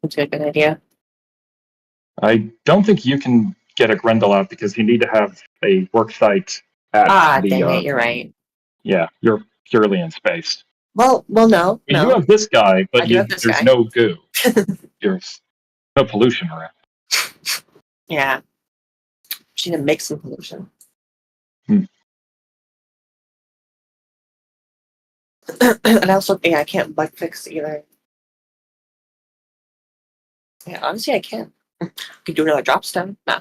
S3: That's a good idea.
S1: I don't think you can get a Grendel out because you need to have a work site at the.
S3: Dang it, you're right.
S1: Yeah, you're purely in space.
S3: Well, no.
S1: You have this guy, but there's
S3: guy.
S1: no goo. There's no pollution around.
S3: Yeah. She need to make some pollution.
S1: Hmm.
S3: And I also think I can't bug fix either. Yeah, honestly, I can't. Could do another drop stone. No.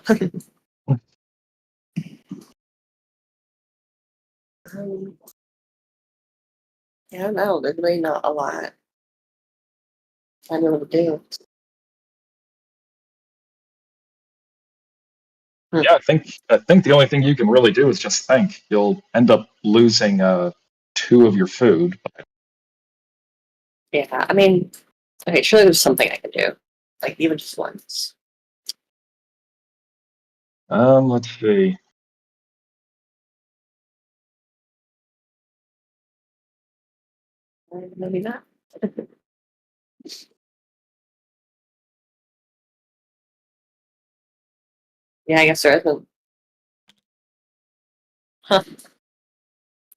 S3: Yeah, I don't know. There's really not a lot I'm able to do.
S1: Yeah, I think the only thing you can really do is just think. You'll end up losing 2 of your food.
S3: Yeah, I mean, okay, surely there's something I can do. Like, even just once.
S1: Let's see.
S3: Maybe not. Yeah, I guess there isn't. Huh.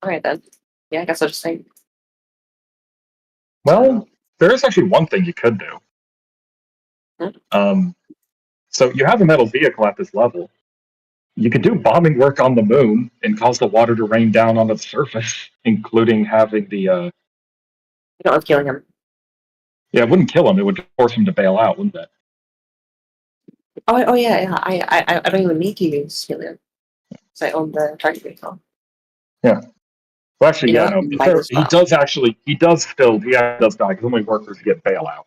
S3: Alright then. Yeah, I guess I'll just say.
S1: Well, there is actually one thing you could do. So you have a metal vehicle at this level. You could do bombing work on the moon and cause the water to rain down on the surface, including having the.
S3: I don't love killing him.
S1: Yeah, it wouldn't kill him. It would force him to bail out, wouldn't it?
S3: Oh yeah. I don't even need to use helium. Because I own the target vehicle.
S1: Yeah. Well, actually,
S3: You
S1: yeah,
S3: know,
S1: no.
S3: might as well.
S1: He does die because only workers get bailout.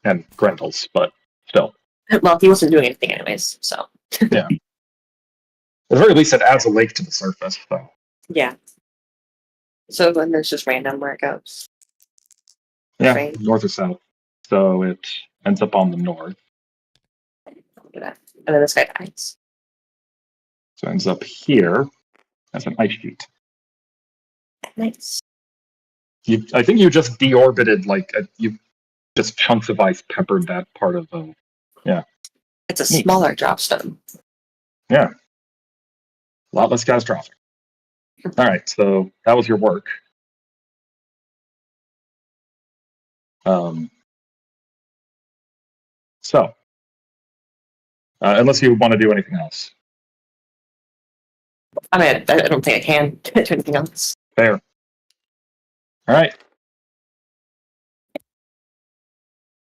S1: And Grendels, but still.
S3: Well, he wasn't doing anything anyways, so.
S1: Yeah. At the very least, it adds a lake to the surface, so.
S3: Yeah. So then there's just random where it goes.
S1: Yeah,
S3: Right.
S1: north or south. So it ends up on the north.
S3: I'll do that. And then this guy dies.
S1: So it ends up here as an ice sheet.
S3: Nice.
S1: I think you just deorbited, you just chunks of ice peppered that part of the. Yeah.
S3: It's a smaller drop stone.
S1: Yeah. A lot less catastrophic. All right, so that was your work. So, unless you want to do anything else.
S3: I mean, I don't think I can do anything else.
S1: Fair. All right.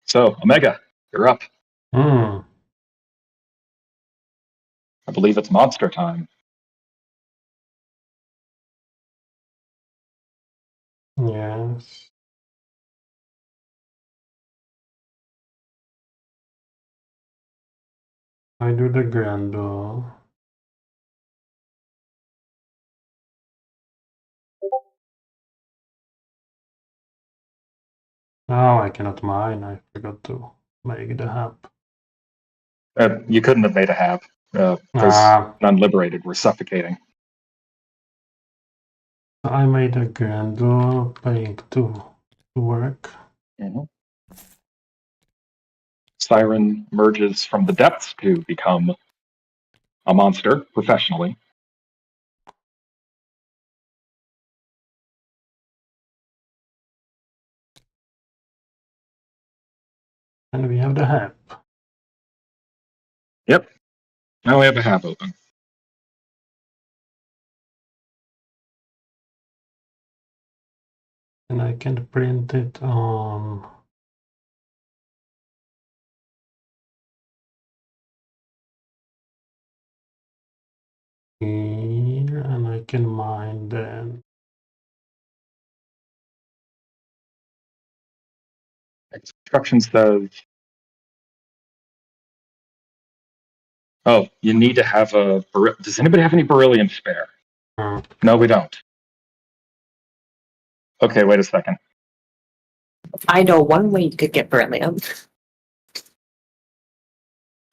S1: So, Omega, you're up.
S2: Hmm.
S1: I believe it's monster time.
S2: Yes. I do the Grendel. No, I cannot mine. I forgot to make the hub.
S1: You couldn't have made a hab. There's none liberated. We're suffocating.
S2: I made a Grendel paying to work.
S1: Mm-hmm. Siren merges from the depths to become a monster professionally.
S2: And we have the hub.
S1: Yep. Now we have a hab open.
S2: And I can print it on here, and I can mine then
S1: Instruction says, oh, you need to have a. Does anybody have any beryllium spare? No, we don't. Okay, wait a second.
S3: I know one way you could get beryllium.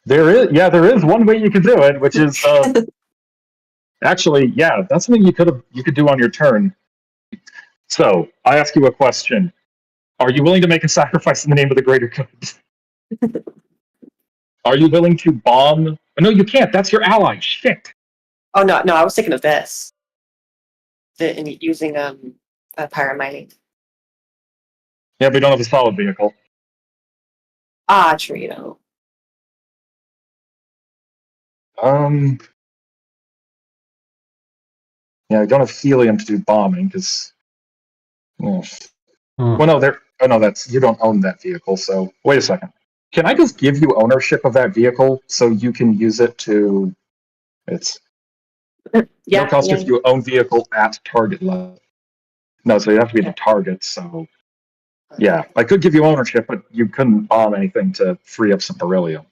S1: There is one way you could do it, which is actually, yeah, that's something you could do on your turn. So I ask you a question: are you willing to make a sacrifice in the name of the greater good? Are you willing to bomb? No, you can't. That's your ally. Shit.
S3: Oh no, I was thinking of this. Using a pyramining.
S1: Yeah, we don't have a solid vehicle.
S3: Ah, true.
S1: Yeah, we don't have helium to do bombing because. Well,
S2: Hmm.
S1: no, that's you don't own that vehicle. So wait a second. Can I just give you ownership of that vehicle so you can use it to? It's
S3: Yeah,
S1: no cost
S3: yeah.
S1: if you own vehicle at target level. No, so you have to be the target. So yeah, I could give you ownership, but you couldn't bomb anything to free up some beryllium.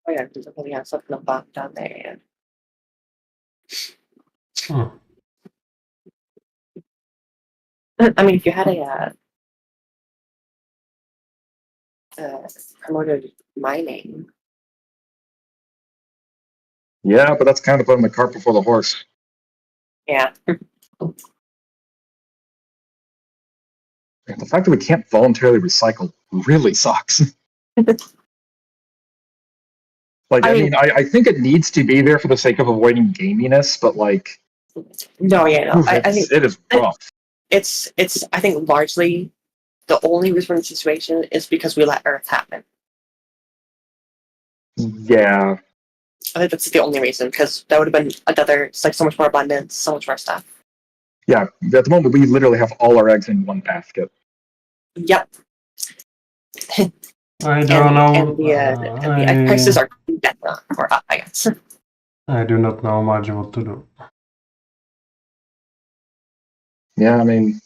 S3: Oh yeah, there's something else up in the bottom down there.
S2: Hmm.
S3: I mean, if you had a promoted mining.
S1: Yeah, but that's kind of putting the cart before the horse.
S3: Yeah.
S1: And the fact that we can't voluntarily recycle really sucks. Like, I think it needs to be there for the sake of avoiding gaminess, but like,
S3: No, yeah, no. I think
S1: it is rough.
S3: it's. I think largely the only reason for the situation is because we let Earth happen.
S1: Yeah.
S3: I think that's the only reason, because that would have been another. It's like so much more abundance, so much more stuff.
S1: Yeah. At the moment, we literally have all our eggs in one basket.
S3: Yep.
S2: I don't know.
S3: And the prices are down or up, I guess.
S2: I do not know much what to do.
S1: Yeah, I mean,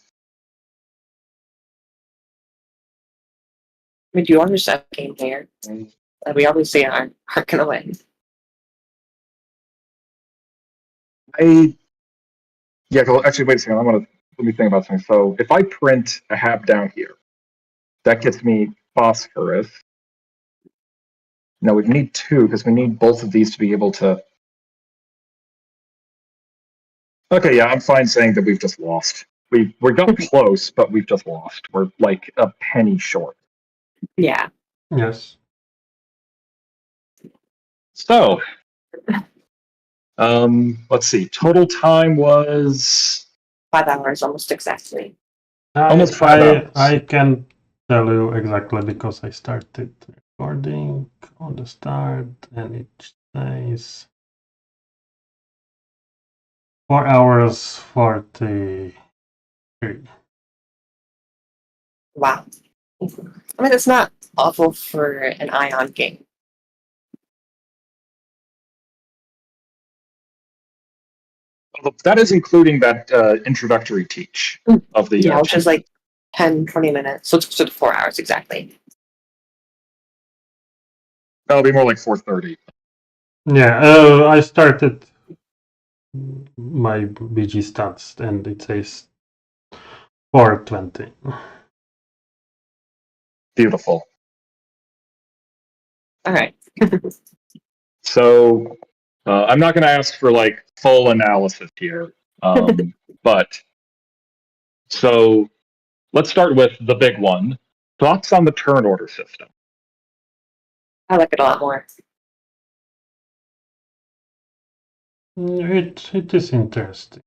S3: do you understand the game here? We obviously aren't gonna win.
S1: Yeah, actually, wait a second. Let me think about something. So if I print a hab down here, that gets me phosphorus. No, we need two because we need both of these to be able to. Okay, yeah, I'm fine saying that we've just lost. We got close, but we've just lost. We're like a penny short.
S3: Yeah.
S2: Yes.
S1: So, let's see. Total time was
S3: 5 hours, almost exactly.
S1: almost 5 hours.
S2: I can tell you exactly because I started recording on the start and it says 4 hours 43.
S3: Wow. I mean, it's not awful for an Ion game.
S1: That is including that introductory teach of the
S3: which is like 10, 20 minutes. So it's closer to 4 hours exactly.
S1: That'll be more like 4:30.
S2: Yeah, I started my BG stats and it says 4:20.
S1: Beautiful.
S3: All right.
S1: So I'm not going to ask for like full analysis here, but so let's start with the big one. Thoughts on the turn order system?
S3: I like it a lot more.
S2: It is interesting.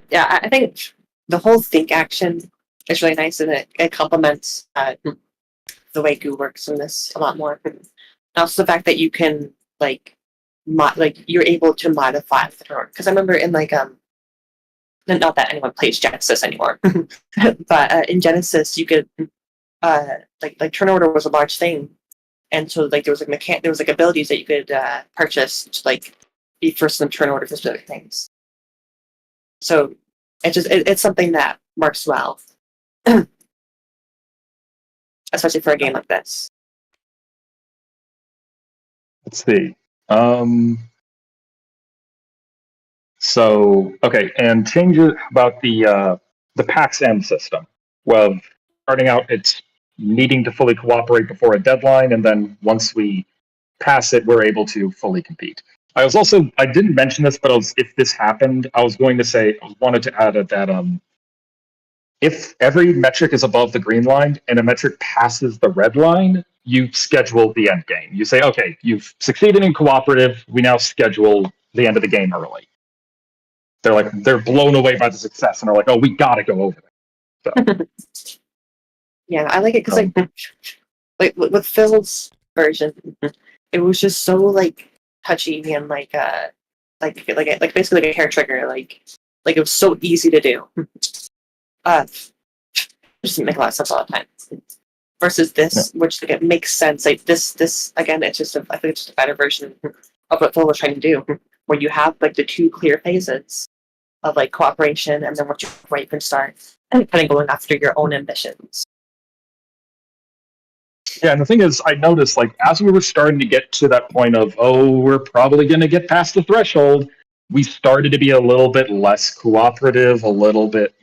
S3: Yeah, I think the whole think action is really nice, and it complements the way Goo works in this a lot more. And also the fact that you can you're able to modify the turn order. Because I remember in not that anyone plays Genesis anymore, but in Genesis you could like turn order was a large thing, and so like there was like abilities that you could purchase to like be first in the turn order for specific things. So it's something that works well, especially for a game like this.
S1: Let's see. So okay, and changes about the PAX M system. Well, starting out, it's needing to fully cooperate before a deadline, and then once we pass it, we're able to fully compete. I didn't mention this, but if this happened, I wanted to add that if every metric is above the green line and a metric passes the red line, you schedule the end game. You say, okay, you've succeeded in cooperative. We now schedule the end of the game early. They're blown away by the success, and they're like, oh, we gotta go over there. So.
S3: Yeah, I like it because like with Phil's version, it was just so like touchy and like basically like a hair trigger. Like it was so easy to do. It just didn't make a lot of sense all the time. Versus this, which like, it makes sense. Like this again, I think it's just a better version of what Phil was trying to do, where you have like the two clear phases of like cooperation, and then where you can start and kind of going after your own ambitions.
S1: Yeah, and the thing is, I noticed like as we were starting to get to that point of, oh, we're probably going to get past the threshold, we started to be a little bit less cooperative, a little bit,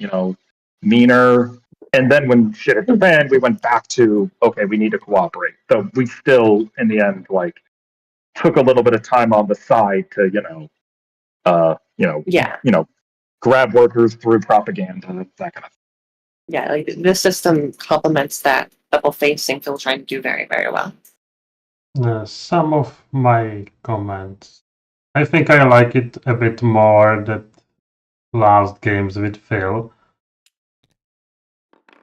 S1: meaner. And then when shit hit the fan, we went back to, okay, we need to cooperate. So we still, in the end, like took a little bit of time on the side to, grab workers through propaganda, that kind of thing.
S3: Yeah, like this system complements that double facing Phil trying to do very, very well.
S2: Some of my comments. I think I like it a bit more that last games with Phil.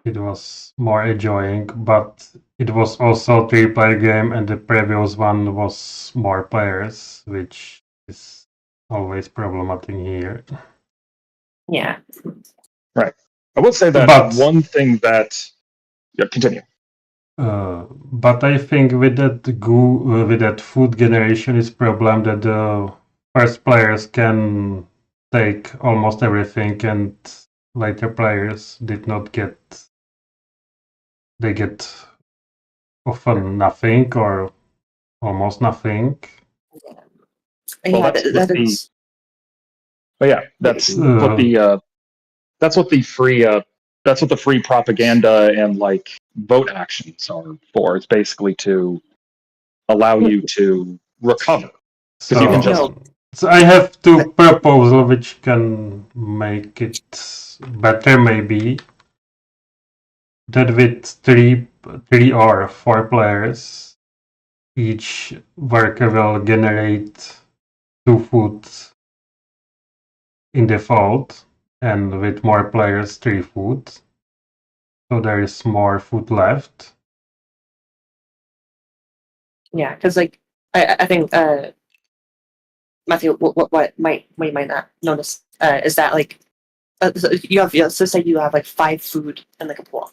S2: It was more enjoying, but it was also a 3-player game, and the previous one was more players, which is always problematic here.
S3: Yeah.
S1: Right. I will say that one thing that... Yeah, continue.
S2: But I think with that food generation is problem that the first players can take almost everything, and later players did not get. They get often nothing or almost nothing.
S3: Yeah,
S1: that's what the free propaganda and like vote actions are for. It's basically to allow you to recover.
S2: So,
S1: you can just...
S2: so I have two proposals which can make it better, maybe. That with three or 4 players, each worker will generate 2 food in default, and with more players, 3 food. So there is more food left.
S3: Yeah, because like I think Matthew, what might not notice is that like so say you have like 5 food in like a pool.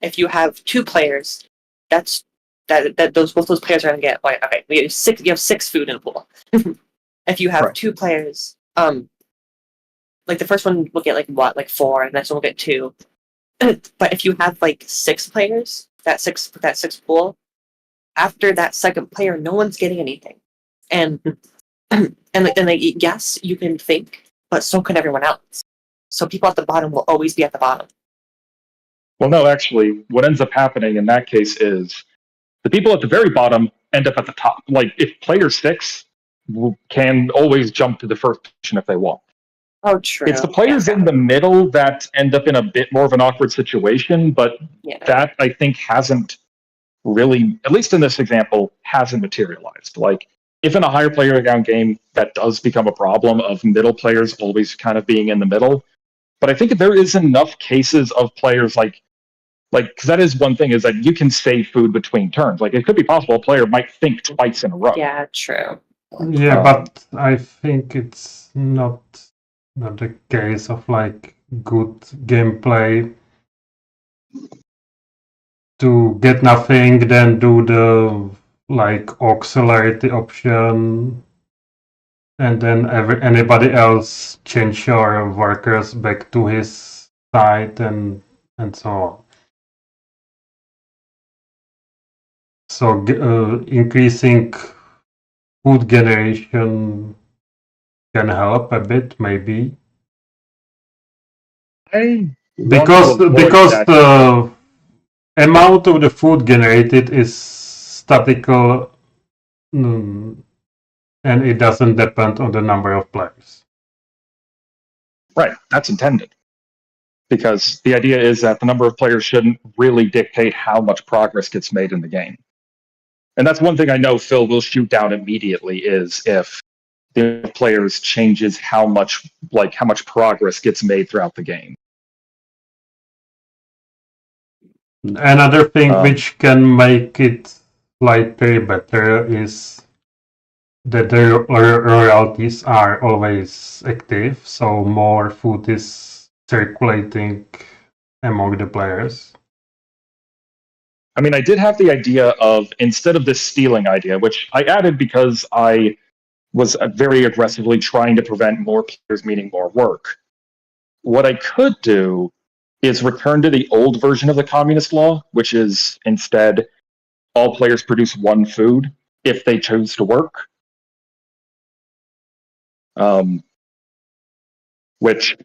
S3: If you have 2 players, both those players are gonna get like, okay, we have 6. You have 6 food in a pool. If you have 2 players, like the first one will get like 4, and the next one will get 2. But if you have like 6 players, that six pool, after that second player, no one's getting anything, and yes, you can think, but so can everyone else. So people at the bottom will always be at the bottom.
S1: Well, no, actually, what ends up happening in that case is the people at the very bottom end up at the top. Like, if player 6 can always jump to the first position if they want.
S3: Oh, true.
S1: It's the players in the middle that end up in a bit more of an awkward situation, but that, I think, hasn't really, at least in this example, hasn't materialized. Like, if in a higher player count game, that does become a problem of middle players always kind of being in the middle. But I think there is enough cases of players like, because that is one thing, is that you can save food between turns. Like, it could be possible a player might think twice in a row.
S3: Yeah, true.
S2: Yeah, but I think it's not the case of like good gameplay to get nothing, then do the like auxiliary option and then anybody else change your workers back to his side and so on. So increasing food generation can help a bit, maybe. Because the amount of the food generated is statical, and it doesn't depend on the number of players.
S1: Right, that's intended. Because the idea is that the number of players shouldn't really dictate how much progress gets made in the game. And that's one thing I know Phil will shoot down immediately is if the players changes how much progress gets made throughout the game.
S2: Another thing which can make it slightly better is that the royalties are always active, so more food is circulating among the players.
S1: I mean, I did have the idea of, instead of this stealing idea, which I added because I was very aggressively trying to prevent more players meaning more work. What I could do is return to the old version of the communist law, which is instead all players produce one food if they choose to work. Which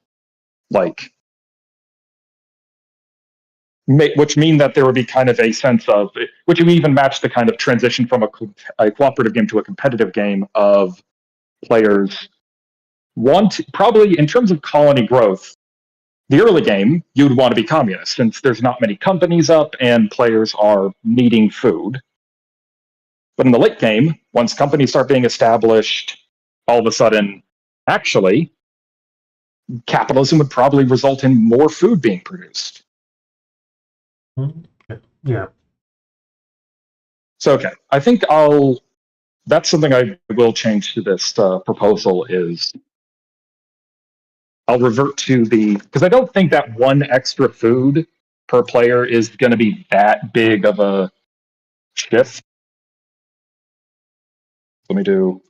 S1: mean that there would be kind of a sense of, which would even match the kind of transition from a cooperative game to a competitive game of players probably in terms of colony growth, the early game, you'd want to be communist since there's not many companies up and players are needing food. But in the late game, once companies start being established, all of a sudden, actually, capitalism would probably result in more food being produced.
S2: Yeah.
S1: So, okay, I think that's something I will change to this proposal is I'll revert to because I don't think that one extra food per player is going to be that big of a shift. Let me do.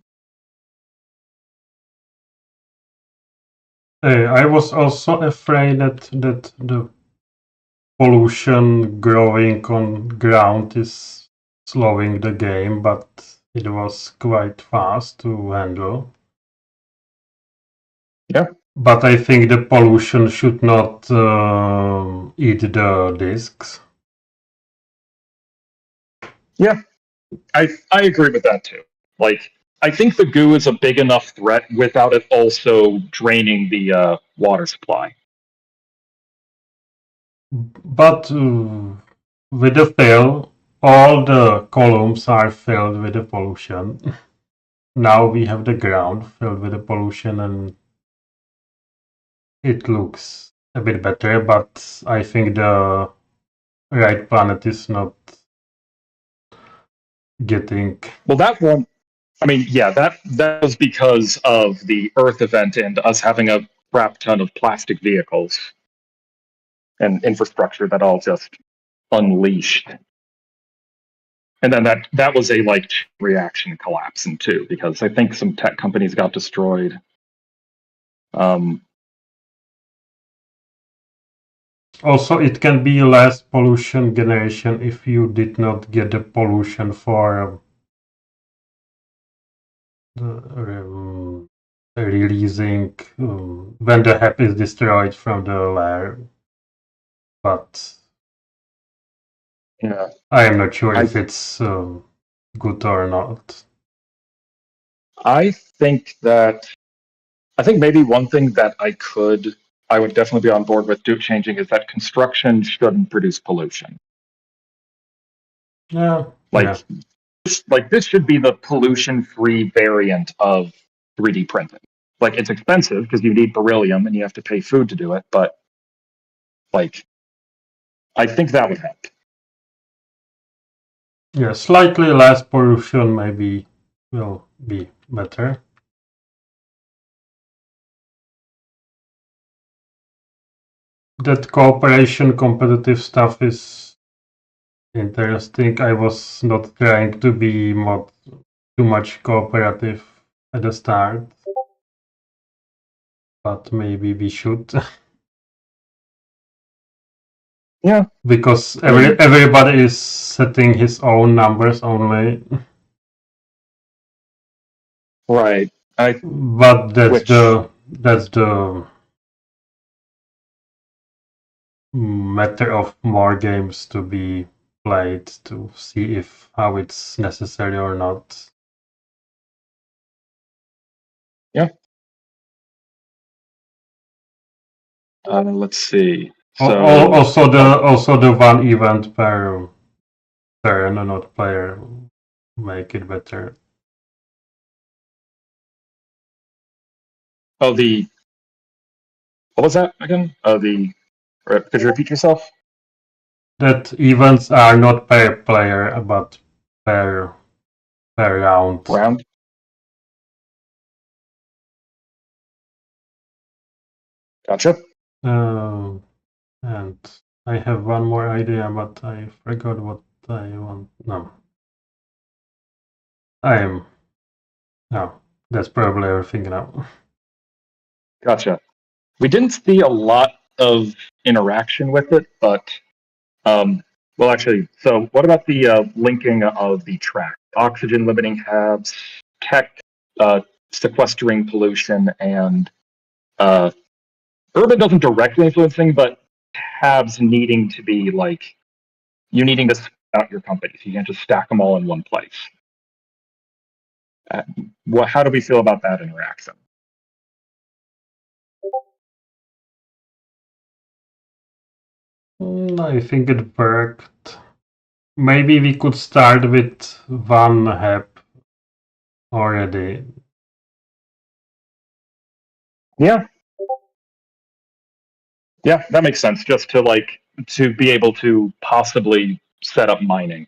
S2: I was also afraid that the pollution growing on ground is slowing the game, but it was quite fast to handle.
S1: Yeah.
S2: But I think the pollution should not eat the discs.
S1: Yeah, I agree with that too. I think the goo is a big enough threat without it also draining the water supply.
S2: But with the fill, all the columns are filled with the pollution. Now we have the ground filled with the pollution and it looks a bit better, but I think the right planet is not getting...
S1: Well, that one, I mean, yeah, that was because of the Earth event and us having a crap ton of plastic vehicles and infrastructure that all just unleashed. And then that was a reaction collapsing too, because I think some tech companies got destroyed.
S2: Also, it can be less pollution generation if you did not get the pollution for releasing when the HEP is destroyed from the layer. But
S1: yeah,
S2: I am not sure if it's good or not.
S1: I think maybe one thing that I would definitely be on board with changing is that construction shouldn't produce pollution.
S2: Yeah.
S1: This should be the pollution-free variant of 3D printing. It's expensive because you need beryllium and you have to pay food to do it, but I think that would help.
S2: Yeah, slightly less pollution maybe will be better. That cooperation competitive stuff is interesting. I was not trying to be too much cooperative at the start. But maybe we should.
S1: Yeah.
S2: Because everybody is setting his own numbers only.
S1: Right.
S2: But that's
S1: Which-
S2: the matter of more games to be played to see if how it's necessary or not.
S1: Let's see.
S2: Also the one event per turn, not player, make it better.
S1: What was that again? Could you repeat yourself?
S2: That events are not per player, but per round.
S1: Round? Gotcha.
S2: And I have one more idea, but I forgot what I want. No. That's probably everything now.
S1: Gotcha. We didn't see a lot of interaction with it, but well, actually, so what about the linking of the track? Oxygen limiting tabs, tech sequestering pollution, and urban doesn't directly influence things, but tabs needing to be like you needing to spread out your companies. You can't just stack them all in one place. How do we feel about that interaction?
S2: I think it worked. Maybe we could start with one hub already.
S1: Yeah, that makes sense. Just to be able to possibly set up mining.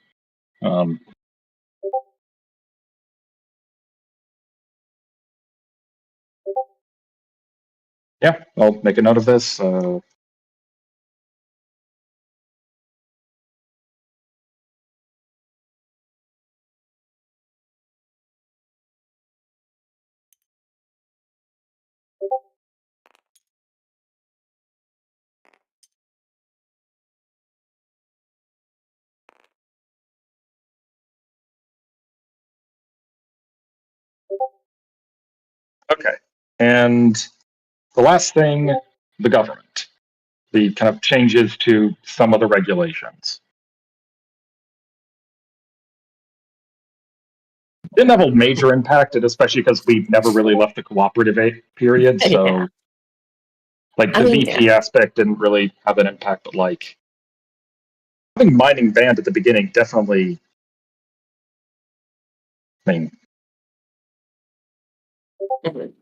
S1: Yeah, I'll make a note of this. Okay, and the last thing, the government, the kind of changes to some of the regulations. Didn't have a major impact, especially because we never really left the cooperative period. So,
S3: Yeah.
S1: like the VP
S3: Yeah.
S1: aspect didn't really have an impact, but like having mining banned at the beginning definitely. I mean,
S3: Mhm.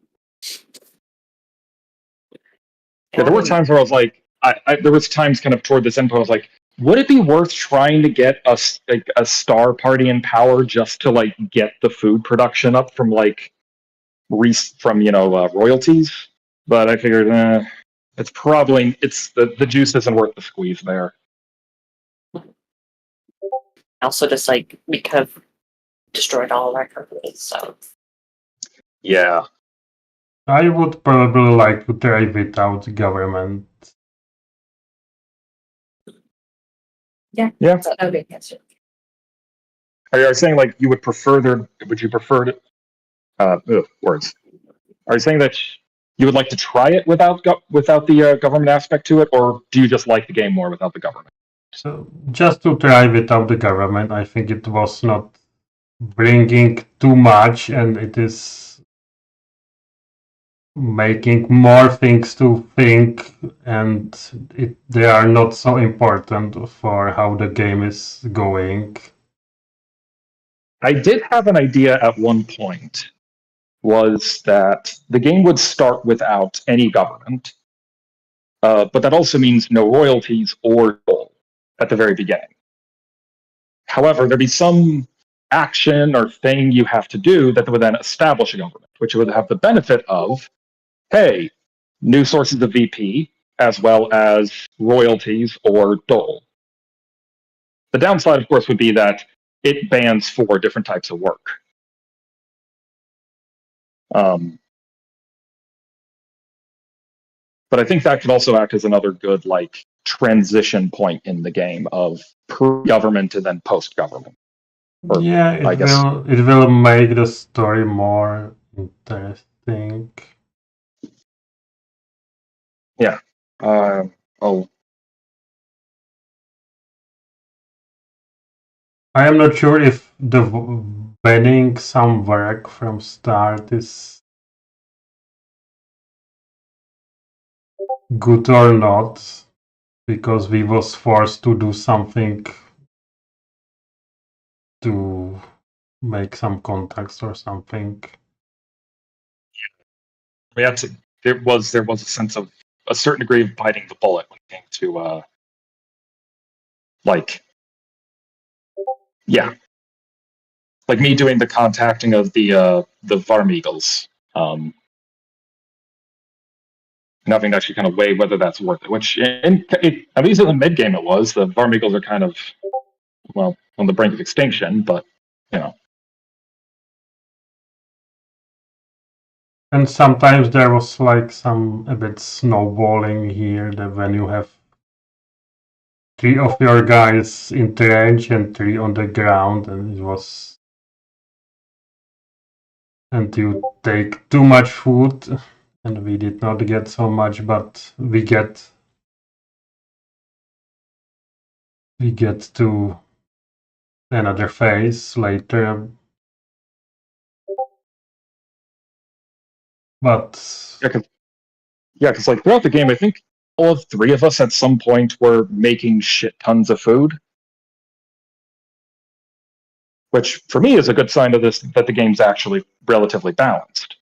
S1: yeah, there were times where I was like, there was times kind of toward this end where I was like, would it be worth trying to get a star party in power just to like get the food production up from like royalties? But I figured it's probably the juice isn't worth the squeeze there.
S3: Also, just like we could have destroyed all of our companies. So
S1: Yeah,
S2: I would probably like to try without government.
S3: yeah,
S1: Yeah.
S3: that would be an answer.
S1: Are you saying like you would prefer would you prefer to words? Are you saying that you would like to try it without the government aspect to it, or do you just like the game more without the government?
S2: So just to try without the government, I think it was not bringing too much, and it is making more things to think, and they are not so important for how the game is going.
S1: I did have an idea at one point, was that the game would start without any government, but that also means no royalties or gold at the very beginning. However, there'd be some action or thing you have to do that would then establish a government, which would have the benefit of, hey, new sources of VP, as well as royalties or dole. The downside, of course, would be that it bans 4 different types of work. But I think that could also act as another good like transition point in the game of pre-government and then post-government. Or,
S2: Yeah,
S1: I guess.
S2: it will make the story more interesting.
S1: Yeah. Oh,
S2: I am not sure if the banning some work from start is good or not, because we was forced to do something to make some contacts or something.
S1: we had to. There was a sense of a certain degree of biting the bullet when it came to like, yeah, like me doing the contacting of the Varm Eagles, and having to actually kind of weigh whether that's worth it. Which, at least in the mid game, it was. The Varm Eagles are kind of, well, on the brink of extinction, but you know.
S2: And sometimes there was like a bit snowballing here, that when you have 3 of your guys in the range and 3 on the ground, and you take too much food, and we did not get so much, but we get to another phase later. But
S1: because like throughout the game, I think all of 3 of us at some point were making shit tons of food, which for me is a good sign of this that the game's actually relatively balanced.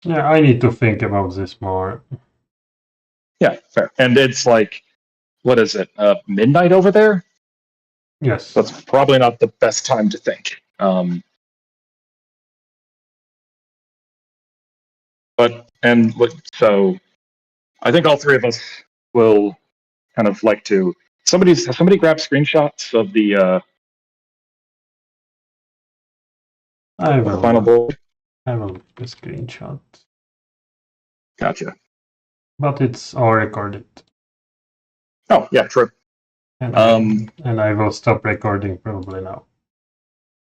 S2: yeah, I need to think about this more.
S1: Yeah, fair. And it's like, what is it? Midnight over there?
S2: Yes.
S1: That's probably not the best time to think. So I think all 3 of us will kind of like to. Somebody grab screenshots of the
S2: I will.
S1: final board.
S2: I will make a screenshot.
S1: Gotcha.
S2: But it's all recorded.
S1: Oh yeah, true.
S2: And I will stop recording probably now.